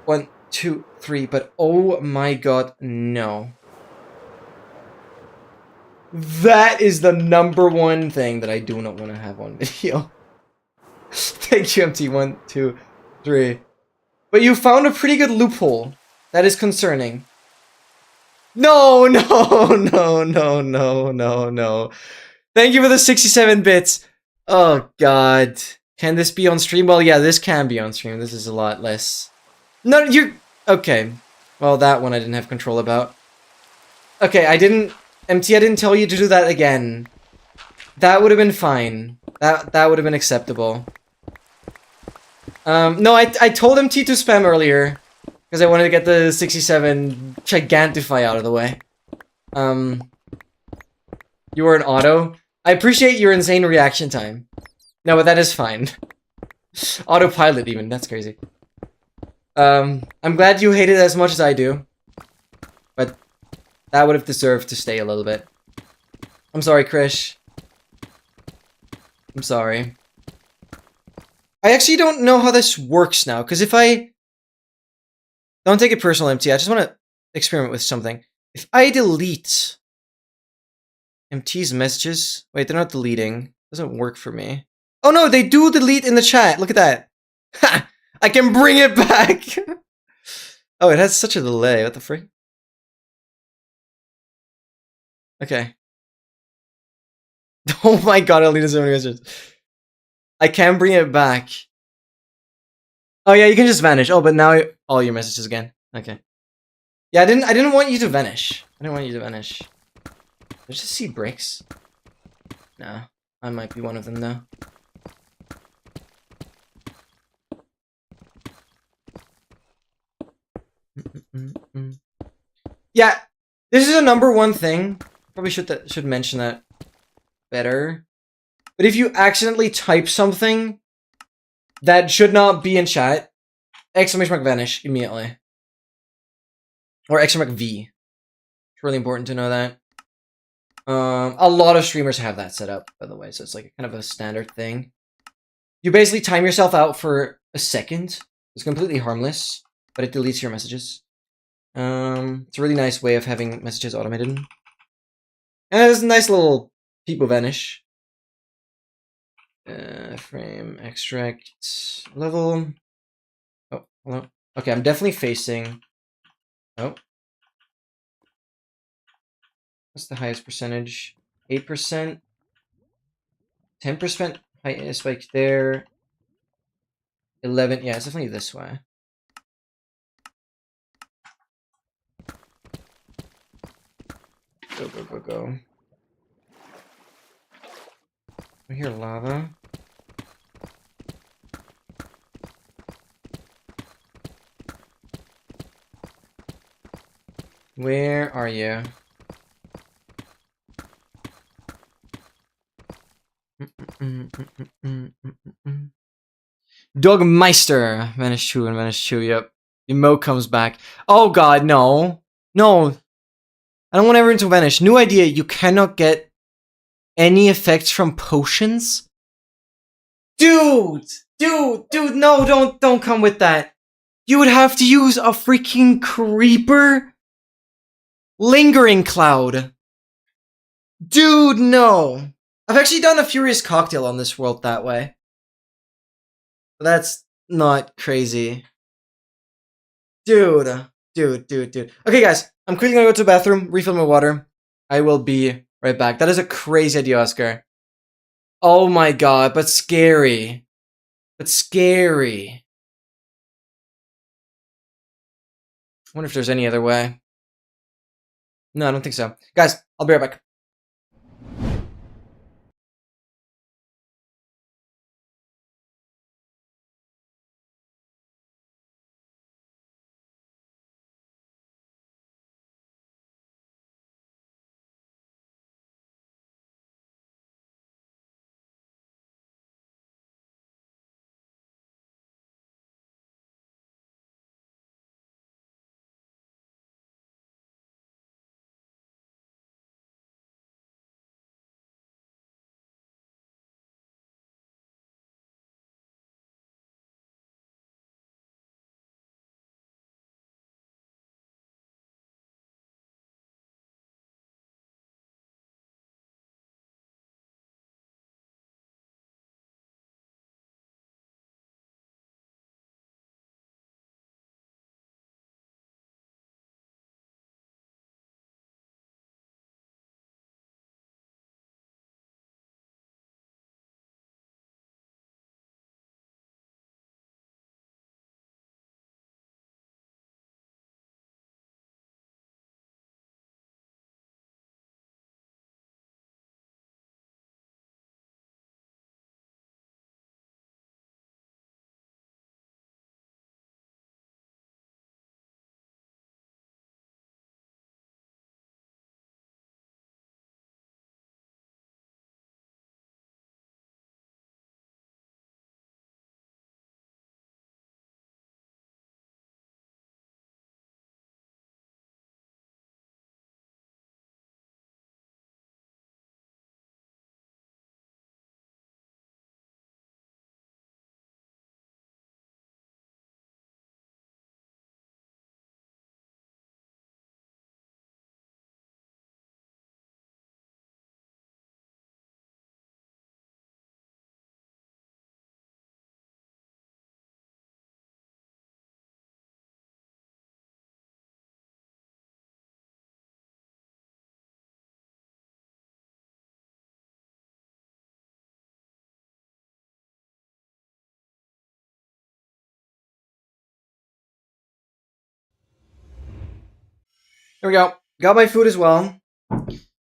1, 2, 3, but oh my god, no. That is the #1 thing that I do not want to have on video. Thank you, MT. 1, 2, 3. But you found a pretty good loophole. That is concerning. No, no, no, no, no, no, no. Thank you for the 67 bits. Oh god. Can this be on stream? Well, yeah, this can be on stream. This is a lot less. No, you're... Okay. Well, that one I didn't have control about. Okay, I didn't... MT, I didn't tell you to do that again. That would have been fine. That would have been acceptable. No, I told MT to spam earlier, because I wanted to get the 67 Gigantify out of the way. You were an auto? I appreciate your insane reaction time. No, but that is fine. Autopilot even, that's crazy. I'm glad you hate it as much as I do. But that would have deserved to stay a little bit. I'm sorry, Krish. I'm sorry. I actually don't know how this works now, because if I... Don't take it personal, MT, I just want to experiment with something. If I delete MT's messages... Wait, they're not deleting. Doesn't work for me. Oh no, they do delete in the chat. Look at that. Ha! I can bring it back. Oh, it has such a delay. What the frick? Okay. Oh my god, I deleted so many messages. I can bring it back. Oh yeah, you can just vanish. Oh, but now all your messages again. Okay. Yeah, I didn't want you to vanish. I didn't want you to vanish. There's just see bricks. No, I might be one of them though. Yeah, this is a #1 thing. Probably should mention that better. But if you accidentally type something that should not be in chat, !mark vanish immediately. Or !V. It's really important to know that. A lot of streamers have that set up, by the way, so it's like kind of a standard thing. You basically time yourself out for a second. It's completely harmless, but it deletes your messages. It's a really nice way of having messages automated. And it's a nice little people vanish. Frame, extract, level. Oh, hold on. Okay, I'm definitely facing. Oh. What's the highest percentage? 8%? 10% height spike there. 11, yeah, it's definitely this way. Go, go, go, go. I hear lava. Where are you? Dogmeister! Vanish 2 and Vanish 2, yep. Emote comes back. Oh god, no. No. I don't want everyone to vanish. New idea, you cannot get any effects from potions? Dude! Dude, no, don't come with that. You would have to use a freaking creeper? Lingering cloud. Dude, no. I've actually done a Furious Cocktail on this world that way. That's not crazy. Dude. Okay, guys, I'm quickly gonna go to the bathroom, refill my water. I will be right back. That is a crazy idea, Oscar. Oh my god, but scary. But scary. I wonder if there's any other way. No, I don't think so. Guys, I'll be right back. Here we go. Got my food as well.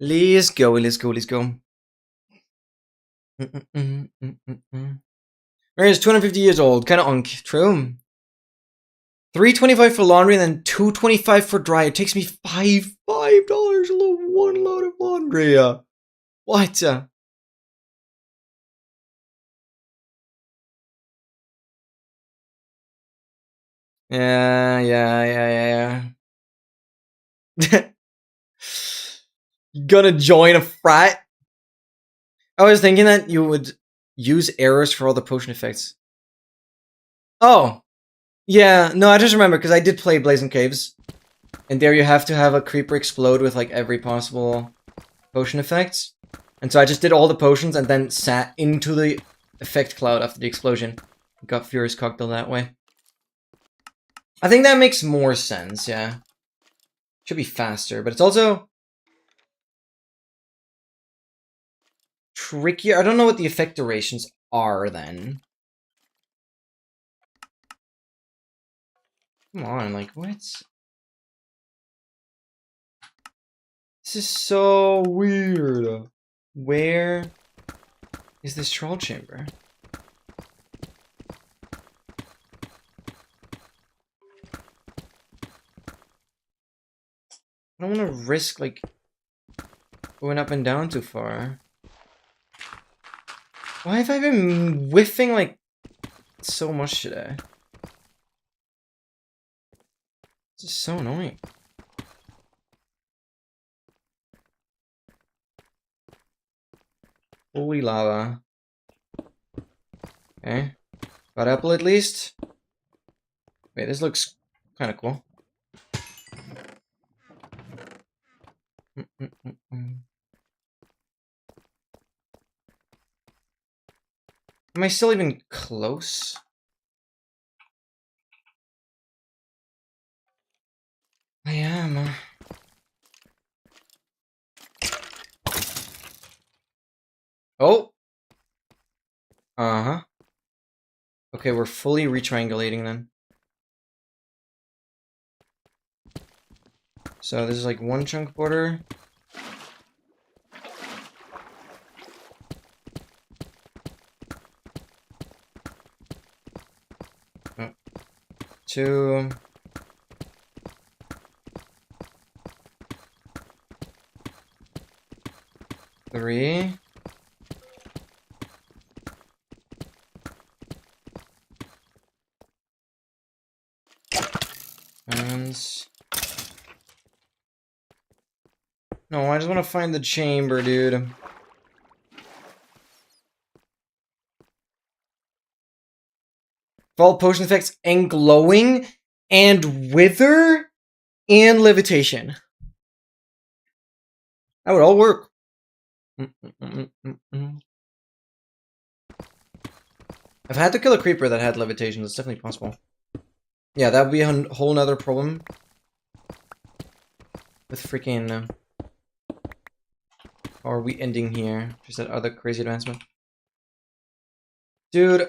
Let's go. Maria's 250 years old. Kind of unk. True. $3.25 for laundry and then $2.25 for dry. It takes me $5 one load of laundry. What? Yeah. Gonna join a frat? I was thinking that you would use errors for all the potion effects. Oh. Yeah, no, I just remember because I did play Blazing Caves. And there you have to have a creeper explode with like every possible potion effect. And so I just did all the potions and then sat into the effect cloud after the explosion. Got Furious Cocktail that way. I think that makes more sense, yeah. Should be faster, but it's also trickier. I don't know what the effect durations are then. Come on, like, what? This is so weird. Where is this troll chamber? I don't want to risk, like, going up and down too far. Why have I been whiffing, like, so much today? This is so annoying. Holy lava. Okay. Got apple at least. Wait, this looks kind of cool. Am I still even close? I am. Oh! Uh-huh. Okay, we're fully retriangulating then. So this is like one chunk border. Oh. 2. 3. And... no, I just want to find the chamber, dude. Fall potion effects and glowing and wither and levitation. That would all work. I've had to kill a creeper that had levitation. That's definitely possible. Yeah, that would be a whole nother problem. With freaking... how are we ending here? Just that other crazy advancement. Dude,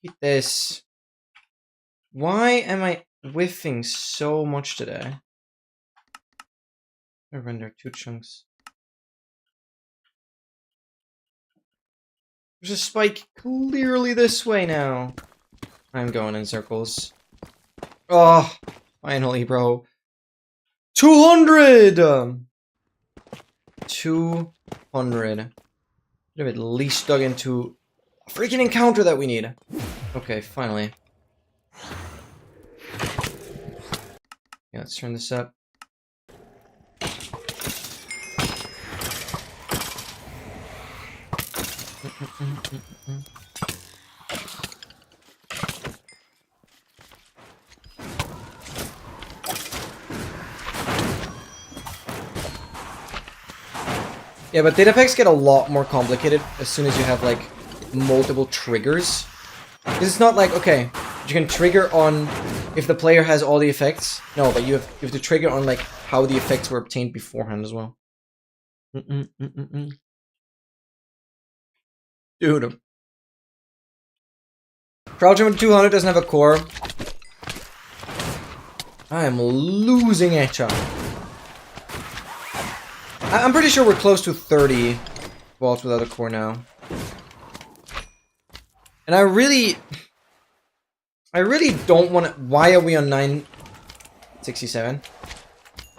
eat this. Why am I whiffing so much today? I render 2 chunks. There's a spike clearly this way now. I'm going in circles. Oh, finally, bro. 200! 200. Should have at least dug into a freaking encounter that we need. Okay, finally. Yeah, let's turn this up. Yeah, but data packs get a lot more complicated as soon as you have, like, multiple triggers. Because it's not like, okay, you can trigger on if the player has all the effects. No, but you have to trigger on, like, how the effects were obtained beforehand as well. Dude. Crouch Jump 200 doesn't have a core. I am losing etcha. I'm pretty sure we're close to 30 vaults without a core now. And I really don't want to... why are we on 967?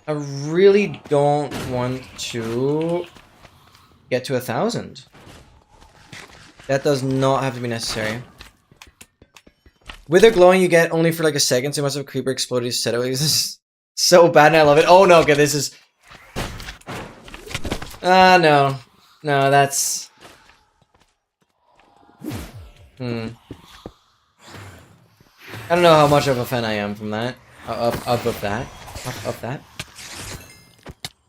I really don't want to get to 1,000. That does not have to be necessary. Wither glowing you get only for like a second, so you must have a creeper exploded set away. This is so bad and I love it. Oh no, okay, this is... no. No, that's... I don't know how much of a fan I am from that. Of that.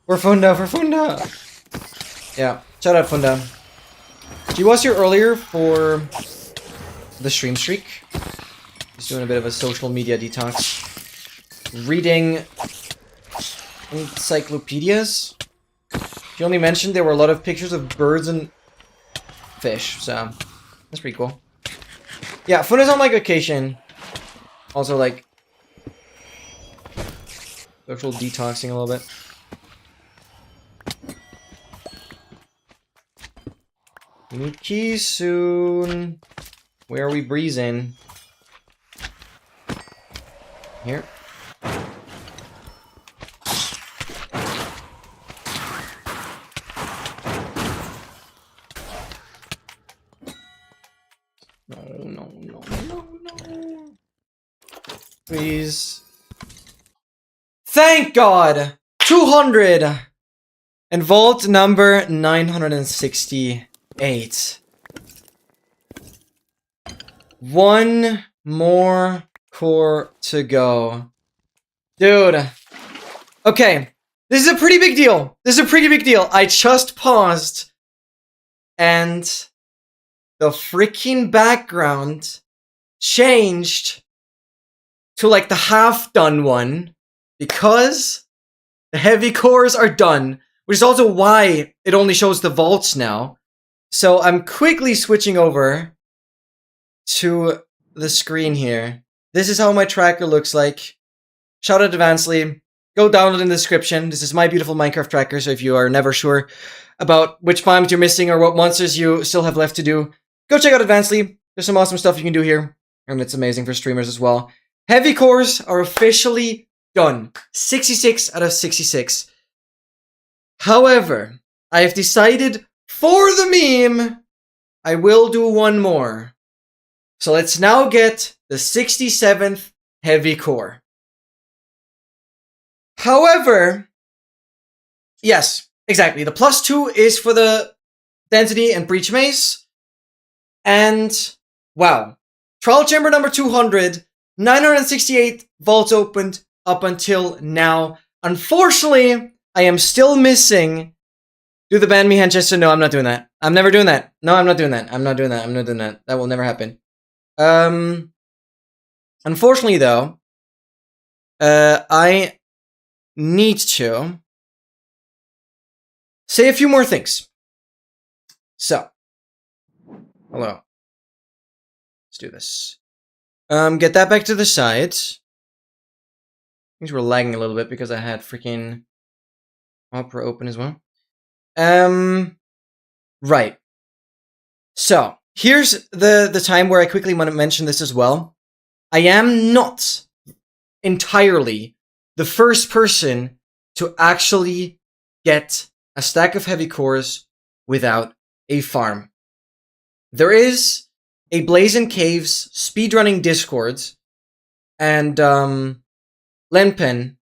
We're Funda, for Funda! Yeah, shout out Funda. She was here earlier for the stream streak. She's doing a bit of a social media detox. Reading encyclopedias. She only mentioned there were a lot of pictures of birds and fish, so that's pretty cool. Yeah, Funda's on like vacation. Also like social detoxing a little bit. We need keys soon. Where are we breezing? Here. No. Please. Thank God! 200! And vault number 968. One more core to go. Dude. Okay. This is a pretty big deal. This is a pretty big deal. I just paused. And the freaking background changed to like the half-done one. Because the heavy cores are done. Which is also why it only shows the vaults now. So I'm quickly switching over to the screen here. This is how my tracker looks like. Shout out Advancedly. Go download in the description. This is my beautiful Minecraft tracker, so if you are never sure about which biomes you're missing or what monsters you still have left to do, go check out Advancedly. There's some awesome stuff you can do here, and it's amazing for streamers as well. Heavy cores are officially done. 66 out of 66. However, I have decided for the meme, I will do one more. So let's now get the 67th heavy core. However, yes, exactly. The +2 is for the density and breach mace. And, wow. Trial chamber number 200, 968 vaults opened up until now. Unfortunately, I am still missing. Do the ban me Henchester? No, I'm not doing that. I'm never doing that. No, I'm not doing that. I'm not doing that. I'm not doing that. That will never happen. Unfortunately, though, I need to say a few more things. So, hello. Let's do this. Get that back to the side. Things were lagging a little bit because I had freaking Opera open as well. Right. So, here's the time where I quickly want to mention this as well. I am not entirely the first person to actually get a stack of heavy cores without a farm. There is a Blazing Caves speedrunning Discord, and Lenpen,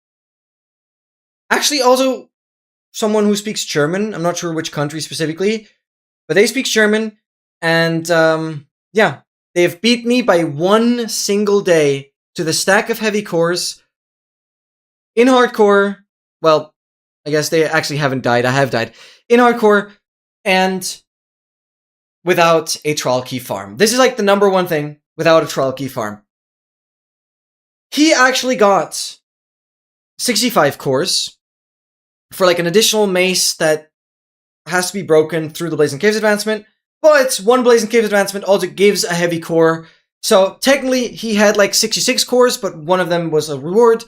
actually also someone who speaks German. I'm not sure which country specifically, but they speak German, and yeah, they have beat me by one single day to the stack of heavy cores in hardcore. Well, I guess they actually haven't died. I have died in hardcore, and without a trial key farm. This is like the number one thing without a trial key farm. He actually got 65 cores for like an additional mace that has to be broken through the Blazing Caves advancement, but one Blazing Caves advancement also gives a heavy core. So technically he had like 66 cores, but one of them was a reward.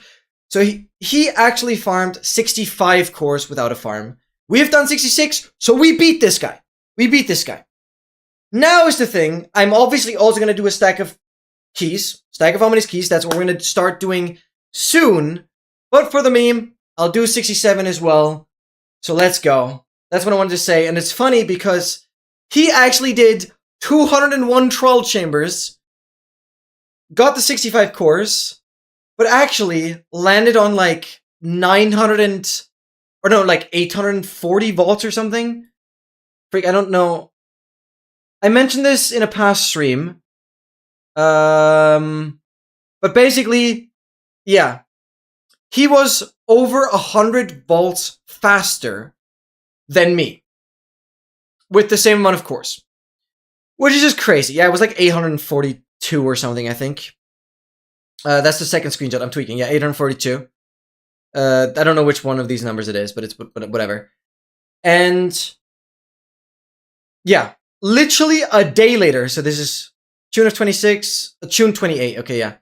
So he actually farmed 65 cores without a farm. We have done 66, so we beat this guy. We beat this guy. Now is the thing, I'm obviously also going to do a stack of keys. Stack of Omni's keys, that's what we're going to start doing soon. But for the meme, I'll do 67 as well. So let's go. That's what I wanted to say. And it's funny because he actually did 201 troll chambers, got the 65 cores, but actually landed on like 840 vaults or something. Freak, I don't know. I mentioned this in a past stream. But basically, yeah. He was over 100 vaults faster than me. With the same amount of cores. Which is just crazy. Yeah, it was like 842 or something, I think. That's the second screenshot. I'm tweaking. Yeah, 842. I don't know which one of these numbers it is, but it's whatever. And yeah, literally a day later. So this is June of 26, June 28. Okay, yeah,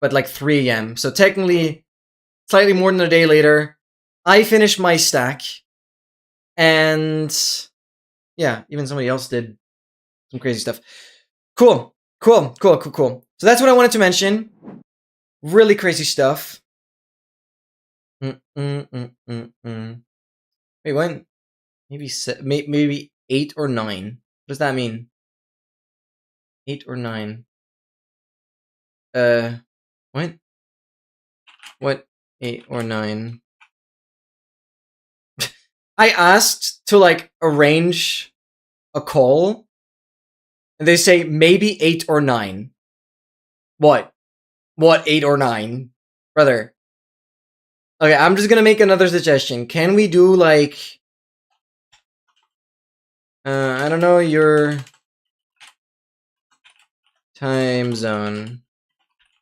but like 3 a.m. So technically, slightly more than a day later, I finished my stack, and yeah, even somebody else did some crazy stuff. Cool. So that's what I wanted to mention. Really crazy stuff. Wait, when? Maybe 8 or 9. What does that mean? 8 or 9. What? What 8 or 9. I asked to like arrange a call, and they say maybe 8 or 9. What? What 8 or 9? Brother. Okay, I'm just gonna make another suggestion. Can we do like I don't know your time zone,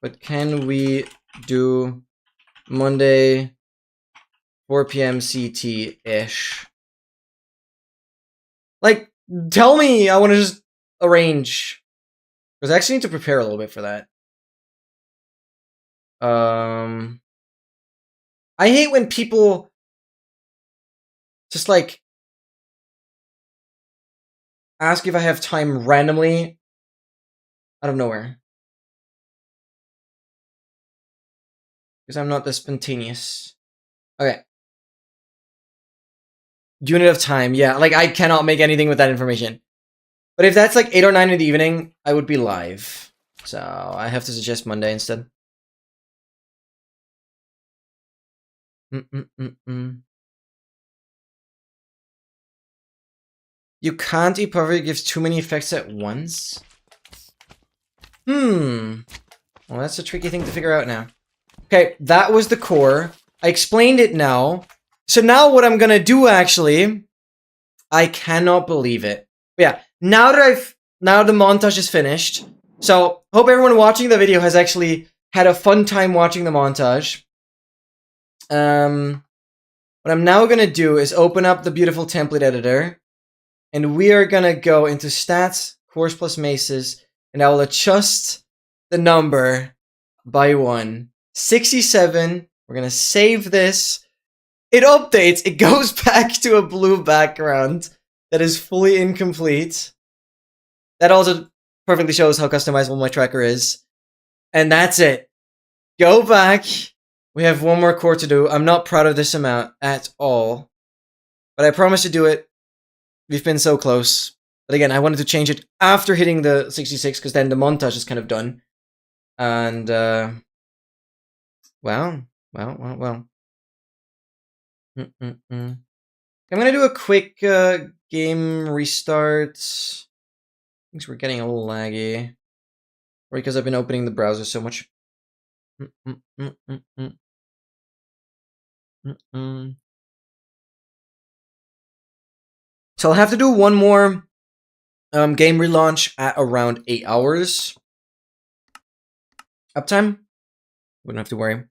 but can we do Monday 4 p.m. CT-ish? Like, tell me. I want to just arrange. Because I actually need to prepare a little bit for that. I hate when people just like ask if I have time randomly out of nowhere. Because I'm not this spontaneous. Okay. Unit of time, yeah. Like, I cannot make anything with that information. But if that's like 8 or 9 in the evening, I would be live. So, I have to suggest Monday instead. You can't eat perfect, it gives too many effects at once? Well, that's a tricky thing to figure out now. Okay, that was the core. I explained it now. So now what I'm gonna do, actually, I cannot believe it. But yeah, now the montage is finished. So, hope everyone watching the video has actually had a fun time watching the montage. What I'm now gonna do is open up the beautiful template editor, and we are gonna go into stats, cores plus maces, and I will adjust the number by 1. 67. We're gonna save this. It updates. It goes back to a blue background that is fully incomplete. That also perfectly shows how customizable my tracker is. And that's it. Go back. We have one more core to do. I'm not proud of this amount at all. But I promise to do it. We've been so close. But again, I wanted to change it after hitting the 66, because then the montage is kind of done. And, well. I'm gonna do a quick game restart. Things were getting a little laggy. Or because I've been opening the browser so much. So I'll have to do one more game relaunch at around 8 hours. Uptime? Wouldn't have to worry.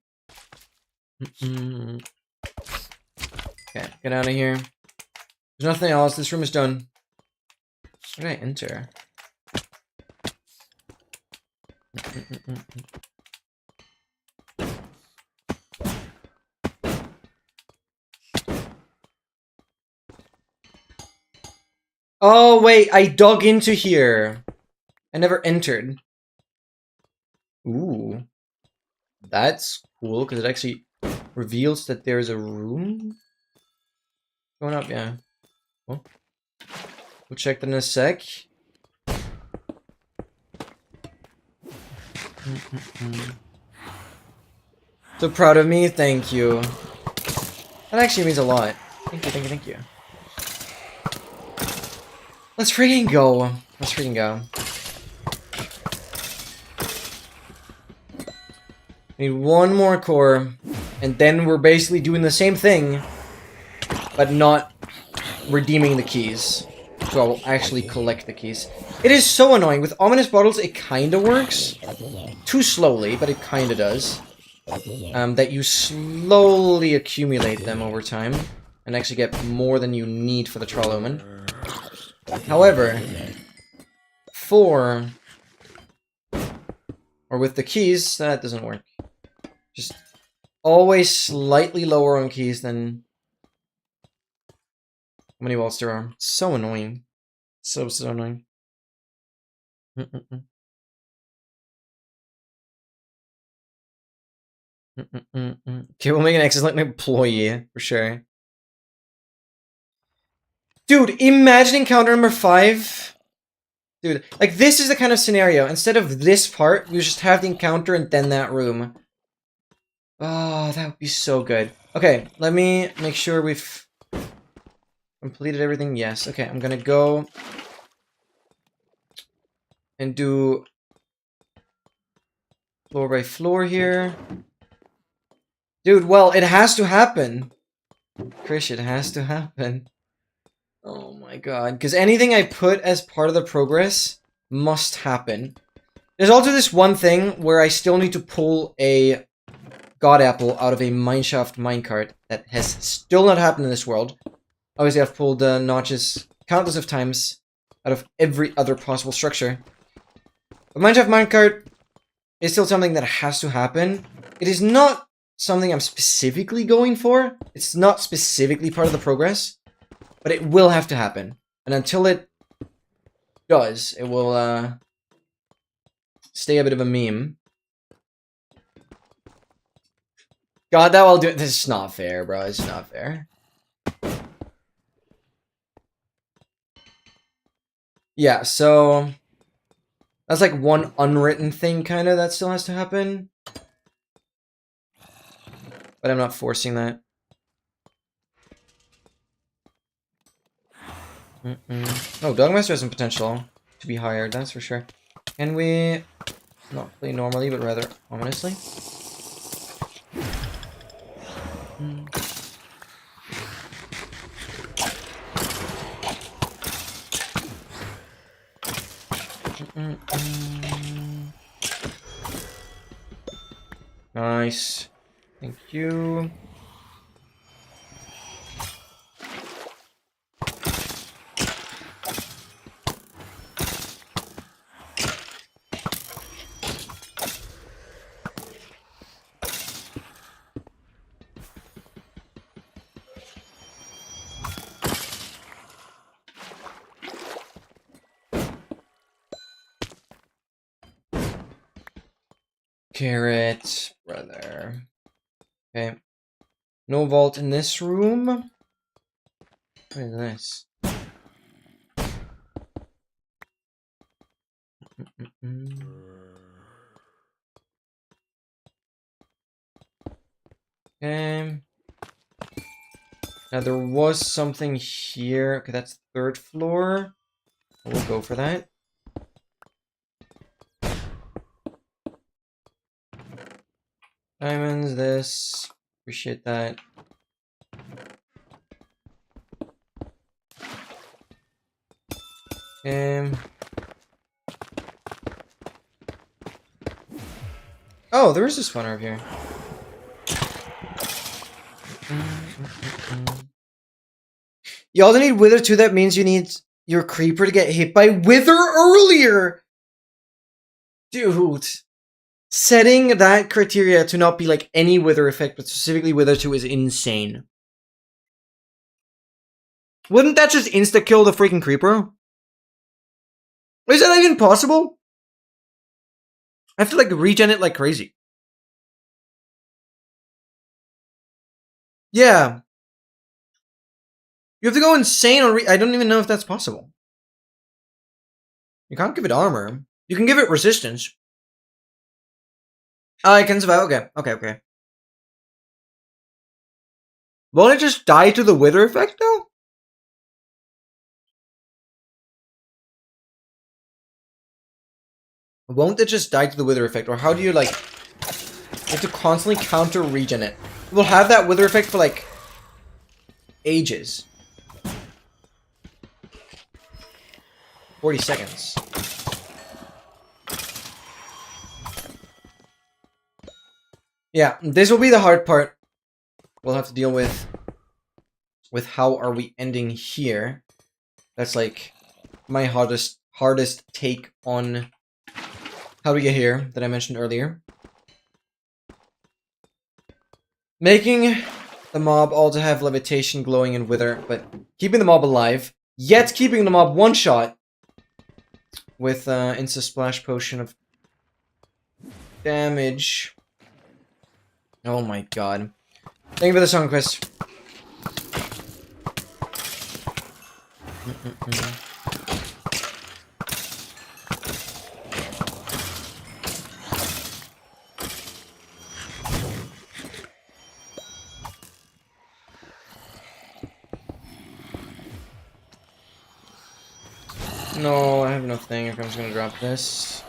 Okay, get out of here. There's nothing else. This room is done. Where did I enter? Oh, wait. I dug into here. I never entered. Ooh. That's cool, because it actually reveals that there's a room going up, yeah. Cool. We'll check that in a sec. So proud of me, thank you. That actually means a lot. Thank you. Let's freaking go. Need one more core, and then we're basically doing the same thing, but not redeeming the keys. So I will actually collect the keys. It is so annoying. With ominous bottles, it kinda works. Too slowly, but it kinda does. That you slowly accumulate them over time, and actually get more than you need for the Troll Omen. However, or with the keys, that doesn't work. Just always slightly lower on keys than how many walls there are. So annoying. So annoying. Okay, we'll make an excellent employee, for sure. Dude, imagine encounter number 5. Dude, like, this is the kind of scenario. Instead of this part, you just have the encounter and then that room. Oh, that would be so good. Okay, let me make sure we've completed everything. Yes. Okay, I'm gonna go and do floor by floor here. Dude, well, it has to happen. Krish, it has to happen. Oh my god. Because anything I put as part of the progress must happen. There's also this one thing where I still need to pull a God Apple out of a mineshaft minecart that has still not happened in this world. Obviously, I've pulled notches countless of times out of every other possible structure. But mineshaft minecart is still something that has to happen. It is not something I'm specifically going for. It's not specifically part of the progress, but it will have to happen. And until it does, it will stay a bit of a meme. God, that will do it. This is not fair, bro. It's not fair. Yeah, so that's like one unwritten thing, kind of, that still has to happen. But I'm not forcing that. Oh, Dogmaster has some potential to be hired, that's for sure. Can we not play normally, but rather ominously? Nice. Thank you. Carrot, brother. Okay. No vault in this room. What is this? Okay. Now there was something here. Okay, that's third floor. We'll go for that. Diamonds, this. Appreciate that. Oh, there is a spawner over here. You also need Wither too. That means you need your creeper to get hit by Wither earlier. Dude. Setting that criteria to not be like any Wither effect, but specifically Wither 2 is insane. Wouldn't that just insta-kill the freaking creeper? Is that even possible? I have to like regen it like crazy. Yeah. You have to go insane on I don't even know if that's possible. You can't give it armor. You can give it resistance. Oh, I can survive. Okay. Won't it just die to the Wither effect, though? Won't it just die to the Wither effect? Or how do you, like... You have to constantly counter-regen it. It will have that Wither effect for, like... ages. 40 seconds. Yeah, this will be the hard part. We'll have to deal with how are we ending here. That's like my hardest take on how we get here that I mentioned earlier. Making the mob also have levitation, glowing, and wither, but keeping the mob alive, yet keeping the mob one shot with insta splash potion of damage. Oh my god. Thank you for the song, Chris. No, I have nothing. I'm just gonna drop this.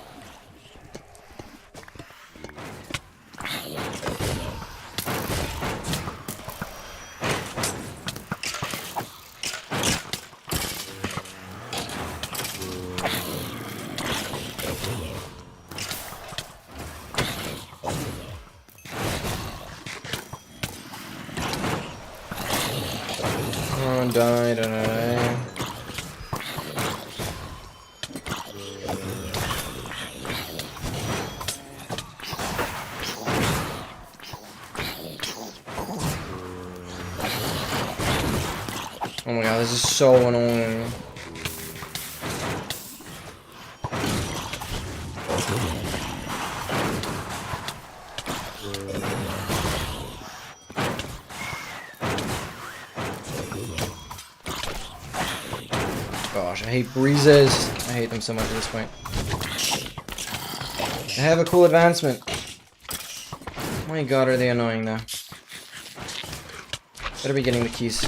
Oh, die. Oh my god, this is so annoying. Gosh, I hate breezes. I hate them so much at this point. I have a cool advancement. Oh my god, are they annoying though. Better be getting the keys.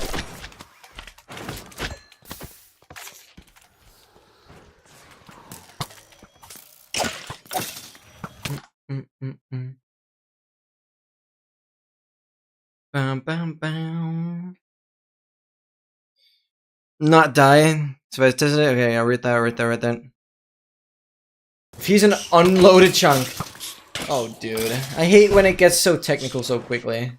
Bam, bam, bam. Not dying. So I tested it. Okay, I'll read that. If he's an unloaded chunk. Oh, dude. I hate when it gets so technical so quickly.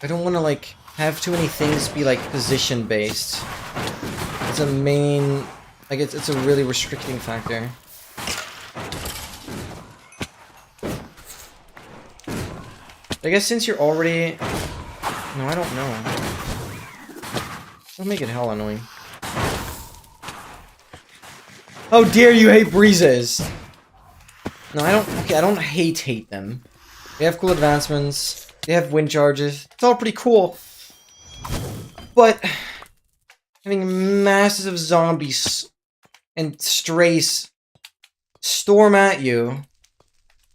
I don't want to, like, have too many things be, like, position-based. It's a main... Like, it's a really restricting factor. I guess since you're already... No, I don't know. That'll make it hell annoying. How dare you hate breezes! No, I don't... Okay, I don't hate them. They have cool advancements. They have wind charges. It's all pretty cool. But... having masses of zombies and strays storm at you,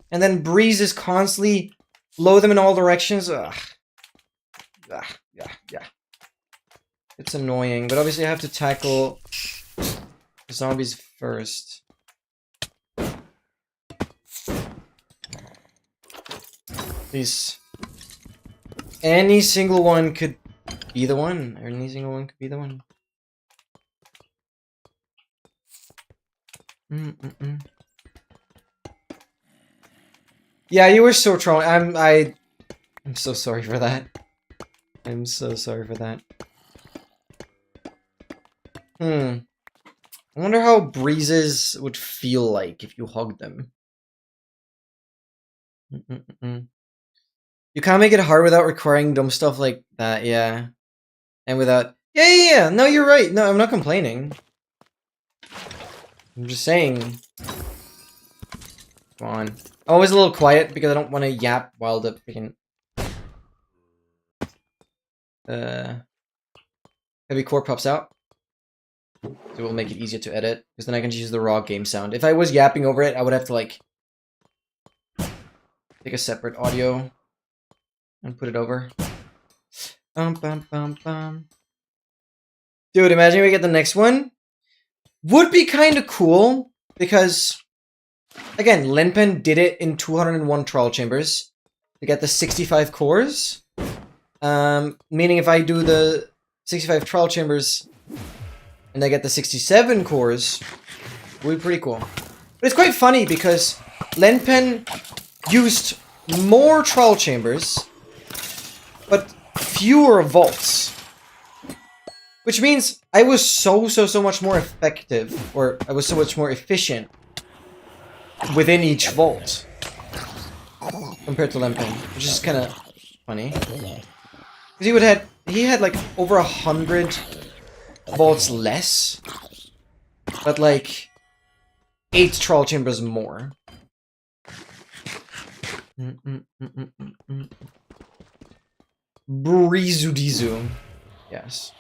and then breezes constantly blow them in all directions. Ugh. Yeah. It's annoying, but obviously I have to tackle the zombies first. These... Any single one could be the one. Any single one could be the one. Yeah, you were so trolling. I'm so sorry for that. I'm so sorry for that. I wonder how breezes would feel like if you hugged them. You can't make it hard without requiring dumb stuff like that, yeah. And without... Yeah. No, you're right. No, I'm not complaining. I'm just saying. Come on. I'm always a little quiet because I don't want to yap while the freaking... heavy core pops out. So it will make it easier to edit, because then I can just use the raw game sound. If I was yapping over it, I would have to, like, take a separate audio and put it over. Dude, imagine we get the next one. Would be kind of cool, because, again, Linpen did it in 201 trial chambers to get the 65 cores. Meaning if I do the 65 trial chambers and I get the 67 cores, it would be pretty cool. But it's quite funny because Linpen used more trial chambers, but fewer vaults. Which means I was so much more effective, or I was so much more efficient within each vault compared to Linpen, which is kind of funny. Because he had like over 100 vaults less, but like 8 trial chambers more. Breezudizu. Yes.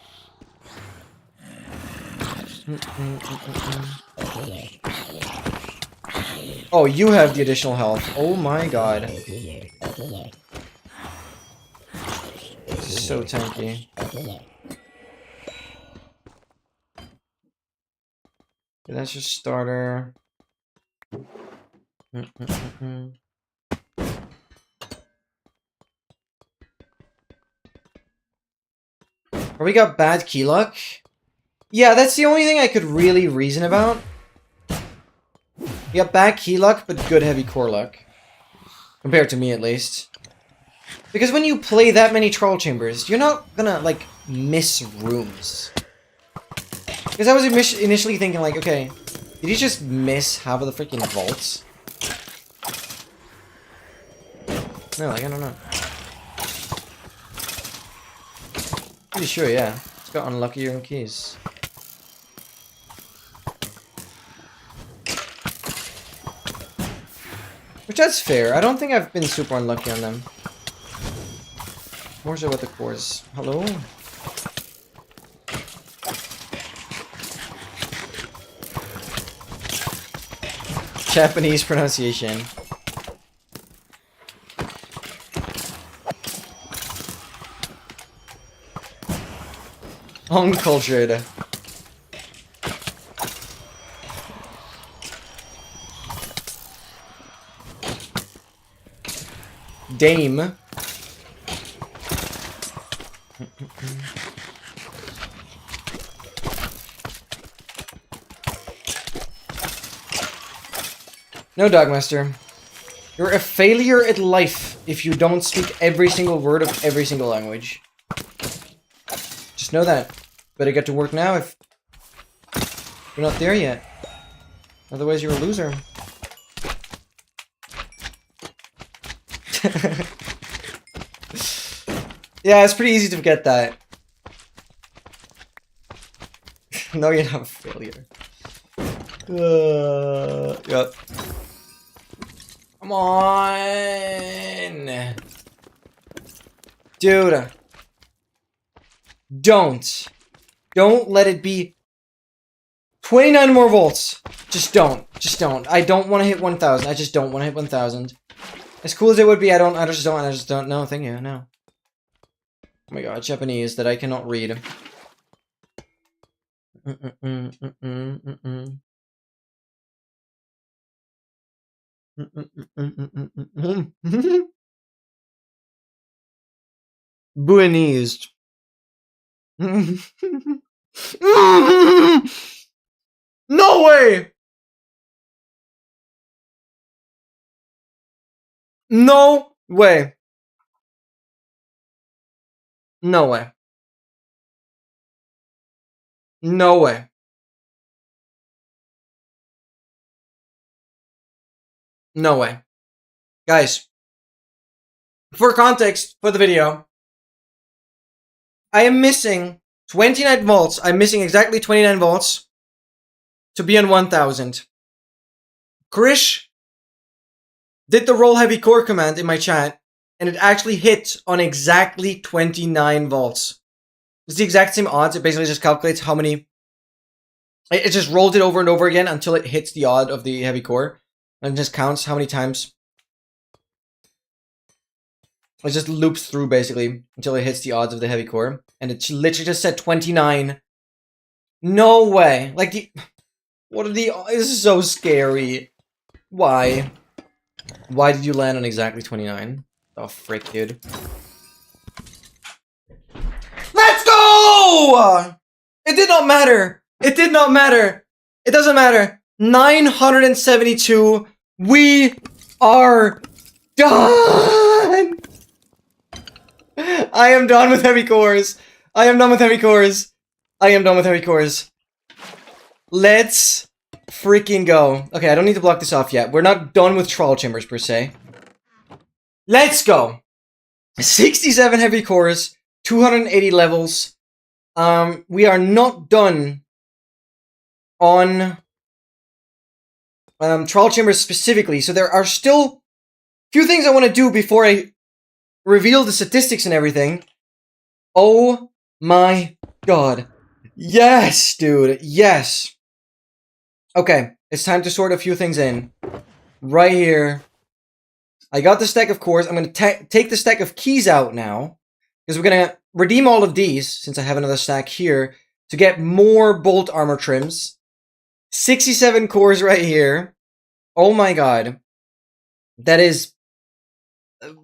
Oh, you have the additional health. Oh my god. This is so tanky. That's just starter. Or we got bad key luck. Yeah, that's the only thing I could really reason about. You got bad key luck, but good heavy core luck. Compared to me, at least. Because when you play that many troll chambers, you're not gonna, like, miss rooms. Because I was initially thinking, like, okay, did you just miss half of the freaking vaults? No, like, I don't know. Pretty sure, yeah. It's got unluckier in keys. Which, that's fair. I don't think I've been super unlucky on them. More so with the cores. Hello? Japanese pronunciation. Uncultured. Dame. No, Dogmaster. You're a failure at life if you don't speak every single word of every single language. Just know that. Better get to work now if you're not there yet. Otherwise, you're a loser. Yeah, it's pretty easy to forget that. No, you're not a failure. Yep. Come on! Dude. Don't let it be 29 more volts. Just don't. I don't want to hit 1,000. I just don't want to hit 1,000. As cool as it would be, I just don't. No, thank you, no. Oh my god, Japanese that I cannot read. Buenese. No way! No way. No way. No way. No way. Guys, for context for the video, I am missing 29 volts. I'm missing exactly 29 volts to be on 1,000. Krish did the roll heavy core command in my chat, and it actually hit on exactly 29 volts. It's the exact same odds. It basically just calculates how many... It just rolled it over and over again until it hits the odd of the heavy core. And just counts how many times. It just loops through, basically, until it hits the odds of the heavy core. And it literally just said 29. No way. Like, the... What are the... This is so scary. Why? Why did you land on exactly 29? Oh, frick, dude. Let's go! It did not matter. It did not matter. It doesn't matter. 972. We are done. I am done with heavy cores. I am done with heavy cores. I am done with heavy cores. Let's freaking go. Okay, I don't need to block this off yet. We're not done with troll chambers per se. Let's go. 67 heavy cores, 280 levels. We are not done on troll chambers specifically, so there are still a few things I want to do before I reveal the statistics and everything. Oh my god. Yes, dude. Yes. Okay, it's time to sort a few things in. Right here. I got the stack of cores. I'm going to take the stack of keys out now. Because we're going to redeem all of these, since I have another stack here, to get more bolt armor trims. 67 cores right here. Oh my god. That is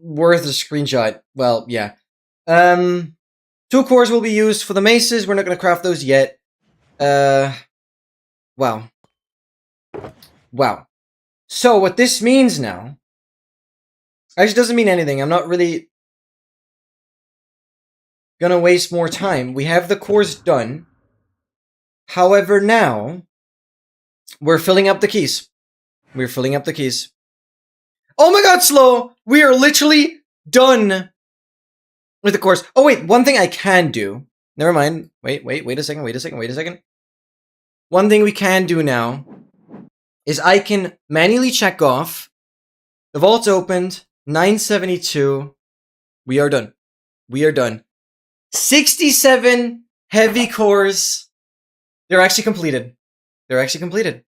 worth a screenshot. Well, yeah. 2 cores will be used for the maces. We're not going to craft those yet. Wow. Wow. So what this means now, actually doesn't mean anything. I'm not really gonna waste more time. We have the cores done. However, now we're filling up the keys. We're filling up the keys. Oh my god, Slow! We are literally done with the cores. Oh wait, one thing I can do. Never mind. Wait a second. One thing we can do now is I can manually check off. The vault's opened. 972. We are done. We are done. 67 heavy cores. They're actually completed. They're actually completed.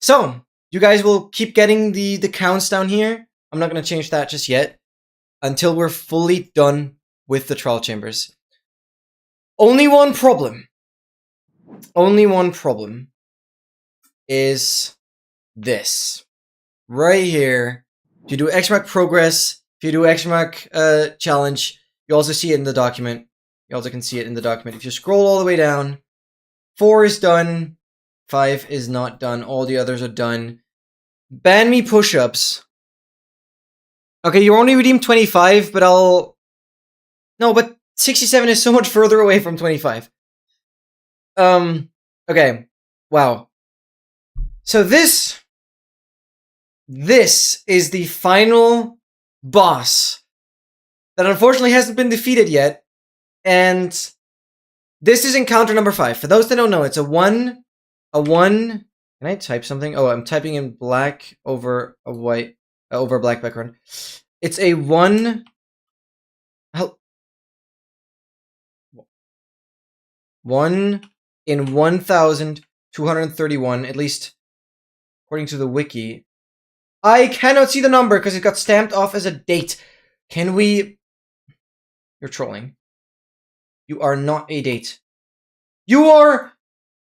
So, you guys will keep getting the counts down here. I'm not going to change that just yet. Until we're fully done with the trial chambers. Only one problem. Only one problem. Is this. Right here. If you do XMAC progress, if you do XMAC challenge, you also see it in the document. You also can see it in the document. If you scroll all the way down, 4 is done, 5 is not done, all the others are done. Ban me push-ups. Okay, you only redeemed 25, but I'll... No, but 67 is so much further away from 25. Okay. Wow. So this is the final boss that unfortunately hasn't been defeated yet. And this is encounter number 5. For those that don't know, it's a 1. Can I type something? Oh, I'm typing in black over a white, over a black background. It's a 1. 1 in 1,231, at least according to the wiki. I cannot see the number because it got stamped off as a date. Can we... You're trolling. You are not a date. You are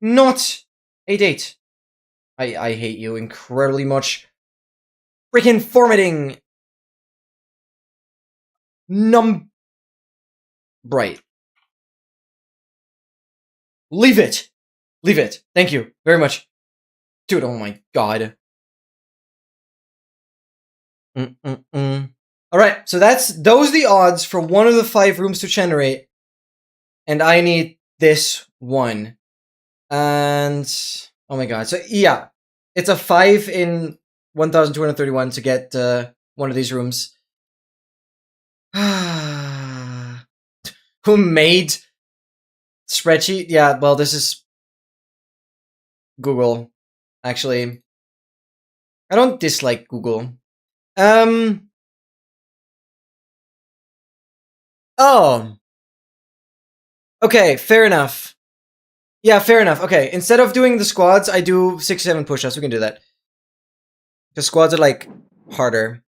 not a date. I hate you incredibly much. Freaking formatting. Bright. Leave it. Leave it. Thank you very much. Dude, oh my god. Alright, so those are the odds for one of the 5 rooms to generate. And I need this one. And... Oh my god. So, yeah. It's a 5 in 1,231 to get one of these rooms. Who made spreadsheet? Yeah, well, this is Google. Actually, I don't dislike Google. Oh. Okay, fair enough. Yeah, fair enough. Okay, instead of doing the squads, I do 6-7 push-ups. We can do that. The squads are, like, harder.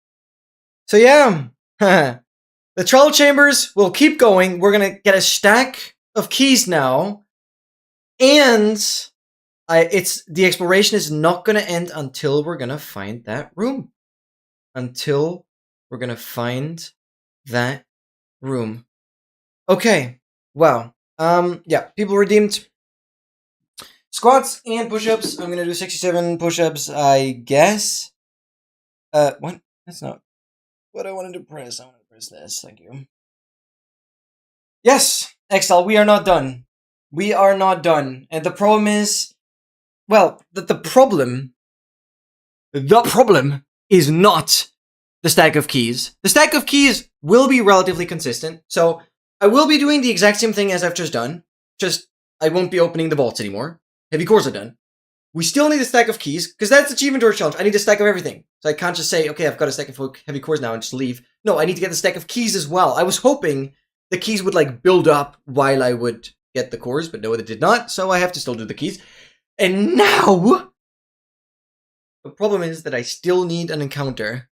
So, yeah. The trial chambers will keep going. We're gonna get a stack of keys now. And the exploration is not gonna end until we're gonna find that room. Until we're gonna find that room. Okay. Wow. Yeah, people redeemed squats and push-ups. I'm gonna do 67 push-ups, I guess. What? That's not what I wanted to press. I want to press this. Thank you. Yes, Excel, we are not done. We are not done. And the problem is, well, the problem is not the stack of keys. The stack of keys will be relatively consistent. So I will be doing the exact same thing as I've just done. Just, I won't be opening the vaults anymore. Heavy cores are done. We still need a stack of keys, because that's achievement or challenge. I need a stack of everything. So I can't just say, okay, I've got a stack of heavy cores now and just leave. No, I need to get the stack of keys as well. I was hoping the keys would, like, build up while I would get the cores, but no, it did not. So I have to still do the keys. And now, the problem is that I still need an encounter.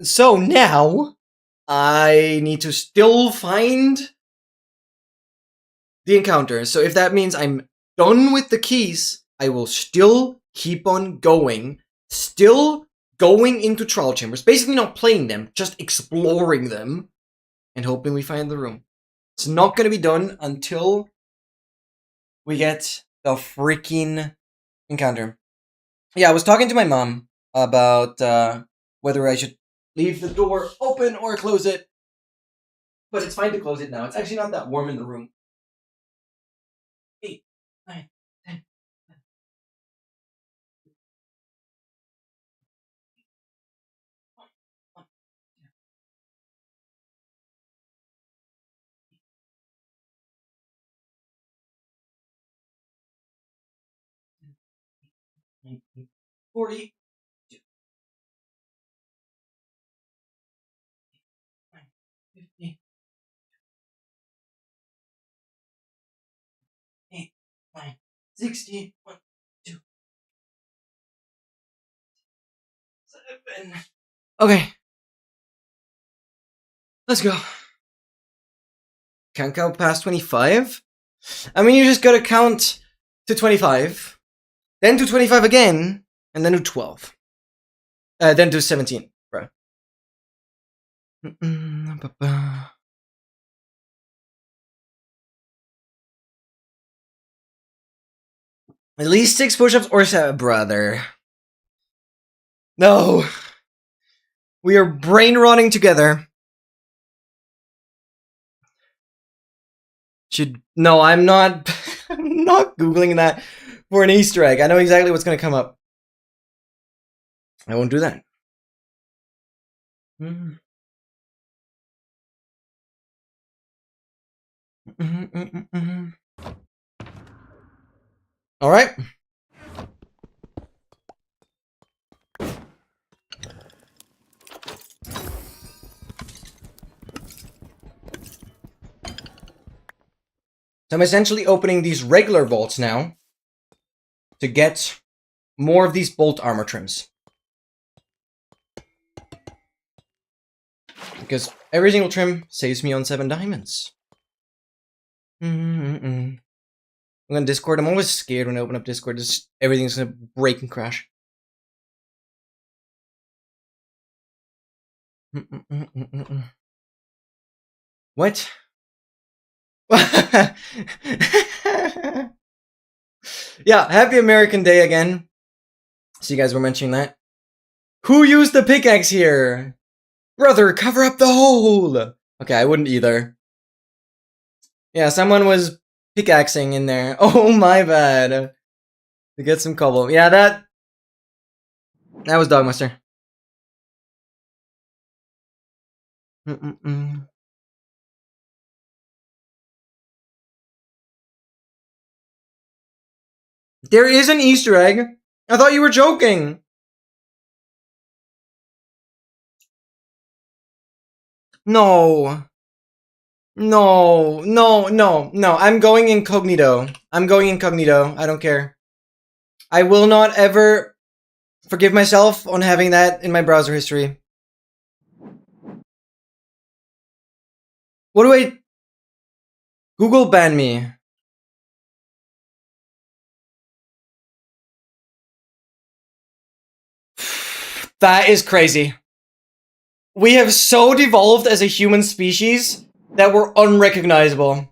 So now I need to still find the encounter. So if that means I'm done with the keys, I will still keep on going. Still going into trial chambers. Basically not playing them, just exploring them. And hoping we find the room. It's not going to be done until we get the freaking encounter. Yeah, I was talking to my mom about whether I should leave the door open or close it. But it's fine to close it now. It's actually not that warm in the room. 8, 9, 10. 40. 50. 8, 9, 60. 1, 2, 7. Okay. Let's go. Can't count past 25? I mean, you just gotta count to 25, then to 25 again, and then to 12. Then to 17, bro. At least 6 push-ups or 7, brother. No. We are brain rotting together. No, I'm not. I'm not Googling that for an Easter egg. I know exactly what's gonna come up. I won't do that. All right. So I'm essentially opening these regular bolts now to get more of these bolt armor trims. Because every single trim saves me on 7 diamonds. I'm on Discord. I'm always scared when I open up Discord. Just everything's gonna break and crash. What? Yeah, happy American Day again. So you guys were mentioning that. Who used the pickaxe here? Brother, cover up the hole! Okay, I wouldn't either. Yeah, someone was pickaxing in there. Oh, my bad. To get some cobble. Yeah, that was Dogmaster. There is an Easter egg. I thought you were joking. No. No, no, no, no. I'm going incognito. I'm going incognito. I don't care. I will not ever forgive myself on having that in my browser history. What do I... Google ban me. That is crazy. We have so devolved as a human species that we're unrecognizable.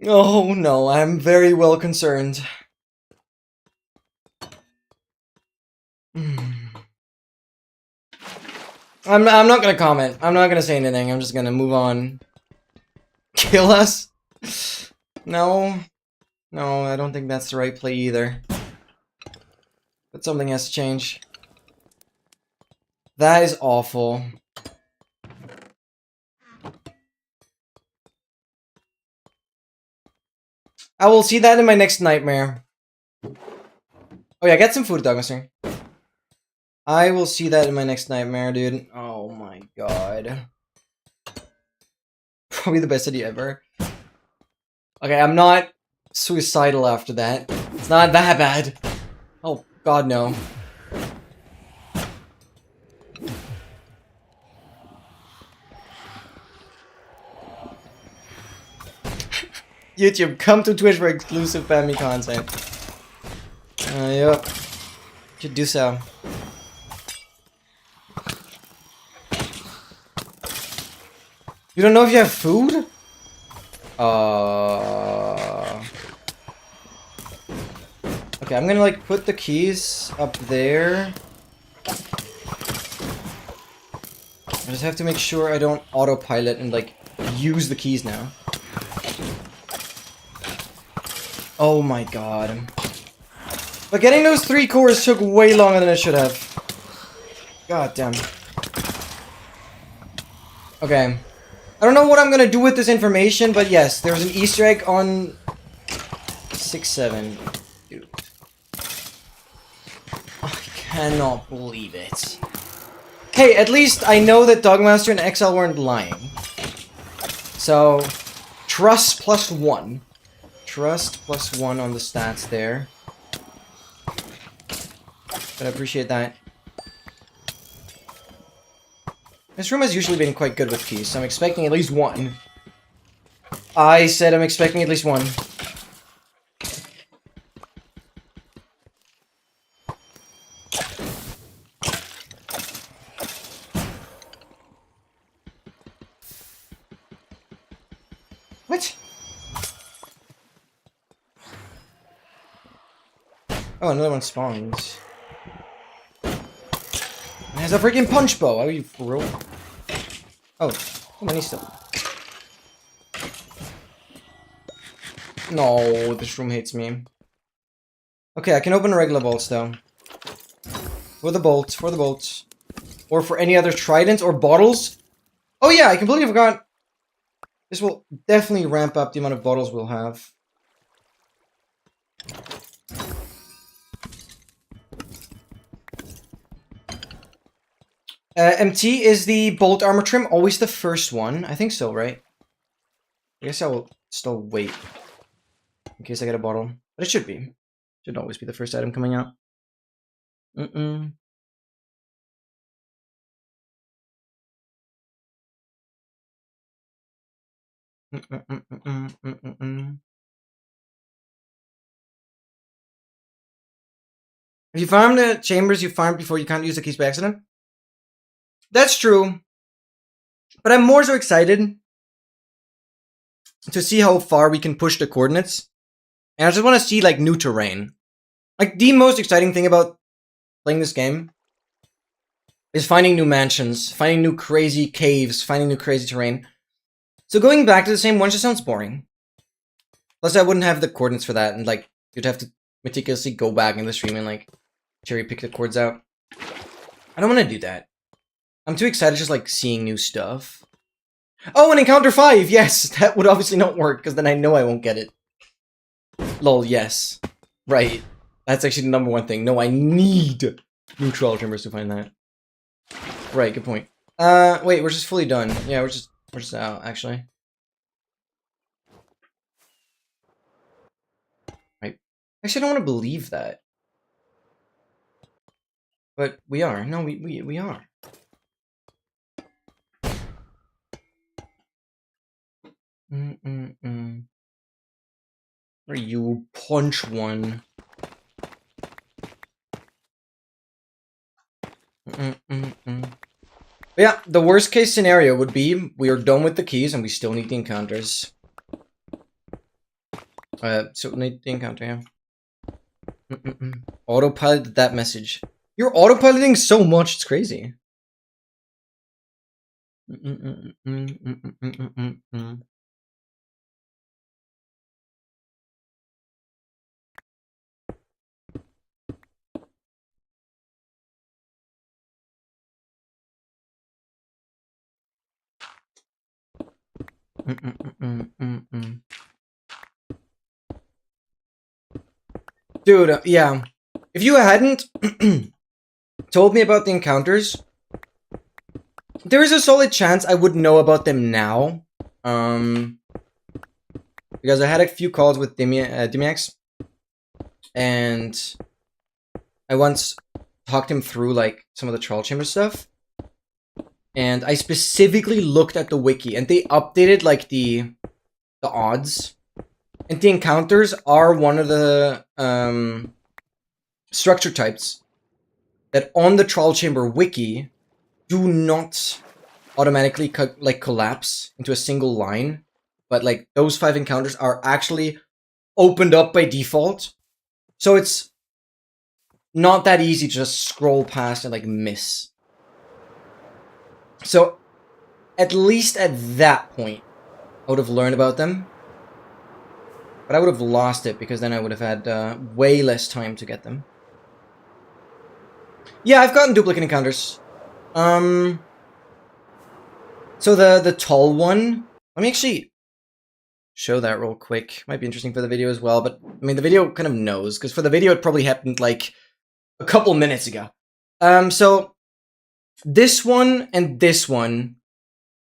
Oh no, I'm very well concerned. I'm not gonna comment. I'm not gonna say anything. I'm just gonna move on. Kill us? No. No, I don't think that's the right play either. But something has to change. That is awful. I will see that in my next nightmare. Oh yeah, get some food, Dogmaster. I will see that in my next nightmare, dude. Oh my god. Probably the best idea ever. Okay, I'm not suicidal after that. It's not that bad. Oh, God, no. YouTube, come to Twitch for exclusive family content. Yep. Should do so. You don't know if you have food? Okay, I'm gonna like put the keys up there. I just have to make sure I don't autopilot and like use the keys now. Oh my god. But getting those 3 cores took way longer than it should have. God damn. Okay. I don't know what I'm gonna do with this information, but yes, there's an Easter egg on 6.7. Dude. I cannot believe it. Hey, at least I know that Dogmaster and XL weren't lying. So, trust +1. Trust +1 on the stats there. But I appreciate that. This room has usually been quite good with keys, so I'm expecting at least 1. I said I'm expecting at least 1. What? Oh, another one spawns. It has a freaking punch bow. Are you for real? Oh, how many still? No, this room hates me. Okay, I can open regular bolts though. For the bolts, for the bolts. Or for any other tridents or bottles. Oh yeah, I completely forgot. This will definitely ramp up the amount of bottles we'll have. MT, is the bolt armor trim always the first one? I think so, right? I guess I will still wait. In case I get a bottle. But it should be. Should always be the first item coming out. Mm-mm. If you farm the chambers you farmed before, you can't use the keys by accident? That's true. But I'm more so excited to see how far we can push the coordinates. And I just want to see, like, new terrain. Like, the most exciting thing about playing this game is finding new mansions, finding new crazy caves, finding new crazy terrain. So going back to the same one just sounds boring. Plus, I wouldn't have the coordinates for that, and, like, you'd have to meticulously go back in the stream and, like, cherry pick the chords out. I don't want to do that. I'm too excited just, like, seeing new stuff. Oh, and Encounter 5! Yes! That would obviously not work, because then I know I won't get it. Lol, yes. Right. That's actually the #1 thing. No, I need new trial chambers to find that. Right, good point. Wait, we're just fully done. Yeah, we're just out, actually. Right. Actually, I don't want to believe that. But we are. No, we are. Or you punch one. But yeah, the worst case scenario would be we are done with the keys and we still need the encounters. So we need the encounter, yeah. Autopilot that message. You're autopiloting so much, it's crazy. Dude, yeah. If you hadn't told me about the encounters, there is a solid chance I would know about them now. Because I had a few calls with Dimiax, and I once talked him through like some of the trial chamber stuff, and I specifically looked at the wiki, and they updated like the odds, and the encounters are one of the structure types that on the trial chamber wiki do not automatically collapse into a single line, but like those 5 encounters are actually opened up by default, so it's not that easy to just scroll past and like miss. So at least at that point I would have learned about them, but I would have lost it because then I would have had way less time to get them. Yeah, I've gotten duplicate encounters. So the tall one, let me actually show that real quick. Might be interesting for the video as well, but I mean the video kind of knows, because for the video it probably happened like a couple minutes ago. So this one and this one,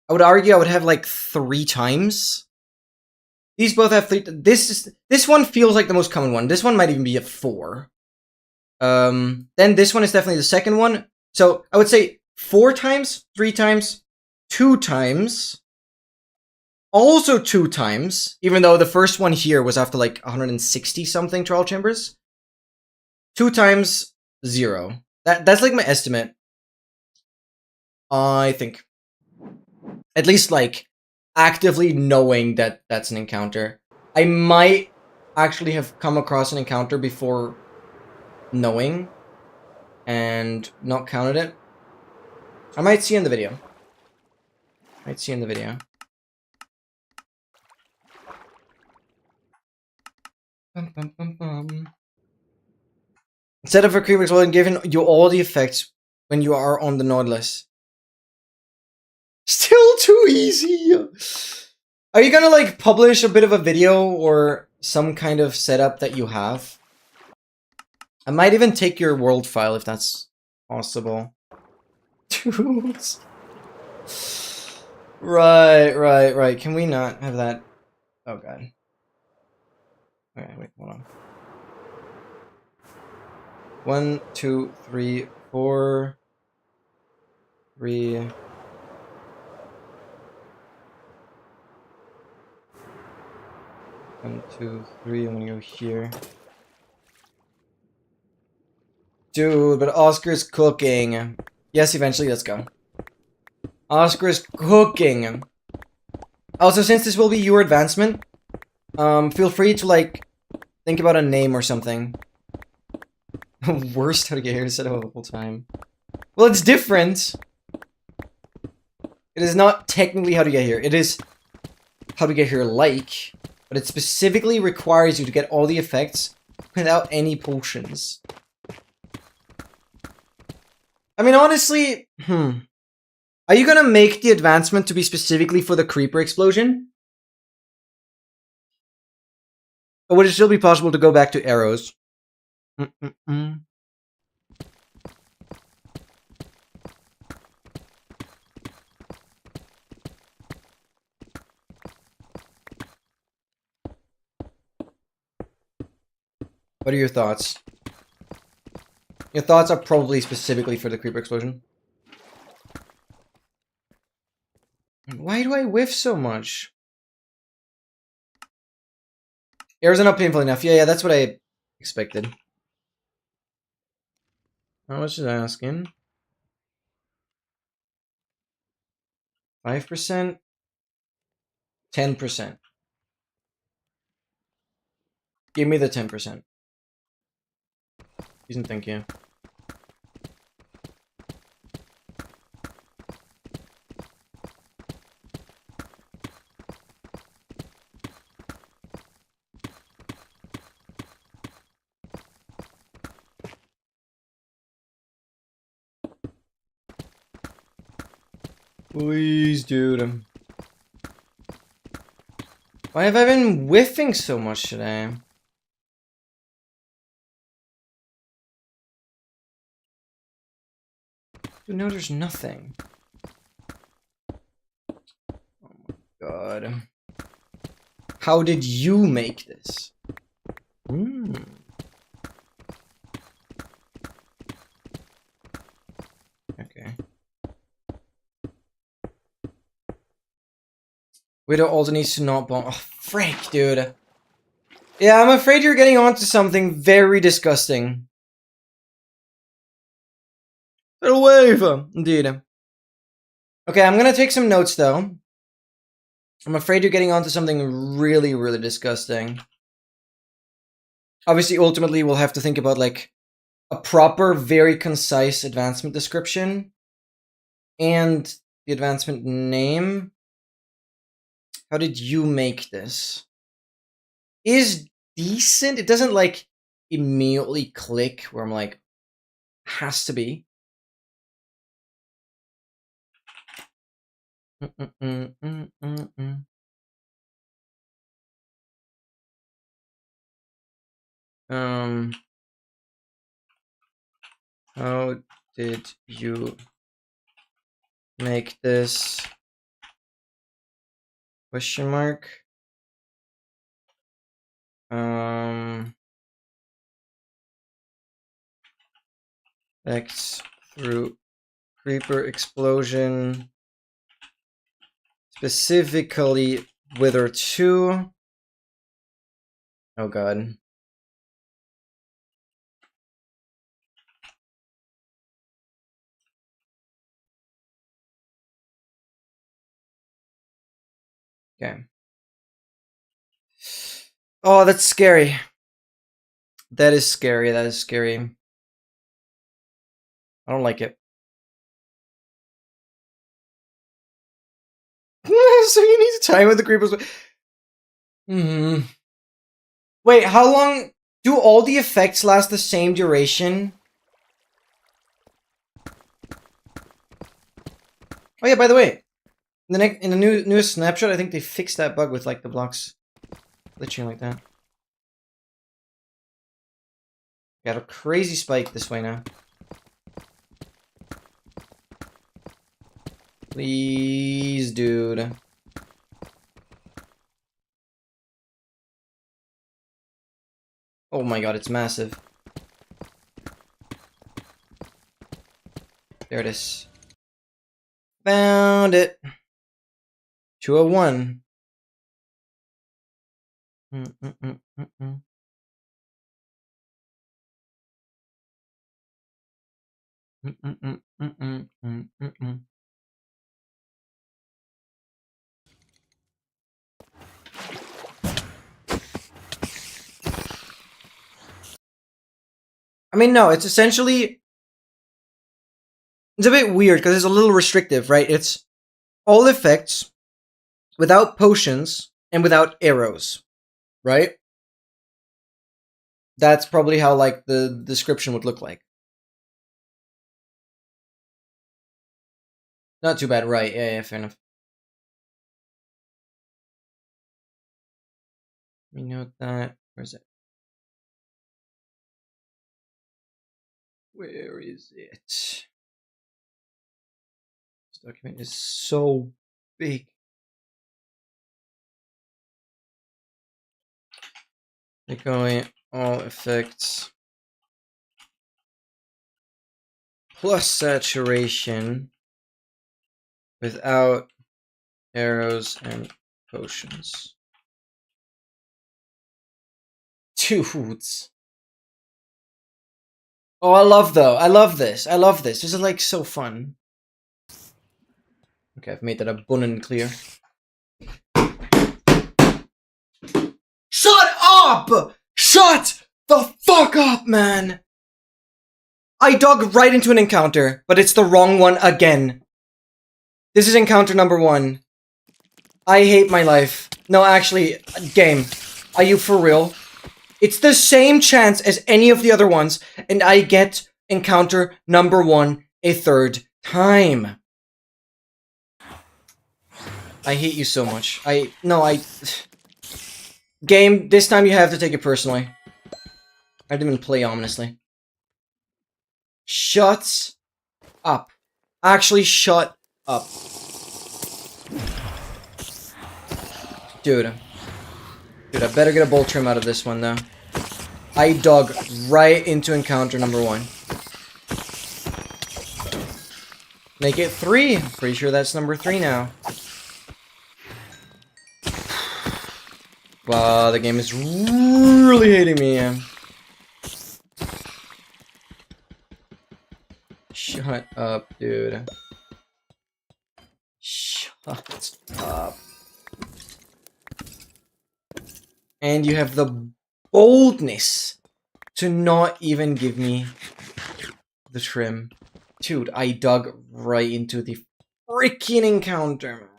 I would argue I would have like 3 times. These both have 3. This one feels like the most common one. This one might even be a 4. Then this one is definitely the second one. So I would say 4 times, 3 times, 2 times, also 2 times, even though the first one here was after like 160 something trial chambers. 2 times, 0. That's like my estimate. I think. At least like actively knowing that that's an encounter. I might actually have come across an encounter before knowing and not counted it. I might see in the video. Bum, bum, bum, bum. Instead of a creep exploding, giving you all the effects when you are on the Nautilus. Still too easy. Are you gonna like publish a bit of a video or some kind of setup that you have? I might even take your world file if that's possible. Dude. Right. Can we not have that? Oh god. Alright, wait, hold on. 1, 2, 3, 4, 3. 1, 2, 3. I'm gonna go here. Dude, but Oscar's cooking. Yes, eventually, let's go. Oscar's cooking. Also, since this will be your advancement, feel free to, like, think about a name or something. Worst how to get here instead of a whole time. Well, it's different. It is not technically how to get here. It is how to get here like, but it specifically requires you to get all the effects without any potions. I mean, honestly, are you gonna make the advancement to be specifically for the creeper explosion? Or would it still be possible to go back to arrows? What are your thoughts? Your thoughts are probably specifically for the creeper explosion. Why do I whiff so much? Arrows are not painful enough. Yeah, that's what I expected. How much is asking? 5%? 10%. Give me the 10%. Thank you. Please, dude. Why have I been whiffing so much today? Dude, no, there's nothing. Oh my god. How did you make this? Widow also needs to not bomb. Oh, frick, dude. Yeah, I'm afraid you're getting onto something very disgusting. Little wave! Indeed. Okay, I'm gonna take some notes, though. I'm afraid you're getting onto something really, really disgusting. Obviously, ultimately, we'll have to think about, like, a proper, very concise advancement description. And the advancement name. How did you make this? Is decent. It doesn't, like, immediately click where I'm like, has to be. How did you make this? Question mark. X through creeper explosion. Specifically Wither 2. Oh god. Okay. Oh, that's scary. That is scary. That is scary. I don't like it. So you need to time with the creepers. Wait, how long do all the effects last the same duration? Oh yeah, by the way, in the newest snapshot, I think they fixed that bug with like the blocks glitching like that. Got a crazy spike this way now. Please, dude. Oh my god, it's massive. There it is. Found it. 201. I mean, no, it's essentially... It's a bit weird, because it's a little restrictive, right? It's all effects, without potions, and without arrows, right? That's probably how, like, the description would look like. Not too bad, right? Yeah, fair enough. Let me note that. Where is it? Where is it? This document is so big. Echoing all effects plus saturation without arrows and potions. Dudes. Oh, I love this. I love this. This is like so fun. Okay, I've made that abundantly clear. Shut up! Shut the fuck up, man! I dug right into an encounter, but it's the wrong one again. This is encounter number 1. I hate my life. No, actually, game. Are you for real? It's the same chance as any of the other ones, and I get encounter number 1 a third time. I hate you so much. Game, this time you have to take it personally. I didn't even play ominously. Shut up. Actually, shut up. Dude, I better get a bolt trim out of this one, though. I dug right into encounter number 1. Make it 3. Pretty sure that's number 3 now. The game is really hating me. Shut up, dude. Shut up. And you have the boldness to not even give me the trim. Dude, I dug right into the freaking encounter.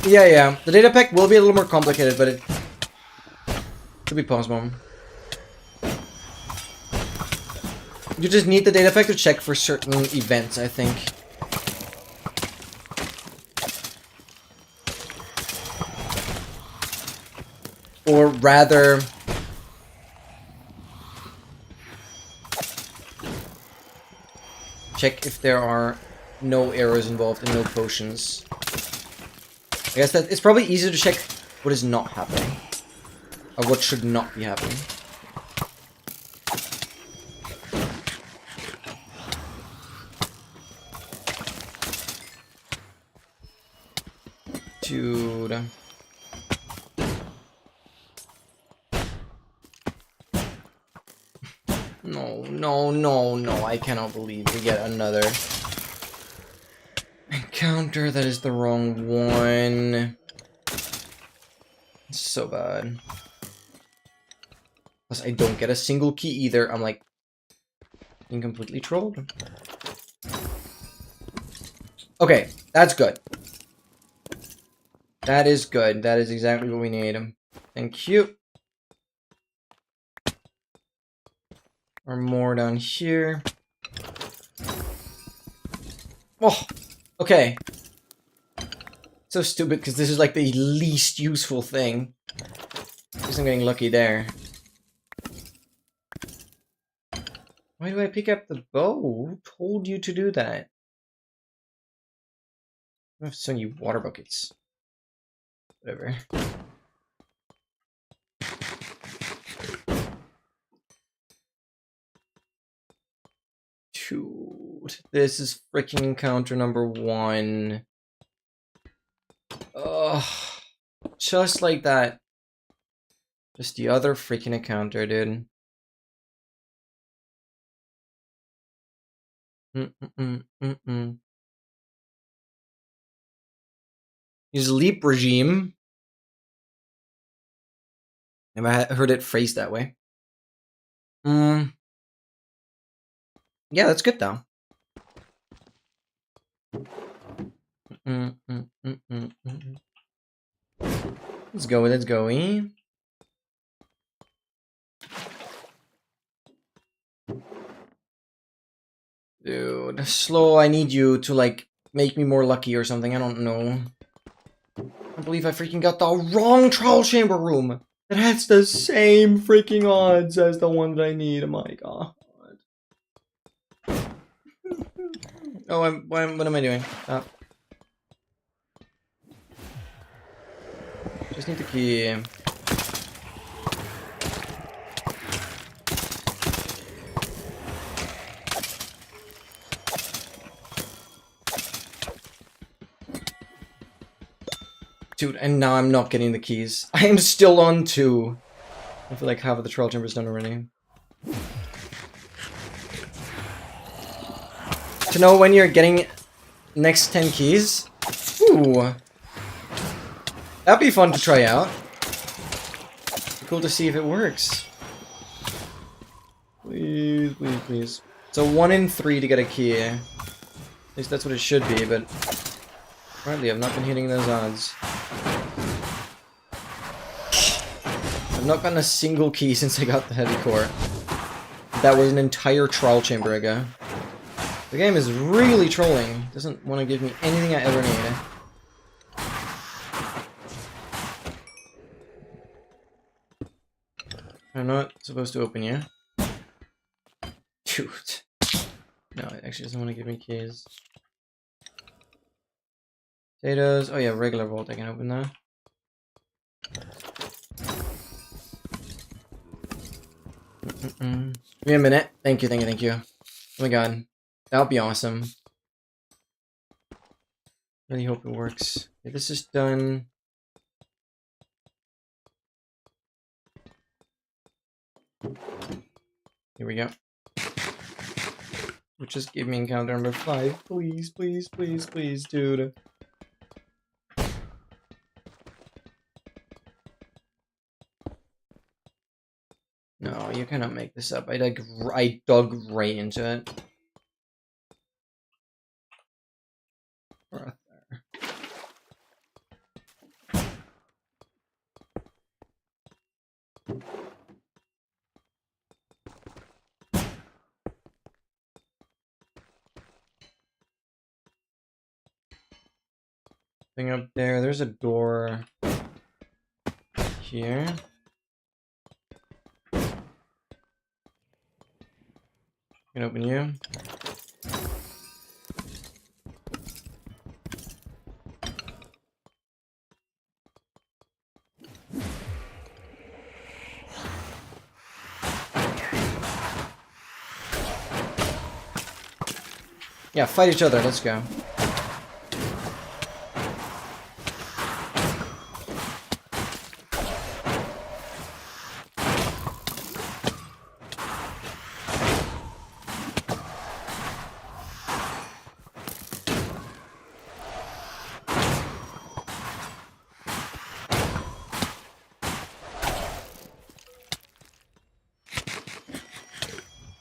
Yeah. The data pack will be a little more complicated, but it could be possible. You just need the data pack to check for certain events, I think. Or rather... check if there are no arrows involved and no potions. I guess that it's probably easier to check what is not happening. Or what should not be happening. Dude. No, I cannot believe we get another encounter that is the wrong one. It's so bad. Plus, I don't get a single key either. I'm like, being completely trolled. Okay, that's good. That is good. That is exactly what we need. Thank you. Or more down here. Oh, okay. So stupid because this is like the least useful thing. At least I'm getting lucky there. Why do I pick up the bow? Who told you to do that? I have so many water buckets. Whatever. Dude, this is freaking encounter number 1. Ugh. Just like that. Just the other freaking encounter, dude. Use leap regime. Have I heard it phrased that way? Yeah, that's good though. Let's go, let's go. Dude, slow, I need you to like make me more lucky or something, I don't know. I believe I freaking got the wrong trial chamber room. That has the same freaking odds as the one that I need, oh my god. Oh, what am I doing? Just need the key. Dude, and now I'm not getting the keys. I am still on 2. I feel like half of the trial chamber is done already. To know when you're getting next 10 keys? Ooh. That'd be fun to try out. Cool to see if it works. Please, please, please. So 1 in 3 to get a key. At least that's what it should be, but... apparently I've not been hitting those odds. I've not gotten a single key since I got the heavy core. That was an entire trial chamber ago. The game is really trolling. Doesn't want to give me anything I ever need. I'm not supposed to open you. Dude. No, it actually doesn't want to give me keys. Potatoes. Oh yeah, regular vault. I can open that. Give me a minute. Thank you, thank you, thank you. Oh my god. That would be awesome. Really hope it works. Okay, this is done. Here we go. Which just gave me encounter number 5. Please, please, please, please, dude. No, you cannot make this up. I dug right into it. Thing up there. There's a door here. Can open you. Yeah, fight each other. Let's go.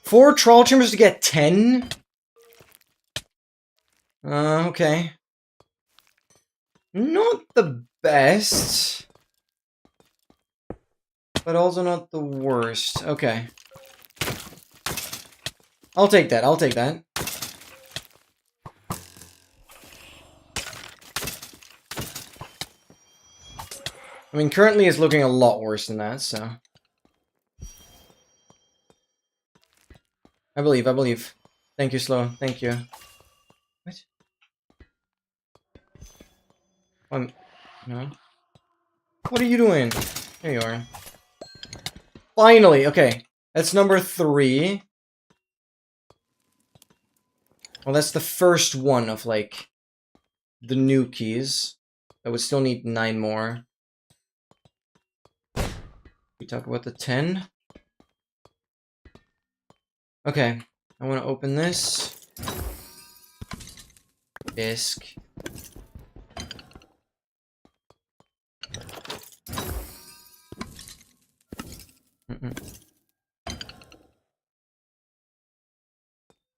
Four troll trimmers to get 10? Okay. Not the best. But also not the worst. Okay. I'll take that, I'll take that. I mean, currently it's looking a lot worse than that, so... I believe, I believe. Thank you, Slow. Thank you. What? No. What are you doing? There you are. Finally! Okay. That's number 3. Well, that's the first one of, like, the new keys. I would still need 9 more. We talk about the 10. Okay, I want to open this. Disk.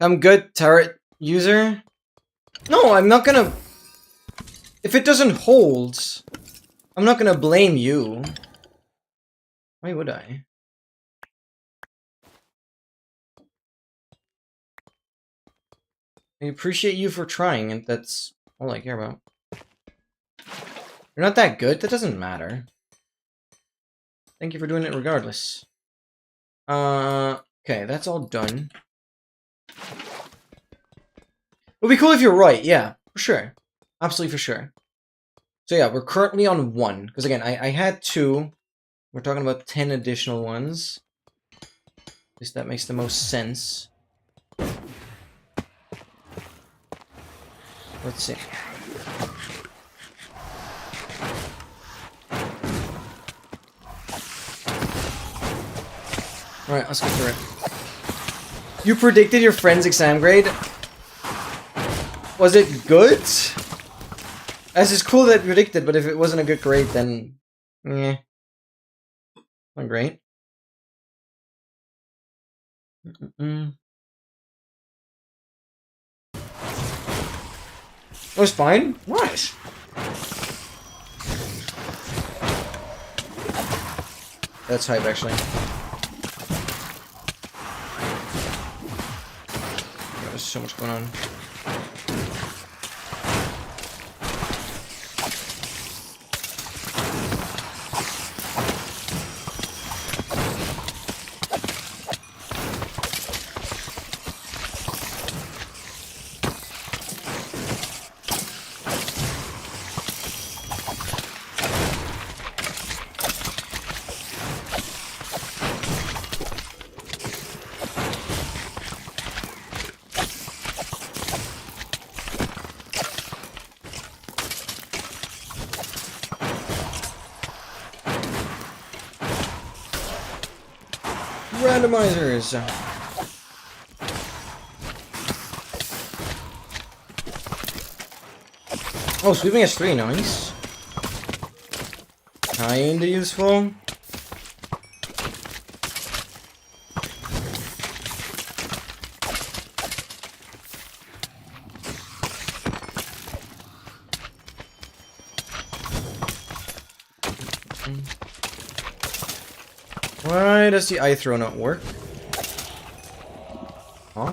I'm good, turret user. No, I'm not gonna... If it doesn't hold, I'm not gonna blame you. Why would I? I appreciate you for trying, and that's all I care about. You're not that good? That doesn't matter. Thank you for doing it regardless. Okay, that's all done. It would be cool if you're right, yeah, for sure. Absolutely for sure. So yeah, we're currently on 1. Because again, I had 2. We're talking about 10 additional ones. At least that makes the most sense. Let's see. Alright, let's go through it. You predicted your friend's exam grade? Was it good? As is cool that you predicted, but if it wasn't a good grade, then... eh. Not great. It was fine. Nice. That's hype, actually. There's so much going on. Randomizers. Oh, sweeping S3, nice. Kinda useful. Why does the eye throw not work? Huh?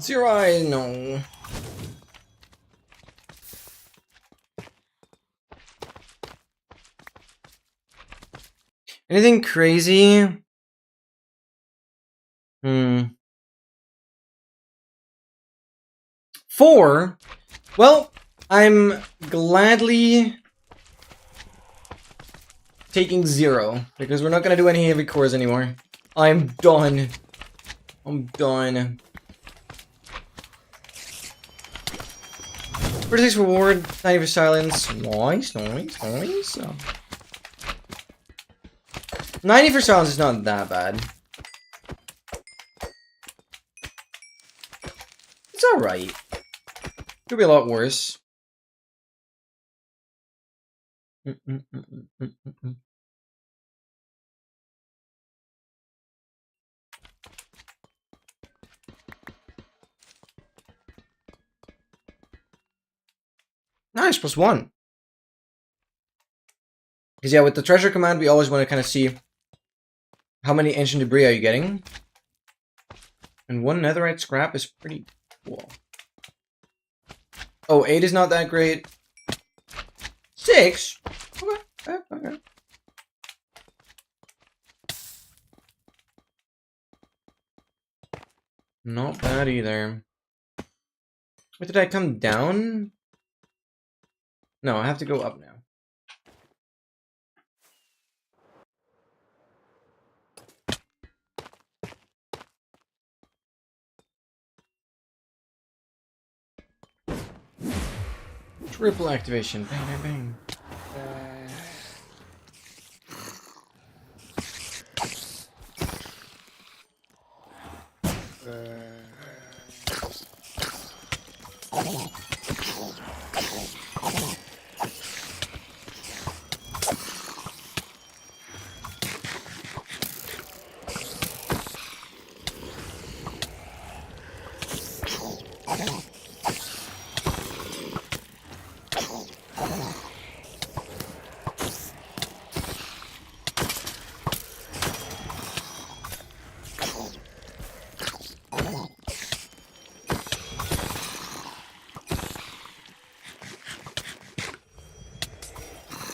Zero eye, no. Anything crazy? 4? Well, I'm gladly taking 0 because we're not gonna do any heavy cores anymore. I'm done. I'm done. 36 reward, 90 for silence. Nice, nice, nice. 90 for silence is not that bad. It's alright. Could be a lot worse. Nice, +1. Because yeah, with the treasure command, we always want to kind of see how many ancient debris are you getting. And 1 netherite scrap is pretty cool. Oh, 8 is not that great. 6? Okay, okay. Not bad either. Wait, did I come down? No, I have to go up now. Triple activation. Bang, bang, bang.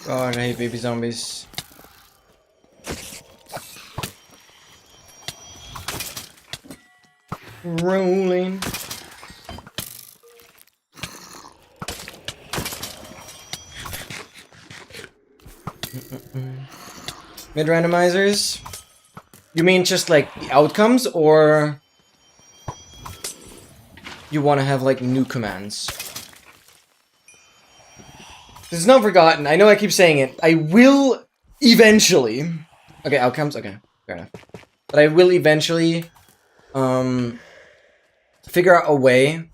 God, I hate baby zombies. Rolling. Mid randomizers? You mean just like the outcomes, or you want to have like new commands? This is not forgotten. I know I keep saying it. I will eventually. Okay, outcomes. Okay, fair enough. But I will eventually figure out a way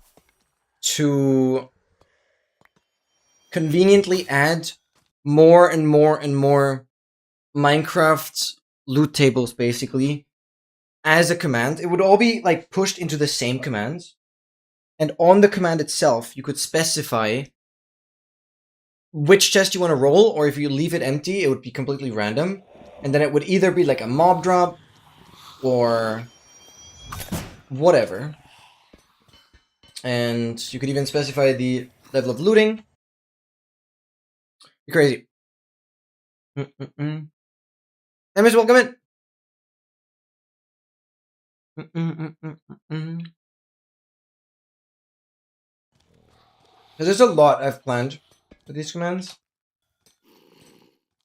to conveniently add more and more and more Minecraft loot tables, basically, as a command. It would all be like pushed into the same command, and on the command itself, you could specify which chest you want to roll, or if you leave it empty, it would be completely random, and then it would either be like a mob drop or whatever. And you could even specify the level of looting. You're crazy. Emmys, welcome in. There's a lot I've planned for these commands,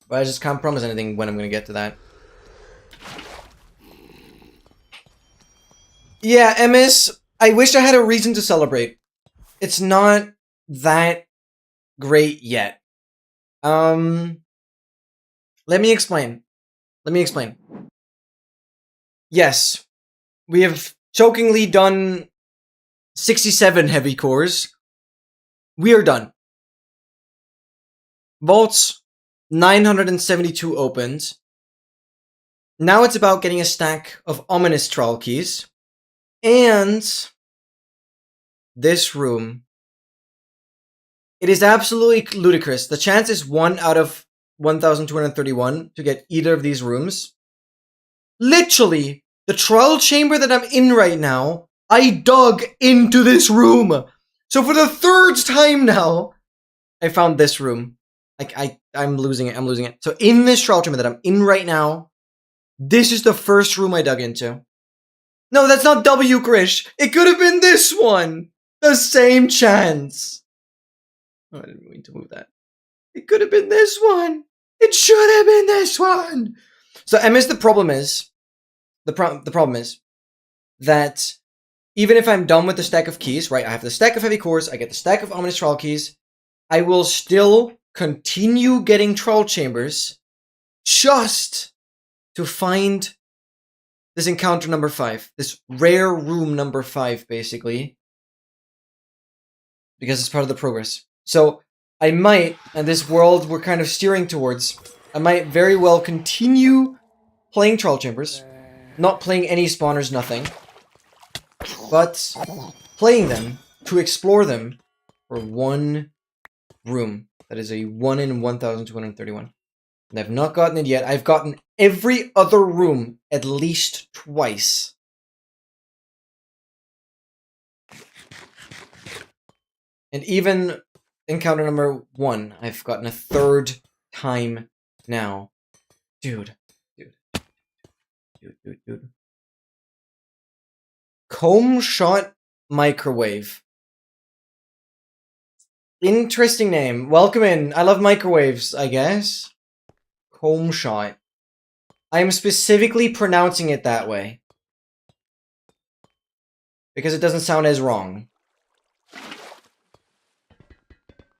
but I just can't promise anything when I'm going to get to that. Yeah, MS, I wish I had a reason to celebrate. It's not that great yet. Let me explain. Yes, we have chokingly done 67 heavy cores. We are done. Vaults, 972 opened. Now it's about getting a stack of ominous trial keys. And this room. It is absolutely ludicrous. The chance is 1 out of 1,231 to get either of these rooms. Literally, the trial chamber that I'm in right now, I dug into this room. So for the third time now, I found this room. I'm losing it. So in this trial chamber that I'm in right now, this is the first room I dug into. No, that's not W, Krish. It could have been this one. The same chance. Oh, I didn't mean to move that. It could have been this one. It should have been this one. So, MS, the problem is that even if I'm done with the stack of keys, right? I have the stack of heavy cores, I get the stack of ominous trial keys, I will still continue getting trial chambers just to find this encounter number 5, this rare room number 5, basically, because it's part of the progress. So I might, and this world we're kind of steering towards, I might very well continue playing trial chambers, not playing any spawners, nothing, but playing them to explore them for one room. That is a 1 in 1,231. And I've not gotten it yet. I've gotten every other room at least twice. And even encounter number 1, I've gotten a third time now. Dude. Comb shot microwave. Interesting name. Welcome in. I love microwaves, I guess. Comb shot. I am specifically pronouncing it that way because it doesn't sound as wrong.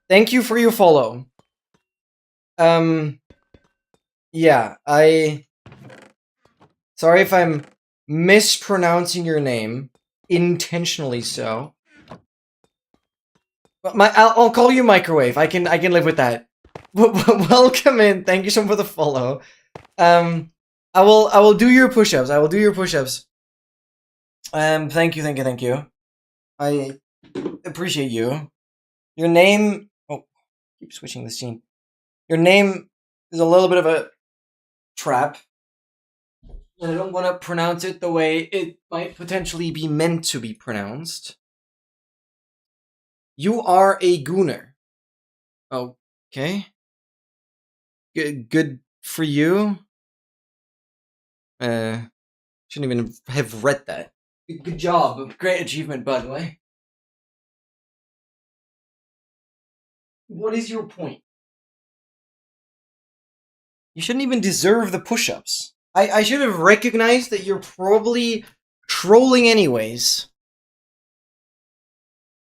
Thank you for your follow. Yeah, sorry if I'm mispronouncing your name, intentionally so. But I'll call you Microwave. I can live with that. Welcome in. Thank you so much for the follow. I will do your push-ups. Thank you. I appreciate you. Your name. Oh, keep switching the scene. Your name is a little bit of a trap. And I don't want to pronounce it the way it might potentially be meant to be pronounced. You are a gooner. Okay. Good for you. Shouldn't even have read that. Good job. Great achievement, by the way. What is your point? You shouldn't even deserve the push-ups. I should have recognized that you're probably trolling anyways.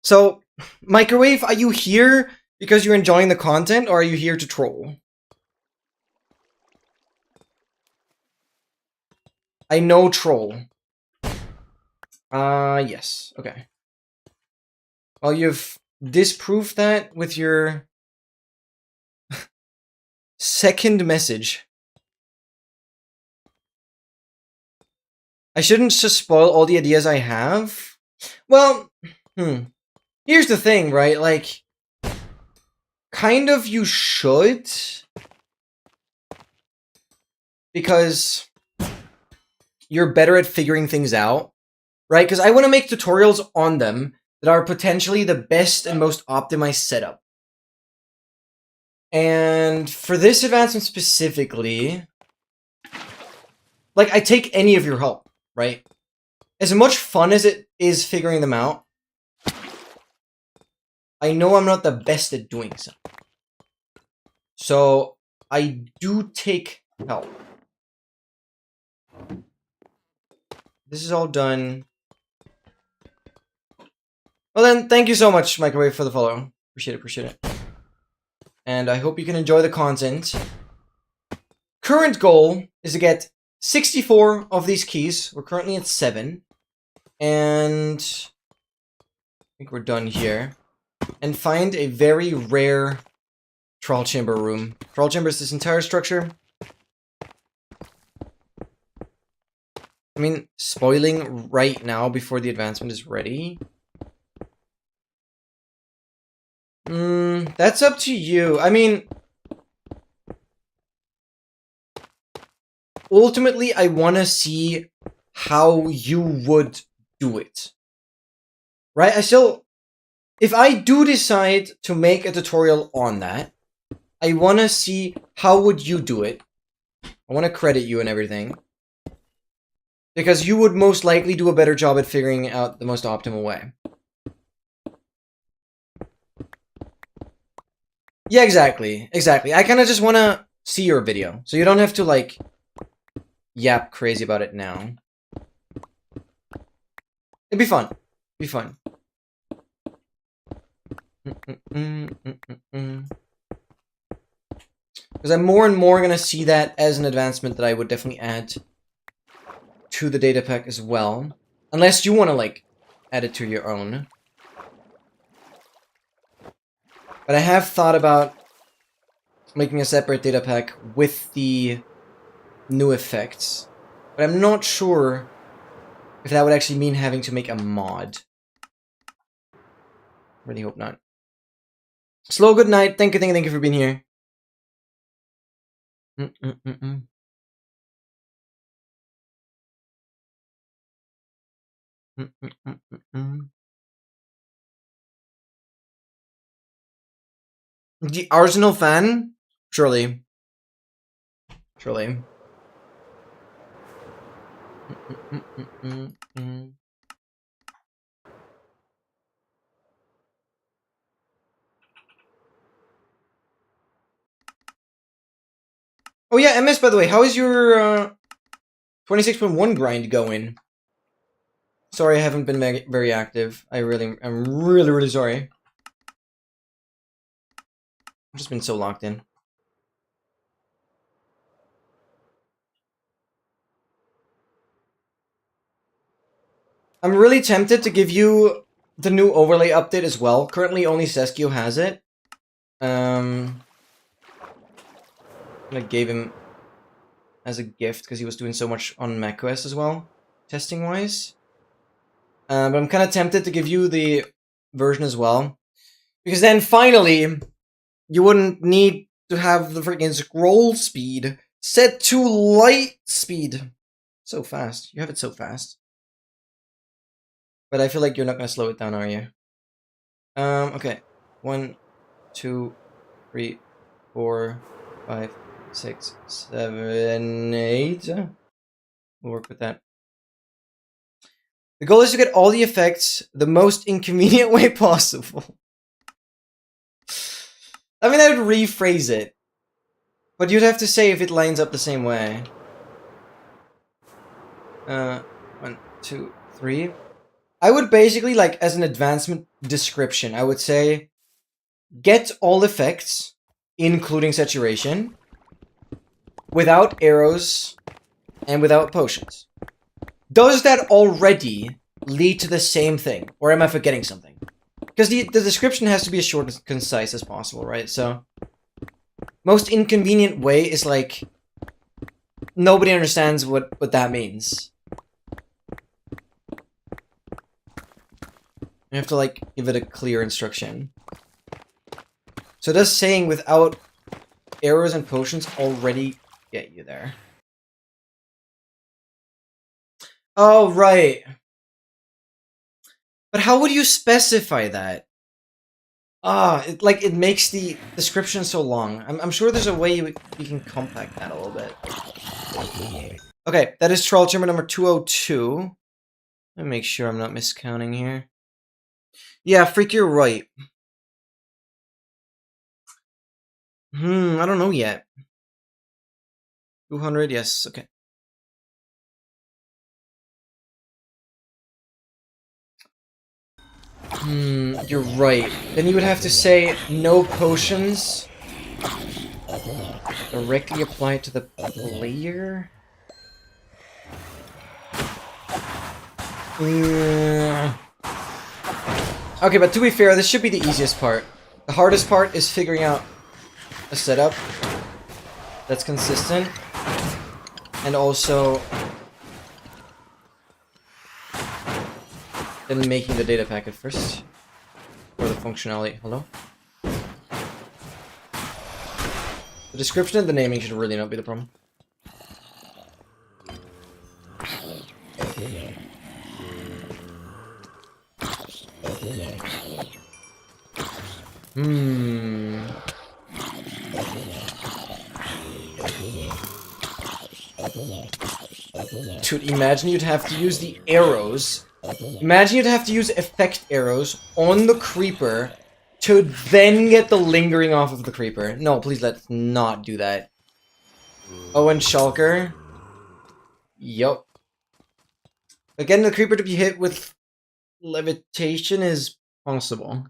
So, Microwave, are you here because you're enjoying the content, or are you here to troll? I know troll. Yes. Okay. Well, you've disproved that with your second message. I shouldn't just spoil all the ideas I have. Well, here's the thing, right? Like, kind of you should. Because you're better at figuring things out, right? Because I want to make tutorials on them that are potentially the best and most optimized setup. And for this advancement specifically, like, I take any of your help, right? As much fun as it is figuring them out, I know I'm not the best at doing so. So, I do take help. This is all done. Well then, thank you so much, Microwave, for the follow. Appreciate it. And I hope you can enjoy the content. Current goal is to get 64 of these keys. We're currently at 7. And I think we're done here. And find a very rare Troll Chamber room. Troll Chamber is this entire structure. I mean, spoiling right now before the advancement is ready. That's up to you. I mean, ultimately, I want to see how you would do it. Right? If I do decide to make a tutorial on that, I want to see how would you do it. I want to credit you and everything. Because you would most likely do a better job at figuring out the most optimal way. Yeah, exactly. I kind of just want to see your video. So you don't have to, like, yap crazy about it now. It'd be fun. Because I'm more and more going to see that as an advancement that I would definitely add to the data pack as well. Unless you want to, like, add it to your own. But I have thought about making a separate data pack with the new effects. But I'm not sure if that would actually mean having to make a mod. Really hope not. Slow, good night. Thank you for being here. The Arsenal fan? Surely. Oh yeah, MS, by the way, how is your 26.1 grind going? Sorry, I haven't been very active. I'm really sorry. I've just been so locked in. I'm really tempted to give you the new overlay update as well. Currently, only Seskio has it. I gave him as a gift because he was doing so much on macOS as well, testing-wise. But I'm kind of tempted to give you the version as well. Because then, finally, you wouldn't need to have the freaking scroll speed set to light speed. So fast. You have it so fast. But I feel like you're not going to slow it down, are you? Okay. 1, 2, 3, 4, 5, 6, 7, 8. We'll work with that. The goal is to get all the effects the most inconvenient way possible. I mean, I would rephrase it. But you'd have to say if it lines up the same way. 1, 2, 3. I would basically, like, as an advancement description, I would say, get all effects, including saturation, without arrows, and without potions. Does that already lead to the same thing? Or am I forgetting something? Because the description has to be as short and concise as possible, right? So, most inconvenient way is like, nobody understands what that means. You have to, like, give it a clear instruction. So does saying without arrows and potions already get you there? Oh, right. But how would you specify that? It makes the description so long. I'm sure there's a way we can compact that a little bit. Okay, that is Troll Chamber number 202. Let me make sure I'm not miscounting here. Yeah, Freak, you're right. I don't know yet. 200, yes, okay. You're right. Then you would have to say no potions directly applied to the player? Okay, but to be fair, this should be the easiest part. The hardest part is figuring out a setup that's consistent, and also then making the data packet first for the functionality. Hello? The description and the naming should really not be the problem. Dude, imagine you'd have to use the arrows. Imagine you'd have to use effect arrows on the creeper to then get the lingering off of the creeper. No, please let's not do that. Oh, and Shulker. Yup. But getting the creeper to be hit with levitation is possible.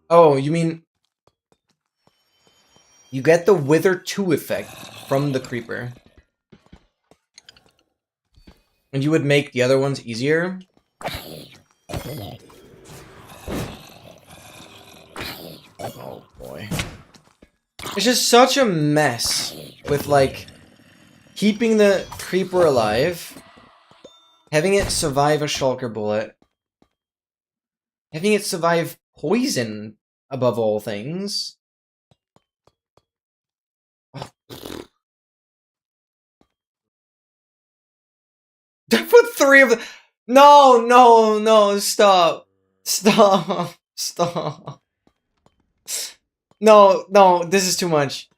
Oh, you mean you get the Wither 2 effect from the creeper. And you would make the other ones easier? Oh boy. It's just such a mess with, like, keeping the creeper alive, having it survive a shulker bullet, having it survive poison above all things. I put 3 of the— No, no, no, stop. Stop. Stop. No, no, this is too much.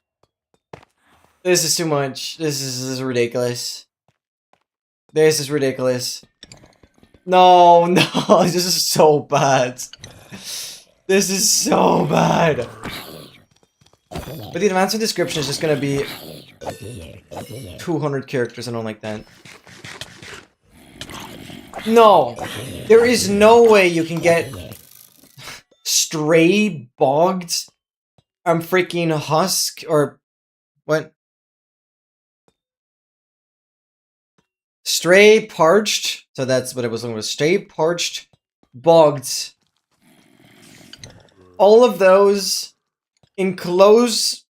This is too much. This is ridiculous. This is ridiculous. No, no, this is so bad. This is so bad. But the advanced description is just gonna be 200 characters and all like that. No! There is no way you can get stray bogged freaking husk or what? Stray parched. So that's what it was looking for. Stray parched bogged. All of those in close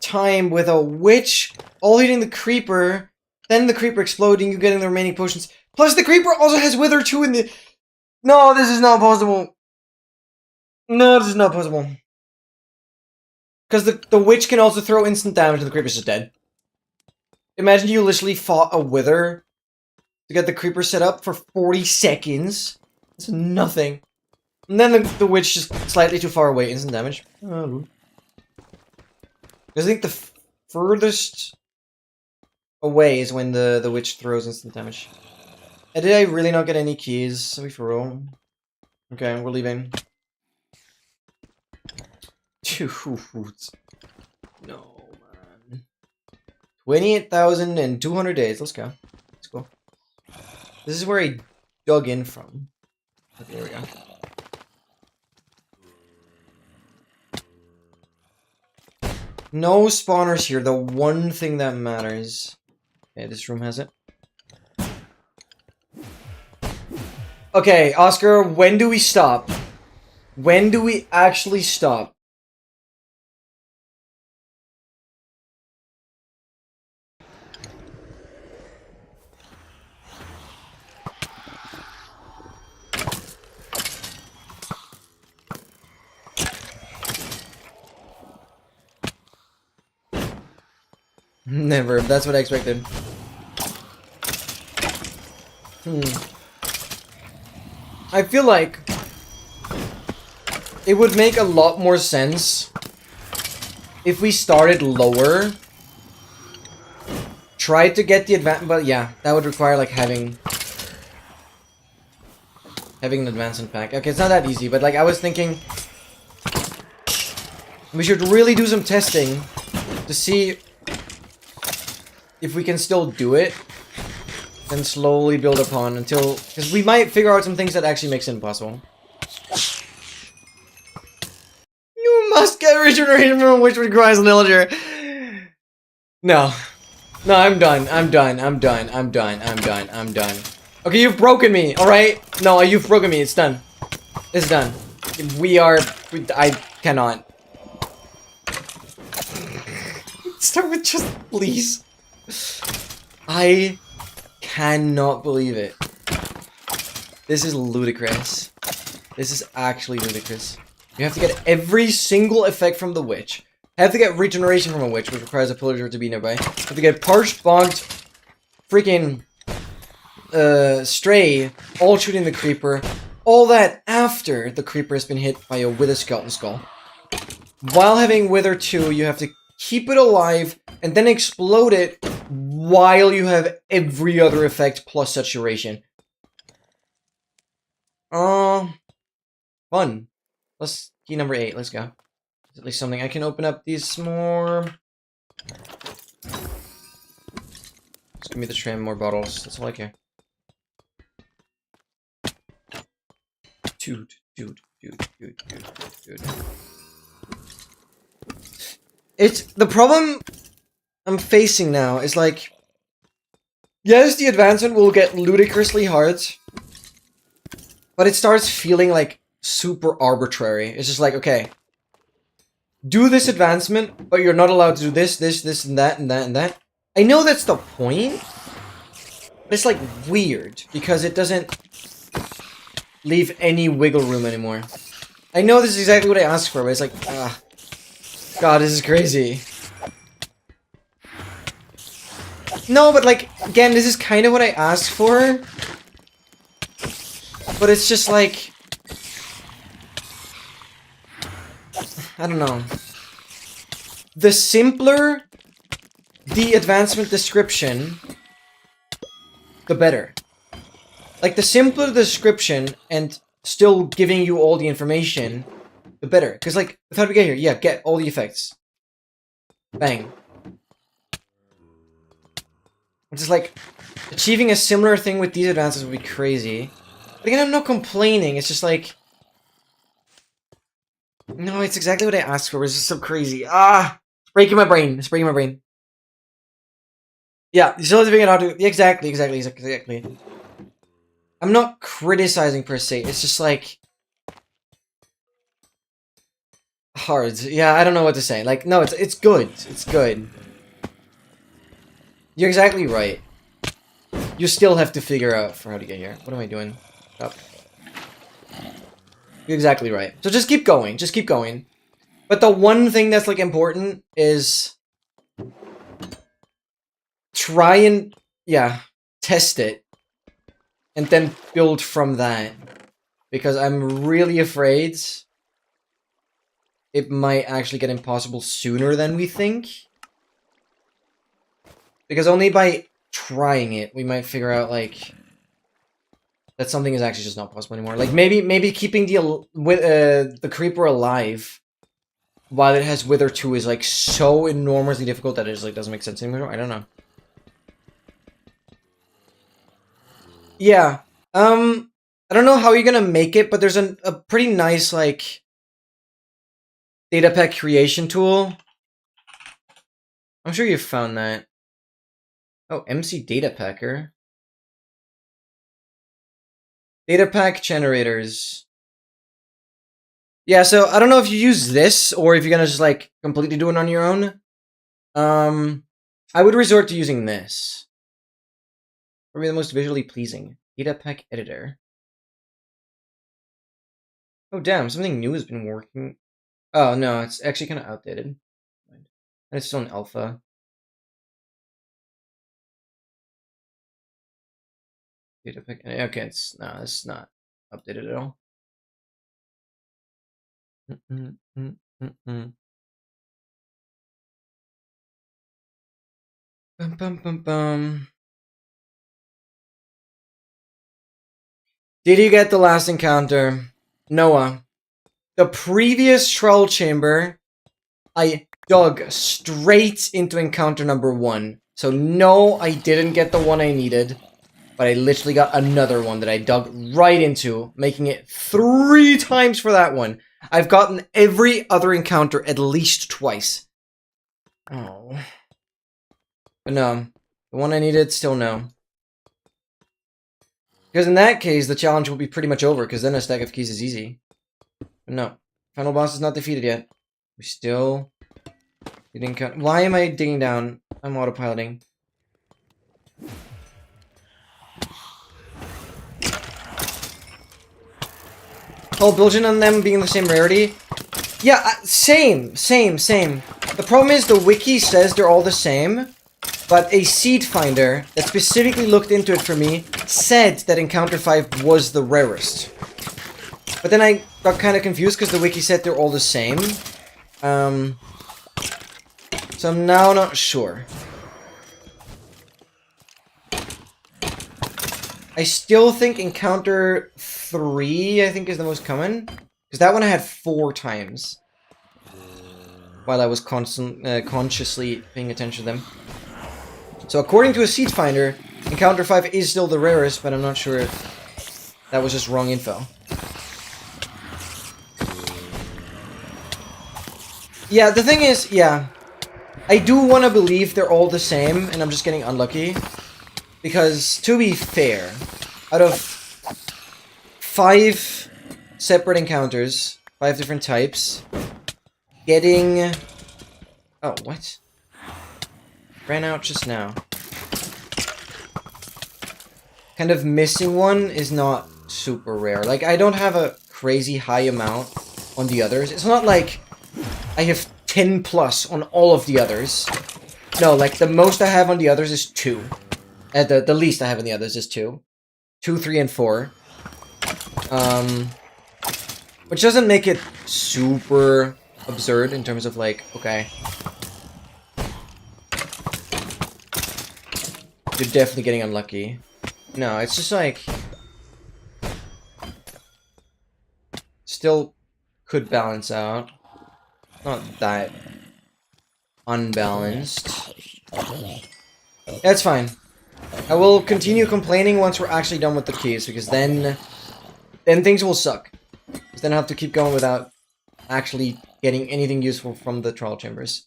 time with a witch all hitting the creeper, then the creeper exploding, you getting the remaining potions. Plus the creeper also has Wither 2 in the— No, this is not possible. No, this is not possible. Because the witch can also throw instant damage and the creeper's just dead. Imagine you literally fought a Wither to get the creeper set up for 40 seconds. That's nothing. And then the witch just slightly too far away, instant damage. Because I think the furthest away is when the witch throws instant damage. And did I really not get any keys? Are we for real? Okay, we're leaving. No, man. 28,200 days. Let's go. Let's go. This is where I dug in from. Okay, there we go. No spawners here. The one thing that matters. Okay, this room has it. Okay, Oscar, when do we stop? When do we actually stop? Never. That's what I expected. I feel like it would make a lot more sense if we started lower, tried to get the advantage, but yeah, that would require like having having an advancement pack. Okay, it's not that easy, but like I was thinking we should really do some testing to see if we can still do it and slowly build upon until, because we might figure out some things that actually makes it impossible. You must get regeneration from which requires an villager. No. No, I'm done. I'm done. I'm done. I'm done. I'm done. I'm done. Okay, you've broken me, alright? No, you've broken me. It's done. It's done. I cannot. Start with just, please. I cannot believe it. This is ludicrous. This is actually ludicrous. You have to get every single effect from the witch. Have to get regeneration from a witch, which requires a pillager to be nearby. Have to get parched, bogged, freaking stray, all shooting the creeper. All that after the creeper has been hit by a wither skeleton skull. While having wither 2, you have to keep it alive and then explode it while you have every other effect plus saturation. Fun. Let's key number 8. Let's go. There's at least something I can open up these more. Just give me the tram, more bottles. That's all I care. Dude. It's the problem I'm facing now is like, yes, the advancement will get ludicrously hard, but it starts feeling like super arbitrary. It's just like, okay, do this advancement, but you're not allowed to do this, and that, and that, and that. I know that's the point, but it's like weird because it doesn't leave any wiggle room anymore. I know this is exactly what I asked for, but it's like, God, this is crazy. No, but like, again, this is kind of what I asked for. But it's just like, I don't know. The simpler the advancement description, the better. Like, the simpler the description and still giving you all the information, the better. Because, like, how do we get here? Yeah, get all the effects. Bang. It's just like, achieving a similar thing with these advances would be crazy. But again, I'm not complaining, it's just like... No, it's exactly what I asked for, it's just so crazy. It's breaking my brain, it's breaking my brain. Yeah, you still have to figure out how to... Exactly. I'm not criticizing per se, it's just like... hard. Yeah, I don't know what to say. Like, no, it's good. It's good. You're exactly right. You still have to figure out for how to get here. What am I doing? Up. You're exactly right. So just keep going. Just keep going. But the one thing that's, like, important is... try and... yeah. Test it. And then build from that. Because I'm really afraid... it might actually get impossible sooner than we think. Because only by trying it, we might figure out, like... that something is actually just not possible anymore. Like, maybe keeping the creeper alive while it has Wither 2 is, like, so enormously difficult that it just, like, doesn't make sense anymore. I don't know. Yeah. I don't know how you're gonna make it, but there's a pretty nice, like... data pack creation tool. I'm sure you've found that. Oh, MC Data Packer. Data pack generators. Yeah, so I don't know if you use this or if you're gonna just like completely do it on your own. I would resort to using this. Probably the most visually pleasing. Data pack editor. Oh damn, something new has been working. Oh no, it's actually kind of outdated. And it's still an alpha. Data pack. Okay, it's not updated at all. Bum, bum, bum, bum. Did you get the last encounter? Noah. The previous troll chamber, I dug straight into encounter number 1. So no, I didn't get the one I needed. But I literally got another one that I dug right into, making it 3 times for that one. I've gotten every other encounter at least twice. Oh. But no. The one I needed, still no. Because in that case, the challenge will be pretty much over, because then a stack of keys is easy. But no. Final boss is not defeated yet. We still didn't count. Why am I digging down? I'm autopiloting. Oh, building on them being the same rarity? Yeah, same. The problem is the wiki says they're all the same, but a seed finder that specifically looked into it for me said that Encounter 5 was the rarest. But then I got kind of confused because the wiki said they're all the same. So I'm now not sure. I still think Encounter 3, I think, is the most common. Because that one I had 4 times. While I was consciously paying attention to them. So according to a seed finder, Encounter 5 is still the rarest, but I'm not sure if that was just wrong info. Yeah, the thing is, yeah. I do want to believe they're all the same, and I'm just getting unlucky. Because, to be fair, out of 5 separate encounters, 5 different types, getting... Oh, what? Ran out just now. Kind of missing one is not super rare. Like, I don't have a crazy high amount on the others. It's not like I have 10 plus on all of the others. No, like, the most I have on the others is 2. The least I have in the others is 2. 2, 3, and 4. Which doesn't make it super absurd in terms of, like, okay. You're definitely getting unlucky. No, it's just like... Still could balance out. Not that unbalanced. That's fine. I will continue complaining once we're actually done with the keys, because then things will suck. Because then I have to keep going without actually getting anything useful from the trial chambers.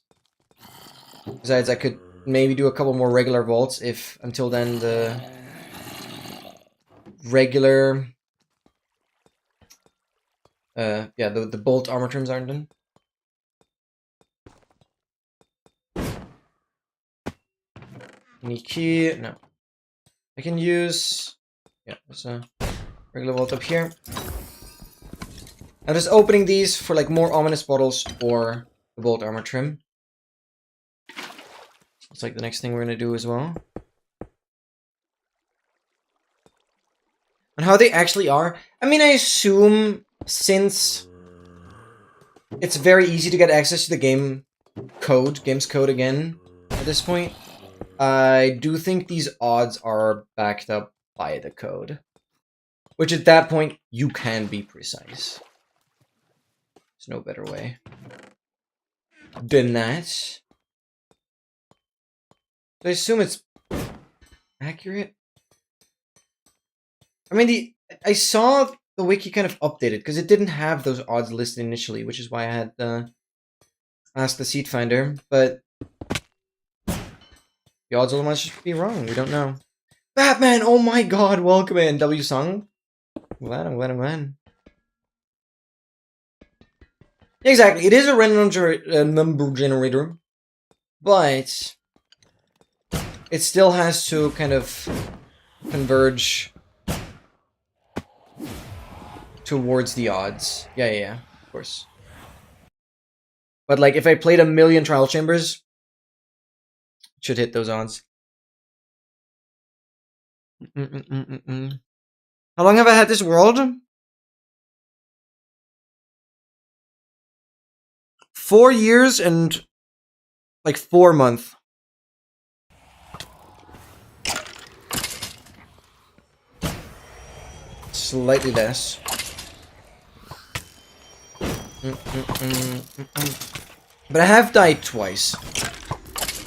Besides, I could maybe do a couple more regular vaults if, until then, the regular... yeah, the bolt armor trims aren't done. Any key? No. I can use... Yeah, there's a regular vault up here. I'm just opening these for like more ominous bottles or the bolt armor trim. It's like the next thing we're gonna do as well. And how they actually are. I mean, I assume since it's very easy to get access to the game's code again at this point, I do think these odds are backed up by the code. Which at that point, you can be precise. There's no better way than that. I assume it's accurate. I mean, I saw the wiki kind of updated because it didn't have those odds listed initially, which is why I had asked the seed finder. But the odds otherwise should be wrong. We don't know. Batman! Oh my God! Welcome in, W Sung. I'm glad. Exactly, it is a random number generator, but it still has to kind of converge towards the odds. Yeah, of course. But like, if I played a million trial chambers, it should hit those odds. How long have I had this world? 4 years and like 4 months. Slightly less. But I have died twice.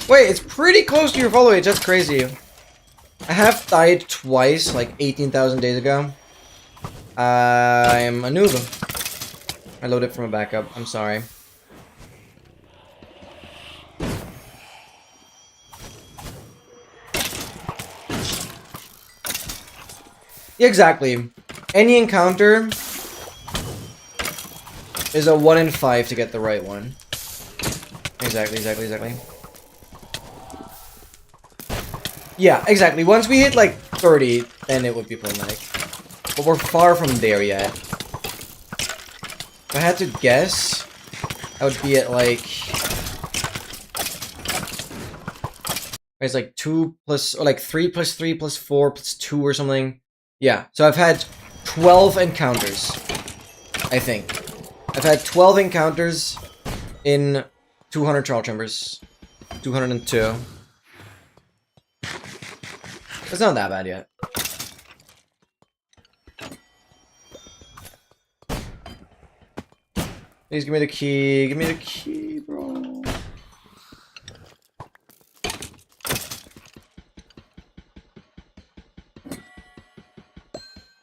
Wait, it's pretty close to your follow age. That's crazy. I have died twice, like 18,000 days ago. I'm a noob. I loaded from a backup. I'm sorry. Yeah, exactly. Any encounter is a 1 in 5 to get the right one. Exactly. Yeah, exactly. Once we hit like 30, then it would be problematic. But we're far from there yet. If I had to guess, I would be at like... It's like 2 plus... Or like 3 plus 3 plus 4 plus 2 or something. Yeah, so I've had 12 encounters. I think. I've had 12 encounters in 200 trial chambers. 202. It's not that bad yet. Please give me the key. Give me the key, bro.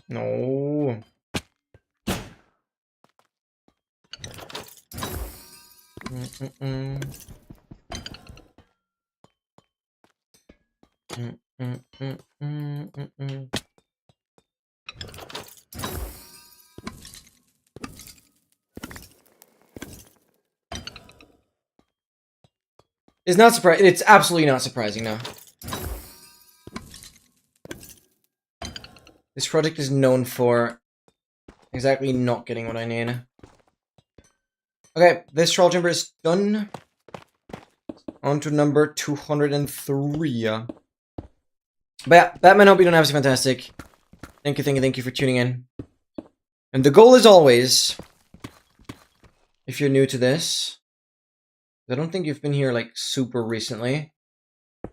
No. It's not surprising. It's absolutely not surprising, no. This project is known for exactly not getting what I need. Okay, this trial chamber is done. On to number 203. But yeah, Batman, hope you don't have so fantastic. Thank you for tuning in. And the goal is always, if you're new to this, I don't think you've been here like super recently.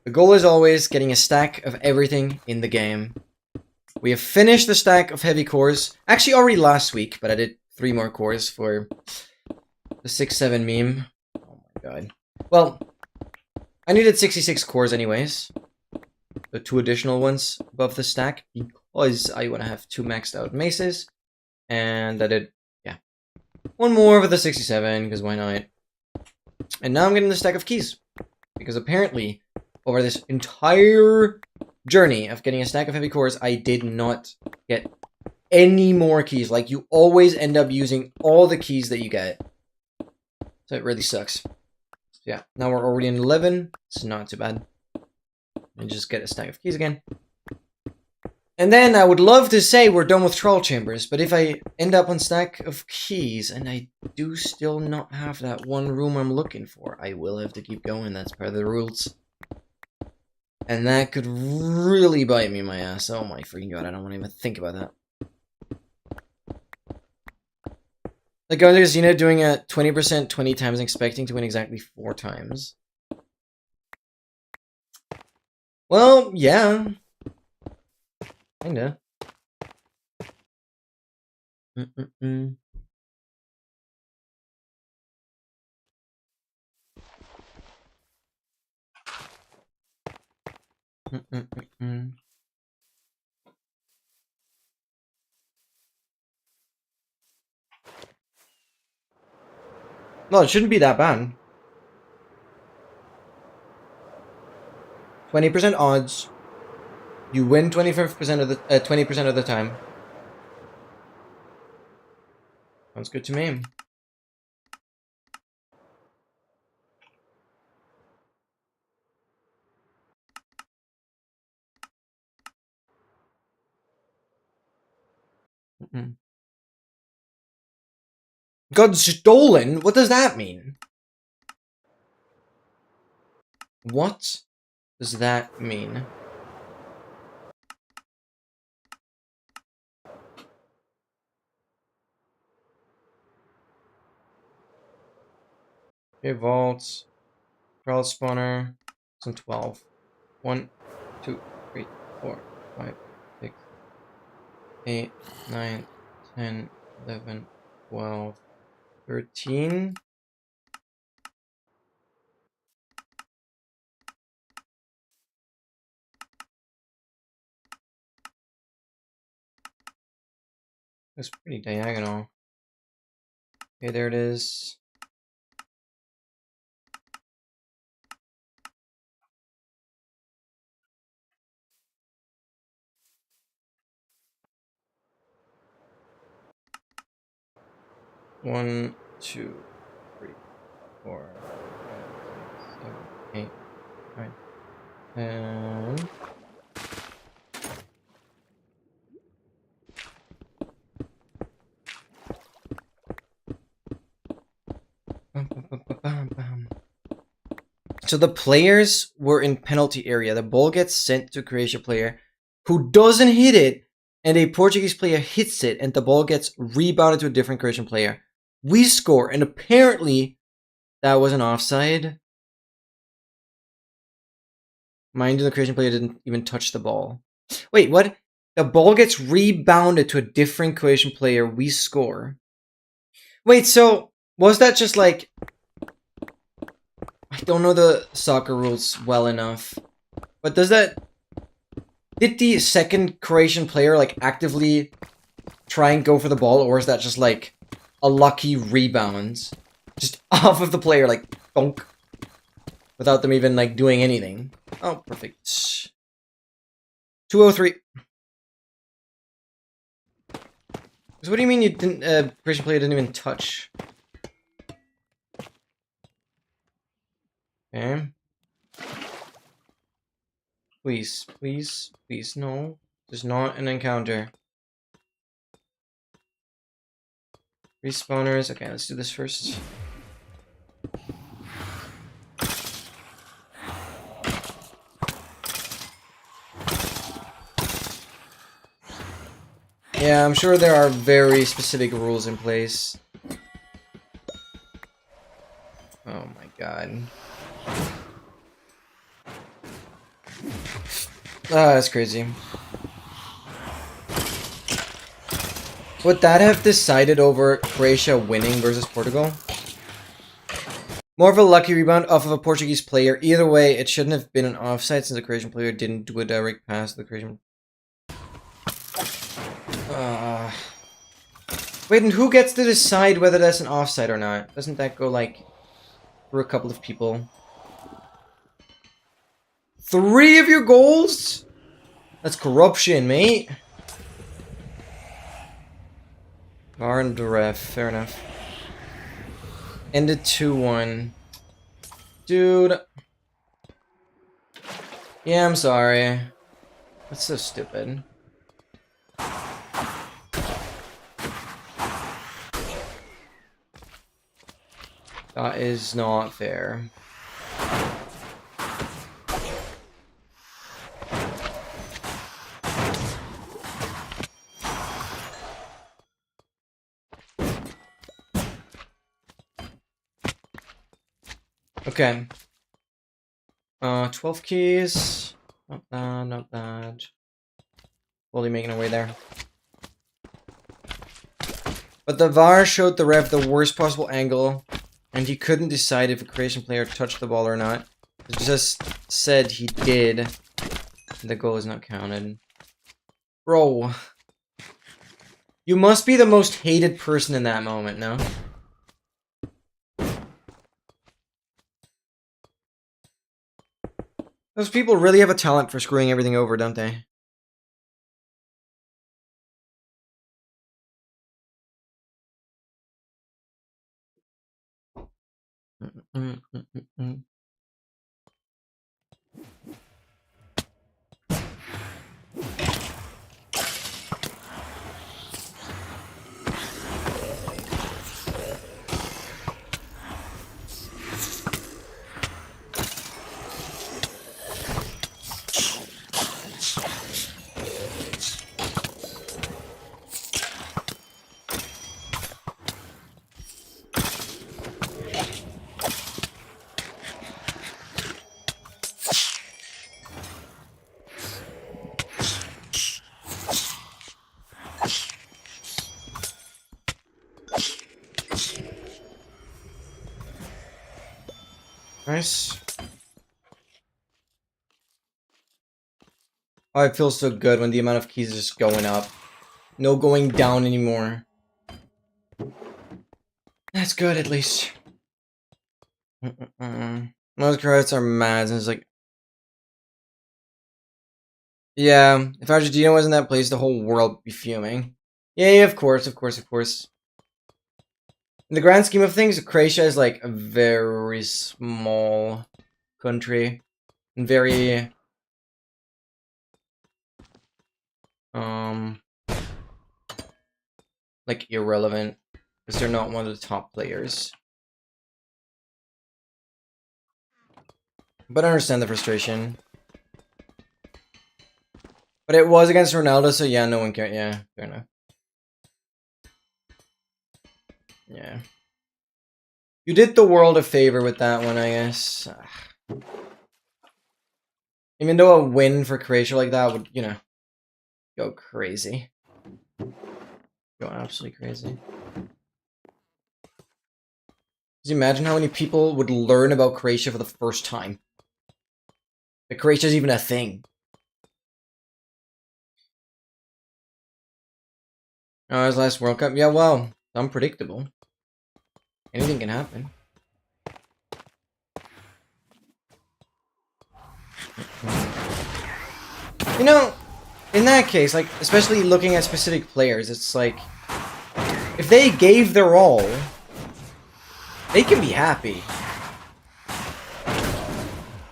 The goal is always getting a stack of everything in the game. We have finished the stack of heavy cores. Actually, already last week, but I did 3 more cores for the 6-7 meme. Oh my god. Well, I needed 66 cores anyways. The 2 additional ones above the stack because I want to have 2 maxed out maces. And I did, yeah, 1 more for the 67 because why not? And now I'm getting the stack of keys. Because apparently, over this entire journey of getting a stack of heavy cores, I did not get any more keys. Like, you always end up using all the keys that you get. So it really sucks. Yeah, now we're already in 11. It's not too bad. And just get a stack of keys again. And then I would love to say we're done with trial chambers, but if I end up on stack of keys and I do still not have that one room I'm looking for, I will have to keep going. That's part of the rules. And that could really bite me in my ass. Oh my freaking god, I don't want to even think about that. Like going to casino doing a 20% 20 times expecting to win exactly 4 times. Well, yeah. Kinda. Well, it shouldn't be that bad. 20% odds. You win 25% of the 20% of the time. Sounds good to me. Got stolen? What does that mean? What does that mean? Okay, vaults. Trial spawner. Some 12. 1, 2, 3, 4, 5, 6. 8, 9, 10, 11, 12, 13. That's pretty diagonal. Okay, there it is. One, two, 3, 4, 5, 6, 7, 8, 9, 10. So the players were in penalty area. The ball gets sent to a Croatian player who doesn't hit it, and a Portuguese player hits it, and the ball gets rebounded to a different Croatian player. We score, and apparently that was an offside. Mind you, the Croatian player didn't even touch the ball. Wait, what? The ball gets rebounded to a different Croatian player. We score. Wait, so was that just like... I don't know the soccer rules well enough. But does that... Did the second Croatian player like actively try and go for the ball, or is that just like a lucky rebound? Just off of the player, like, bonk. Without them even like doing anything. Oh, perfect. 203. So what do you mean you didn't, Croatian player didn't even touch? Okay. Please, please, please, no. There's not an encounter. Respawners. Okay, let's do this first. Yeah, I'm sure there are very specific rules in place. Oh my god. Ah, that's crazy. Would that have decided over Croatia winning versus Portugal? More of a lucky rebound off of a Portuguese player. Either way, it shouldn't have been an offside since the Croatian player didn't do a direct pass to the Croatian. Wait, and who gets to decide whether that's an offside or not? Doesn't that go, like, through a couple of people? 3 of your goals? That's corruption, mate. VAR and the ref, fair enough. Ended 2-1. Dude. Yeah, I'm sorry. That's so stupid. That is not fair. Okay. 12 keys. Not bad, not bad. Slowly making our way there. But the VAR showed the ref the worst possible angle, and he couldn't decide if a Croatian player touched the ball or not. It just said he did. The goal is not counted. Bro. You must be the most hated person in that moment, no? Those people really have a talent for screwing everything over, don't they? Nice. Oh, it feels so good when the amount of keys is just going up. No going down anymore. That's good, at least. Most credits are mad, and it's like... Yeah, if Argentina wasn't that place, the whole world would be fuming. Yeah, of course, of course, of course. In the grand scheme of things, Croatia is like a very small country. And very... like, irrelevant. Because they're not one of the top players. But I understand the frustration. But it was against Ronaldo, so yeah, no one cared. Yeah, fair enough. Yeah. You did the world a favor with that one, I guess. Even though a win for Croatia like that would, you know, go crazy. Go absolutely crazy. Can you imagine how many people would learn about Croatia for the first time? That Croatia is even a thing. Oh, his last World Cup? Yeah, well, unpredictable. Anything can happen. You know, in that case, like, especially looking at specific players, it's like, if they gave their all, they can be happy.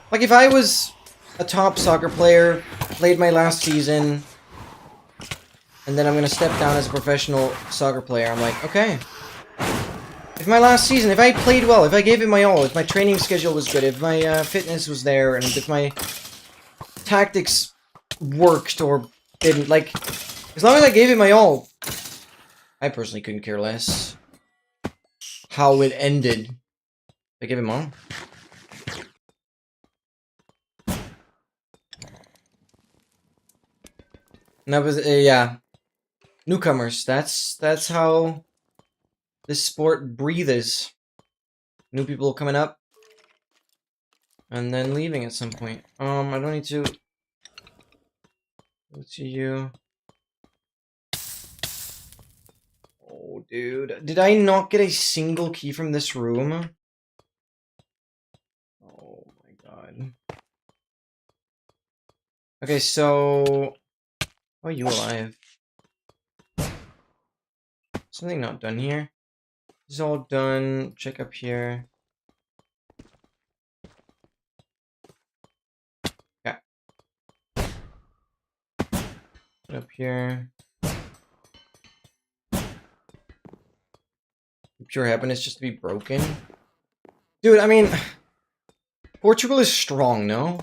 Like, if I was a top soccer player, played my last season, and then I'm gonna step down as a professional soccer player, I'm like, okay. If my last season, if I played well, if I gave it my all, if my training schedule was good, if my fitness was there, and if my tactics worked or didn't, like, as long as I gave it my all, I personally couldn't care less how it ended. I gave it my all. And that was, yeah. Newcomers, that's how this sport breathes. New people coming up. And then leaving at some point. I don't need to... Go to you. Oh, dude. Did I not get a single key from this room? Oh my god. Okay, so... How are you alive? Something not done here. This is all done. Check up here. Yeah. Put up here. Pure happiness just to be broken. Dude, I mean... Portugal is strong, no?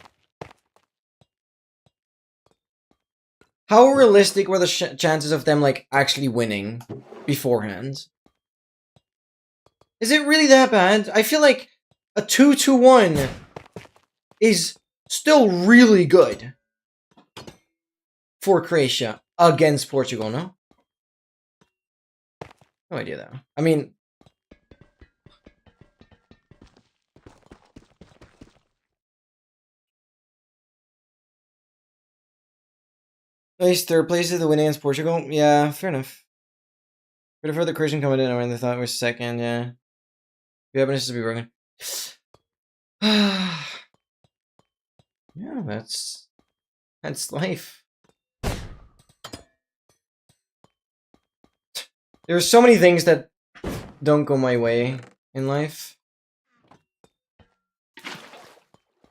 How realistic were the chances of them, like, actually winning beforehand? Is it really that bad? I feel like a 2-1 is still really good for Croatia against Portugal, no? No idea, though. I mean... Nice, third place is the win against Portugal. Yeah, fair enough. But if the Croatian coming in when they thought it was second, yeah. The happiness to be broken. Yeah, that's life. There are so many things that don't go my way in life.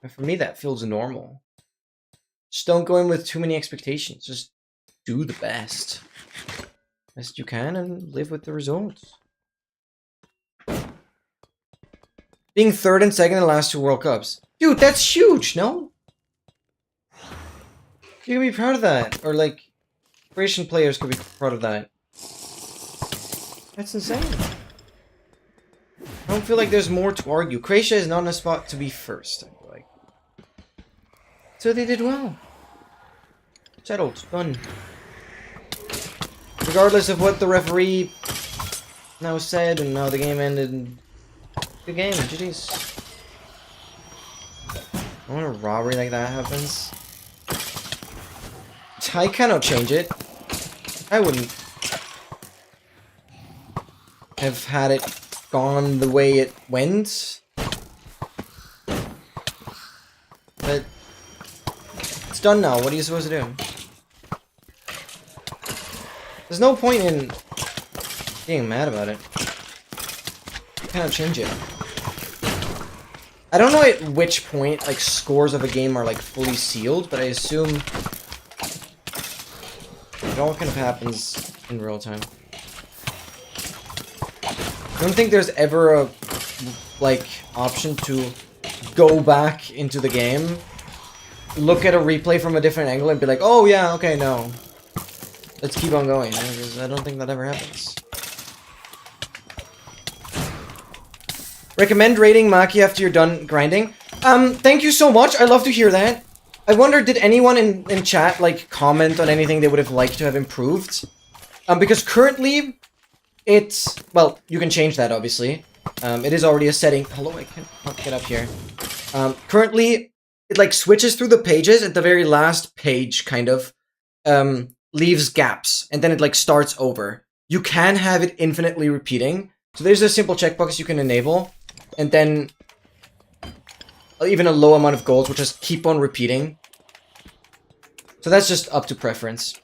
And for me, that feels normal. Just don't go in with too many expectations. Just do the best you can and live with the results. Being third and second in the last 2 World Cups. Dude, that's huge, no? You can be proud of that. Or, like, Croatian players could be proud of that. That's insane. I don't feel like there's more to argue. Croatia is not in a spot to be first, I feel like. So they did well. Settled. Done. Regardless of what the referee now said and how the game ended. Good game, GG's. when a robbery like that happens, I cannot change it. I wouldn't have had it gone the way it went. But it's done now. What are you supposed to do? There's no point in being mad about it. You cannot change it. I don't know at which point, like, scores of a game are, like, fully sealed, but I assume it all kind of happens in real time. I don't think there's ever a, like, option to go back into the game, look at a replay from a different angle, and be like, oh yeah, okay, no. Let's keep on going, because I don't think that ever happens. Recommend rating Maki after you're done grinding. Thank you so much. I love to hear that. I wonder, did anyone in chat, like, comment on anything they would have liked to have improved? Because currently, it's... Well, you can change that, obviously. It is already a setting. Hello, I can't get up here. Currently, it, like, switches through the pages at the very last page, kind of. Leaves gaps, and then it, like, starts over. You can have it infinitely repeating. So there's a simple checkbox you can enable. And then even a low amount of goals will just keep on repeating. So that's just up to preference.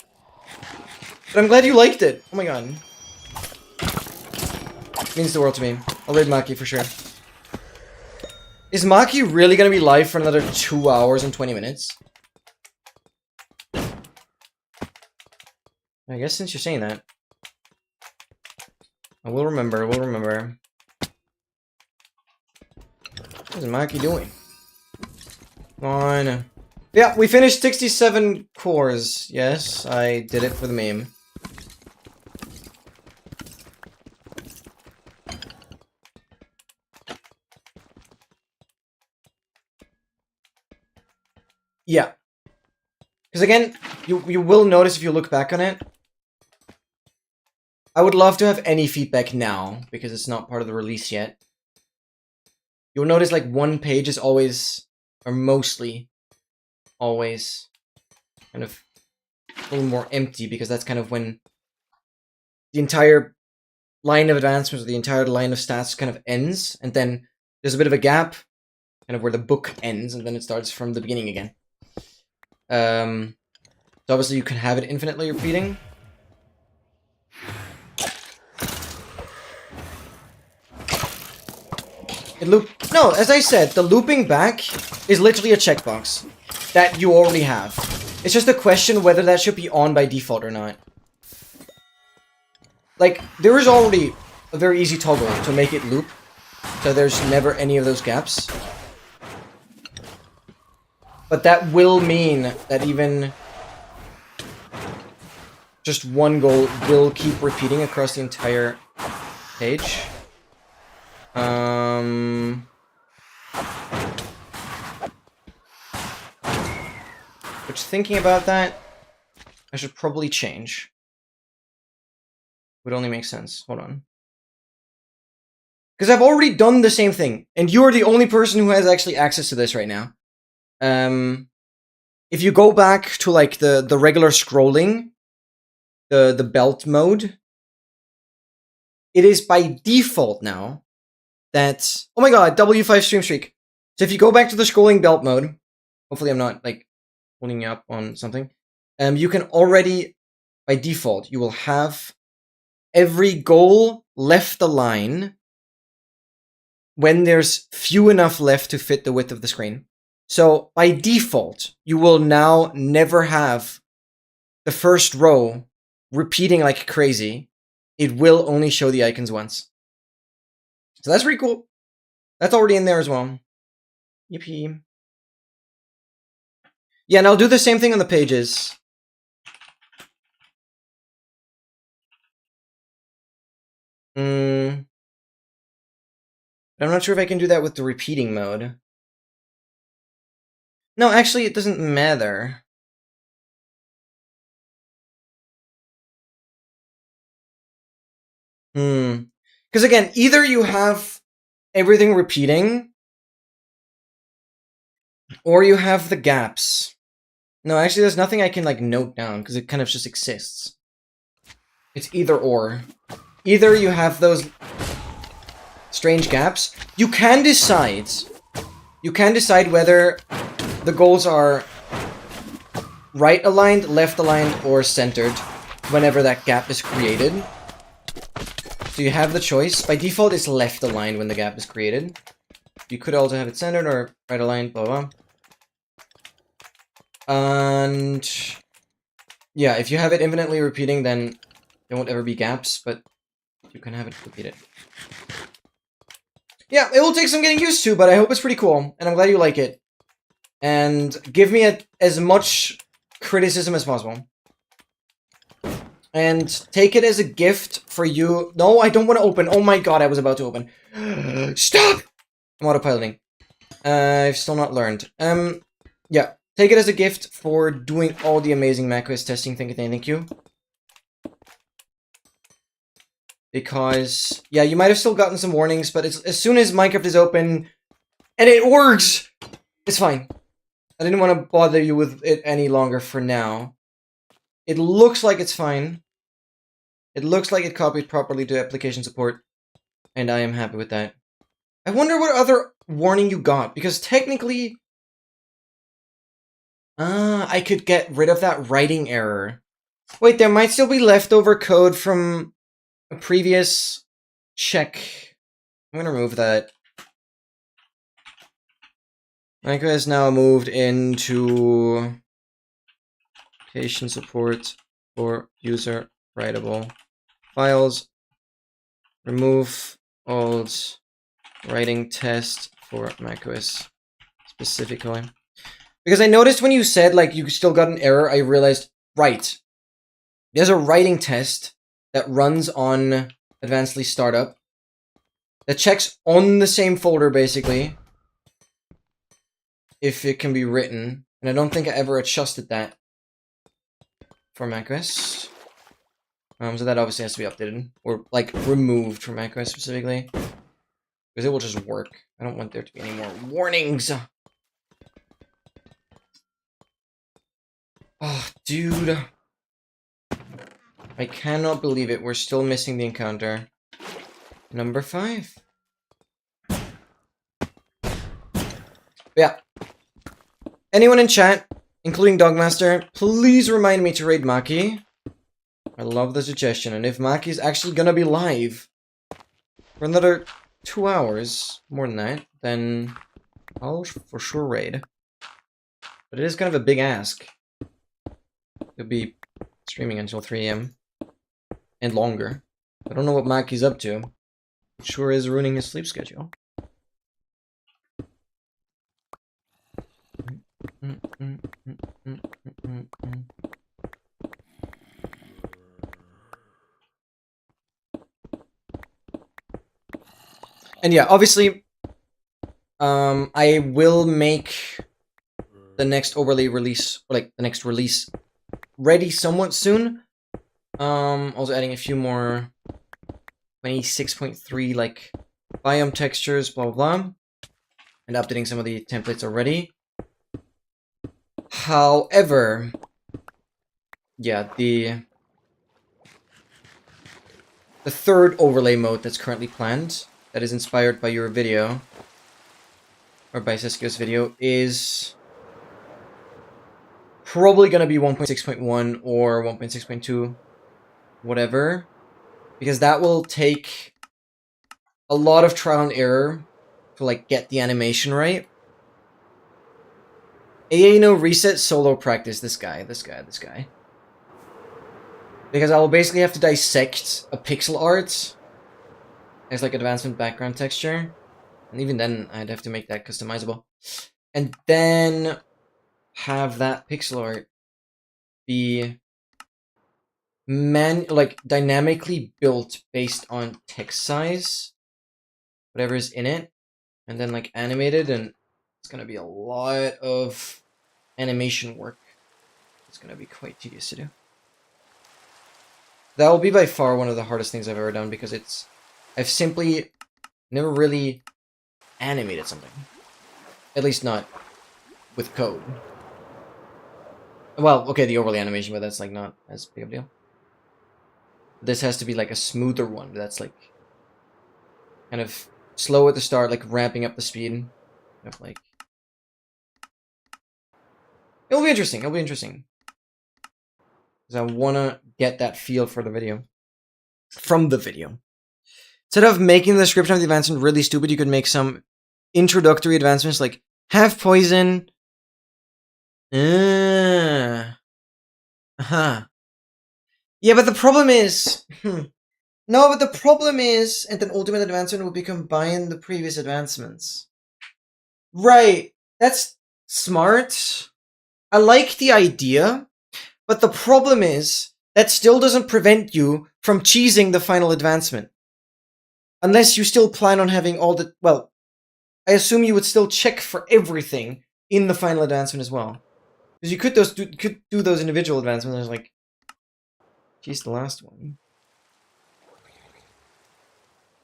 But I'm glad you liked it. Oh my god. It means the world to me. I'll raid Maki for sure. Is Maki really gonna be live for another 2 hours and 20 minutes? I guess since you're saying that. I will remember, we'll remember. What is Maki doing? Come on. Yeah, we finished 67 cores. Yes, I did it for the meme. Yeah. Because again, you will notice if you look back on it, I would love to have any feedback now, because it's not part of the release yet. You'll notice like one page is always, or mostly, always, kind of a little more empty, because that's kind of when the entire line of advancements, or the entire line of stats kind of ends, and then there's a bit of a gap, kind of where the book ends, and then it starts from the beginning again. So obviously you can have it infinitely repeating. No, as I said, the looping back is literally a checkbox that you already have. It's just a question whether that should be on by default or not. Like, there is already a very easy toggle to make it loop, so there's never any of those gaps. But that will mean that even just one goal will keep repeating across the entire page. Which, thinking about that, I should probably change. Would only make sense. Hold on. Because I've already done the same thing, and you're the only person who has actually access to this right now. If you go back to like the regular scrolling, the belt mode, it is by default now that, oh my god, W5 stream streak. So if you go back to the scrolling belt mode, hopefully I'm not like holding you up on something. You can already, by default, you will have every goal left the line when there's few enough left to fit the width of the screen. So by default, you will now never have the first row repeating like crazy. It will only show the icons once. So that's pretty cool. That's already in there as well. Yippee. Yeah, and I'll do the same thing on the pages. I'm not sure if I can do that with the repeating mode. No, actually, it doesn't matter. Because again, either you have everything repeating, Or you have the gaps. No, actually, there's nothing I can, like, note down, because it kind of just exists. It's either or. Either you have those strange gaps. You can decide whether the goals are right aligned, left aligned, or centered whenever that gap is created. So you have the choice. By default, it's left aligned when the gap is created. You could also have it centered or right aligned, blah, blah. And yeah, if you have it infinitely repeating, then there won't ever be gaps, but you can have it repeated. Yeah, it will take some getting used to, but I hope it's pretty cool, and I'm glad you like it. And give me as much criticism as possible. And take it as a gift for you. No, I don't want to open. Oh my god, I was about to open. Stop! I'm autopiloting. I've still not learned. Yeah. Take it as a gift for doing all the amazing macOS testing. Thank you. Because, yeah, you might have still gotten some warnings, but as soon as Minecraft is open, and it works, it's fine. I didn't want to bother you with it any longer for now. It looks like it's fine. It looks like it copied properly to application support, and I am happy with that. I wonder what other warning you got, because technically... I could get rid of that writing error. Wait, there might still be leftover code from a previous check. I'm gonna remove that. Micro has now moved into application support for user writable files. Remove old writing test for macOS specifically. Because I noticed when you said, like, you still got an error, I realized, right, there's a writing test that runs on Advancedly Startup that checks on the same folder, basically, if it can be written. And I don't think I ever adjusted that for macOS. So that obviously has to be updated, or, like, removed from macOS specifically. Because it will just work. I don't want there to be any more warnings. Oh, dude. I cannot believe it. We're still missing the encounter. Number 5. Yeah. Anyone in chat, including Dogmaster, please remind me to raid Maki. I love the suggestion. And if Maki's actually gonna be live for another 2 hours, more than that, then I'll for sure raid. But it is kind of a big ask. He'll be streaming until 3 AM. And longer. I don't know what Maki's up to. It sure is ruining his sleep schedule. And yeah, obviously, I will make the next overlay release, or like the next release, ready somewhat soon. Also adding a few more 26.3 like biome textures, blah blah blah, and updating some of the templates already. However, yeah, the third overlay mode that's currently planned, that is inspired by your video, or by Cisco's video, is probably gonna be 1.6.1 or 1.6.2, whatever, because that will take a lot of trial and error to like get the animation right. AA no reset solo practice, this guy. Because I will basically have to dissect a pixel art as like advancement background texture. And even then, I'd have to make that customizable. And then have that pixel art be dynamically built based on text size, whatever is in it, and then like animated, and it's gonna be a lot of animation work. It's gonna be quite tedious to do. That will be by far one of the hardest things I've ever done, because I've simply never really animated something. At least not with code. Well, okay, the overlay animation, but that's like not as big of a deal. This has to be like a smoother one. That's like kind of slow at the start, like ramping up the speed. Kind of like it'll be interesting. It'll be interesting because I wanna get that feel for the video from the video. Instead of making the description of the advancement really stupid, you could make some introductory advancements like have poison. Uh-huh. Yeah, but the problem is... No, but the problem is... And then ultimate advancement will be combine the previous advancements. Right. That's smart. I like the idea. But the problem is... That still doesn't prevent you from cheesing the final advancement. Unless you still plan on having all the... Well, I assume you would still check for everything in the final advancement as well. Because you could do those individual advancements. I was like, geez, the last one.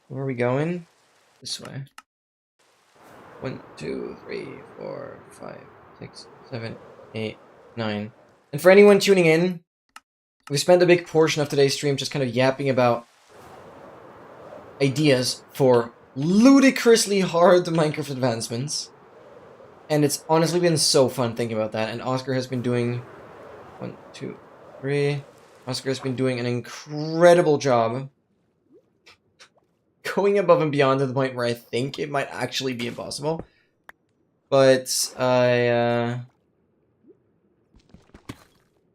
Where are we going? This way. 1, 2, 3, 4, 5, 6, 7, 8, 9. And for anyone tuning in, we spent a big portion of today's stream just kind of yapping about ideas for ludicrously hard Minecraft advancements. And it's honestly been so fun thinking about that. And Oscar has been doing... 1, 2, 3... Oscar has been doing an incredible job. Going above and beyond to the point where I think it might actually be impossible. But I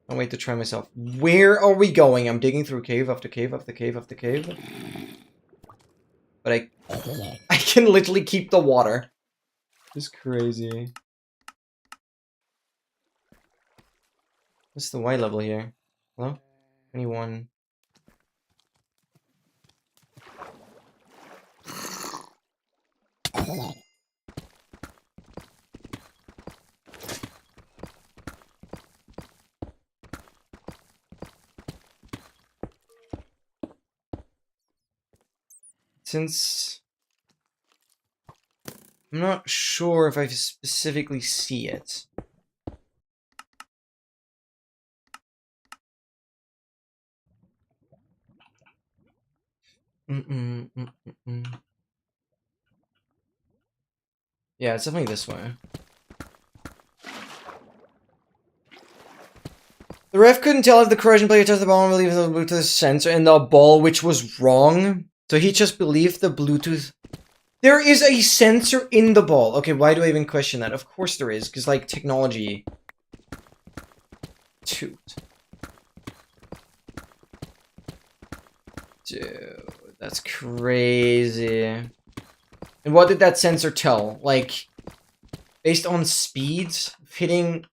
can't wait to try myself. Where are we going? I'm digging through cave after cave after cave after cave. But I can literally keep the water. It's crazy. What's the Y level here? Hello? 21. Since I'm not sure if I specifically see it. Yeah, it's definitely this way. The ref couldn't tell if the corrosion player touched the ball and believed the Bluetooth sensor in the ball, which was wrong. So he just believed the Bluetooth... There is a sensor in the ball. Okay, why do I even question that? Of course there is, because, like, technology... Dude. Dude, that's crazy. And what did that sensor tell? Like, based on speeds, hitting...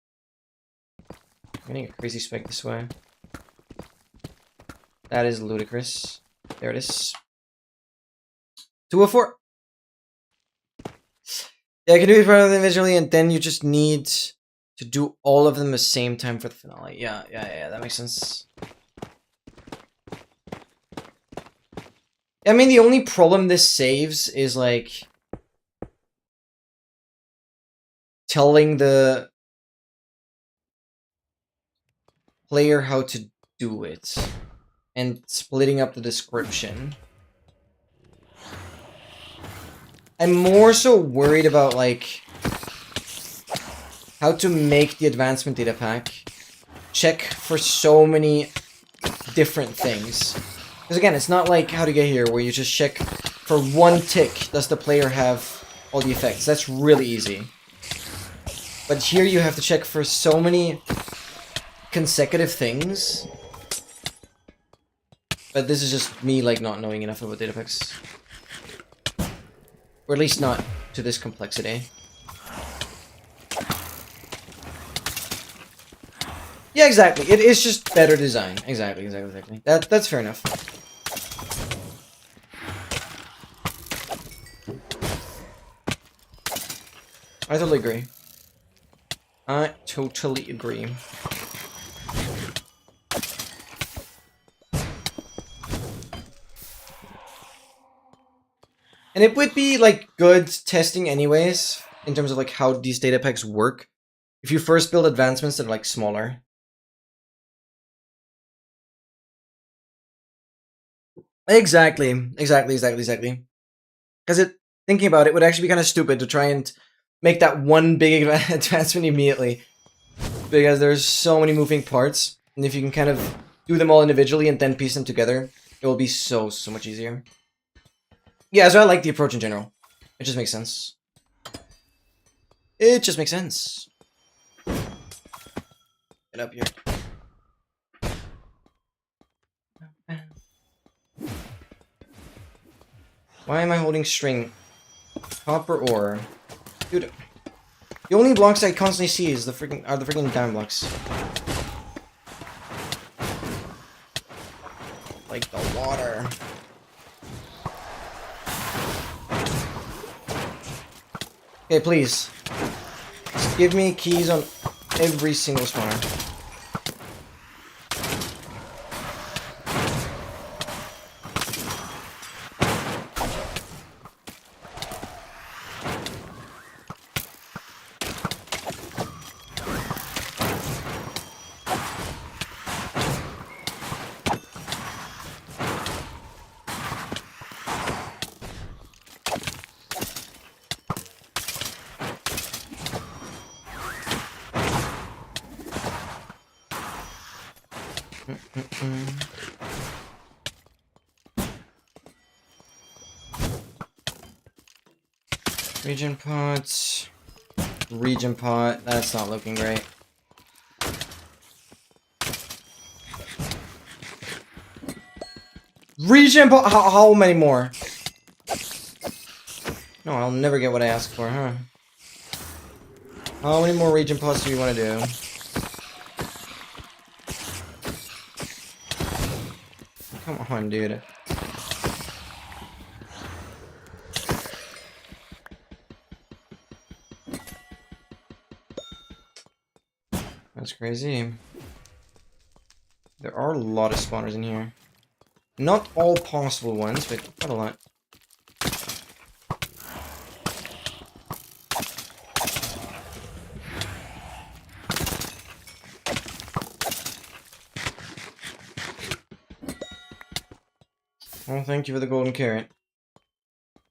I'm getting a crazy spike this way. That is ludicrous. There it is. 204. Yeah, I can do each one of them visually, and then you just need to do all of them at the same time for the finale. Yeah, that makes sense. I mean, the only problem this saves is, like, telling the player how to do it and splitting up the description. I'm more so worried about, like, how to make the advancement data pack check for so many different things. Because again, it's not like How to Get Here, where you just check for one tick, does the player have all the effects. That's really easy. But here you have to check for so many consecutive things. But this is just me, like, not knowing enough about data packs. Or at least not to this complexity. Yeah, exactly. It is just better design. Exactly. That's fair enough. I totally agree. I totally agree. And it would be, like, good testing anyways, in terms of, like, how these data packs work, If you first build advancements that are like smaller. Exactly. Because thinking about it would actually be kind of stupid to try and make that one big advancement immediately. Because there's so many moving parts. And if you can kind of do them all individually and then piece them together, it will be so much easier. Yeah, so I like the approach in general. It just makes sense. It just makes sense. Get up here. Why am I holding string? Copper ore. Dude, the only blocks I constantly see is the freaking diamond blocks. Like the water. Okay, please. Just give me keys on every single spawner. Region pots. Region pot. That's not looking great. Region pot. How many more? No, I'll never get what I asked for, huh? How many more region pots do you want to do? Come on, dude. That's crazy. There are a lot of spawners in here. Not all possible ones, but quite a lot. Well, thank you for the golden carrot.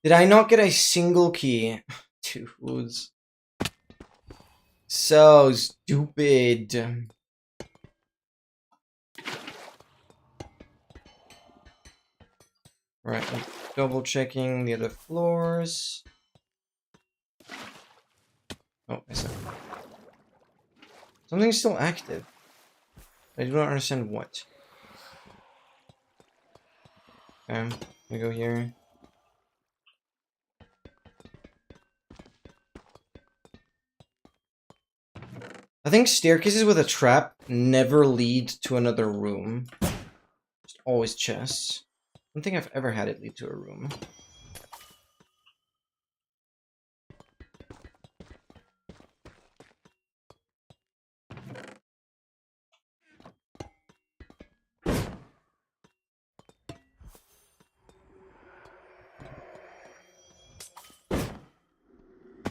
Did I not get a single key? Dudes. So stupid. Right, I'm double checking the other floors. Oh, I see. Something's still active. I do not understand what. Okay, we go here. I think staircases with a trap never lead to another room. Just always chests. I don't think I've ever had it lead to a room.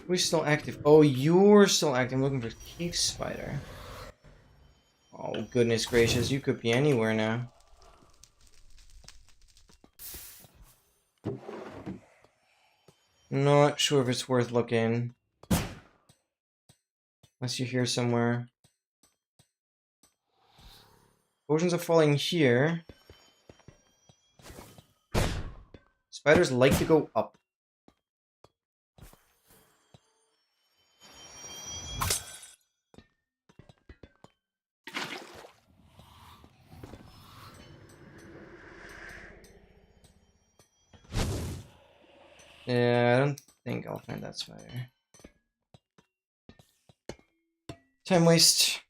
We're still active. Oh, you're still active. I'm looking for cave spider. Oh, goodness gracious. You could be anywhere now. Not sure if it's worth looking. Unless you're here somewhere. Potions are falling here. Spiders like to go up. Yeah, I don't think I'll find that spider. Time waste.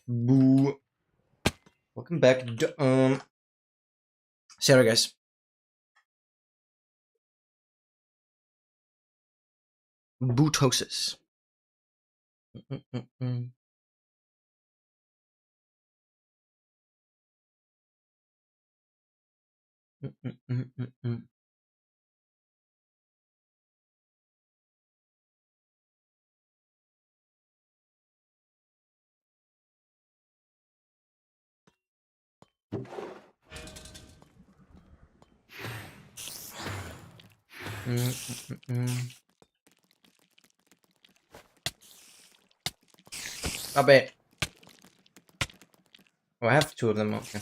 Boo. Welcome back. Sorry, guys. Bootosis. I bet. Oh, I have two of them. Okay.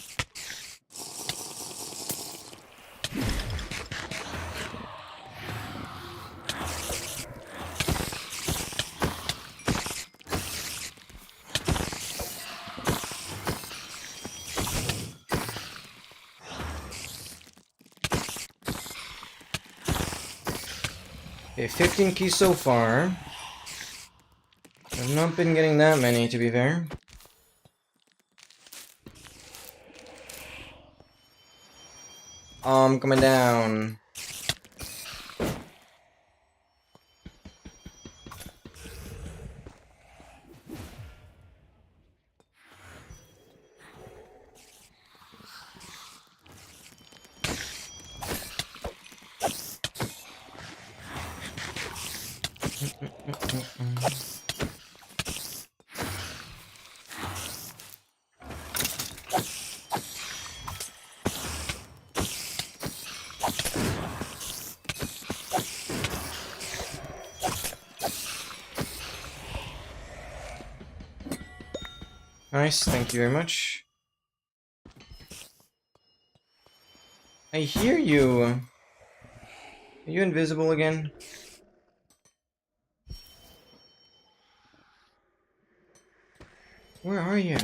Okay, 15 keys so far. I've not been getting that many, to be fair. Coming down. Nice, thank you very much. I hear you. Are you invisible again? Where are you?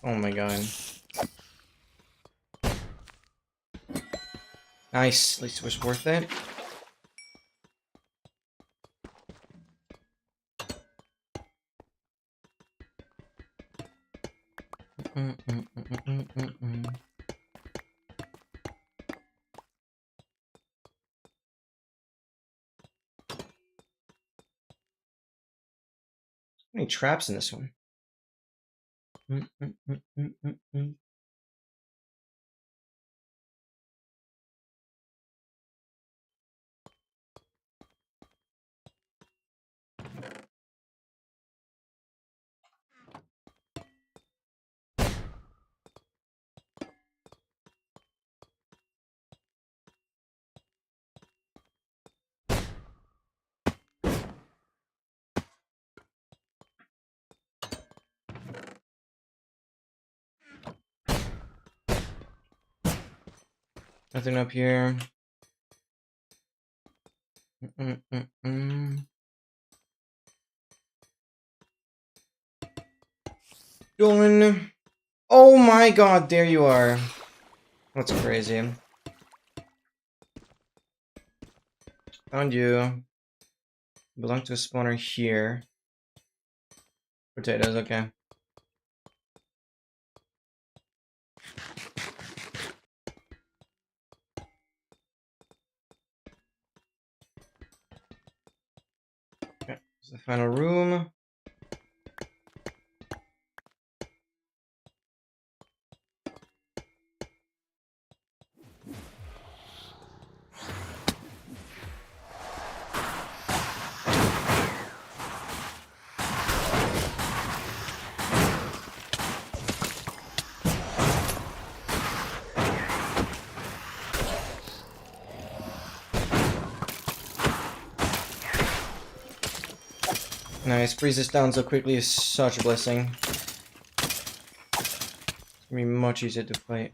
Oh my god. Nice, at least it was worth it. How many traps in this one? Nothing up here. Going. Oh my god, there you are. That's crazy. Found you. Belong to a spawner here. Potatoes, okay. Okay, this is the final room. Nice, freeze this down so quickly is such a blessing. It's gonna be much easier to fight.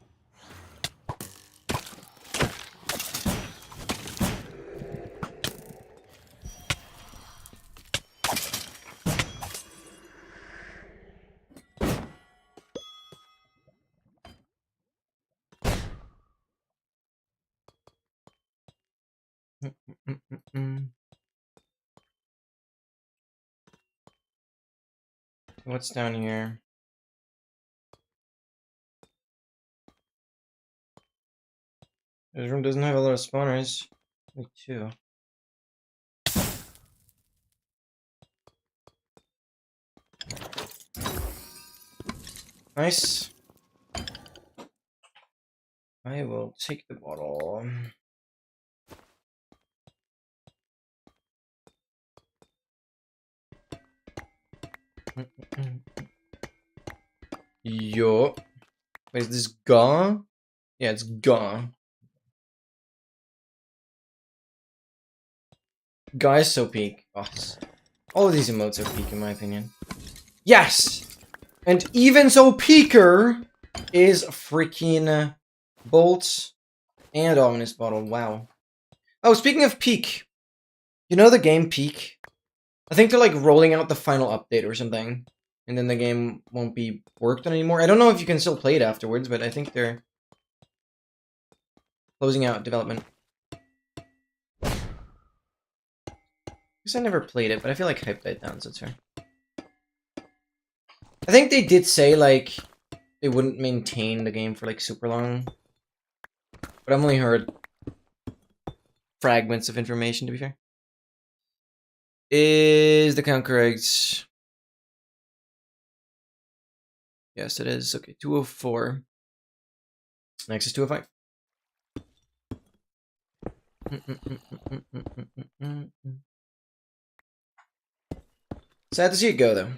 What's down here? This room doesn't have a lot of spawners. Like two. Nice. I will take the bottle. Yo. Wait, is this gone? Yeah, it's gone. Guys, so peak. Oh, all of these emotes are peak in my opinion. Yes! And even so peaker is freaking bolts and ominous bottle. Wow. Oh, speaking of peak. You know the game Peak? I think they're like rolling out the final update or something. And then the game won't be worked on anymore. I don't know if you can still play it afterwards, but I think they're closing out development. Guess I never played it, but I feel like hype died down, so it's fair. I think they did say, like, they wouldn't maintain the game for, like, super long. But I've only heard fragments of information, to be fair. Is the count correct? Yes, it is. Okay, 204. Next is 205. Sad to see it go, though.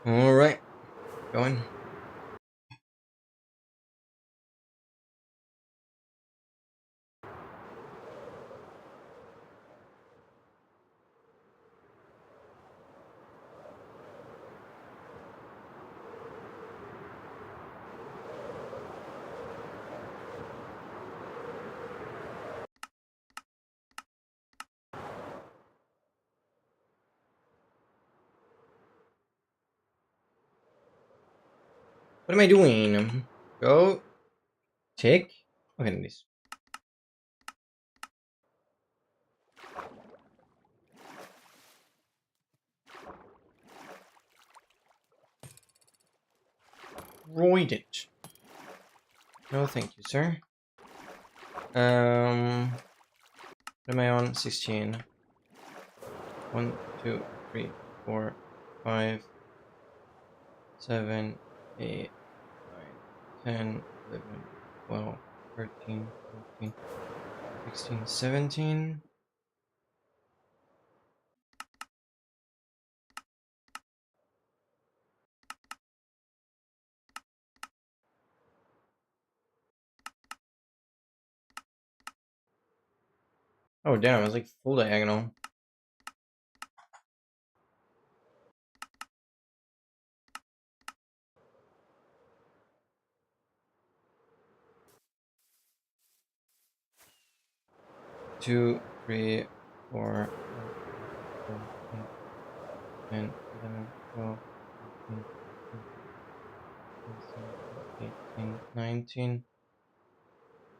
All right, going. What am I doing? Go. Tick. Okay, this. Roid it. No, thank you, sir. What am I on? 16. 1, 2, 3, 4, 5, 7, 8, 9, 10, 11, 12, 13, 14, 16, 17. Oh, damn, it's like full diagonal. Two, 3, 4, 10, 11, 12, 13, 14, 18, 19,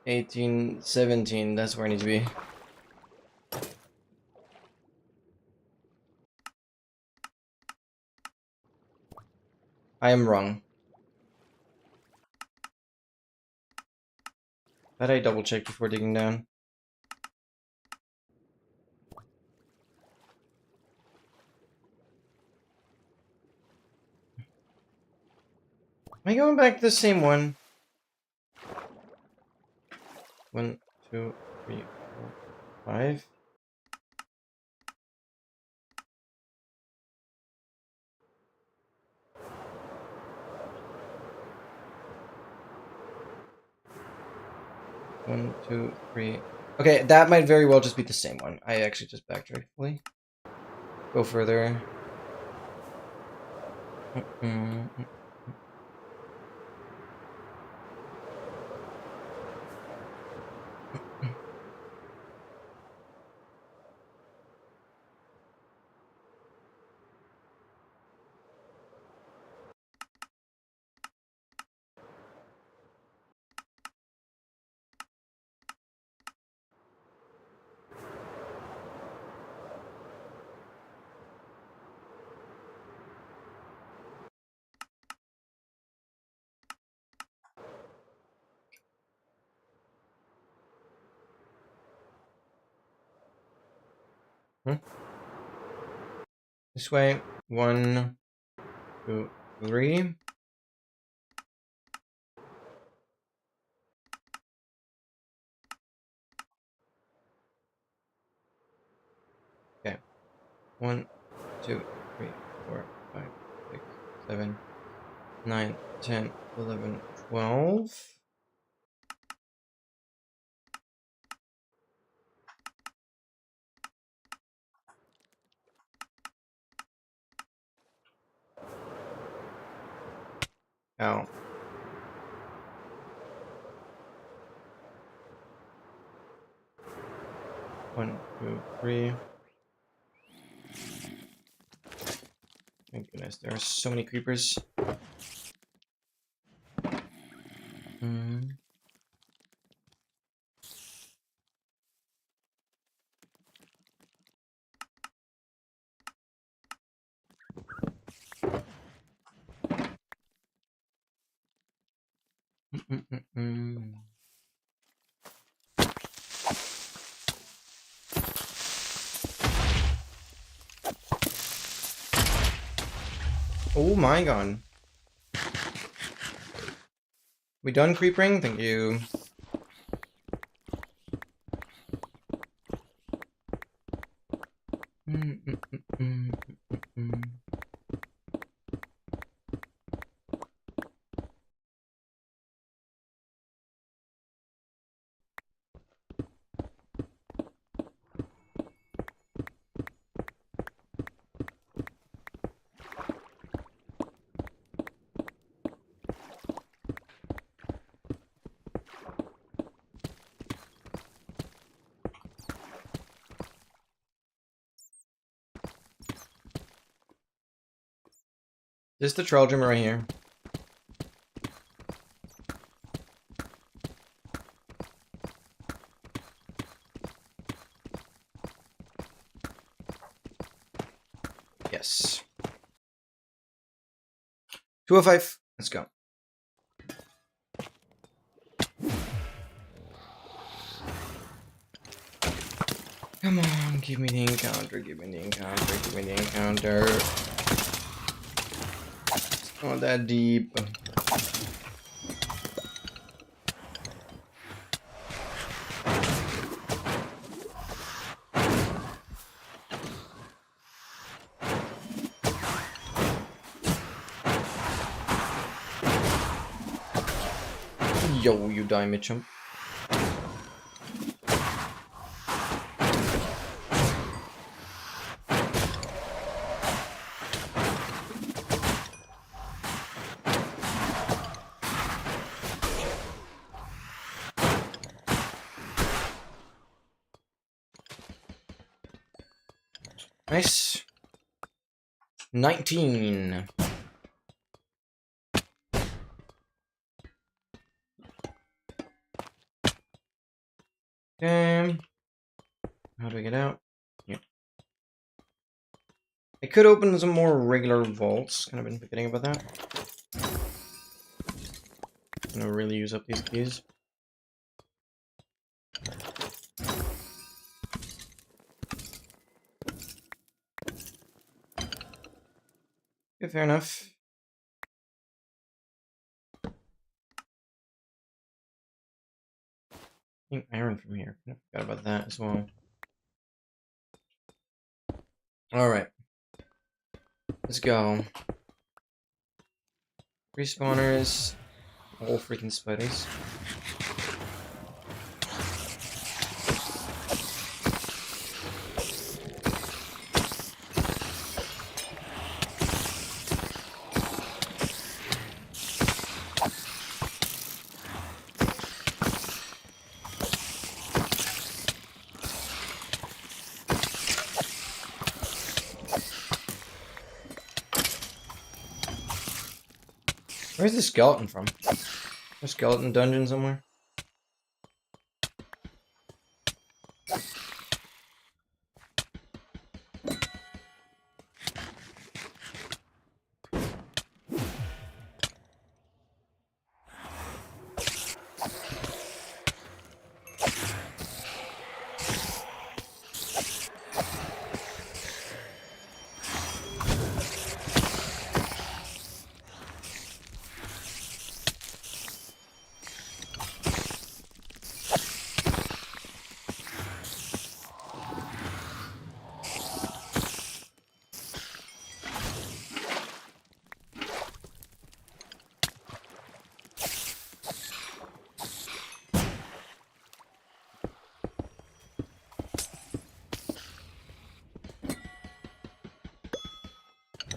18, 17. That's where I need to be. I am wrong. But I double check before digging down. Am I going back to the same one? 1, 2, 3, 4, 5. 1, 2, 3. Okay, that might very well just be the same one. I actually just backtracked fully. Go further. This way. 1, 2, 3. Okay. 1, 2, 3, 4, 5, 6, 7, 9, 10, 11, 12. Ow. One, two, three. Thank goodness, there are so many creepers. Oh my god. We done creepering? Thank you. This is the troll drummer right here. Yes. 205. Let's go. Come on, give me the encounter, give me the encounter, give me the encounter. It's not that deep. Yo, you die, Mitchum. Nice. 19. Okay. How do we get out? Yeah. I could open some more regular vaults. Kind of been forgetting about that. I'm gonna really use up these keys. Okay, fair enough. Iron from here. I forgot about that as well. Alright. Let's go. Respawners. All freaking spiders. Where's the skeleton from? A skeleton dungeon somewhere?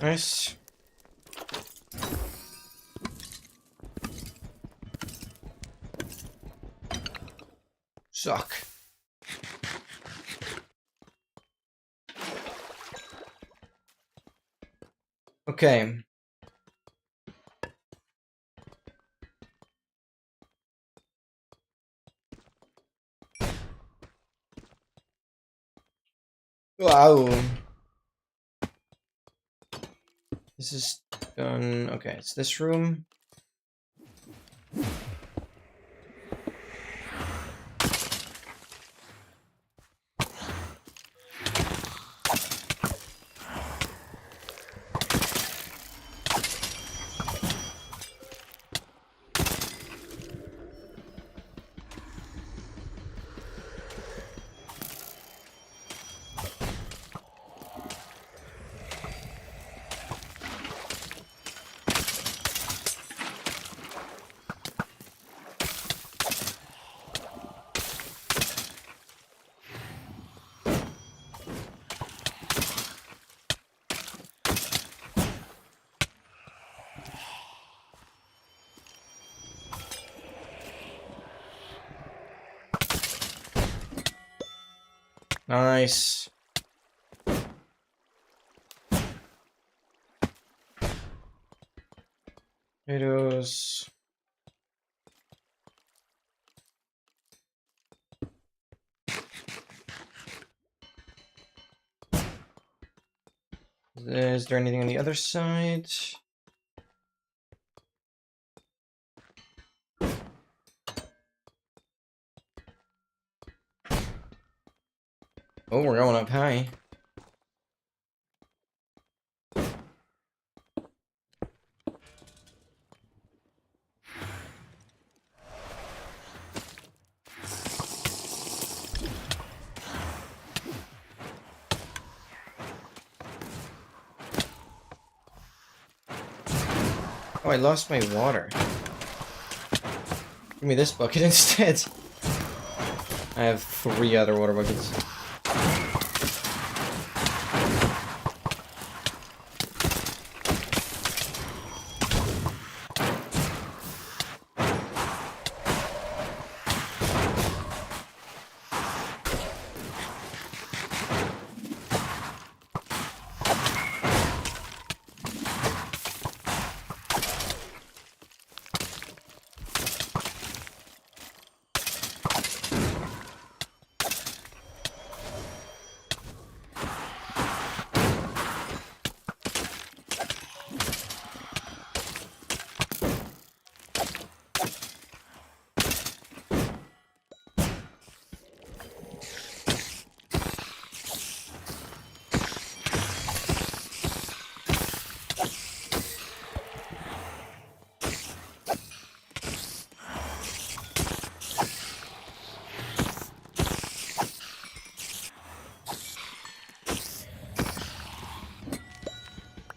Nice. Suck. Okay. Wow. This is done. Okay, it's this room. Nice. Potatoes. Is there anything on the other side? Oh, we're going up high. Oh, I lost my water. Give me this bucket instead. I have 3 other water buckets.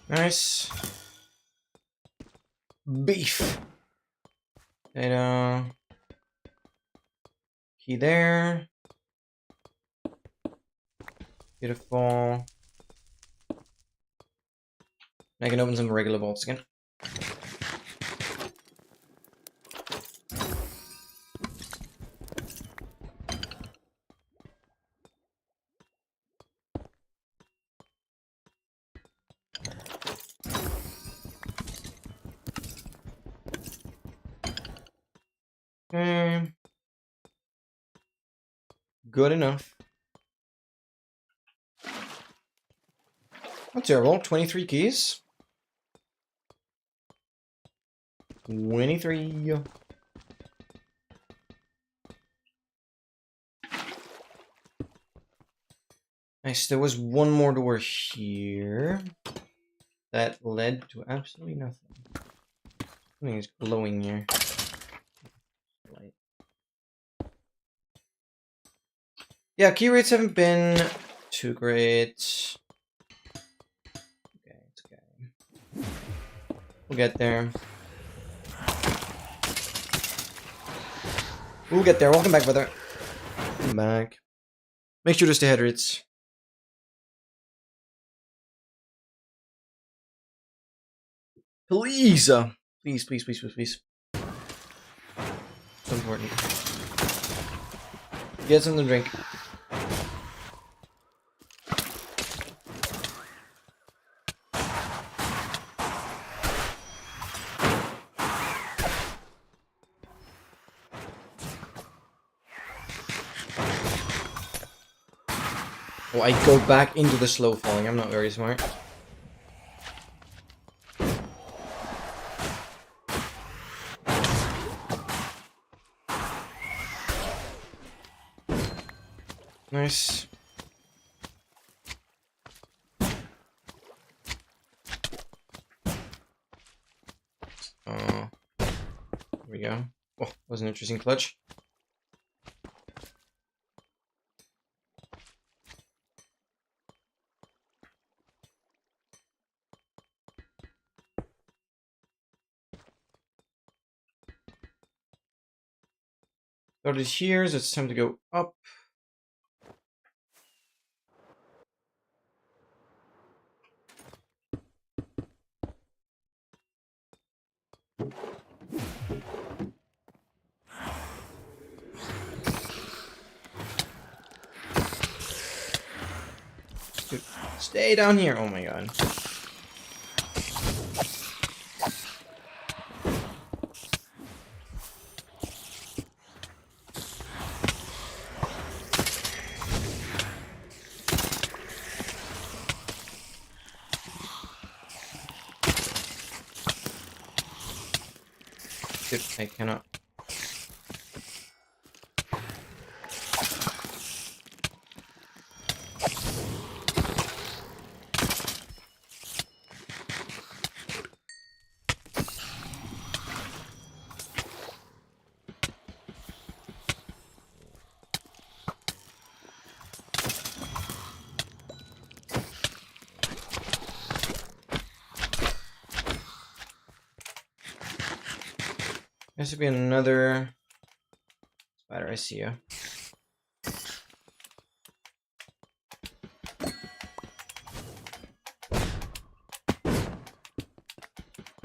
Nice. Beef. Potato. Key there. Beautiful. I can open some regular bolts again. Okay. Good enough. Not terrible. 23 keys. 23. Nice. There was one more door here that led to absolutely nothing. Something is glowing here. Light. Yeah, key rates haven't been too great. Okay, it's okay. We'll get there. We'll get there. Welcome back, brother. Welcome back. Make sure to stay hydrated. Please, please. So important. Get something to drink. Oh, I go back into the slow falling. I'm not very smart. Nice. There we go. Oh, that was an interesting clutch. Started here, so it's time to go up. Dude, stay down here. Oh my god. Dude, I cannot. There should be another spider. I see you.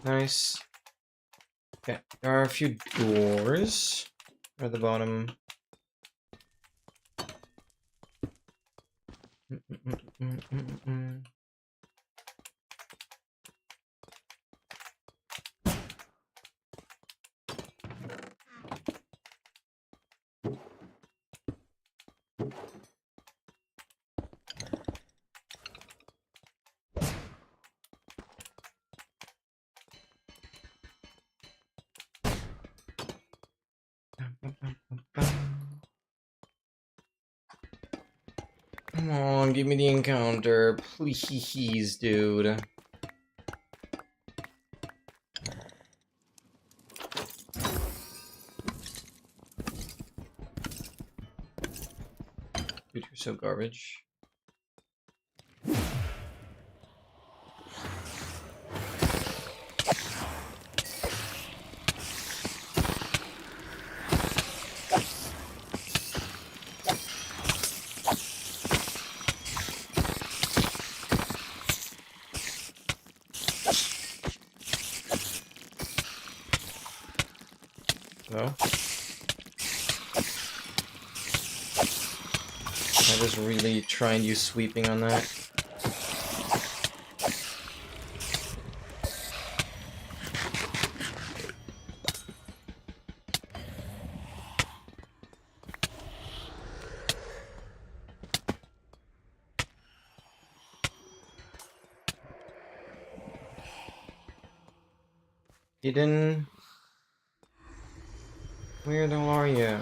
Nice. Okay, there are a few doors at the bottom. Come on, give me the encounter, please, dude. Dude, you're so garbage. No? I just really try and use sweeping on that. Hidden. Where the hell are you?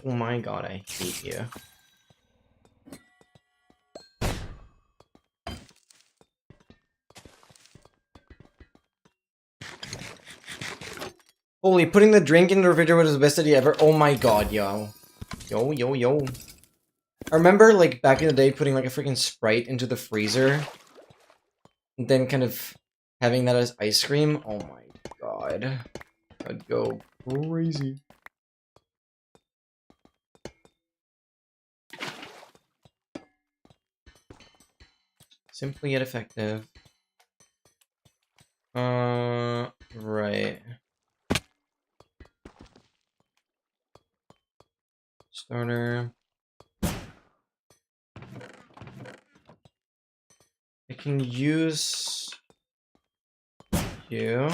Oh my god, I hate you. Holy, putting the drink in the refrigerator was the best idea ever. Oh my god, yo. Yo. I remember, like, back in the day, putting, like, a freaking Sprite into the freezer. And then kind of having that as ice cream. Oh my god. I'd go crazy. Simply yet effective. Right. Starter. I can use you.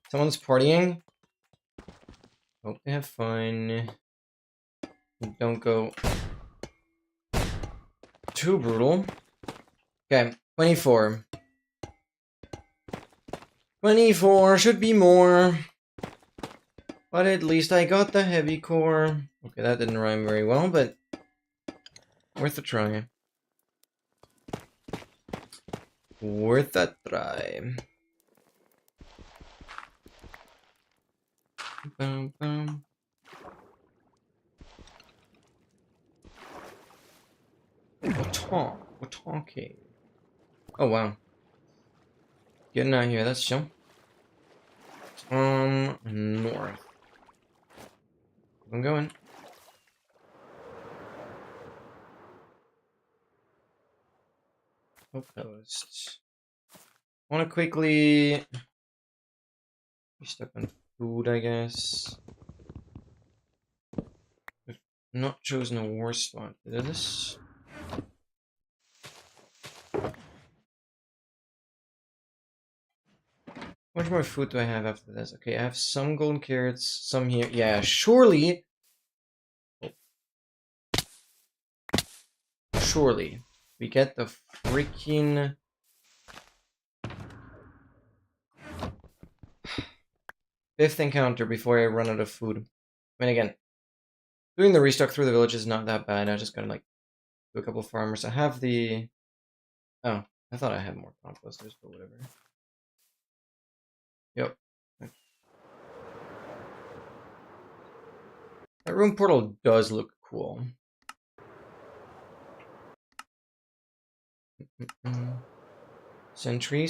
Someone's partying. Hope they have fun. Don't go too brutal. Okay, 24. 24 should be more. But at least I got the heavy core. Okay, that didn't rhyme very well, but worth a try. Worth a try. Bum, bum. We're talking. Oh wow. Getting out of here, let's jump. North. I'm going. Outpost. I want to quickly be stuck on food, I guess. I've not chosen a war spot to do this. How much more food do I have after this? Okay, I have some golden carrots, some here. Yeah, surely. Surely. We get the freaking 5th encounter before I run out of food. I mean, again, doing the restock through the village is not that bad. I just gotta, like, do a couple farmers. I have the... Oh, I thought I had more composters, but whatever. Yep. That room portal does look cool. Sentry.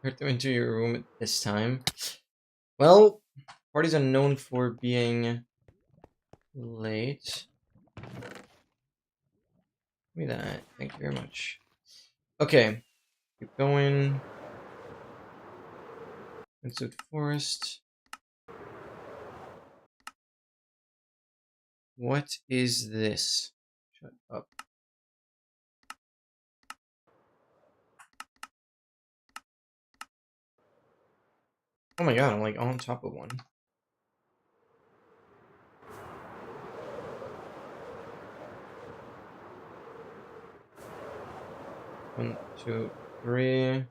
Hurt them into your room at this time. Well, parties are known for being late. Give me that. Thank you very much. Okay. Keep going. Into the forest. What is this? Shut up. Oh my god, I'm like on top of one. One, two, three.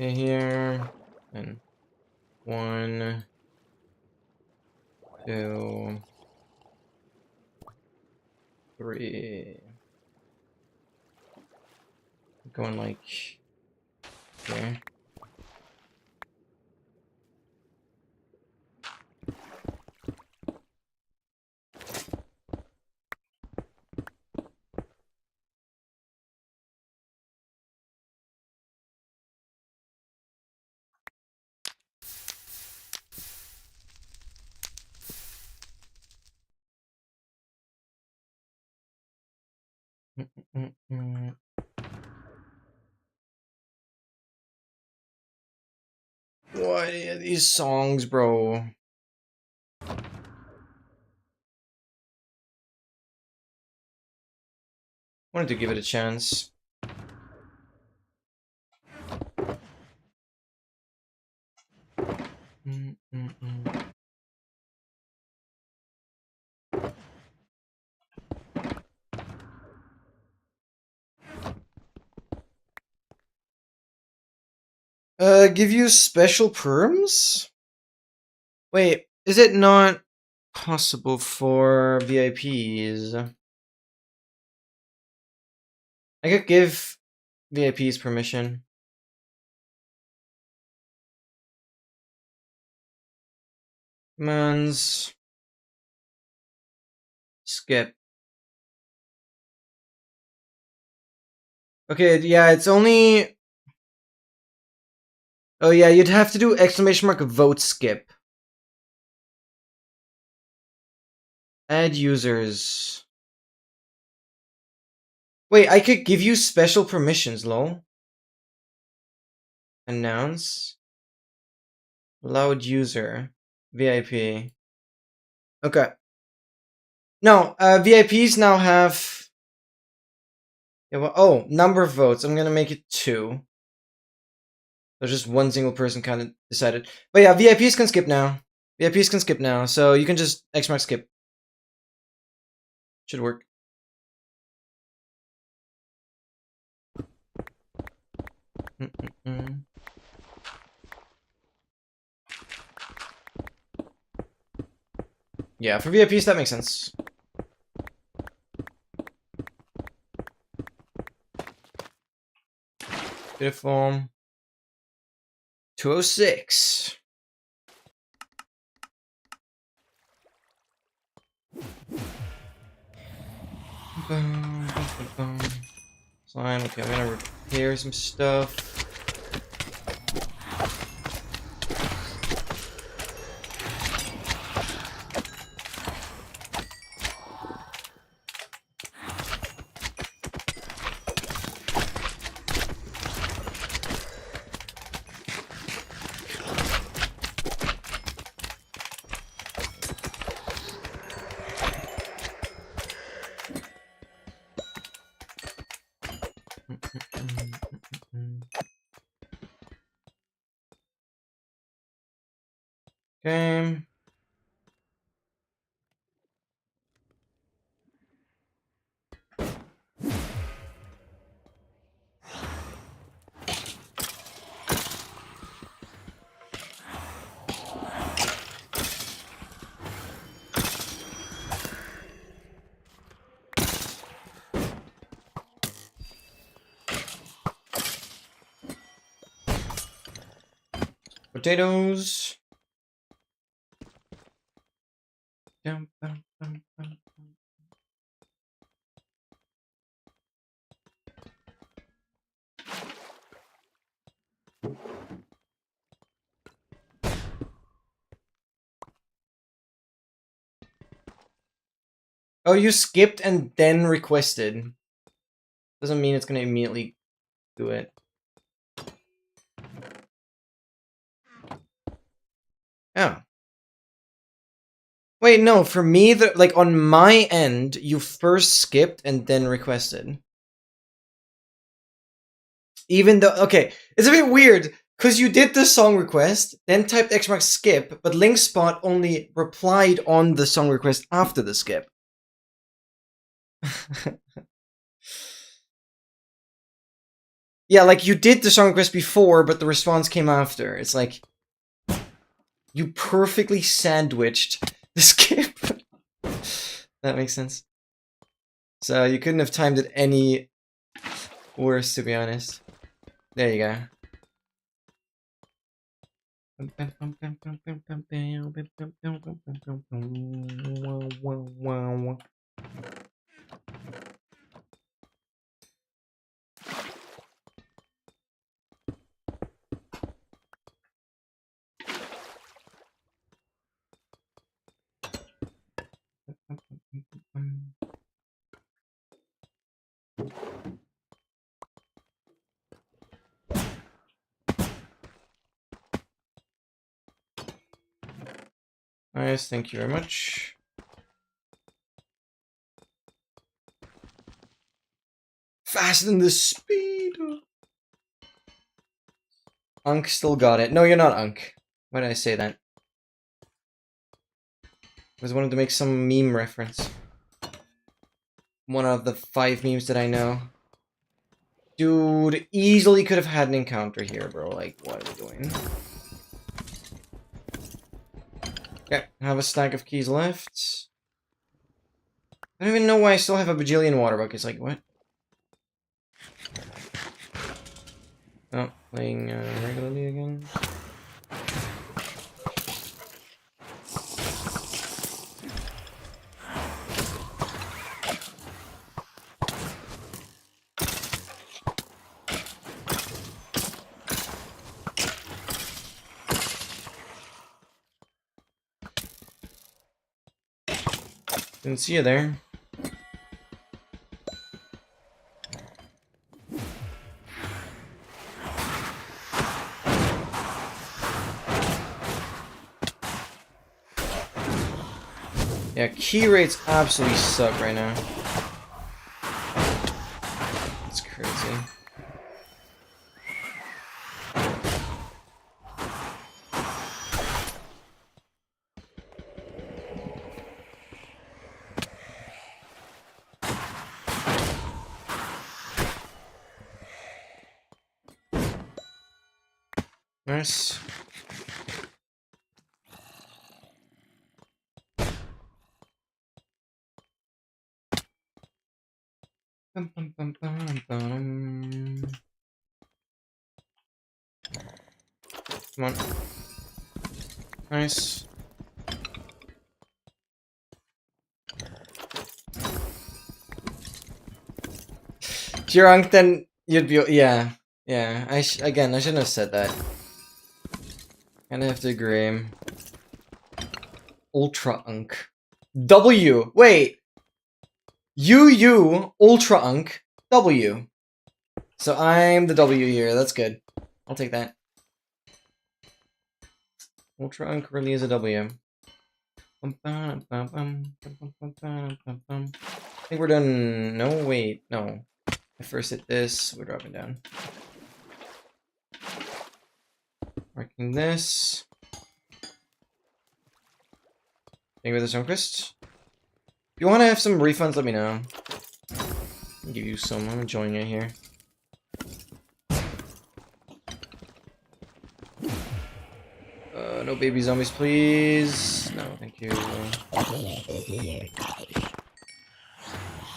Okay, here. And 1, 2, 3. Going like there. What are these songs, bro? Wanted to give it a chance. Give you special perms? Wait, is it not possible for VIPs? I could give VIPs permission. Commands. Skip. Okay, yeah, it's only... Oh yeah, you'd have to do exclamation mark vote skip. Add users. Wait, I could give you special permissions, lol. Announce. Loud user. VIP. Okay. No, VIPs now have... Yeah, well, oh, number of votes. I'm gonna make it 2. There's just one single person kind of decided. But yeah, VIPs can skip now. VIPs can skip now, so you can just X mark skip. Should work. Yeah, for VIPs, that makes sense. Beautiful. 206. Slime. Okay, I'm gonna repair some stuff. Okay. Potatoes. Oh, you skipped and then requested. Doesn't mean it's gonna immediately do it. Oh. Wait, no, for me, like, on my end, you first skipped and then requested. Even though, okay, it's a bit weird, because you did the song request, then typed X mark skip, but Linkspot only replied on the song request after the skip. Yeah, like, you did the song request before, but the response came after. It's like, you perfectly sandwiched the skip. That makes sense. So, you couldn't have timed it any worse, to be honest. There you go. Nice, thank you very much. Faster than the speed. Unk still got it. No, you're not Unk. Why did I say that? I was wanted to make some meme reference. One of the 5 memes that I know. Dude, easily could have had an encounter here, bro. Like, what are we doing? Okay, have a stack of keys left. I don't even know why I still have a bajillion water buckets. Like, what? Oh, playing regularly again. Didn't see you there. Yeah, key rates absolutely suck right now. It's crazy. Nice. Come on. Nice. If you're Unk, then you'd be... Yeah. Yeah. Again, I shouldn't have said that. Kinda have to agree. Ultra Unk. W. Wait. UU Ultra Unk W. So I'm the W here. That's good. I'll take that. Ultra Unk really is a W. I think we're done. No, wait. No. I first hit this. We're dropping down. Marking this. Thank you for the Sunquist. If you want to have some refunds, let me know. I'll give you some. I'm enjoying it here. No baby zombies, please. No, thank you.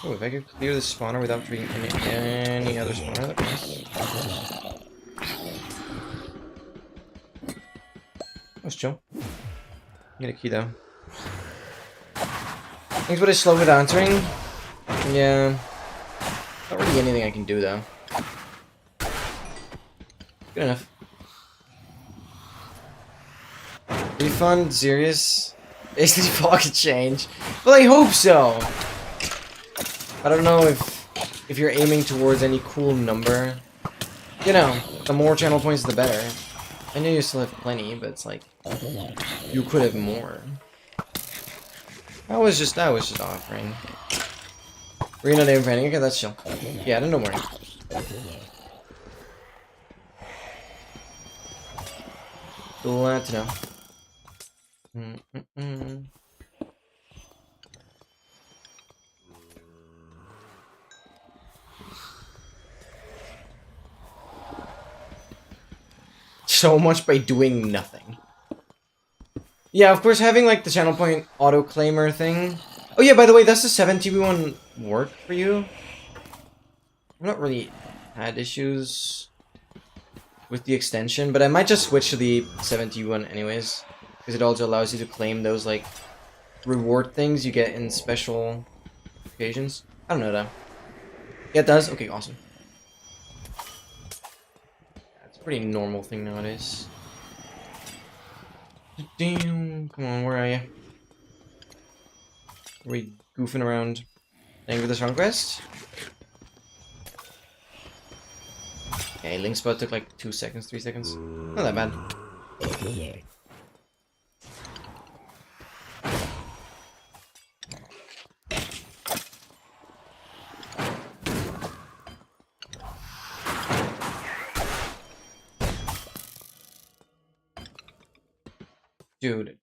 Oh, if I could clear this spawner without treating any other spawner, that'd be nice. Let's chill. Get a key though. Thanks, but it's slow with answering. Yeah. Not really anything I can do though. Good enough. Refund? Serious? Basically pocket change. Well, I hope so. I don't know if you're aiming towards any cool number. You know, the more channel points, the better. I know you still have plenty, but it's like you could have more. That was just offering. Were you not aiming for anything? Okay, that's chill. Yeah, don't worry. Glad to know. So much by doing nothing. Yeah, of course, having like the channel point auto claimer thing. Oh yeah, by the way, does the 7TB one work for you? I've not really had issues with the extension, but I might just switch to the 7TB one anyways, because it also allows you to claim those like reward things you get in special occasions. I don't know though. Yeah, it does? Okay, awesome. That's a pretty normal thing nowadays. Damn, come on, where are you? Are we goofing around? Thank you for this run quest. Okay, link spot took like 2 seconds, 3 seconds. Not that bad. Dude.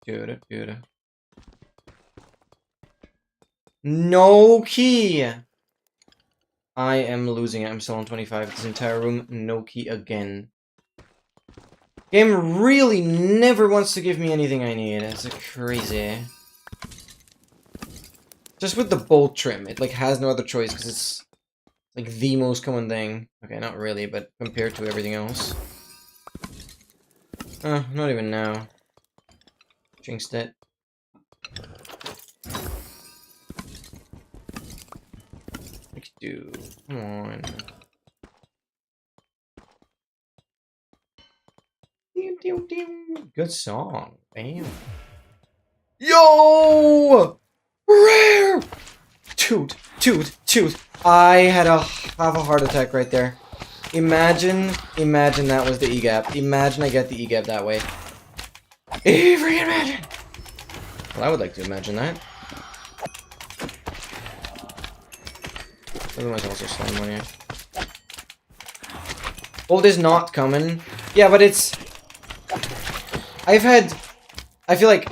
No key! I am losing it. I'm still on 25. This entire room, no key again. Game really never wants to give me anything I need. It's crazy. Just with the bolt trim, it like has no other choice because it's like the most common thing. Okay, not really, but compared to everything else. Not even now. Jinxed it. Dude, come on. Good song. Bam. Yo! Rare! Toot. I had have a heart attack right there. Imagine that was the E-gap. Imagine I get the E-gap that way. Freaking imagine! Well, I would like to imagine that. Otherwise, also slime on you. Gold is not coming. Yeah, but it's... I feel like...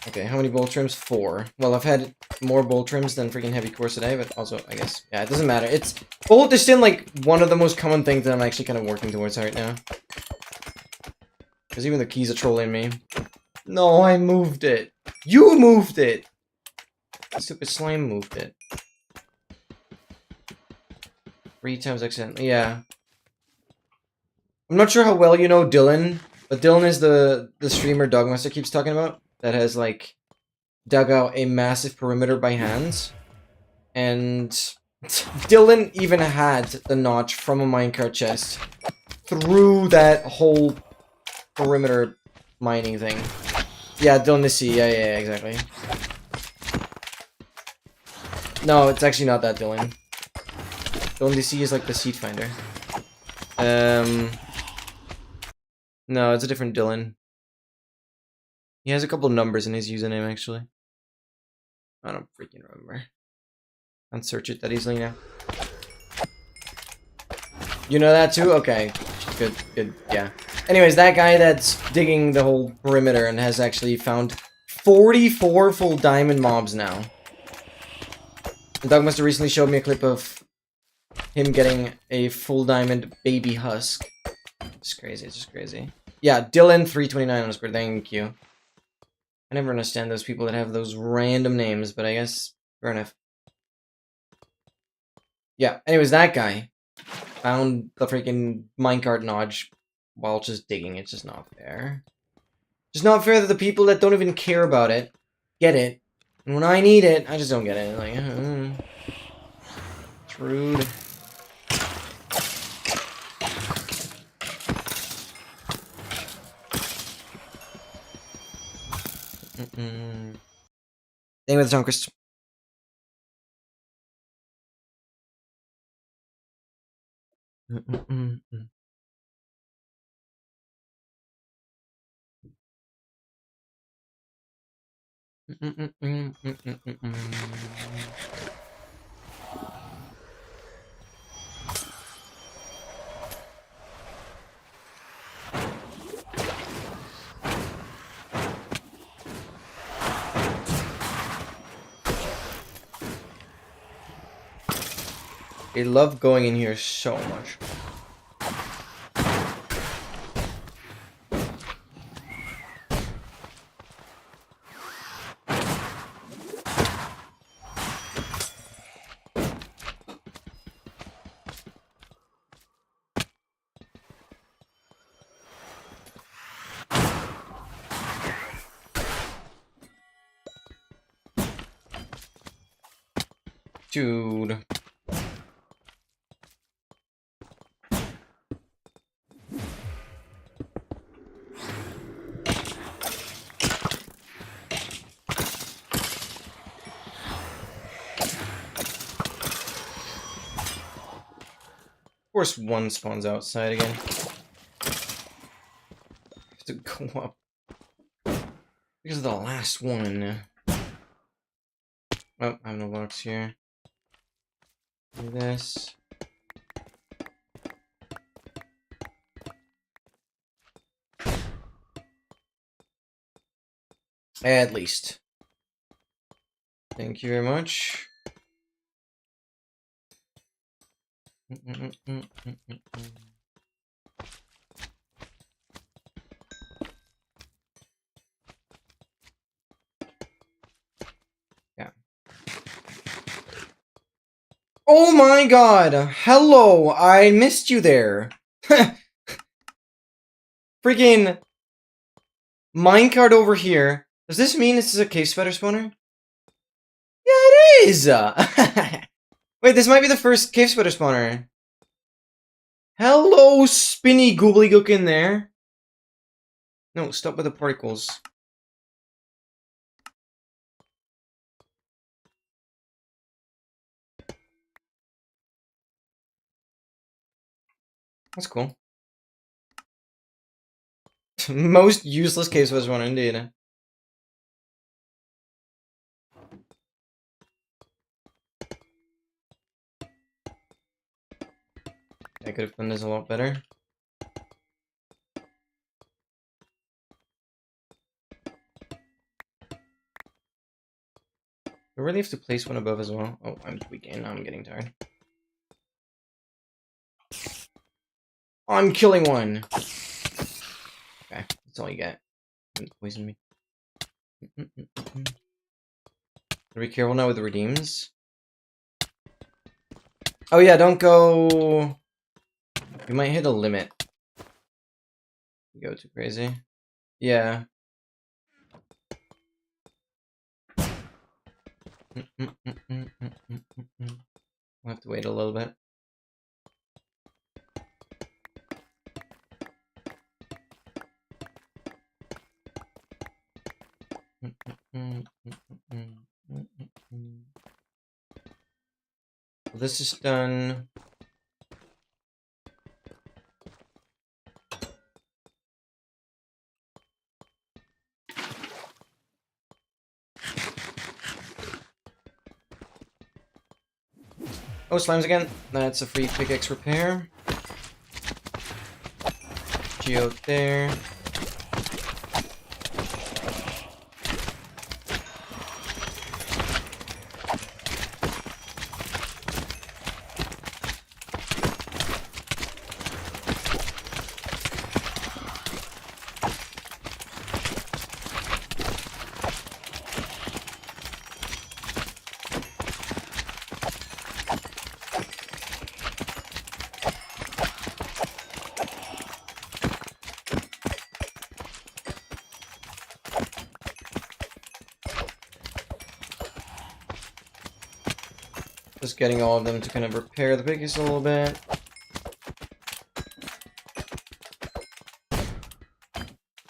Okay, how many bolt trims? 4. Well, I've had more bolt trims than freaking heavy cores today, but also, I guess... Yeah, it doesn't matter. It's... Bolt is still, like, one of the most common things that I'm actually kind of working towards right now. Because even the keys are trolling me. No, I moved it. You moved it! Stupid slime moved it. 3 times accidentally, yeah. I'm not sure how well you know Dylan, but Dylan is the streamer Dogmaster keeps talking about that has like dug out a massive perimeter by hand, and Dylan even had the notch from a minecart chest through that whole perimeter mining thing. Yeah, Dylan the C. Yeah, exactly. No, it's actually not that Dylan. Dylan the C is like the seed finder. No, it's a different Dylan. He has a couple numbers in his username, actually. I don't freaking remember. Can't search it that easily now. You know that too? Okay. Good, yeah. Anyways, that guy that's digging the whole perimeter and has actually found 44 full diamond mobs now. And Doug must have recently showed me a clip of him getting a full diamond baby husk. It's crazy, it's just crazy. Yeah, Dylan329 on Discord, thank you. I never understand those people that have those random names, but I guess fair enough. Yeah, anyways, that guy found the freaking minecart notch while just digging. It's just not fair. Just not fair that the people that don't even care about it get it. And when I need it, I just don't get it. Like, it's rude. Thank you for the song, Chris. I love going in here so much. Dude. Of course, one spawns outside again. Have to go up. Because of the last one. Oh, I have no blocks here. Do this. At least. Thank you very much. Yeah. Oh my god! Hello! I missed you there! Freaking minecart over here. Does this mean this is a cave spider spawner? Yeah, it is! Wait, this might be the first cave spider spawner. Hello, spinny gobbledygook in there. No, stop with the particles. That's cool. Most useless cave spider spawner, indeed. I could have done this a lot better. I really have to place one above as well. Oh, I'm tweaking. I'm getting tired. I'm killing one! Okay, that's all you get. Don't poison me. Be careful now with the redeems. Oh yeah, don't go... You might hit a limit. You go too crazy. Yeah. We'll have to wait a little bit. This is done. Oh, slimes again. That's a free pickaxe repair. Geode there. Just getting all of them to kind of repair the pickaxe a little bit.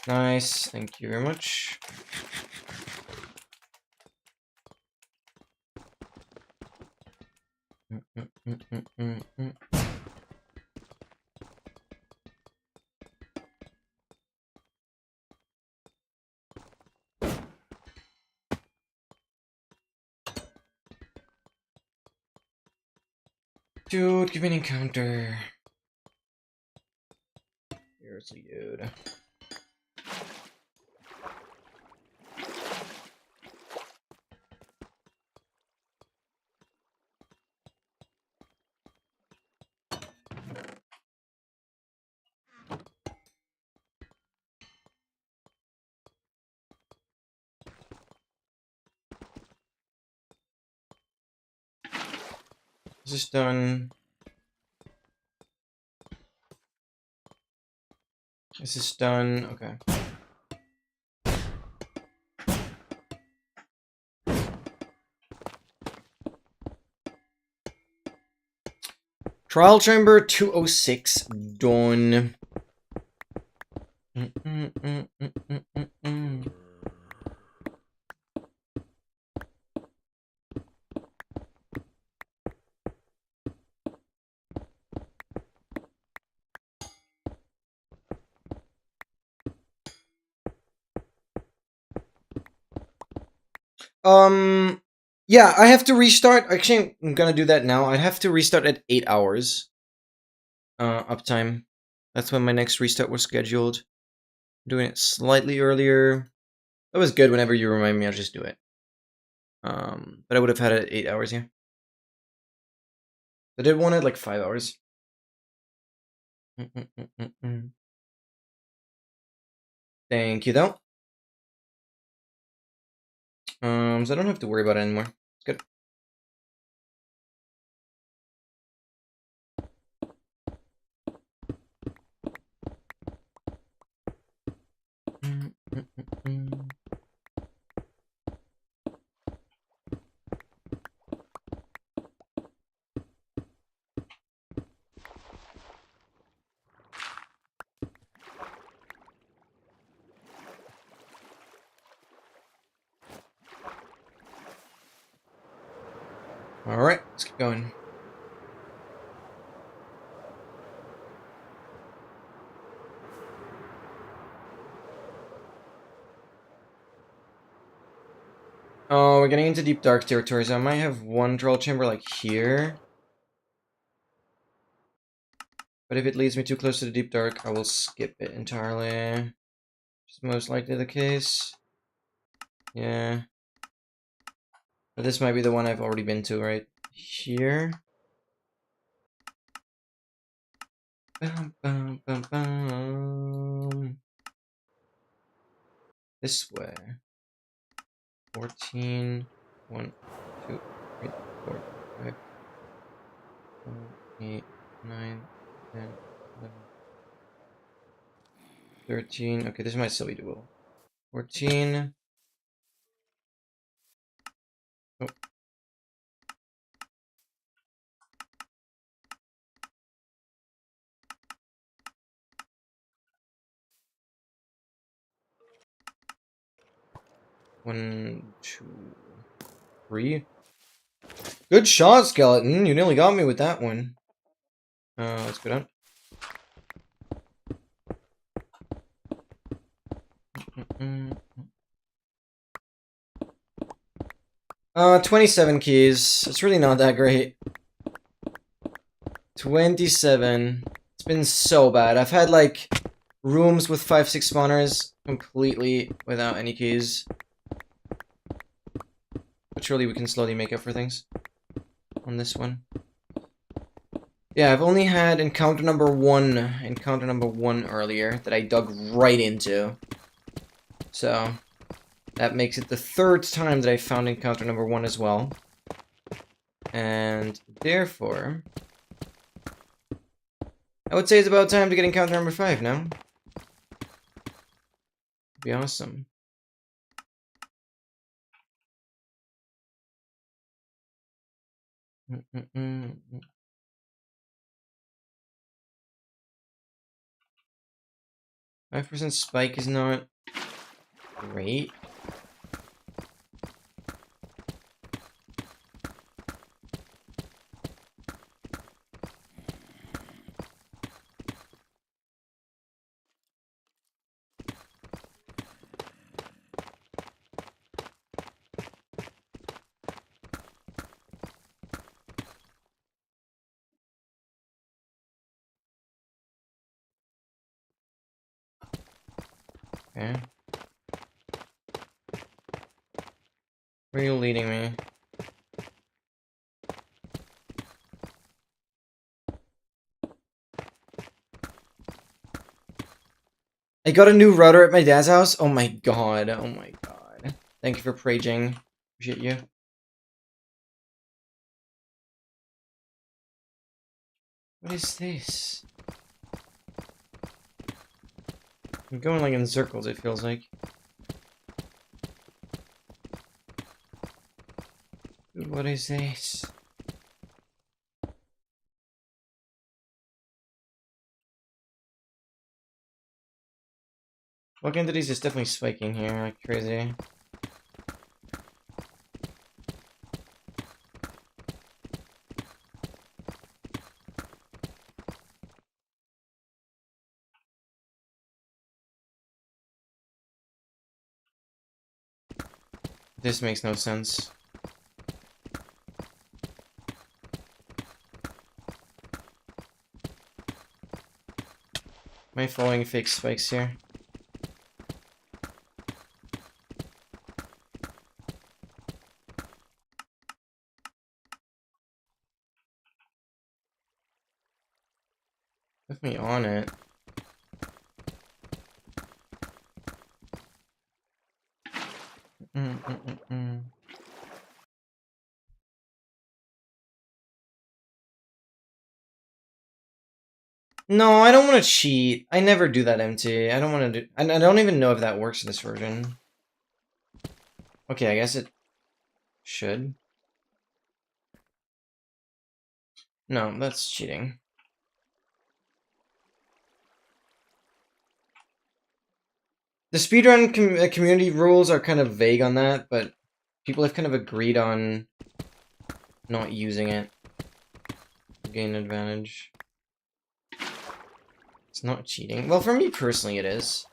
Nice, thank you very much. Dude, give me an encounter. Seriously, dude. This is done. This is done. Okay. Trial chamber 206 done. Yeah, I have to restart. Actually, I'm gonna do that now. I have to restart at 8 hours. Uptime. That's when my next restart was scheduled. I'm doing it slightly earlier. That was good. Whenever you remind me, I'll just do it. But I would have had it 8 hours, yeah. I did want it like 5 hours. Thank you, though. So I don't have to worry about it anymore. It's good. Alright, let's keep going. Oh, we're getting into deep dark territory, so I might have one troll chamber like here. But if it leads me too close to the deep dark, I will skip it entirely. It's most likely the case. Yeah. But this might be the one I've already been to, right here. Bum, bum, bum, bum. This way. 14, 1, 2, 3, 4, 5, 8, 9, 10, 11, 13. Okay, this might still be doable. 14. Oh. One, two, three. Good shot, skeleton. You nearly got me with that one. Let's go down. 27 keys. It's really not that great. 27. It's been so bad. I've had like rooms with 5-6 spawners completely without any keys. But surely we can slowly make up for things on this one. Yeah, I've only had encounter number one earlier that I dug right into. So that makes it the third time that I found encounter number 1 as well. And therefore, I would say it's about time to get encounter number 5 now. It'd be awesome. Mm-mm-mm. 5% spike is not great. Okay. Where are you leading me? I got a new router at my dad's house. Oh my god. Oh my god. Thank you for praging. Appreciate you. What is this? I'm going like in circles, it feels like. Dude, what is this? Block entities is definitely spiking here like crazy. This makes no sense. Am I following fake spikes here? Definitely on it. No, I don't want to cheat. I never do that, MT. I don't want to do... I don't even know if that works in this version. Okay, I guess it should. No, that's cheating. The speedrun community rules are kind of vague on that, but people have kind of agreed on not using it to gain advantage. It's not cheating. Well, for me personally, it is.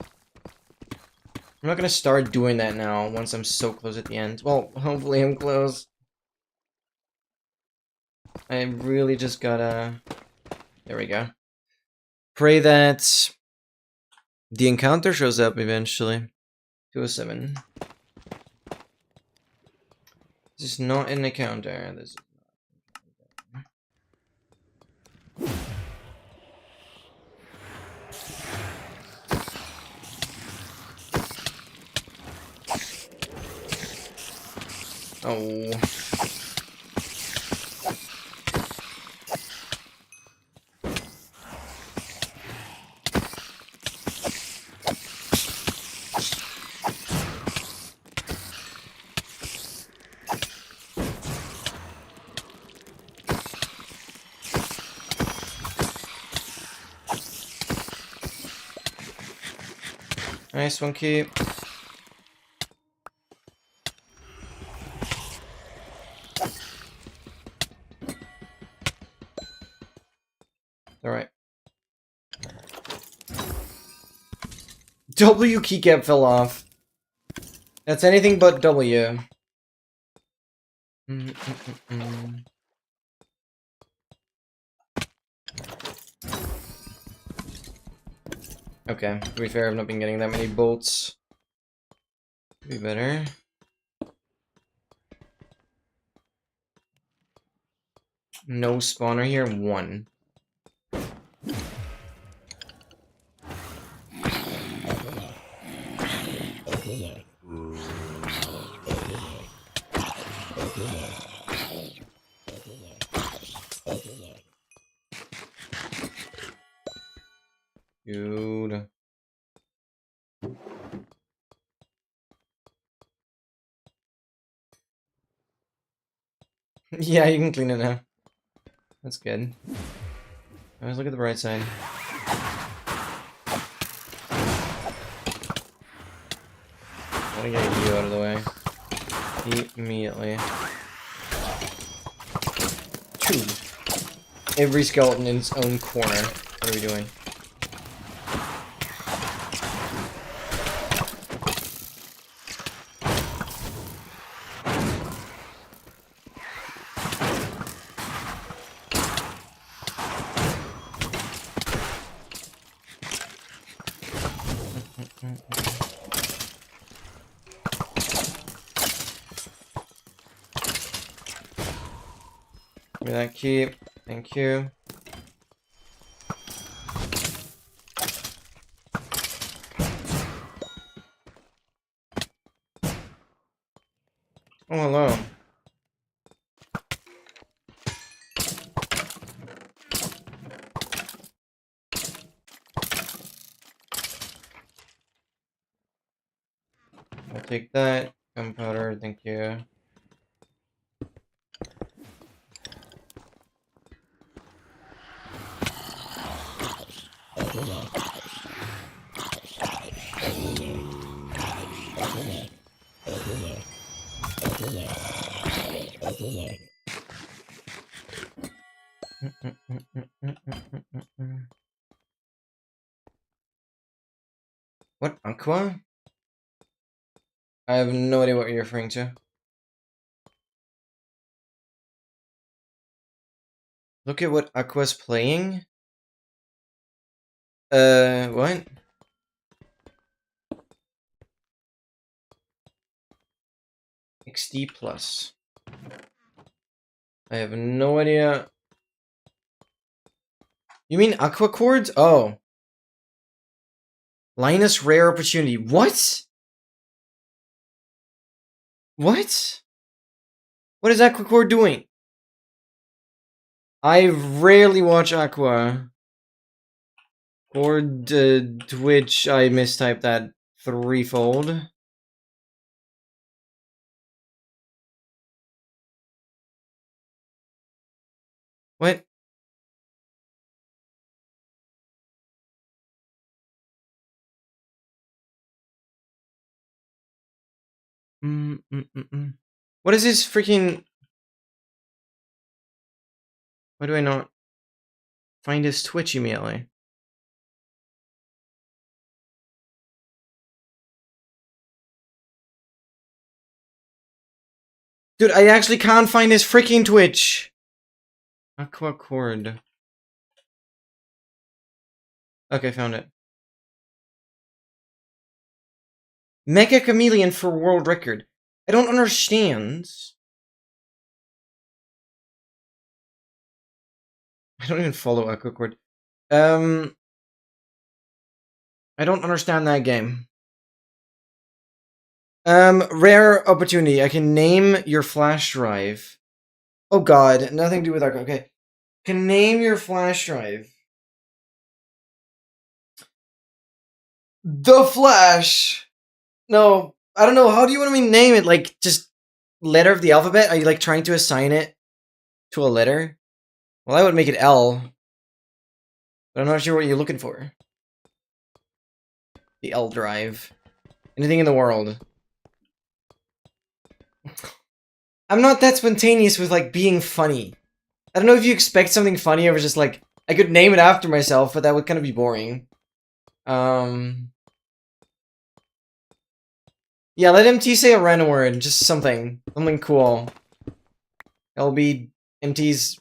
I'm not gonna start doing that now once I'm so close at the end. Well, hopefully I'm close. I really just gotta... There we go. Pray that the encounter shows up eventually. 207. This is not an encounter. This is oh. Nice one, keep. Alright. W keycap fell off. That's anything but W. Okay, to be fair, I've not been getting that many bolts. Could be better. No spawner here, 1. Dude. Yeah, you can clean it now. That's good. Always look at the bright side. Gotta get you out of the way. Immediately. 2. Every skeleton in its own corner. What are we doing? Give me that keep. Thank you. Oh, hello. I'll take that. Gunpowder, thank you. What, Aqua? I have no idea what you're referring to. Look at what Aqua's playing. What? XD plus. I have no idea. You mean Aqua Cords? Oh. Linus Rare Opportunity. What? What? What is Aqua Cord doing? I rarely watch Aqua. Or Twitch, I mistyped that threefold. What? What is this freaking... Why do I not find his Twitch immediately? Dude, I actually can't find his freaking Twitch. Aqua Cord. Okay, found it. Mega Chameleon for world record. I don't understand. I don't even follow Aqua Cord. I don't understand that game. Rare opportunity. I can name your flash drive. Oh god, nothing to do with Aqua. Okay. Can name your flash drive. The Flash! No, I don't know. How do you want me to name it? Like, just letter of the alphabet? Are you, like, trying to assign it to a letter? Well, I would make it L. But I'm not sure what you're looking for. The L drive. Anything in the world. I'm not that spontaneous with, like, being funny. I don't know if you expect something funny or just, like, I could name it after myself, but that would kind of be boring. Yeah, let MT say a random word. Just something. Something cool. That'll be MT's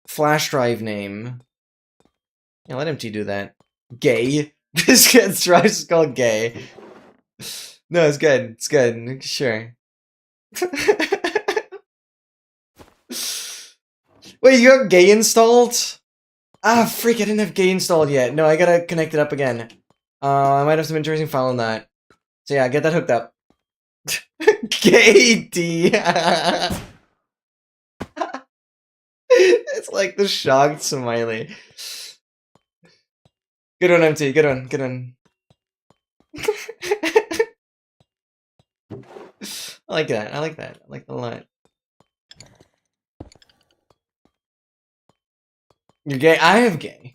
flash drive name. Yeah, let MT do that. Gay. This guy's drive is called gay. No, it's good. It's good. Sure. Wait, you have gay installed? Ah, freak, I didn't have gay installed yet. No, I gotta connect it up again. I might have some interesting file on that. So yeah, get that hooked up. Gay D. It's like the shocked smiley. Good one, MT. Good one. Good one. I like that. I like that. I like that a lot. You're gay? I am gay.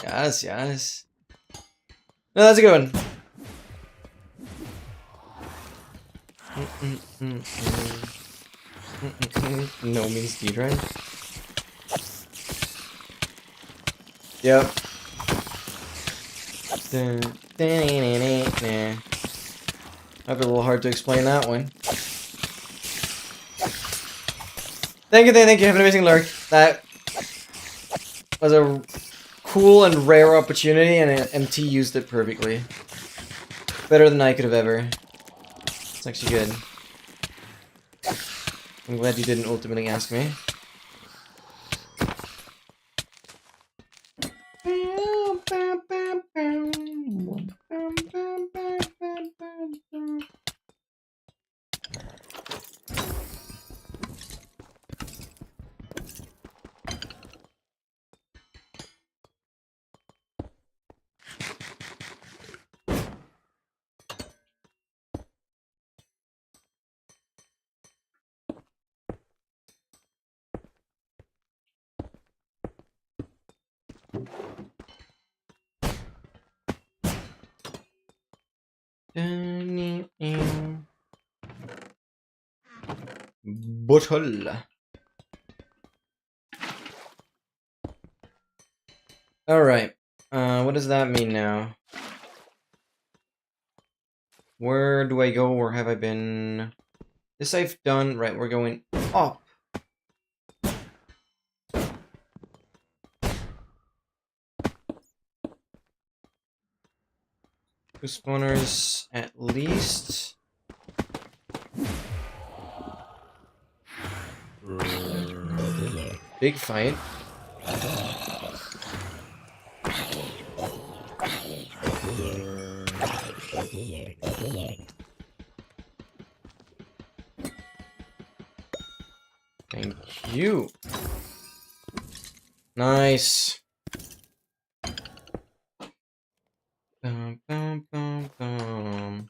Yes, yes. No, that's a good one. No means speed run. Yep. Might be a little hard to explain that one. Thank you, thank you. Have an amazing lurk. That was a cool and rare opportunity, and MT used it perfectly. Better than I could have ever. It's actually good. I'm glad you didn't ultimately ask me. Bottle. Alright. What does that mean now? Where do I go, or have I been? This I've done. Right, we're going up. Two spawners at least. Big fight. Thank you. Nice. Bum, bum, bum, bum.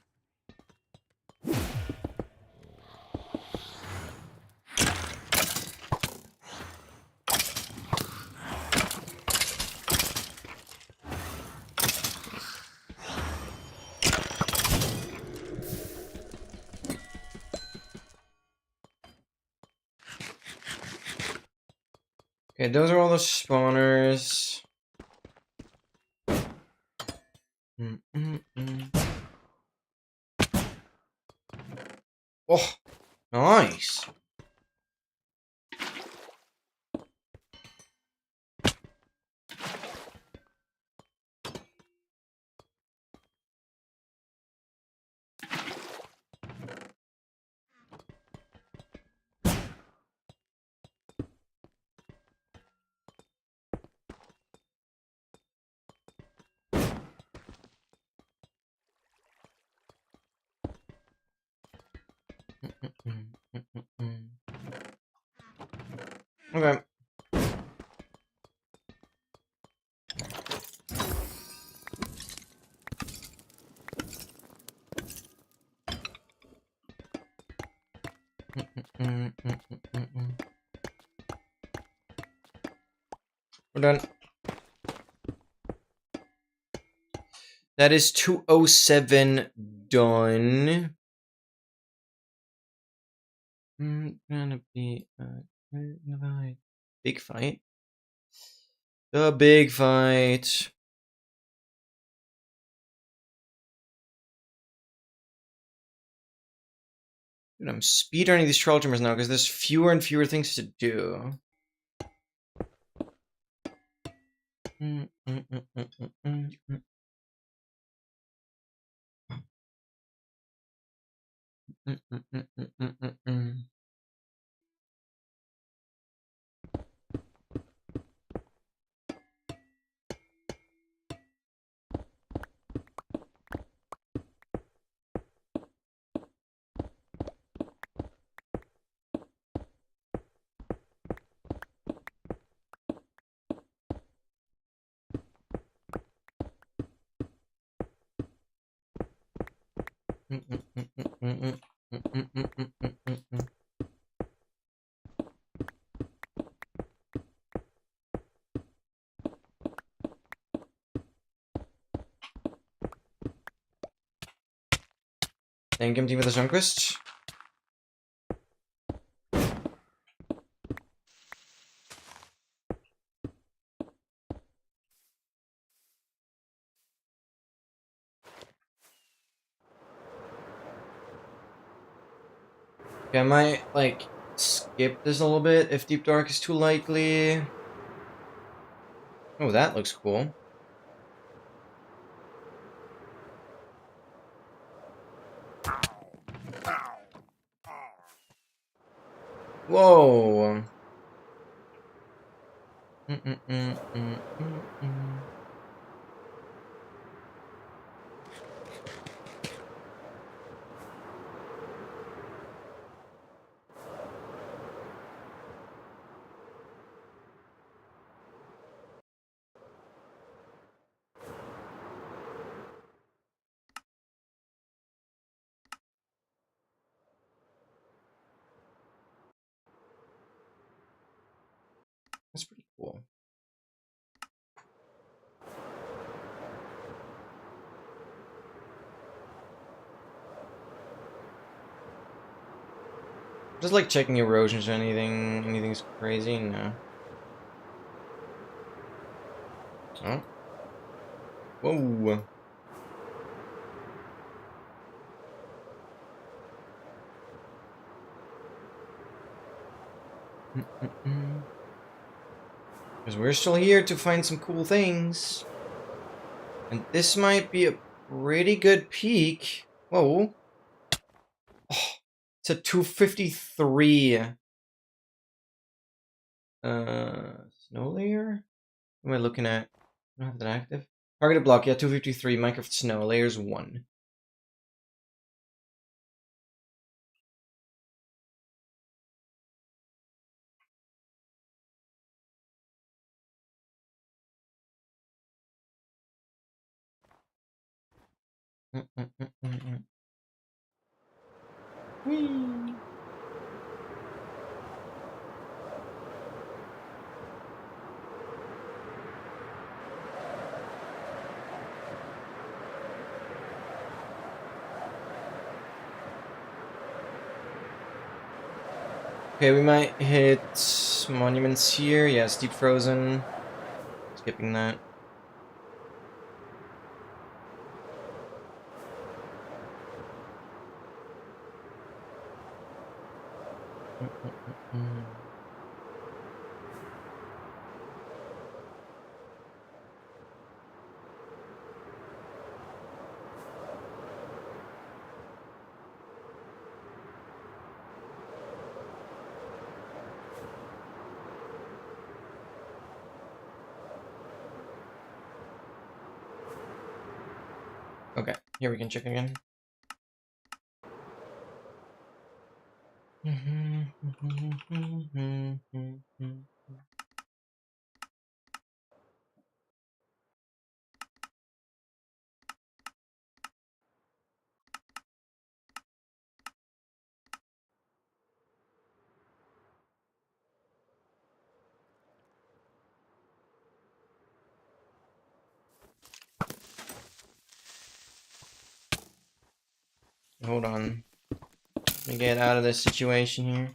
Okay, those are all the spawners. Oh, nice. Okay. We're done. That is 207 done. Gonna be big fight. The big fight. Dude, I'm speedrunning these troll trimmers now because there's fewer and fewer things to do. Thank you, team, for the Sunquist. Okay, I might, like, skip this a little bit if Deep Dark is too likely. Oh, that looks cool. Whoa. That's pretty cool. Just like checking erosions or anything's crazy? No. Oh. Whoa. Because we're still here to find some cool things. And this might be a pretty good peak. Whoa. Oh, it's a 253. Snow layer? What am I looking at? I don't have that active. Targeted block, yeah, 253. Minecraft snow, layers 1. Whee. Okay, we might hit monuments here. Yeah, Steep Frozen. Skipping that. Okay, here we can check again. Hold on. Let me get out of this situation here.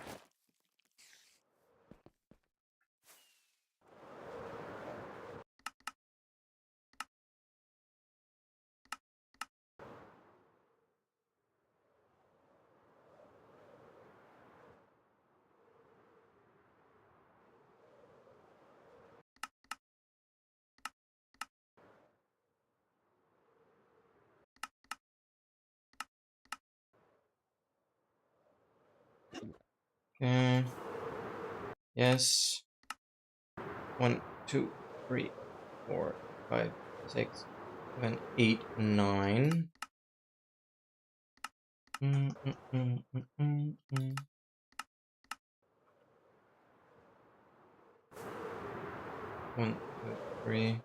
Okay. Yes. 1, 2, 3, 4, 5, 6, 7, 8, 9. 1, 2, 3.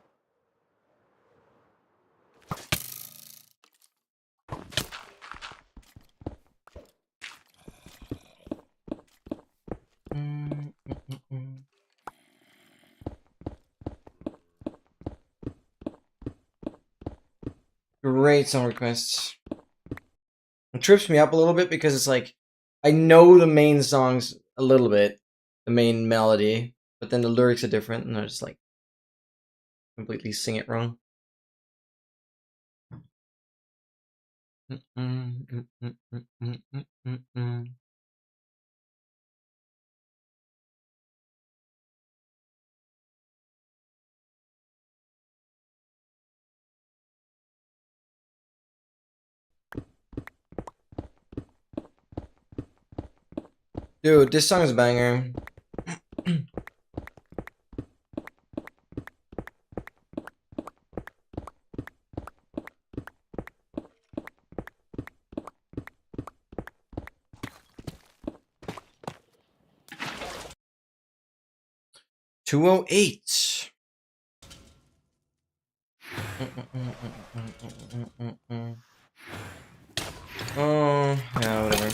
Great song requests. It trips me up a little bit because it's like I know the main songs a little bit, the main melody, but then the lyrics are different, and I just like completely sing it wrong. Dude, this song is a banger. 208. Oh, yeah, whatever.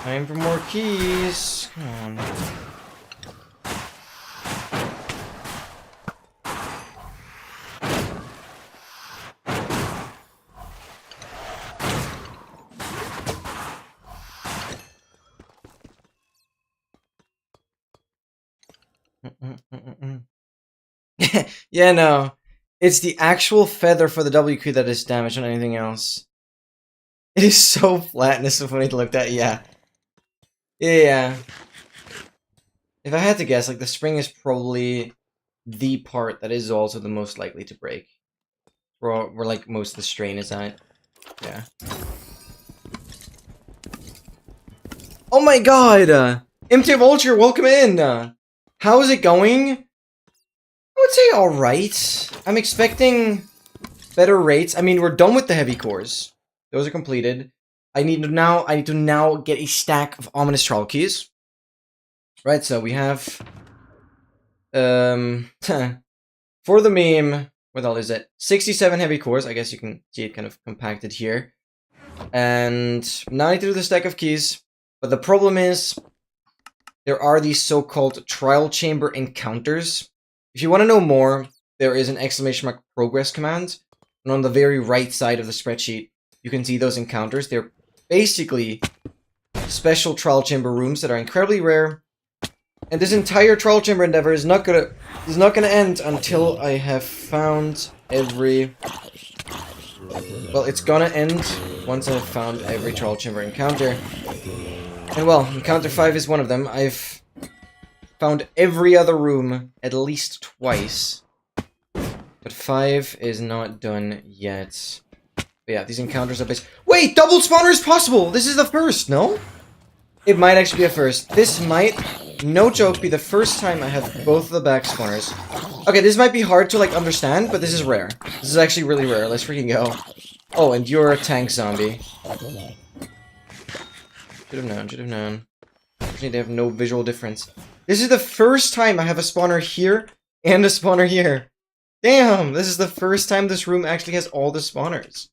Time for more keys. Come on. Yeah, no. It's the actual feather for the WQ that is damaged, not anything else. It is so flat and it's so funny to look at, yeah. Yeah. If I had to guess, like, the spring is probably the part that is also the most likely to break. Where like, most of the strain is at. Yeah. Oh my god! MT Vulture, welcome in! How is it going? I would say alright. I'm expecting better rates. I mean, we're done with the heavy cores. Those are completed. I need to now get a stack of ominous trial keys. Right, so we have for the meme, what all is it? 67 heavy cores. I guess you can see it kind of compacted here. And now I need to do the stack of keys. But the problem is, there are these so-called trial chamber encounters. If you want to know more, there is an ! progress command. And on the very right side of the spreadsheet, you can see those encounters. They're basically special trial chamber rooms that are incredibly rare. And this entire trial chamber endeavor is not gonna end until I have found every... Well, it's gonna end once I've found every trial chamber encounter. And well, encounter 5 is one of them. I've found every other room at least twice. But 5 is not done yet. But yeah, these encounters are based... Wait! Double spawner is possible! This is the first, no? It might actually be a first. This might, no joke, be the first time I have both of the back spawners. Okay, this might be hard to, like, understand, but this is rare. This is actually really rare. Let's freaking go. Oh, and you're a tank zombie. Should have known, should have known. Actually, they have no visual difference. This is the first time I have a spawner here and a spawner here. Damn, this is the first time this room actually has all the spawners.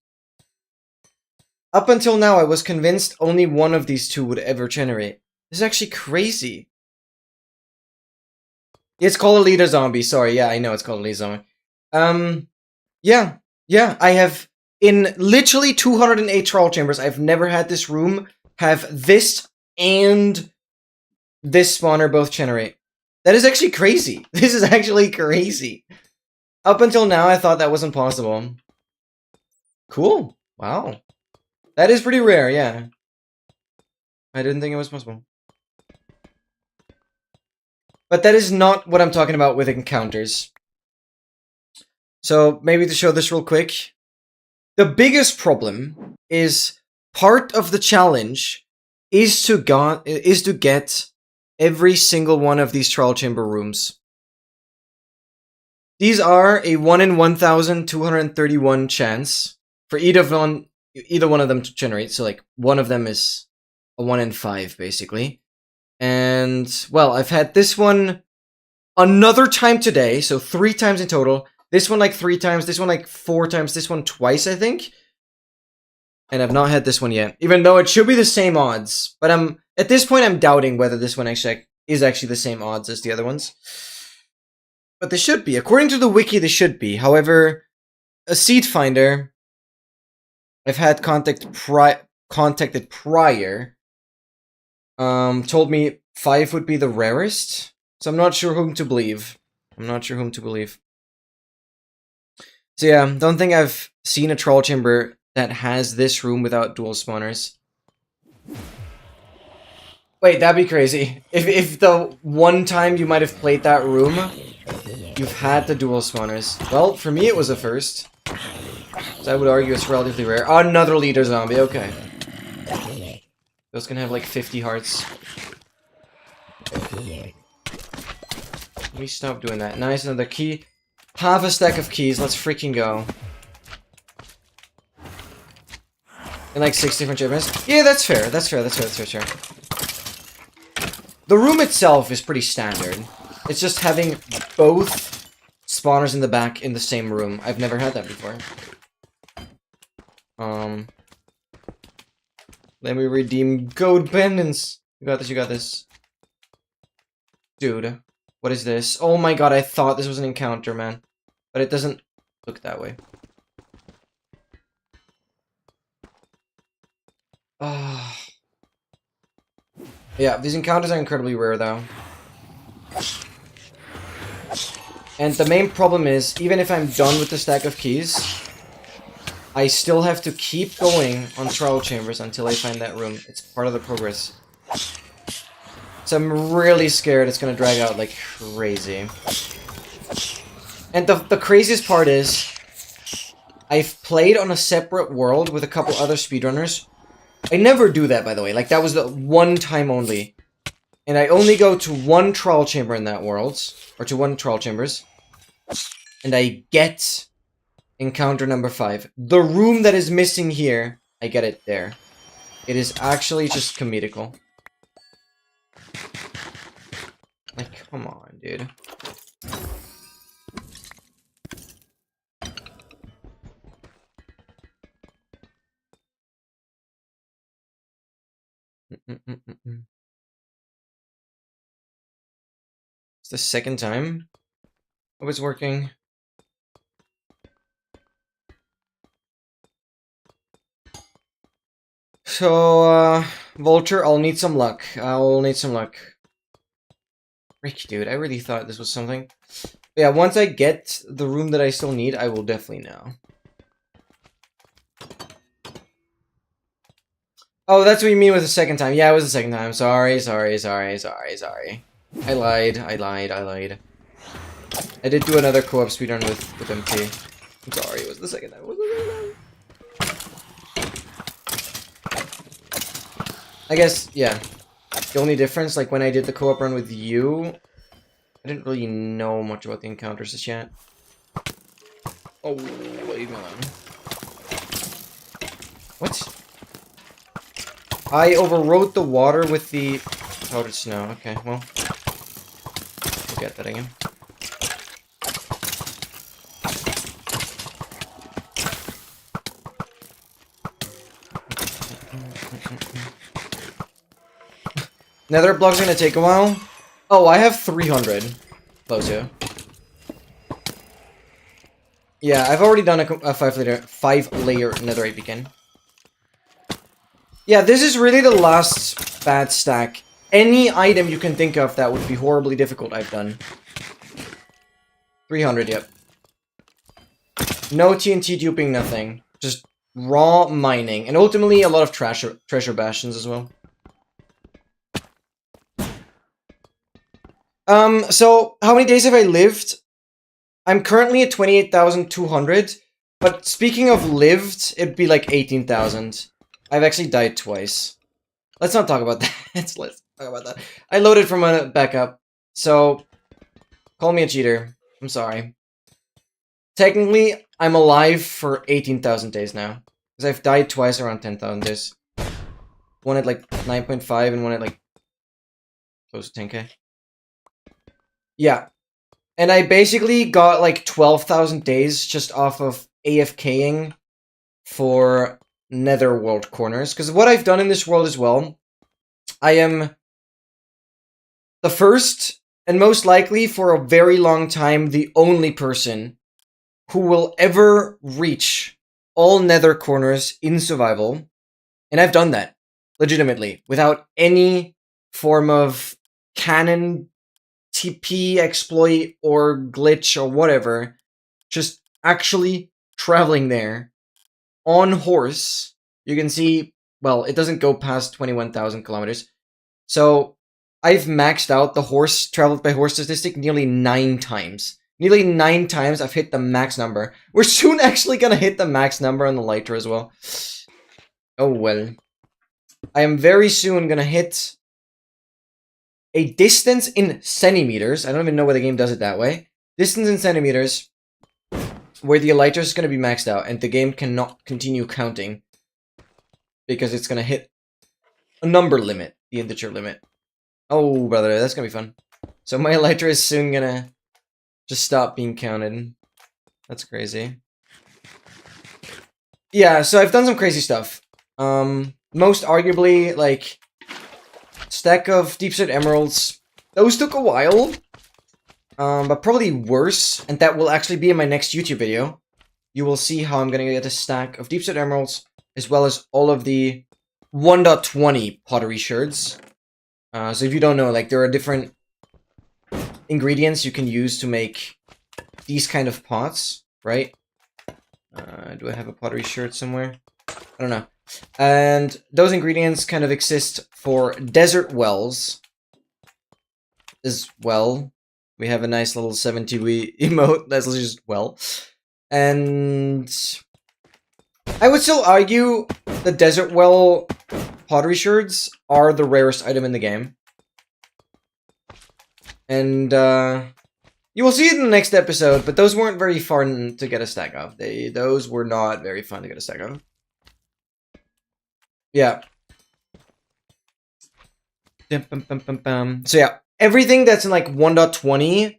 Up until now, I was convinced only one of these two would ever generate. This is actually crazy. It's called a leader zombie. Sorry, yeah, I know it's called a leader zombie. Yeah, I have, in literally 208 trial chambers, I've never had this room have this and this spawner both generate. That is actually crazy. This is actually crazy. Up until now, I thought that wasn't possible. Cool. Wow. That is pretty rare, yeah. I didn't think it was possible. But that is not what I'm talking about with encounters. So, maybe to show this real quick. The biggest problem is part of the challenge is to get every single one of these trial chamber rooms. These are a 1 in 1,231 chance for either one of them to generate. So, like, one of them is a 1 in 5, basically. And, well, I've had this one another time today, so 3 times in total. This one, like, 3 times, this one, like, 4 times, this one twice, I think. And I've not had this one yet, even though it should be the same odds. But at this point, I'm doubting whether this one actually is actually the same odds as the other ones. But they should be. According to the wiki, they should be. However, a seed finder I've had contacted prior told me 5 would be the rarest. So I'm not sure whom to believe. So yeah, don't think I've seen a troll chamber that has this room without dual spawners. Wait, that'd be crazy. If the one time you might have played that room, you've had the dual spawners. Well, for me it was a first. So I would argue it's relatively rare. Oh, another leader zombie, okay. Those can have like 50 hearts. Let me stop doing that. Nice, another key. Half a stack of keys, let's freaking go. And like 6 different shipments. Yeah, that's fair. That's fair. The room itself is pretty standard. It's just having both spawners in the back in the same room. I've never had that before. Let me redeem gold pendants. You got this. Dude, what is this? Oh my god, I thought this was an encounter, man. But it doesn't look that way. Yeah, these encounters are incredibly rare, though. And the main problem is, even if I'm done with the stack of keys, I still have to keep going on trial chambers until I find that room. It's part of the progress. So I'm really scared it's gonna drag out like crazy. And the craziest part is, I've played on a separate world with a couple other speedrunners I never do that, by the way. Like, that was the one time only. And I only go to one trial chamber in that world. Or to one trial chambers. And I get encounter number 5. The room that is missing here, I get it there. It is actually just comedical. Like, come on, dude. It's the second time it was working. So, Vulture, I'll need some luck. I'll need some luck. Frick, dude, I really thought this was something. But yeah, once I get the room that I still need, I will definitely know. Oh, that's what you mean with the second time. Yeah, it was the second time. Sorry. I lied. I did do another co-op speedrun with MT. I'm sorry, it was the second time. I guess, yeah. The only difference, like when I did the co-op run with you, I didn't really know much about the encounters just yet. Oh, leave me alone. What? I overwrote the water with the powdered snow. Okay, well. We'll get that again. Nether block's gonna take a while. Oh, I have 300. Close, yeah. Yeah, I've already done a 5-layer netherite beacon. Yeah, this is really the last bad stack. Any item you can think of that would be horribly difficult, I've done. 300, yep. No TNT duping, nothing. Just raw mining. And ultimately, a lot of treasure bastions as well. So, how many days have I lived? I'm currently at 28,200. But speaking of lived, it'd be like 18,000. I've actually died twice. Let's not talk about that. Let's talk about that. I loaded from a backup. So, call me a cheater. I'm sorry. Technically, I'm alive for 18,000 days now. Because I've died twice around 10,000 days. One at like 9.5 and one at like close to 10k. Yeah. And I basically got like 12,000 days just off of AFKing for netherworld corners. Because what I've done in this world as well, I am the first, and most likely for a very long time, the only person who will ever reach all nether corners in survival. And I've done that, legitimately, without any form of canon TP exploit or glitch or whatever. Just actually traveling there on horse. You can see, well, it doesn't go past 21,000 kilometers. So I've maxed out the horse traveled by horse statistic nearly 9 times. Nearly 9 times I've hit the max number. We're soon actually gonna hit the max number on the lighter as well. Oh well. I am very soon gonna hit a distance in centimeters. I don't even know why the game does it that way. Distance in centimeters where the elytra is going to be maxed out and the game cannot continue counting because it's going to hit a number limit, the integer limit. Oh, brother, that's going to be fun. So my elytra is soon going to just stop being counted. That's crazy. Yeah, so I've done some crazy stuff. Most arguably, like, stack of deep set emeralds. Those took a while. But probably worse, and that will actually be in my next YouTube video. You will see how I'm gonna get a stack of deep set emeralds, as well as all of the 1.20 pottery shards. So if you don't know, like, there are different ingredients you can use to make these kind of pots, right? Do I have a pottery shard somewhere? I don't know. And those ingredients kind of exist for desert wells as well. We have a nice little 70 emote that's just well. And I would still argue the Desert Well pottery shards are the rarest item in the game. And, you will see it in the next episode, but those weren't very fun to get a stack of. Those were not very fun to get a stack of. Yeah. So yeah, everything that's in like 1.20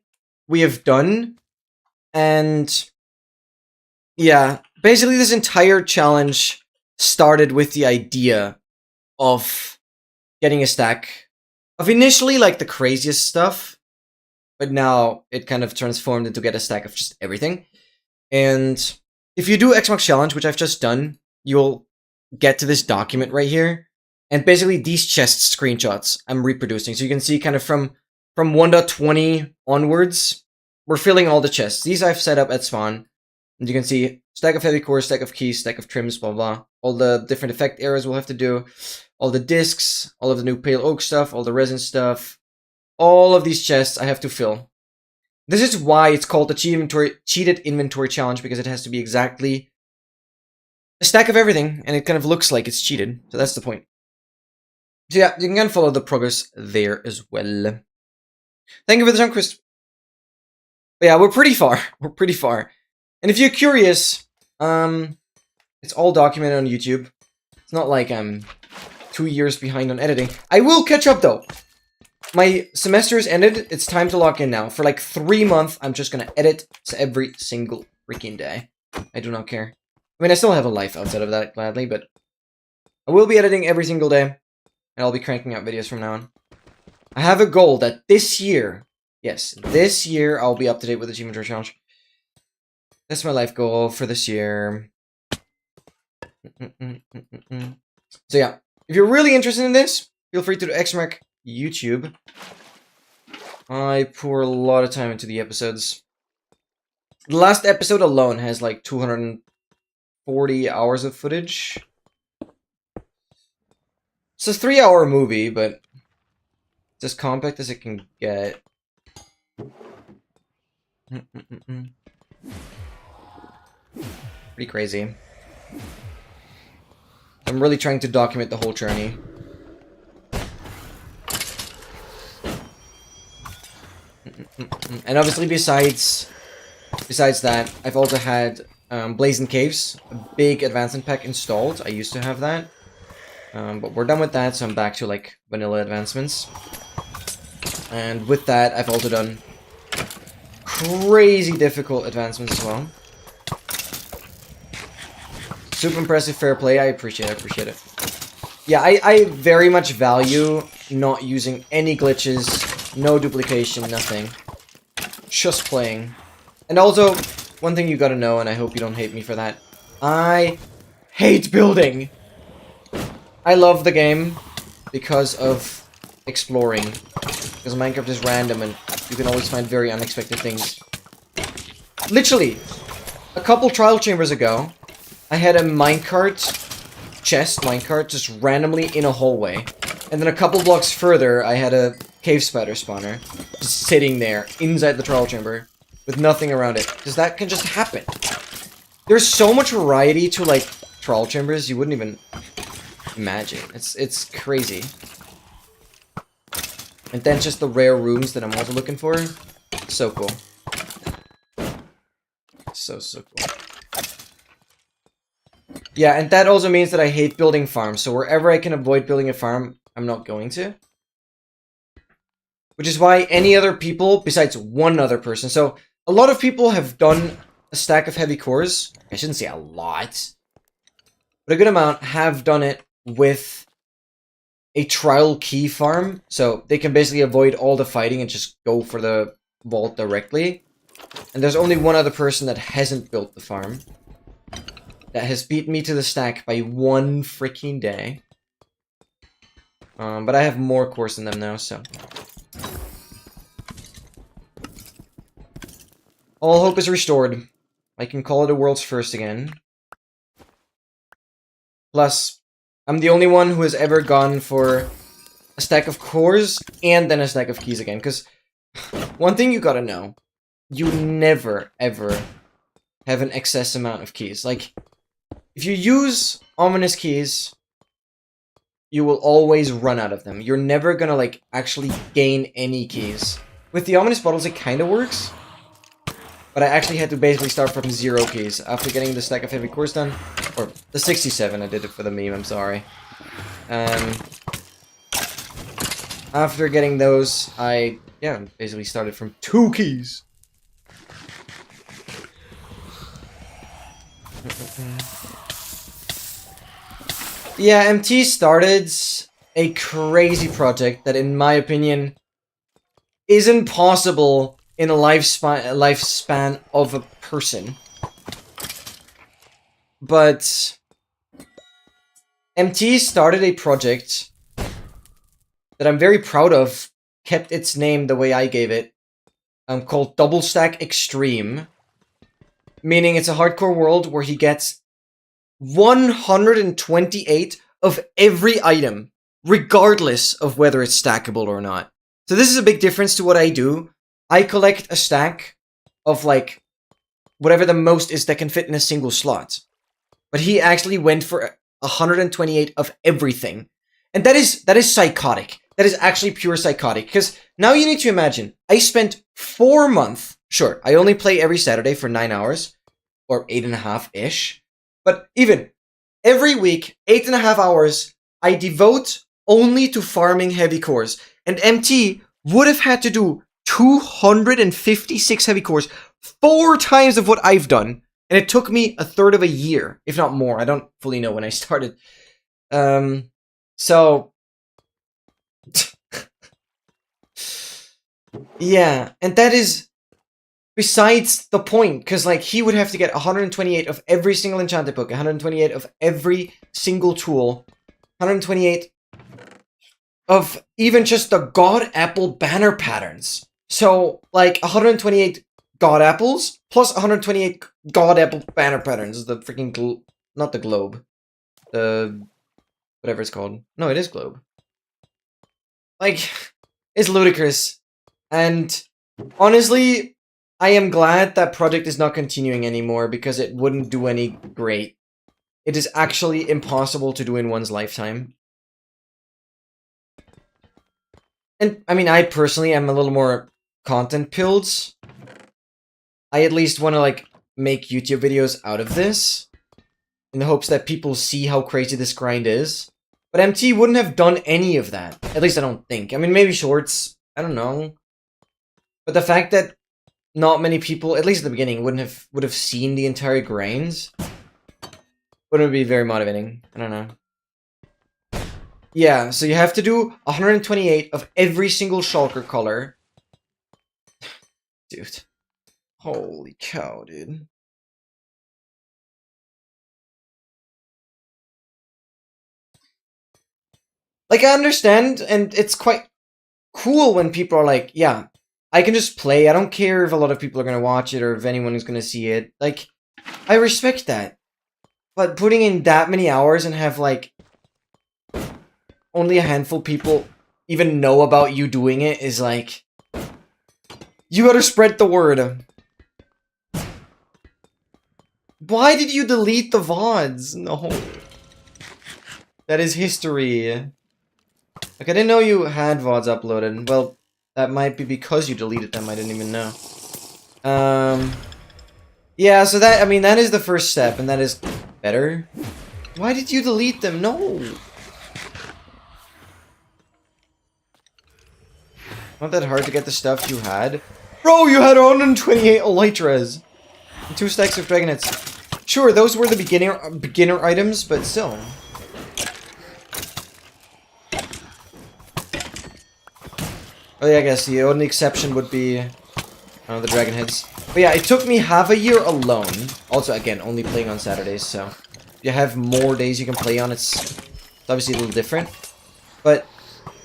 we have done. And yeah, basically this entire challenge started with the idea of getting a stack of initially like the craziest stuff, but now it kind of transformed into get a stack of just everything. And if you do Xbox Challenge, which I've just done, you'll get to this document right here. And basically these chest screenshots I'm reproducing. So you can see kind of from 1.20 onwards, we're filling all the chests. These I've set up at spawn. And you can see stack of heavy cores, stack of keys, stack of trims, blah, blah. All the different effect areas we'll have to do. All the discs, all of the new pale oak stuff, all the resin stuff. All of these chests I have to fill. This is why it's called the cheated inventory challenge, because it has to be exactly a stack of everything, and it kind of looks like it's cheated. So that's the point. So yeah, you can kind of follow the progress there as well. Thank you for the jump, Chris. But yeah, we're pretty far. We're pretty far. And if you're curious, it's all documented on YouTube. It's not like I'm 2 years behind on editing. I will catch up though. My semester is ended. It's time to lock in now. For like 3 months, I'm just gonna edit every single freaking day. I do not care. I mean, I still have a life outside of that, gladly, but I will be editing every single day, and I'll be cranking out videos from now on. I have a goal that this year, yes, this year, I'll be up to date with the Achievement Challenge. That's my life goal for this year. So yeah, if you're really interested in this, feel free to do XMark YouTube. I pour a lot of time into the episodes. The last episode alone has like 240 hours of footage. It's a 3-hour movie, but it's as compact as it can get. Pretty crazy. I'm really trying to document the whole journey. And obviously besides that, I've also had Blazing Caves, a big advancement pack installed. I used to have that. But we're done with that, so I'm back to like vanilla advancements. And with that, I've also done crazy difficult advancements as well. Super impressive, fair play. I appreciate it. Yeah, I very much value not using any glitches, no duplication, nothing. Just playing. And also, one thing you gotta know, and I hope you don't hate me for that, I hate building. I love the game because of exploring. Because Minecraft is random and you can always find very unexpected things. Literally, a couple trial chambers ago, I had a minecart, just randomly in a hallway. And then a couple blocks further, I had a cave spider spawner just sitting there inside the trial chamber with nothing around it. Because that can just happen. There's so much variety to like trial chambers you wouldn't even imagine. It's crazy. And then just the rare rooms that I'm also looking for. So cool. So cool. Yeah, and that also means that I hate building farms. So wherever I can avoid building a farm, I'm not going to. Which is why any other people, besides one other person, so a lot of people have done a stack of heavy cores. I shouldn't say a lot. But a good amount have done it with a trial key farm. So they can basically avoid all the fighting and just go for the vault directly. And there's only one other person that hasn't built the farm. That has beat me to the stack by 1 freaking day. But I have more cores than them now, so. All hope is restored. I can call it a world's first again. Plus, I'm the only one who has ever gone for a stack of cores and then a stack of keys again. Because one thing you gotta know, you never, ever have an excess amount of keys. Like, if you use ominous keys, you will always run out of them. You're never gonna, like, actually gain any keys. With the ominous bottles, it kind of works. But I actually had to basically start from 0 keys after getting the stack of heavy cores done. Or the 67, I did it for the meme, I'm sorry. After getting those, I, basically started from 2 keys. Yeah, MT started a crazy project that, in my opinion, isn't possible in a lifespan of a person. But MT started a project that I'm very proud of, kept its name the way I gave it, called Double Stack Extreme. Meaning it's a hardcore world where he gets 128 of every item, regardless of whether it's stackable or not. So this is a big difference to what I do. I collect a stack of, like, whatever the most is that can fit in a single slot. But he actually went for 128 of everything. And that is psychotic. That is actually pure psychotic. Because now you need to imagine, I spent 4 months. Sure, I only play every Saturday for 9 hours. Or 8.5-ish. But even, every week, 8.5 hours, I devote only to farming heavy cores. And MT would have had to do 256 heavy cores, 4 times of what I've done. And it took me a third of a year, if not more. I don't fully know when I started. So... yeah, and that is besides the point, because, like, he would have to get 128 of every single enchanted book, 128 of every single tool, 128 of even just the God Apple banner patterns. So, like, 128 God Apples plus 128 God Apple banner patterns is the freaking not the globe. The... whatever it's called. No, it is globe. Like, it's ludicrous. And, honestly, I am glad that project is not continuing anymore because it wouldn't do any great. It is actually impossible to do in one's lifetime. And, I mean, I personally am a little more content-pilled. I at least want to, like, make YouTube videos out of this, in the hopes that people see how crazy this grind is. But MT wouldn't have done any of that. At least I don't think. I mean, maybe shorts. I don't know. But the fact that not many people, at least at the beginning, would have seen the entire grind wouldn't be very motivating. I don't know. Yeah, so you have to do 128 of every single shulker color. Dude. Holy cow, dude. Like, I understand, and it's quite cool when people are like, yeah, I can just play. I don't care if a lot of people are going to watch it or if anyone is going to see it. Like, I respect that. But putting in that many hours and have, like, only a handful of people even know about you doing it is like... you gotta spread the word. Why did you delete the VODs? No. That is history. Like, I didn't know you had VODs uploaded. Well, that might be because you deleted them. I didn't even know. Yeah, so that, I mean, that is the first step, and that is better. Why did you delete them? No. Not that hard to get the stuff you had. Bro, you had 128 Elytras. And 2 stacks of Dragonets. Sure, those were the beginner items, but still. Oh yeah, I guess the only exception would be the Dragon Heads. But yeah, it took me half a year alone. Also, again, only playing on Saturdays, so if you have more days you can play on, it's obviously a little different. But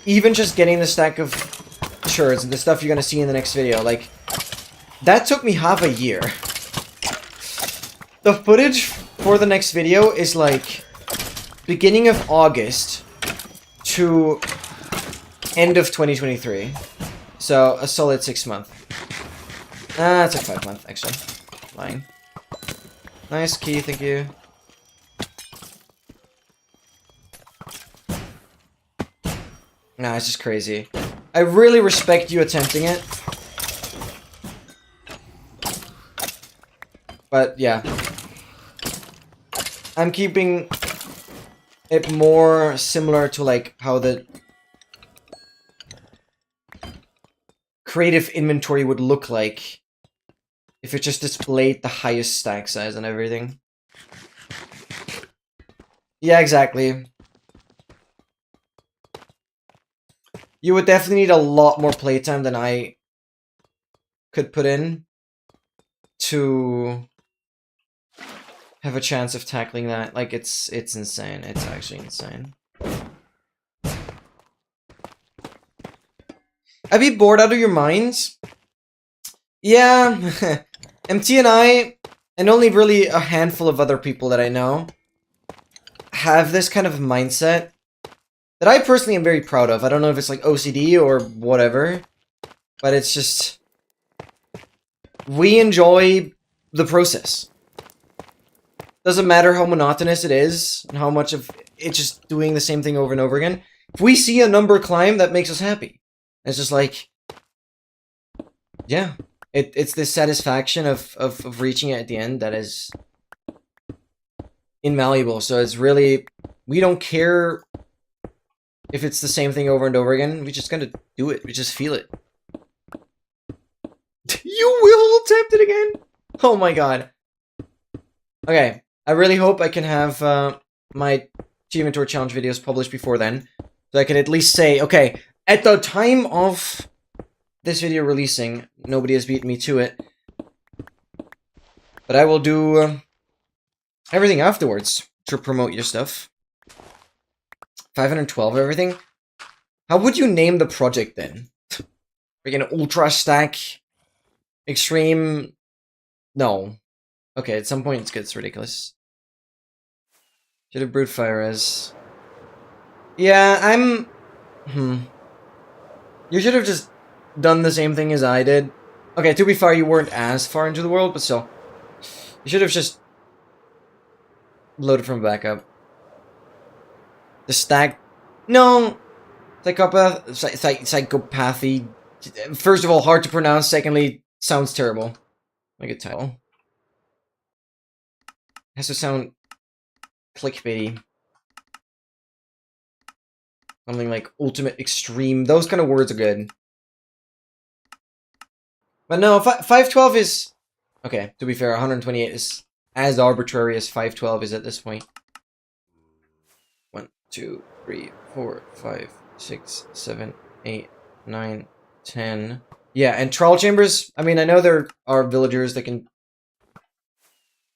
even just getting the stack of shirts and the stuff you're gonna see in the next video, like, that took me half a year. The footage for the next video is like beginning of August to end of 2023. So a solid 6 months. It's like 5 months actually. Lying. Nice key, thank you. Nah, it's just crazy. I really respect you attempting it. But, yeah. I'm keeping it more similar to, like, how the creative inventory would look like if it just displayed the highest stack size and everything. Yeah, exactly. You would definitely need a lot more playtime than I could put in to have a chance of tackling that. Like, it's insane. It's actually insane. I'd be bored out of your minds. Yeah, MT and I, and only really a handful of other people that I know, have this kind of mindset that I personally am very proud of. I don't know if it's like OCD or whatever, but it's just, we enjoy the process. Doesn't matter how monotonous it is, and how much of it's just doing the same thing over and over again. If we see a number climb, that makes us happy. It's just like, yeah, it's this satisfaction of reaching it at the end that is invaluable. So it's really, we don't care if it's the same thing over and over again. We just gotta do it. We just feel it. You will attempt it again? Oh my god. Okay, I really hope I can have my Achievement Tour Challenge videos published before then. So I can at least say, okay, at the time of this video releasing, nobody has beaten me to it. But I will do everything afterwards to promote your stuff. 512 everything? How would you name the project then? Freaking Ultra Stack? Extreme? No. Okay, at some point it gets ridiculous. Should have brute fire as. Yeah, I'm. You should have just done the same thing as I did. Okay, to be fair, you weren't as far into the world, but still. You should have just loaded from backup. The stack. No! Psychopathy. First of all, hard to pronounce. Secondly, sounds terrible. Like a title. Has to sound clickbaity. Something like ultimate extreme. Those kind of words are good. But no, 512 is... Okay, to be fair, 128 is as arbitrary as 512 is at this point. 1, 2, 3, 4, 5, 6, 7, 8, 9, 10. Yeah, and trial chambers, I mean, I know there are villagers that can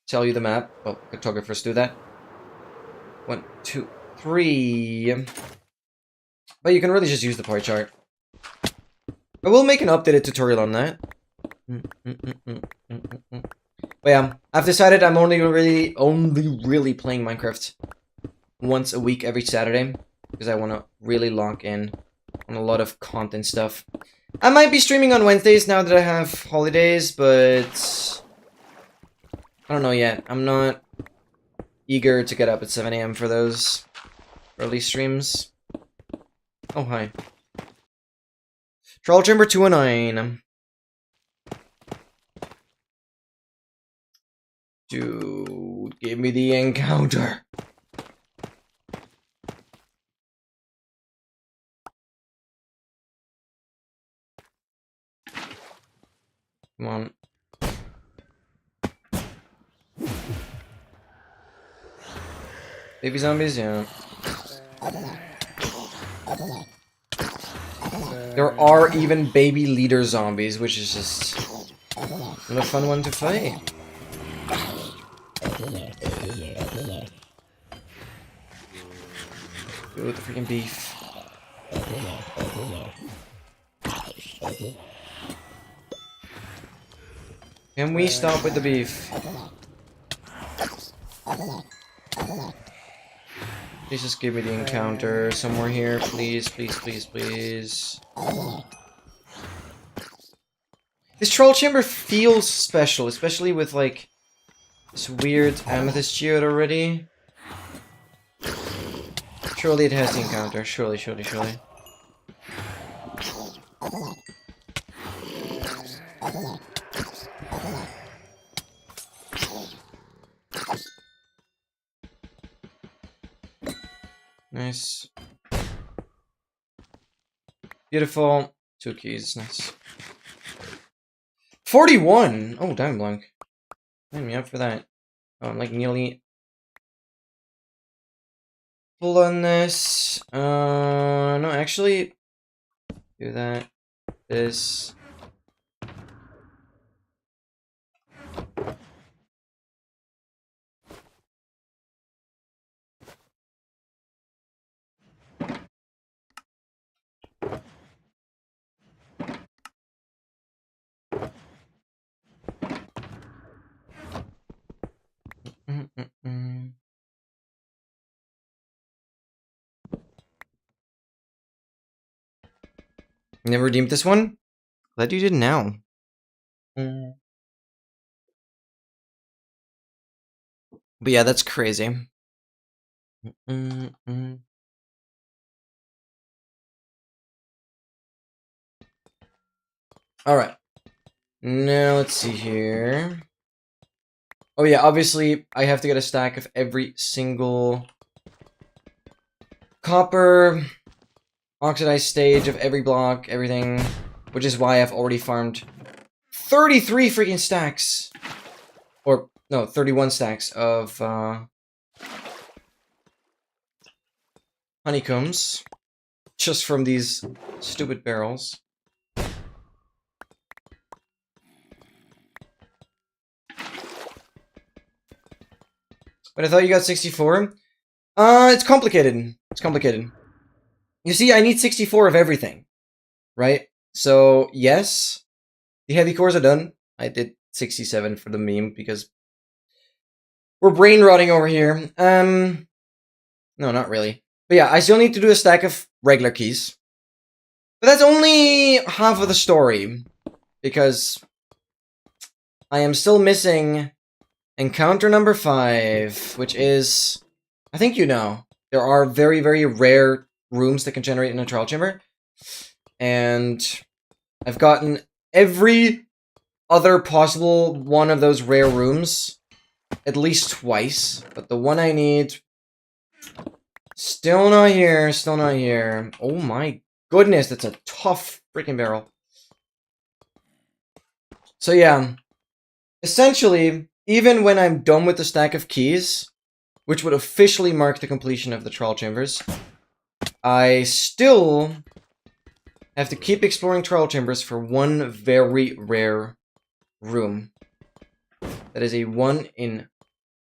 tell you the map. Well, cartographers do that. 1, 2, 3. But you can really just use the pie chart. I will make an updated tutorial on that. But yeah, I've decided I'm only really playing Minecraft once a week every Saturday, because I want to really lock in on a lot of content stuff. I might be streaming on Wednesdays now that I have holidays, but I don't know yet. I'm not eager to get up at 7 AM for those early streams. Oh, hi. Troll Chamber 209. Dude, give me the encounter. Come on. Baby zombies, yeah. There are even baby leader zombies, which is just a fun one to fight. Ooh, the freaking beef. Can we stop with the beef? Please just give me the encounter somewhere here. Please, please, please, please. This troll chamber feels special, especially with, like, this weird amethyst geode already. Surely it has the encounter. Surely, surely, surely. Nice. Beautiful. 2 keys. Nice. 41! Oh, Diamond Blank. Sign me up for that. Oh, I'm like nearly full on this. No, actually, do that. This. Never redeemed this one? Glad you did now. But yeah, that's crazy. Alright. Now, let's see here. Oh yeah, obviously, I have to get a stack of every single copper, oxidized stage of every block, everything, which is why I've already farmed 33 freaking stacks. Or, no, 31 stacks of, honeycombs. Just from these stupid barrels. But I thought you got 64. It's complicated. It's complicated. You see, I need 64 of everything. Right? So, yes. The heavy cores are done. I did 67 for the meme because we're brain rotting over here. No, not really. But yeah, I still need to do a stack of regular keys. But that's only half of the story. Because I am still missing encounter number 5, which is, I think you know, there are very, very rare rooms that can generate in a trial chamber. And I've gotten every other possible one of those rare rooms at least twice. But the one I need, still not here, still not here. Oh my goodness, that's a tough freaking barrel. So yeah, essentially, even when I'm done with the stack of keys, which would officially mark the completion of the trial chambers, I still have to keep exploring trial chambers for one very rare room. That is a 1 in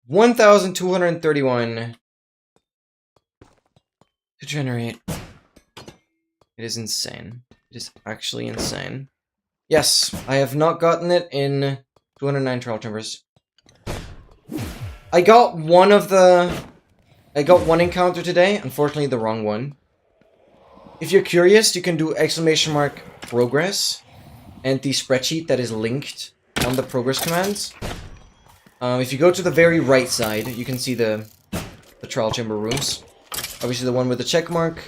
1,231 to generate. It is insane. It is actually insane. Yes, I have not gotten it in 209 trial chambers. I got one encounter today, unfortunately the wrong one. If you're curious, you can do !progress and the spreadsheet that is linked on the progress commands. If you go to the very right side, you can see the trial chamber rooms. Obviously the one with the check mark,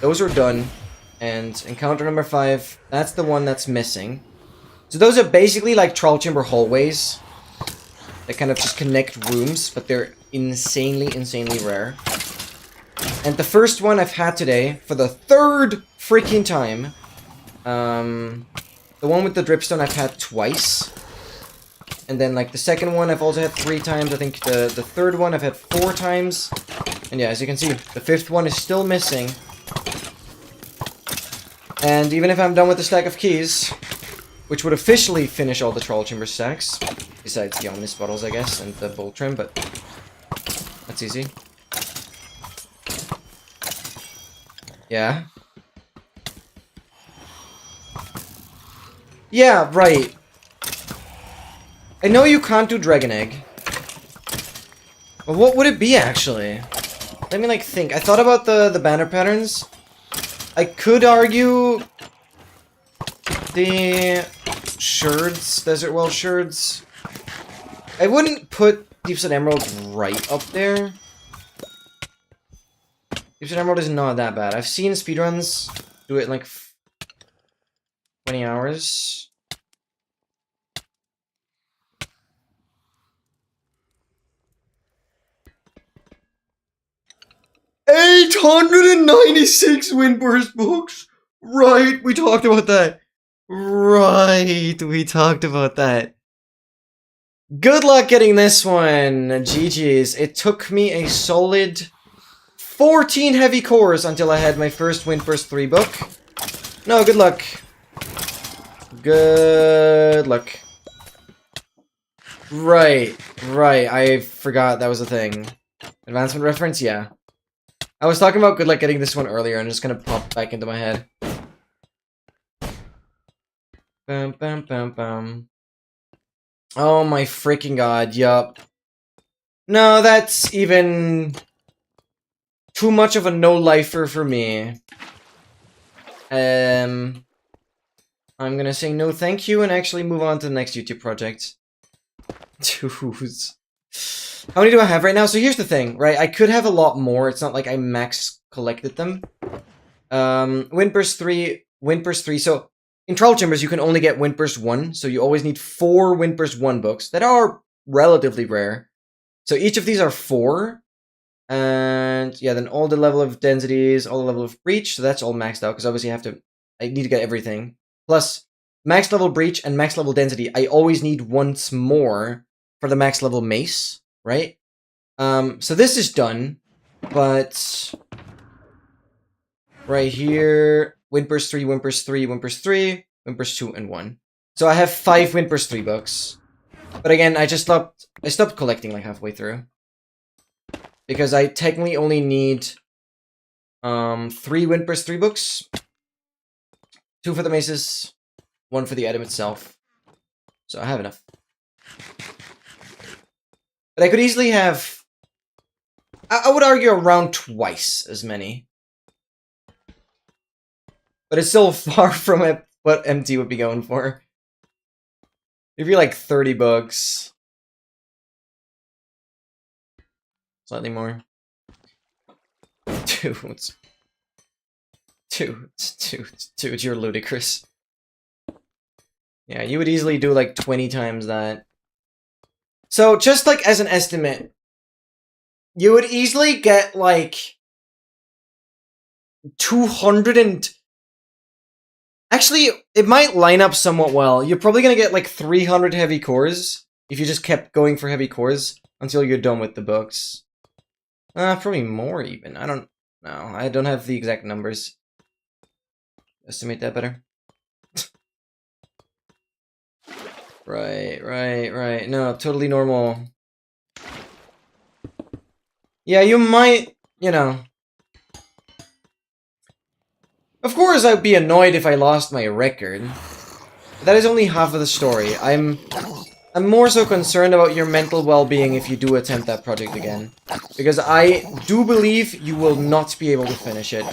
those are done. And encounter number 5, that's the one that's missing. So those are basically like trial chamber hallways that kind of just connect rooms, but they're insanely, insanely rare. And the first one I've had today, for the 3rd freaking time, the one with the dripstone I've had twice. And then like the second one I've also had 3 times. I think the 3rd one I've had 4 times. And yeah, as you can see, the 5th one is still missing. And even if I'm done with the stack of keys, which would officially finish all the trial chamber stacks, besides the Omnis bottles, I guess, and the bolt trim, but that's easy. Yeah. Yeah, right. I know you can't do Dragon Egg. But what would it be, actually? Let me, like, think. I thought about the banner patterns. I could argue the sherds, Desert Well sherds. I wouldn't put Deepset Emerald right up there. Deepset Emerald is not that bad. I've seen speedruns do it in like 20 hours. 896 Windburst books! Right, we talked about that. Right, we talked about that. Good luck getting this one, GG's. It took me a solid 14 heavy cores until I had my first Windburst 3 book. No, good luck. Good luck. Right, I forgot that was a thing. Advancement reference, yeah. I was talking about good luck getting this one earlier, and it's gonna pop back into my head. Bam, bam, bam, bam. Oh my freaking god, yup. No, that's even too much of a no-lifer for me. I'm gonna say no thank you and actually move on to the next YouTube project. Dudes. How many do I have right now? So here's the thing, right? I could have a lot more. It's not like I max collected them. Windburst 3. So in Trial Chambers, you can only get Windburst 1. So you always need 4 Windburst 1 books that are relatively rare. So each of these are 4. And yeah, then all the level of densities, all the level of breach. So that's all maxed out because obviously I need to get everything. Plus max level breach and max level density. I always need once more for the max level mace. Right? So this is done, but right here, Windburst 3, Windburst 3, Windburst 3, Windburst 2, and 1. So I have 5 Windburst 3 books. But again, I stopped collecting like halfway through. Because I technically only need 3 Windburst 3 books. 2 for the maces, 1 for the item itself. So I have enough. But I could easily have, I would argue, around twice as many. But it's still far from what MT would be going for. It'd be like 30 books. Slightly more. Dude, you're ludicrous. Yeah, you would easily do like 20 times that. So, just like as an estimate, you would easily get like 200 and... Actually, it might line up somewhat well. You're probably gonna get like 300 heavy cores if you just kept going for heavy cores until you're done with the books. Probably more even. I don't know. I don't have the exact numbers. Estimate that better. Right. No, totally normal. Yeah, you might, you know. Of course, I'd be annoyed if I lost my record. But that is only half of the story. I'm more so concerned about your mental well-being if you do attempt that project again. Because I do believe you will not be able to finish it.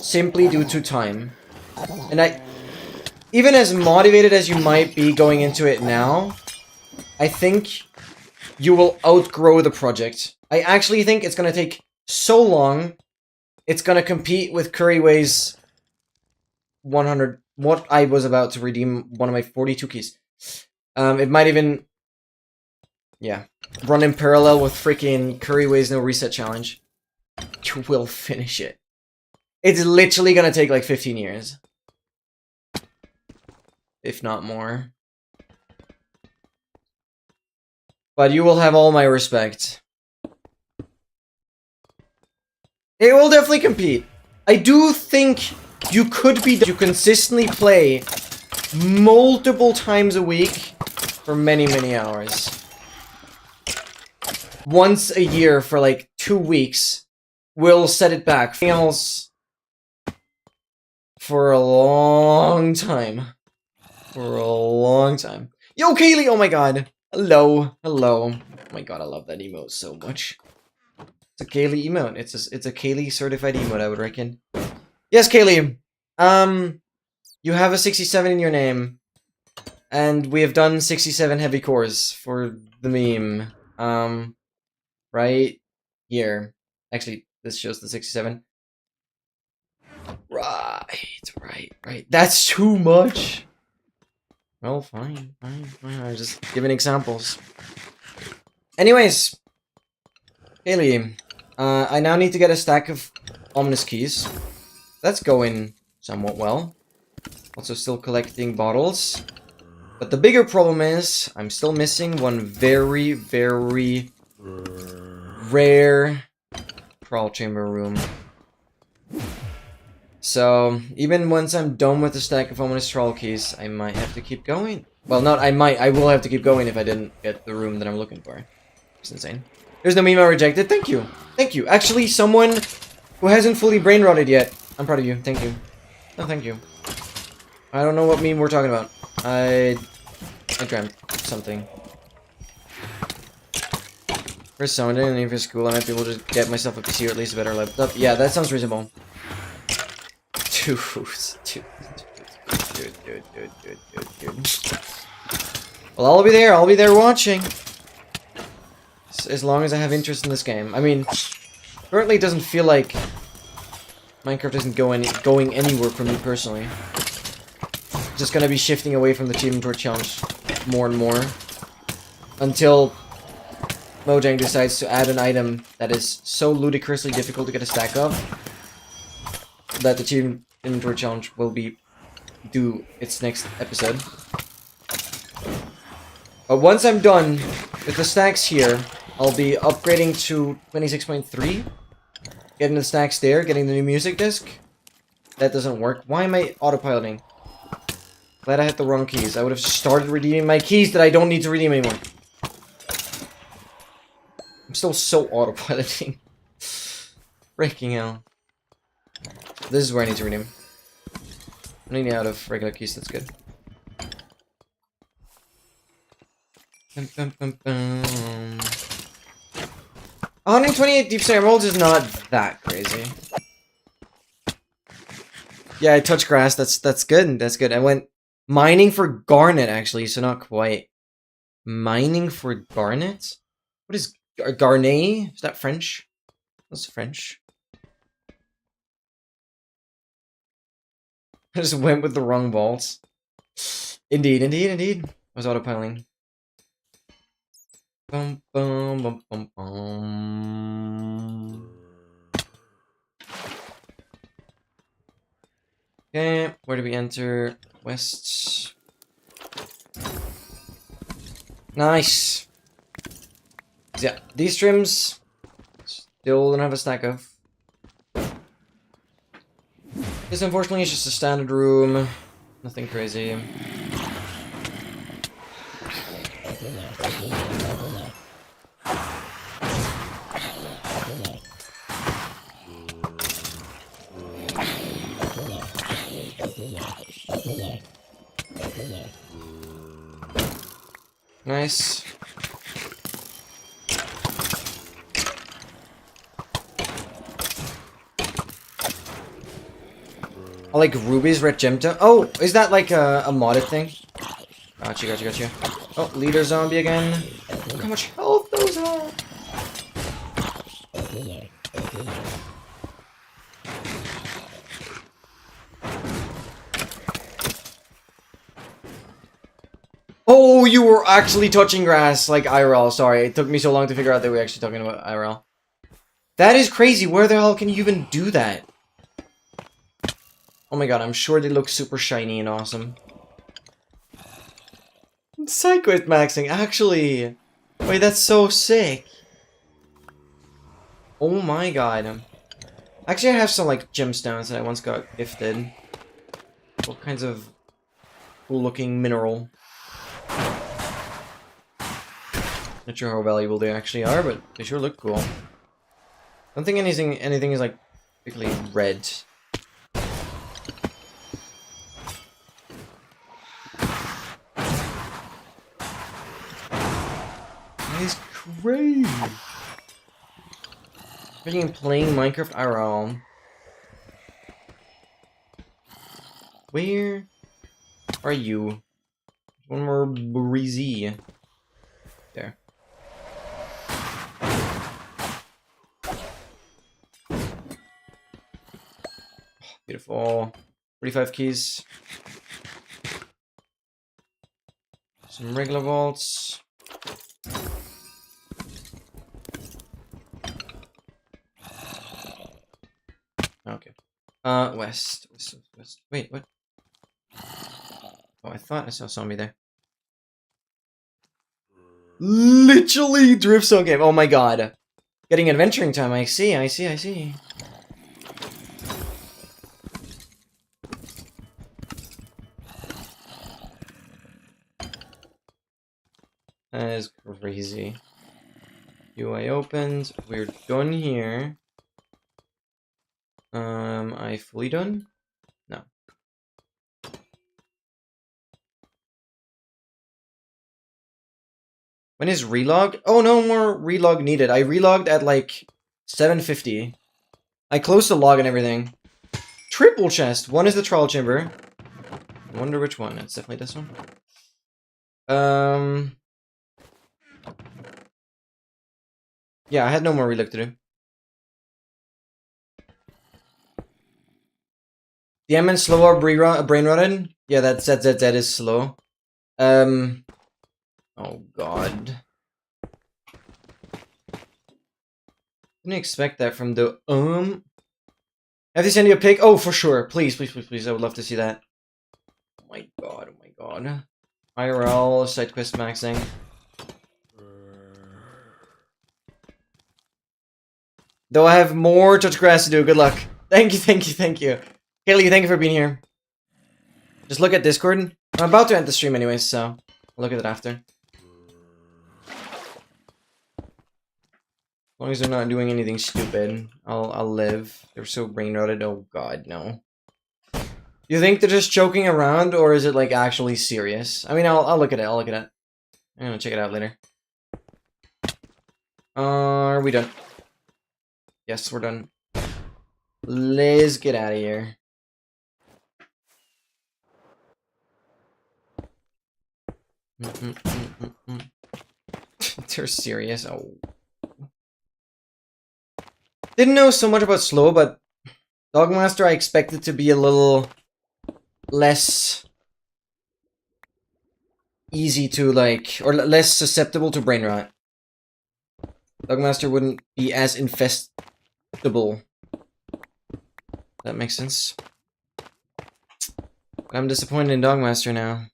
Simply due to time. And even as motivated as you might be going into it now, I think you will outgrow the project. I actually think it's gonna take so long, it's gonna compete with Curryway's 100, what I was about to redeem one of my 42 keys. It might even, yeah, run in parallel with freaking Curryway's No Reset Challenge. You will finish it. It's literally gonna take like 15 years. If not more. But you will have all my respect. It will definitely compete. I do think you could be... You consistently play multiple times a week for many, many hours. Once a year for like 2 weeks will set it back. Anything else for a long time. For a long time. Yo, Kaylee! Oh my god. Hello. Oh my god, I love that emote so much. It's a Kaylee emote. It's a Kaylee certified emote, I would reckon. Yes, Kaylee. You have a 67 in your name. And we have done 67 heavy cores for the meme. Right here. Actually, this shows the 67. Right. That's too much. Well, fine. I'm just giving examples. Anyways, Haley, I now need to get a stack of ominous keys. That's going somewhat well. Also still collecting bottles. But the bigger problem is, I'm still missing one very, very rare crawl chamber room. So, even once I'm done with the stack of ominous troll keys, I might have to keep going. Well, not I might, I will have to keep going if I didn't get the room that I'm looking for. It's insane. There's no meme I rejected. Thank you. Thank you. Actually, someone who hasn't fully brain rotted yet. I'm proud of you. Thank you. No, thank you. I don't know what meme we're talking about. I dreamt something. For Sunday and for school, I might be able to get myself a PC or at least a better laptop. Yeah, that sounds reasonable. Dude. Well, I'll be there. I'll be there watching. As long as I have interest in this game. I mean, currently it doesn't feel like Minecraft isn't going anywhere for me personally. Just gonna be shifting away from the Achievement Tour Challenge more and more until Mojang decides to add an item that is so ludicrously difficult to get a stack of that the Achievement Tour Challenge will be due its next episode. But once I'm done with the stacks here, I'll be upgrading to 26.3, getting the stacks there, getting the new music disc. That doesn't work. Why am I autopiloting? Glad I hit the wrong keys. I would have started redeeming my keys that I don't need to redeem anymore. I'm still so autopiloting. Freaking hell. This is where I need to redeem. I'm nearly out of regular keys, that's good. 128 deep snare molds is not that crazy. Yeah, I touched grass. That's good. That's good. I went mining for garnet actually, so not quite. Mining for garnet? What is garnet? Is that French? That's French. I just went with the wrong vaults. Indeed. I was autopiling. Bum, bum, bum, bum, bum. Okay, where do we enter? West. Nice. Yeah, these trims still don't have a stack of. This unfortunately is just a standard room. Nothing crazy. Nice. I like rubies, red gemstone. Oh, is that like a modded thing? Gotcha. Oh, leader zombie again. Look how much health those are. Oh, you were actually touching grass like IRL. Sorry, it took me so long to figure out that we were actually talking about IRL. That is crazy. Where the hell can you even do that? Oh my god, I'm sure they look super shiny and awesome. Sidequest maxing, actually. Wait, that's so sick. Oh my god. Actually, I have some like gemstones that I once got gifted. What kinds of cool looking mineral? Not sure how valuable they actually are, but they sure look cool. I don't think anything is like particularly red. That is crazy. Freaking playing Minecraft IRL. Where are you? One more breezy. There. Beautiful. 45 keys. Some regular vaults. West. Wait, what? Oh, I thought I saw zombie there. Literally drift zone game. Oh my god. Getting adventuring time. I see. That is crazy. UI opened. We're done here. I fully done? No. When is relog? Oh, no more relog needed. I relogged at like 7:50. I closed the log and everything. Triple chest. One is the trial chamber. I wonder which one. It's definitely this one. Yeah, I had no more relog to do. The MN slower brain rotted? Yeah, that is slow. Oh god. Didn't expect that from the Have they sent you a pic? Oh, for sure. Please, please, please, please. I would love to see that. Oh my god, oh my god. IRL, side quest maxing. Though I have more touch grass to do. Good luck. Thank you, thank you, thank you. Haley, thank you for being here. Just look at Discord. I'm about to end the stream anyways, so I'll look at it after. As long as they're not doing anything stupid, I'll live. They're so brain rotted. Oh god, no. You think they're just joking around, or is it like actually serious? I mean, I'll look at it. I'll look at it. I'm gonna check it out later. Are we done? Yes, we're done. Let's get out of here. They're serious. Oh. Didn't know so much about slow, but Dogmaster I expected to be a little less easy to like, or less susceptible to brain rot. Dogmaster wouldn't be as infestable. That makes sense. But I'm disappointed in Dogmaster now.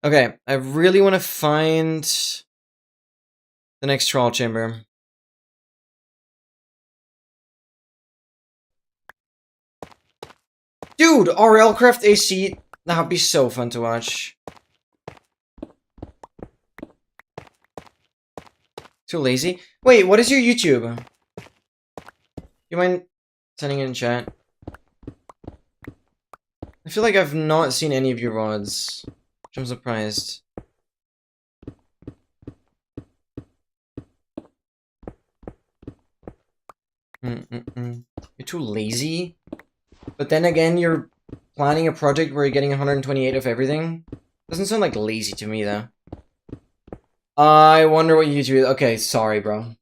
Okay, I really want to find the next trial chamber. Dude, RL Craft AC, that would be so fun to watch. Too lazy? Wait, what is your YouTube? You mind sending it in chat? I feel like I've not seen any of your VODs, which I'm surprised. You're too lazy? But then again, you're planning a project where you're getting 128 of everything? Doesn't sound like lazy to me, though. I wonder what YouTube is. Okay, sorry, bro.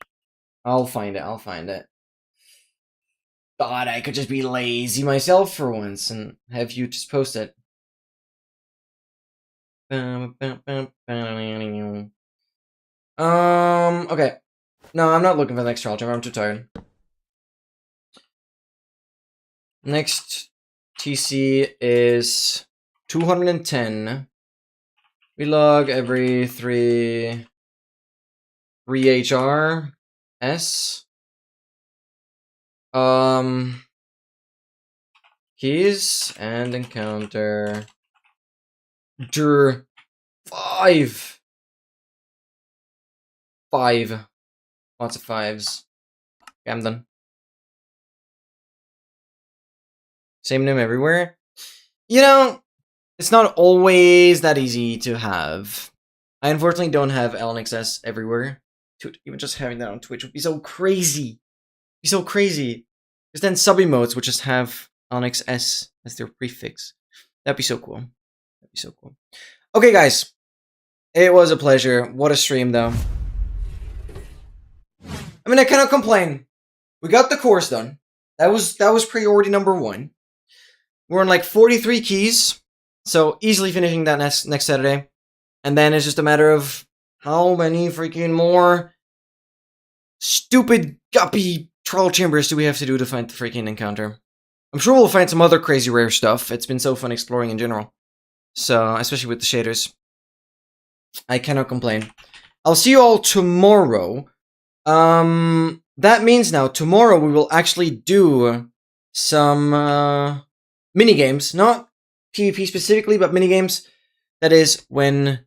I'll find it, I'll find it. God, I could just be lazy myself for once and have you just post it. Okay. No, I'm not looking for the next trial chamber. I'm too tired. Next TC is 210. We log every 3 HR S. Keys and encounter 5. Lots of 5s. Okay, I'm done. Same name everywhere? You know, it's not always that easy to have. I unfortunately don't have LNXS everywhere. Dude, even just having that on Twitch would be so crazy. Be so crazy. Because then sub-emotes would just have LNXS as their prefix. That'd be so cool. That'd be so cool. Okay, guys. It was a pleasure. What a stream, though. I mean, I cannot complain. We got the course done. That was priority number 1. We're on like 43 keys. So easily finishing that next Saturday. And then it's just a matter of how many freaking more stupid guppy troll chambers do we have to do to find the freaking encounter? I'm sure we'll find some other crazy rare stuff. It's been so fun exploring in general. So, especially with the shaders. I cannot complain. I'll see you all tomorrow. That means now, tomorrow we will actually do some minigames. Not PvP specifically, but minigames. That is when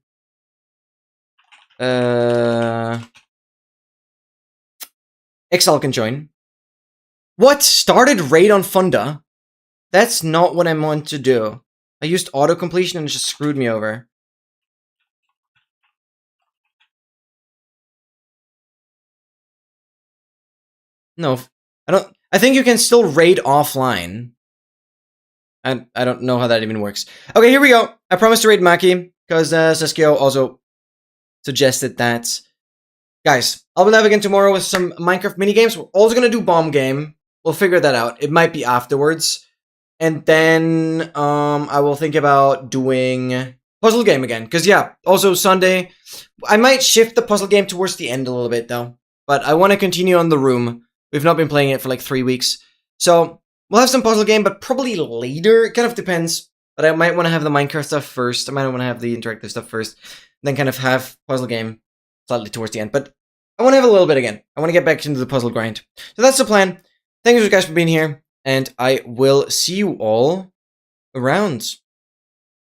XL can join. What? Started raid on Funda? That's not what I want to do. I used auto-completion and it just screwed me over. No, I think you can still raid offline. I don't know how that even works. Okay, here we go. I promised to raid Maki, because Seskio also suggested that. Guys, I'll be live again tomorrow with some Minecraft minigames. We're also gonna do bomb game. We'll figure that out. It might be afterwards. And then I will think about doing puzzle game again. Because yeah, also Sunday. I might shift the puzzle game towards the end a little bit though. But I want to continue on the room. We've not been playing it for like 3 weeks. So we'll have some puzzle game, but probably later. It kind of depends. But I might want to have the Minecraft stuff first. I might want to have the interactive stuff first. Then kind of have puzzle game slightly towards the end. But I want to have a little bit again. I want to get back into the puzzle grind. So that's the plan. Thank you guys for being here. And I will see you all around.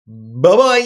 Bye-bye.